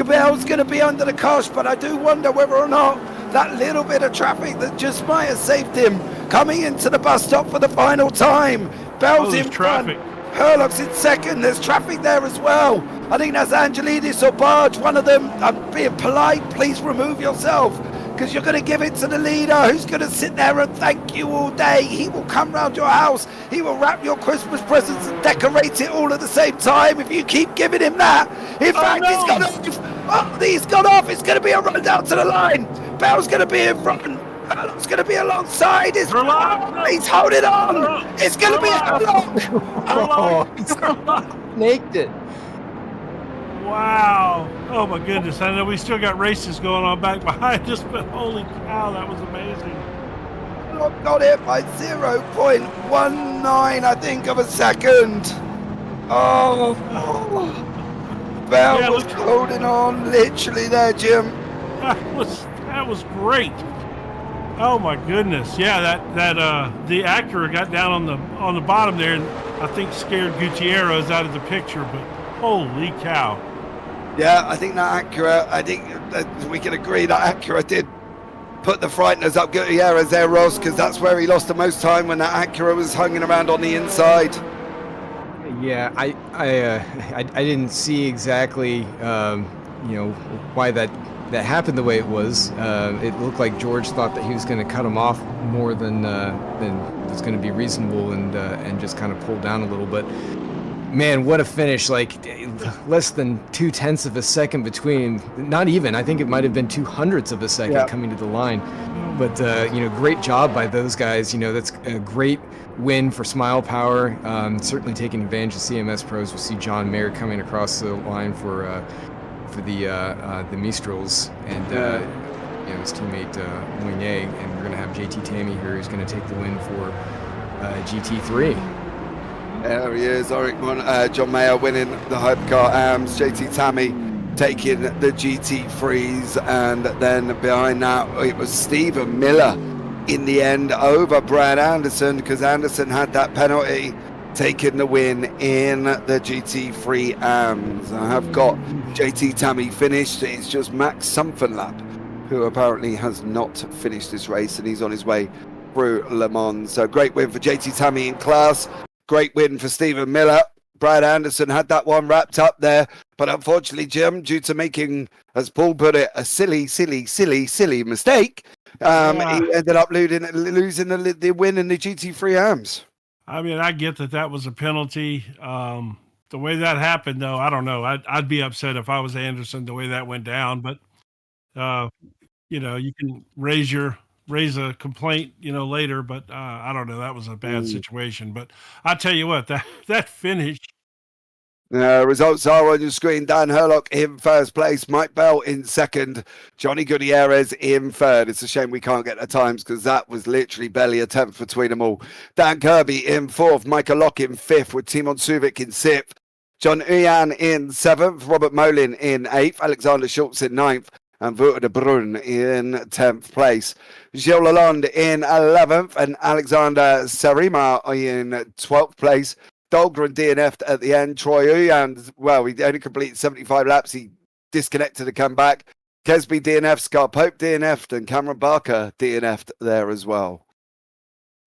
Speaker 1: Bell's going to be under the cosh, but I do wonder whether or not that little bit of traffic that just might have saved him coming into the bus stop for the final time. Bell's in front. Herlock's in second. There's traffic there as well. I think that's Angelidis or Barge. One of them. I'm being polite. Please remove yourself, because you're going to give it to the leader, who's going to sit there and thank you all day. He will come round your house. He will wrap your Christmas presents and decorate it all at the same time if you keep giving him that. In fact, he's gone off. Oh, he's gone off. It's going to be a run down to the line. Bell's going to be in front. Herlock's going to be alongside. He's holding on. It's going to be Herlock.
Speaker 7: Naked it.
Speaker 6: Wow. Oh my goodness. I know we still got races going on back behind us, but holy cow, that was amazing.
Speaker 1: Herlock got it by 0.19, I think, of a second. Oh. Bell was holding on literally there, Jim.
Speaker 6: That was great. Oh my goodness. Yeah, that the Acura got down on the bottom there, and I think scared Gutierrez out of the picture, but holy cow.
Speaker 1: Yeah, I think that Acura, I think we can agree that Acura did put the frighteners up Gutierrez there, Ross, because that's where he lost the most time, when that Acura was hanging around on the inside.
Speaker 7: Yeah, I didn't see exactly why that happened the way it was. It looked like George thought that he was going to cut him off more than was going to be reasonable, and just kind of pull down a little bit. Man, what a finish! Like less than 0.2 of a second between. Not even. I think it might have been 0.02 of a second coming to the line. But great job by those guys. That's a great win for Smile Power. Certainly taking advantage of CMS Pros. We see John Mayer coming across the line for the Mistrals, and his teammate Moynier, and we're going to have JT Tammy here, who's going to take the win for GT3.
Speaker 1: There he is, John Mayer winning the Hypercar AMS, JT Tammy taking the GT3s, and then behind that it was Stephen Miller in the end over Brad Anderson, because Anderson had that penalty, taking the win in the GT3 AMS. I have got JT Tammy finished. It's just Max Somfenlap who apparently has not finished this race, and he's on his way through Le Mans. So great win for JT Tammy in class. Great win for Stephen Miller. Brad Anderson had that one wrapped up there, but unfortunately, Jim, due to making, as Paul put it, a silly mistake, he ended up losing the win in the GT3 AMS.
Speaker 6: I mean, I get that was a penalty. The way that happened, though, I don't know. I'd be upset if I was Anderson the way that went down. But you can raise a complaint, later. But I don't know. That was a bad situation. But I tell you what, that finish.
Speaker 1: Results are on your screen. Dan Herlock in first place, Mike Bell in second, Johnny Gutierrez in third. It's a shame we can't get the times, because that was literally barely a tenth between them all. Dan Kirby in fourth, Michael Locke in fifth, with Timon Suvic in sixth, John Uyan in seventh, Robert Molin in eighth, Alexander Schultz in ninth, and Wouter de Bruyne in 10th place. Gilles Lalonde in 11th, and Alexander Sarima in 12th place. Dahlgren DNF'd at the end. Troy Uyan, well, he only completed 75 laps. He disconnected to come back. Kesby DNF'd, Scar Pope DNF'd, and Cameron Barker DNF'd there as well.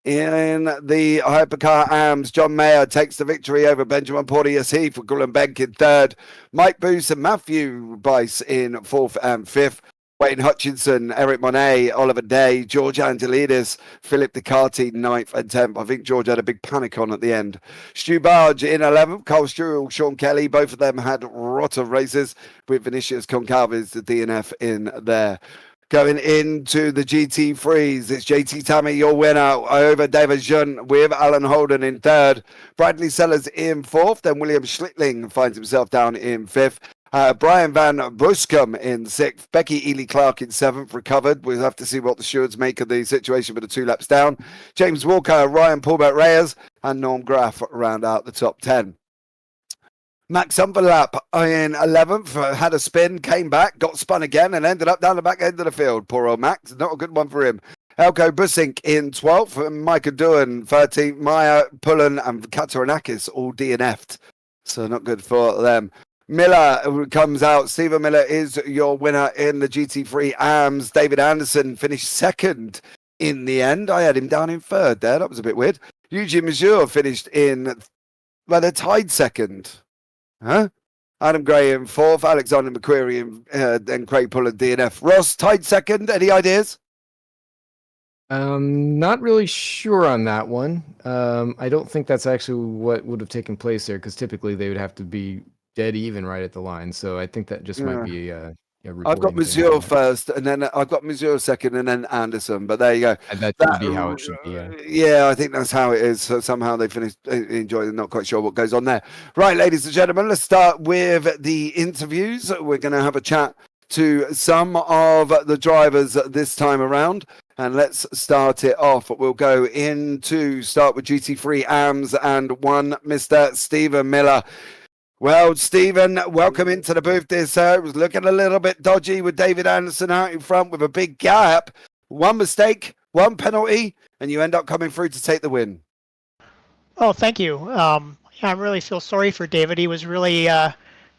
Speaker 1: In the Hypercar AMS, John Mayer takes the victory over Benjamin Porteous-Heath, with Gullen Benk in third, Mike Boos and Matthew Bice in fourth and fifth, Wayne Hutchinson, Eric Monet, Oliver Day, George Angelidis, Philip Ducati, 9th and 10th. I think George had a big panic on at the end. Stu Barge in 11th, Carl Struhl, Sean Kelly, both of them had rotter races, with Vinicius Concalves, the DNF, in there. Going into the GT3s, it's JT Tammy, your winner, over David Jean, with Alan Holden in third, Bradley Sellers in fourth, then William Schlittling finds himself down in fifth. Brian Van Buscum in sixth, Becky Ely Clark in seventh, recovered. We'll have to see what the stewards make of the situation with the 2 laps down. James Walker, Ryan Paulbert Reyes, and Norm Graff round out the top 10. Max Umverlap in 11th, had a spin, came back, got spun again, and ended up down the back end of the field. Poor old Max, not a good one for him. Elko Busink in 12th, and Micah Doohan 13th, Maya Pullen and Kataranakis all DNF'd. So not good for them. Miller comes out. Stephen Miller is your winner in the GT3 AMS. David Anderson finished second in the end. I had him down in third there. That was a bit weird. Eugene Mazur finished in, well, they're tied second. Huh? Adam Gray in fourth, Alexander McQuarrie and Craig Pullen DNF. Ross tied second. Any ideas?
Speaker 7: Not really sure on that one. I don't think that's actually what would have taken place there, because typically they would have to be dead even right at the line. So I think that just might be a
Speaker 1: I've got Mazur first, and then I've got Mazur second, and then Anderson. But there you go.
Speaker 7: And that should be how it should be.
Speaker 1: Yeah, I think that's how it is. So somehow they finished enjoying it. Not quite sure what goes on there. Right, ladies and gentlemen, let's start with the interviews. We're going to have a chat to some of the drivers this time around. And let's start it off. We'll go start with GT3 AMS and one Mr. Stephen Miller. Well, Stephen, welcome into the booth there, sir. It was looking a little bit dodgy with David Anderson out in front with a big gap. One mistake, one penalty, and you end up coming through to take the win.
Speaker 9: Oh, thank you. I really feel sorry for David. He was really,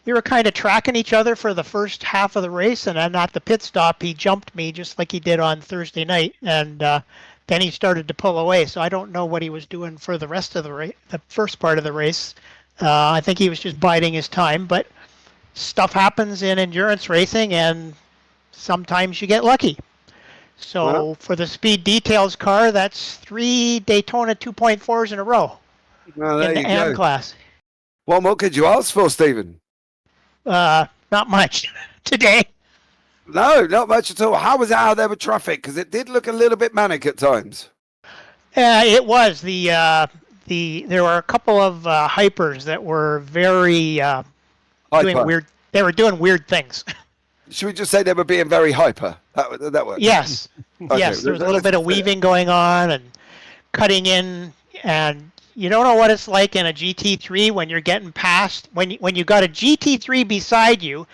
Speaker 9: we were kind of tracking each other for the first half of the race, and then at the pit stop, he jumped me just like he did on Thursday night, and then he started to pull away. So I don't know what he was doing for the rest of the race, the first part of the race. I think he was just biding his time, but stuff happens in endurance racing, and sometimes you get lucky. So for the Speed Details car, that's 3 Daytona 2.4s in a row in the AM class.
Speaker 1: What more could you ask for, Stephen?
Speaker 9: Not much today.
Speaker 1: No, not much at all. How was it out there with traffic? Because it did look a little bit manic at times.
Speaker 9: It was. There were a couple of hypers that were very doing weird. They were doing weird things.
Speaker 1: Should we just say they were being very hyper? That worked.
Speaker 9: Yes.
Speaker 1: Okay.
Speaker 9: Yes. There was a little bit of weaving going on and cutting in, and you don't know what it's like in a GT3 when you're getting passed, when you got a GT3 beside you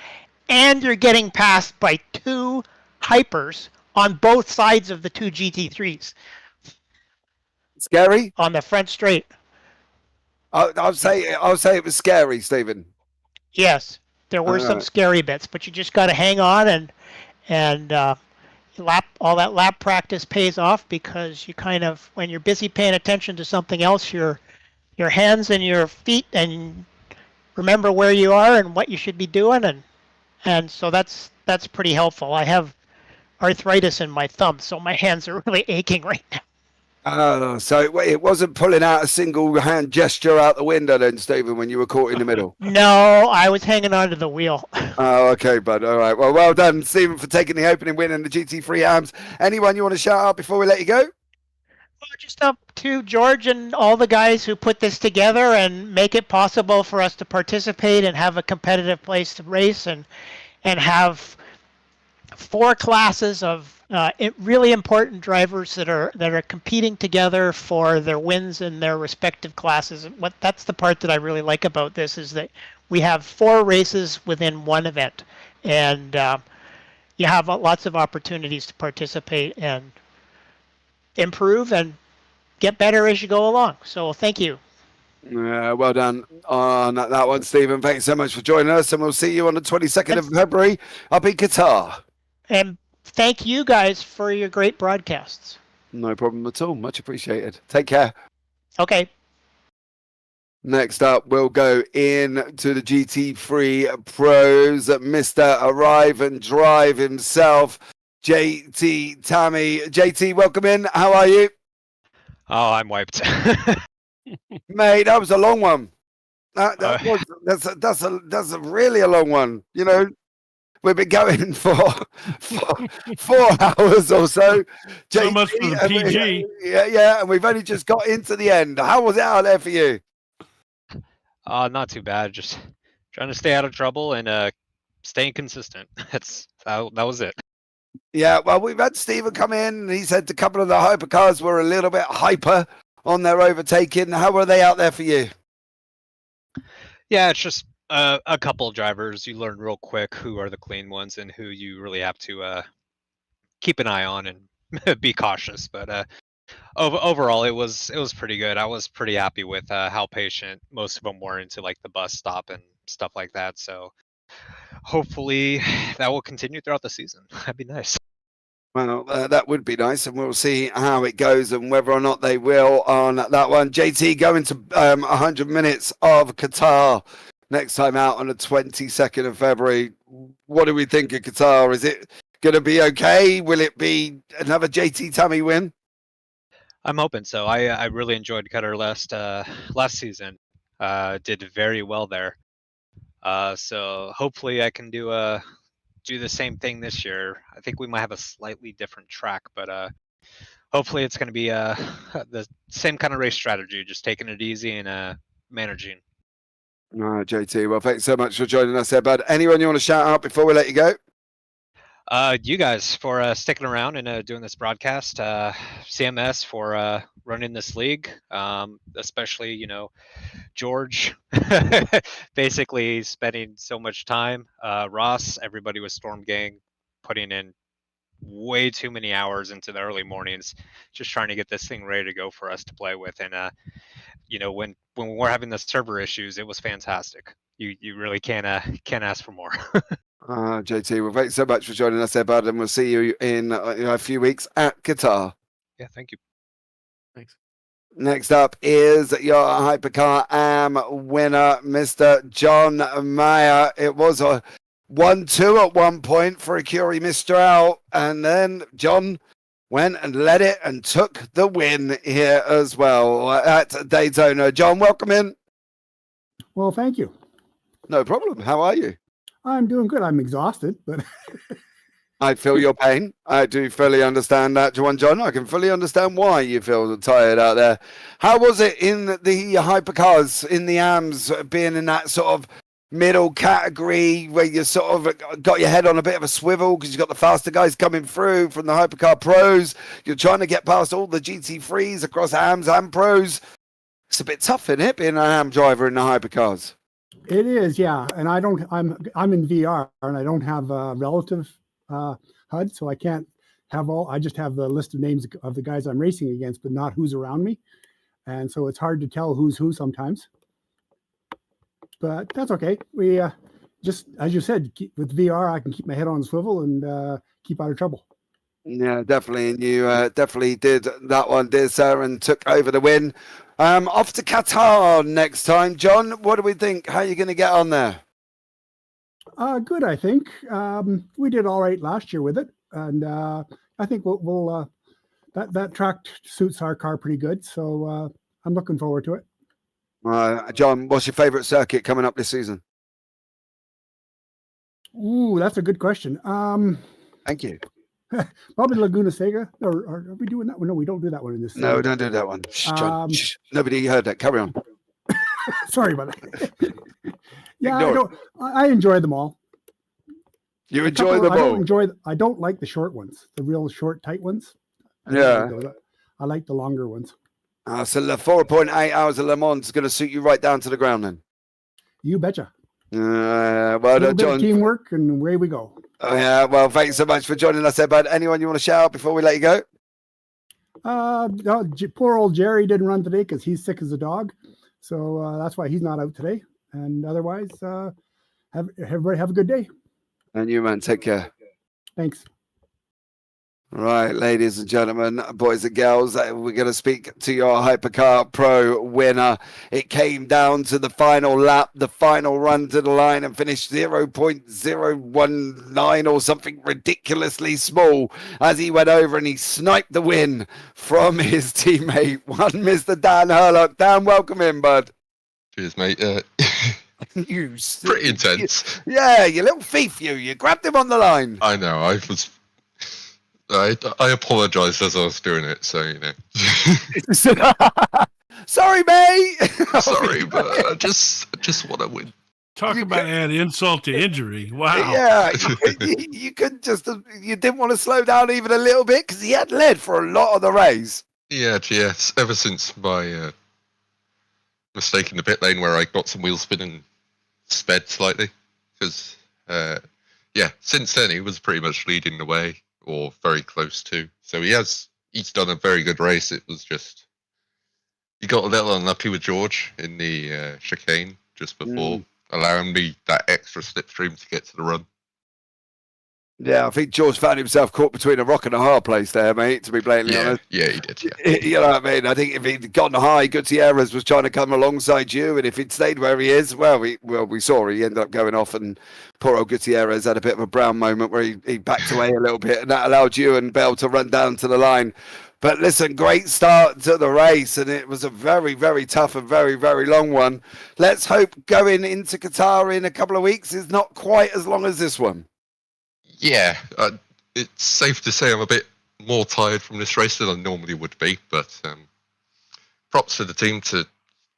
Speaker 9: and you're getting passed by two hypers on both sides of the two GT3s
Speaker 1: Scary?
Speaker 9: on the front straight.
Speaker 1: I'll say it was scary, Stephen.
Speaker 9: Yes, there were some scary bits, but you just got to hang on and all that lap practice pays off, because you kind of, when you're busy paying attention to something else, your hands and your feet and remember where you are and what you should be doing, and so that's pretty helpful. I have arthritis in my thumb, so my hands are really aching right now.
Speaker 1: Oh, so it wasn't pulling out a single hand gesture out the window then, Stephen, when you were caught in the middle?
Speaker 9: No, I was hanging onto the wheel.
Speaker 1: Oh, okay, bud. All right. Well done, Stephen, for taking the opening win in the GT3 AMS. Anyone you want to shout out before we let you go?
Speaker 9: Well, just up to George and all the guys who put this together and make it possible for us to participate and have a competitive place to race and have 4 classes of really important drivers that are competing together for their wins in their respective classes. That's the part that I really like about this, is that we have 4 races within one event, and you have lots of opportunities to participate and improve and get better as you go along. So thank you.
Speaker 1: Well done on that one, Stephen. Thanks so much for joining us, and we'll see you on the 22nd of February up in Qatar.
Speaker 9: And thank you guys for your great broadcasts.
Speaker 1: No problem at all. Much appreciated. Take care.
Speaker 9: Okay.
Speaker 1: Next up, we'll go in to the GT3 Pros, Mr. Arrive and Drive himself, JT Tammy. JT, welcome in. How are you?
Speaker 10: Oh, I'm wiped.
Speaker 1: Mate, that was a long one. That's a really a long one. You know, we've been going for 4 hours or so.
Speaker 6: So much for the PG.
Speaker 1: Yeah, and we've only just got into the end. How was it out there for you?
Speaker 10: Not too bad. Just trying to stay out of trouble and staying consistent. That was it.
Speaker 1: Yeah, well, we've had Stephen come in, and he said a couple of the hypercars were a little bit hyper on their overtaking. How were they out there for you?
Speaker 10: Yeah, it's just a couple of drivers. You learn real quick who are the clean ones and who you really have to keep an eye on and be cautious. But overall, it was pretty good. I was pretty happy with how patient most of them were into like the bus stop and stuff like that. So hopefully that will continue throughout the season. That'd be nice.
Speaker 1: Well, that would be nice, and we'll see how it goes and whether or not they will on that one. JT, going to 100 minutes of Qatar next time out on the 22nd of February. What do we think of Qatar? Is it going to be okay? Will it be another JT Tammy win?
Speaker 10: I'm hoping so. I really enjoyed Qatar last season. Did very well there. So hopefully I can do the same thing this year. I think we might have a slightly different track, but hopefully it's going to be the same kind of race strategy, just taking it easy and managing.
Speaker 1: All right, JT. Well, thanks so much for joining us there, bud. Anyone you want to shout out before we let you go?
Speaker 10: You guys for sticking around and doing this broadcast. CMS for running this league, especially, George basically spending so much time. Ross, everybody with Storm Gang putting in way too many hours into the early mornings, just trying to get this thing ready to go for us to play with. And when we're having the server issues, it was fantastic. You really can't ask for more.
Speaker 1: JT, well, thanks so much for joining us there, bud, and we'll see you in a few weeks at Qatar.
Speaker 10: Yeah, thank you.
Speaker 1: Thanks. Next up is your Hypercar AM winner, Mr. John Mayer. It was a 1-2 at one point for a Curie Mistral, and then John went and led it and took the win here as well at Daytona. John, welcome in.
Speaker 11: Well, thank you.
Speaker 1: No problem. How are you?
Speaker 11: I'm doing good. I'm exhausted, but
Speaker 1: I feel your pain. I do fully understand that, John. I can fully understand why you feel tired out there. How was it in the hypercars, in the AMS, being in that sort of middle category where you sort of got your head on a bit of a swivel because you've got the faster guys coming through from the hypercar pros? You're trying to get past all the GT3s across AMS and pros. It's a bit tough, isn't it, being an AM driver in the hypercars?
Speaker 11: It is, yeah. And I'm in VR and I don't have a relative HUD, so I can't have I just have the list of names of the guys I'm racing against, but not who's around me. And so it's hard to tell who's who sometimes. But that's okay. We just, as you said, with VR, I can keep my head on the swivel and keep out of trouble.
Speaker 1: Yeah, definitely. And you definitely did that one, dear sir, and took over the win. Off to Qatar next time. John, what do we think? How are you going to get on there?
Speaker 11: Good, I think. We did all right last year with it. And I think we'll that track suits our car pretty good. So I'm looking forward to it.
Speaker 1: John, what's your favorite circuit coming up this season?
Speaker 11: Ooh, that's a good question.
Speaker 1: Thank you.
Speaker 11: Probably Laguna Seca. Or are we doing that one? No, we don't do that one in this.
Speaker 1: No, we don't do that one. Shh, John, shh. Nobody heard that. Carry on.
Speaker 11: Sorry about that. Yeah, I enjoy them all.
Speaker 1: You enjoy them all?
Speaker 11: I don't like the short ones, the real short, tight ones. I like the longer ones.
Speaker 1: So the 4.8 hours of Le Mans is going to suit you right down to the ground then?
Speaker 11: You betcha.
Speaker 1: Well done, John.
Speaker 11: Teamwork, and away we go.
Speaker 1: Oh, yeah, well, thanks so much for joining us there, bud. Anyone you want to shout out before we let you go?
Speaker 11: Poor old Jerry didn't run today because he's sick as a dog. So that's why he's not out today. And otherwise, everybody have a good day.
Speaker 1: And you, man, take care.
Speaker 11: Thanks.
Speaker 1: Right, ladies and gentlemen, boys and girls, we're going to speak to your Hypercar Pro winner. It came down to the final lap, the final run to the line, and finished 0.019 or something ridiculously small as he went over and he sniped the win from his teammate, one Mr. Dan Herlock. Dan, welcome in, bud.
Speaker 12: Cheers, mate.
Speaker 1: You
Speaker 12: pretty intense.
Speaker 1: Yeah, you little thief, you grabbed him on the line.
Speaker 12: I know. I apologized as I was doing it, so you know.
Speaker 1: Sorry, mate.
Speaker 12: Sorry, but I just want to win.
Speaker 6: Talk about add insult to injury. Wow.
Speaker 1: Yeah, you could just, you didn't want to slow down even a little bit because he had led for a lot of the race.
Speaker 12: Yeah, yes. Ever since my mistake in the pit lane where I got some wheel spin and sped slightly, because since then he was pretty much leading the way, or very close to. So he's done a very good race. It was just he got a little unlucky with George in the chicane just before, allowing me that extra slipstream to get to the run.
Speaker 1: Yeah, I think George found himself caught between a rock and a hard place there, mate, to be blatantly honest.
Speaker 12: Yeah, he did, yeah.
Speaker 1: You know what I mean? I think if he'd gotten high, Gutierrez was trying to come alongside you, and if he'd stayed where he is, we saw he ended up going off, and poor old Gutierrez had a bit of a brown moment where he backed away a little bit, and that allowed you and Bell to run down to the line. But listen, great start to the race, and it was a very, very tough and very, very long one. Let's hope going into Qatar in a couple of weeks is not quite as long as this one.
Speaker 12: Yeah, it's safe to say I'm a bit more tired from this race than I normally would be, but props to the team to,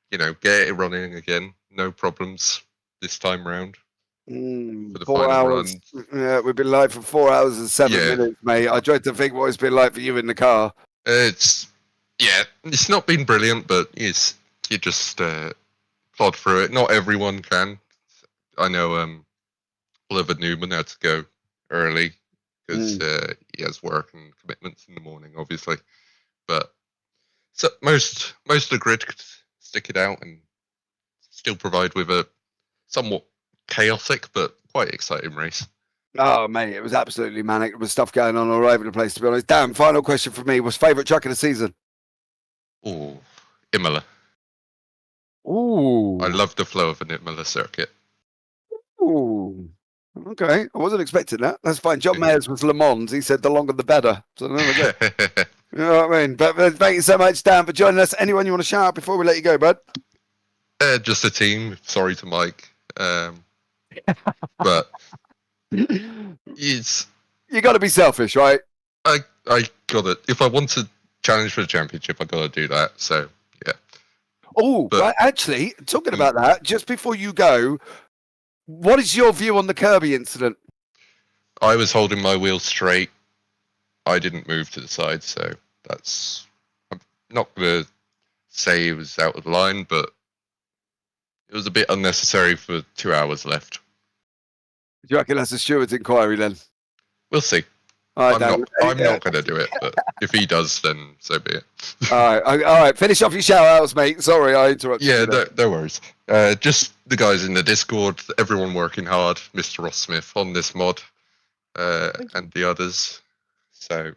Speaker 12: get it running again. No problems this time round. For the
Speaker 1: 4 hours. Run. Yeah, we've been live for 4 hours and 7 minutes, mate. I tried to think what it's been like for you in the car.
Speaker 12: It's not been brilliant, but you just plod through it. Not everyone can. I know Oliver Newman had to go early because he has work and commitments in the morning, obviously. But so most of the grid could stick it out and still provide with a somewhat chaotic but quite exciting race.
Speaker 1: Oh, mate, it was absolutely manic. There was stuff going on all over the place, to be honest. Dan, final question for me. What's favourite track of the season?
Speaker 12: Oh, Imola.
Speaker 1: Ooh.
Speaker 12: I love the flow of an Imola circuit.
Speaker 1: Ooh. Okay, I wasn't expecting that. That's fine. John Mayers was Le Mans. He said the longer the better. So there we go. You know what I mean? But thank you so much, Dan, for joining us. Anyone you want to shout out before we let you go, bud?
Speaker 12: Just the team. Sorry to Mike. But it's...
Speaker 1: You got to be selfish, right?
Speaker 12: I got it. If I want to challenge for the championship, I got to do that. So, yeah.
Speaker 1: Oh, right, actually, talking about that, just before you go, what is your view on the Kirby incident?
Speaker 12: I was holding my wheel straight. I didn't move to the side, so I'm not going to say he was out of line, but it was a bit unnecessary for 2 hours left.
Speaker 1: Do you reckon that's a steward's inquiry then?
Speaker 12: We'll see.
Speaker 1: All
Speaker 12: I'm
Speaker 1: right,
Speaker 12: not going to do it, but if he does, then so be it.
Speaker 1: all right. Finish off your shout outs, mate. Sorry, I interrupted you.
Speaker 12: Yeah, no worries. Just the guys in the Discord, everyone working hard, Mr. Ross Smith on this mod, and the others. So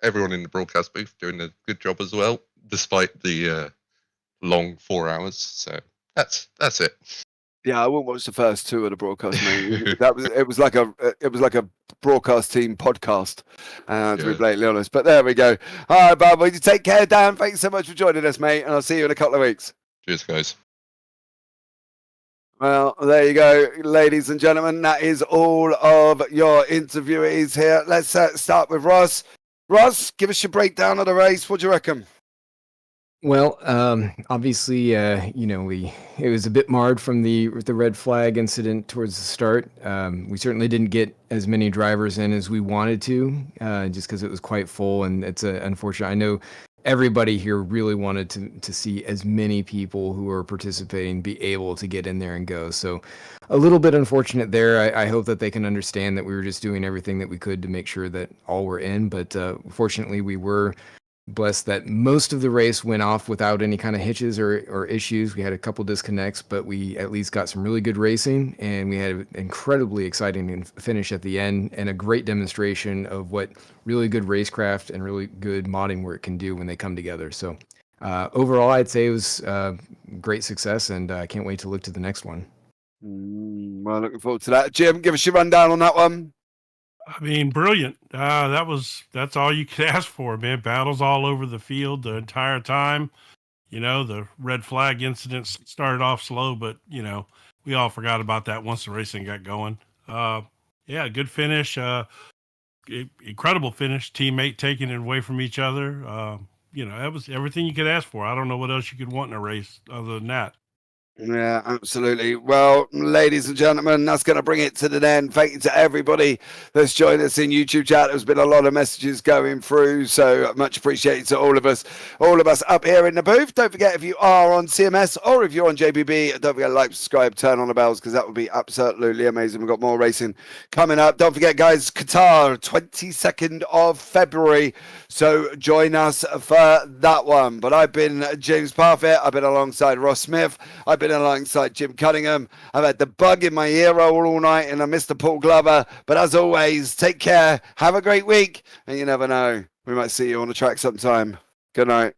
Speaker 12: everyone in the broadcast booth doing a good job as well, despite the long 4 hours. So that's it.
Speaker 1: Yeah, I wouldn't watch the first two of the broadcast, mate. It was like a broadcast team podcast, to be blatantly honest. But there we go. All right, Bob, you take care, Dan. Thanks so much for joining us, mate, and I'll see you in a couple of weeks.
Speaker 12: Cheers, guys.
Speaker 1: Well, there you go, ladies and gentlemen. That is all of your interviewees here. Let's start with Ross. Ross, give us your breakdown of the race. What do you reckon?
Speaker 7: Well, obviously, it was a bit marred from the red flag incident towards the start. We certainly didn't get as many drivers in as we wanted to, just because it was quite full, and it's unfortunate. I know everybody here really wanted to see as many people who are participating be able to get in there and go. So a little bit unfortunate there. I hope that they can understand that we were just doing everything that we could to make sure that all were in, but fortunately we were blessed that most of the race went off without any kind of hitches or issues. We had a couple disconnects, but we at least got some really good racing, and we had an incredibly exciting finish at the end and a great demonstration of what really good racecraft and really good modding work can do when they come together. So overall, I'd say it was great success, and I can't wait to look to the next one.
Speaker 1: Well, looking forward to that. Jim, give us your rundown on that one.
Speaker 6: I mean, brilliant. That's all you could ask for, man. Battles all over the field the entire time. The red flag incident started off slow, but we all forgot about that once the racing got going. Good finish. Incredible finish. Teammate taking it away from each other. That was everything you could ask for. I don't know what else you could want in a race other than that.
Speaker 1: Yeah, absolutely. Well, ladies and gentlemen, that's going to bring it to the end. Thank you to everybody that's joined us in YouTube chat. There's been a lot of messages going through, so much appreciated to all of us up here in the booth. Don't forget, if you are on CMS or if you're on JBB, don't forget to like, subscribe, turn on the bells, because that would be absolutely amazing. We've got more racing coming up. Don't forget, guys, Qatar, 22nd of February. So join us for that one. But I've been James Parfitt. I've been alongside Ross Smith. I've been alongside Jim Cunningham. I've had the bug in my ear all night, and I missed Paul Glover. But as always, take care. Have a great week. And you never know, we might see you on the track sometime. Good night.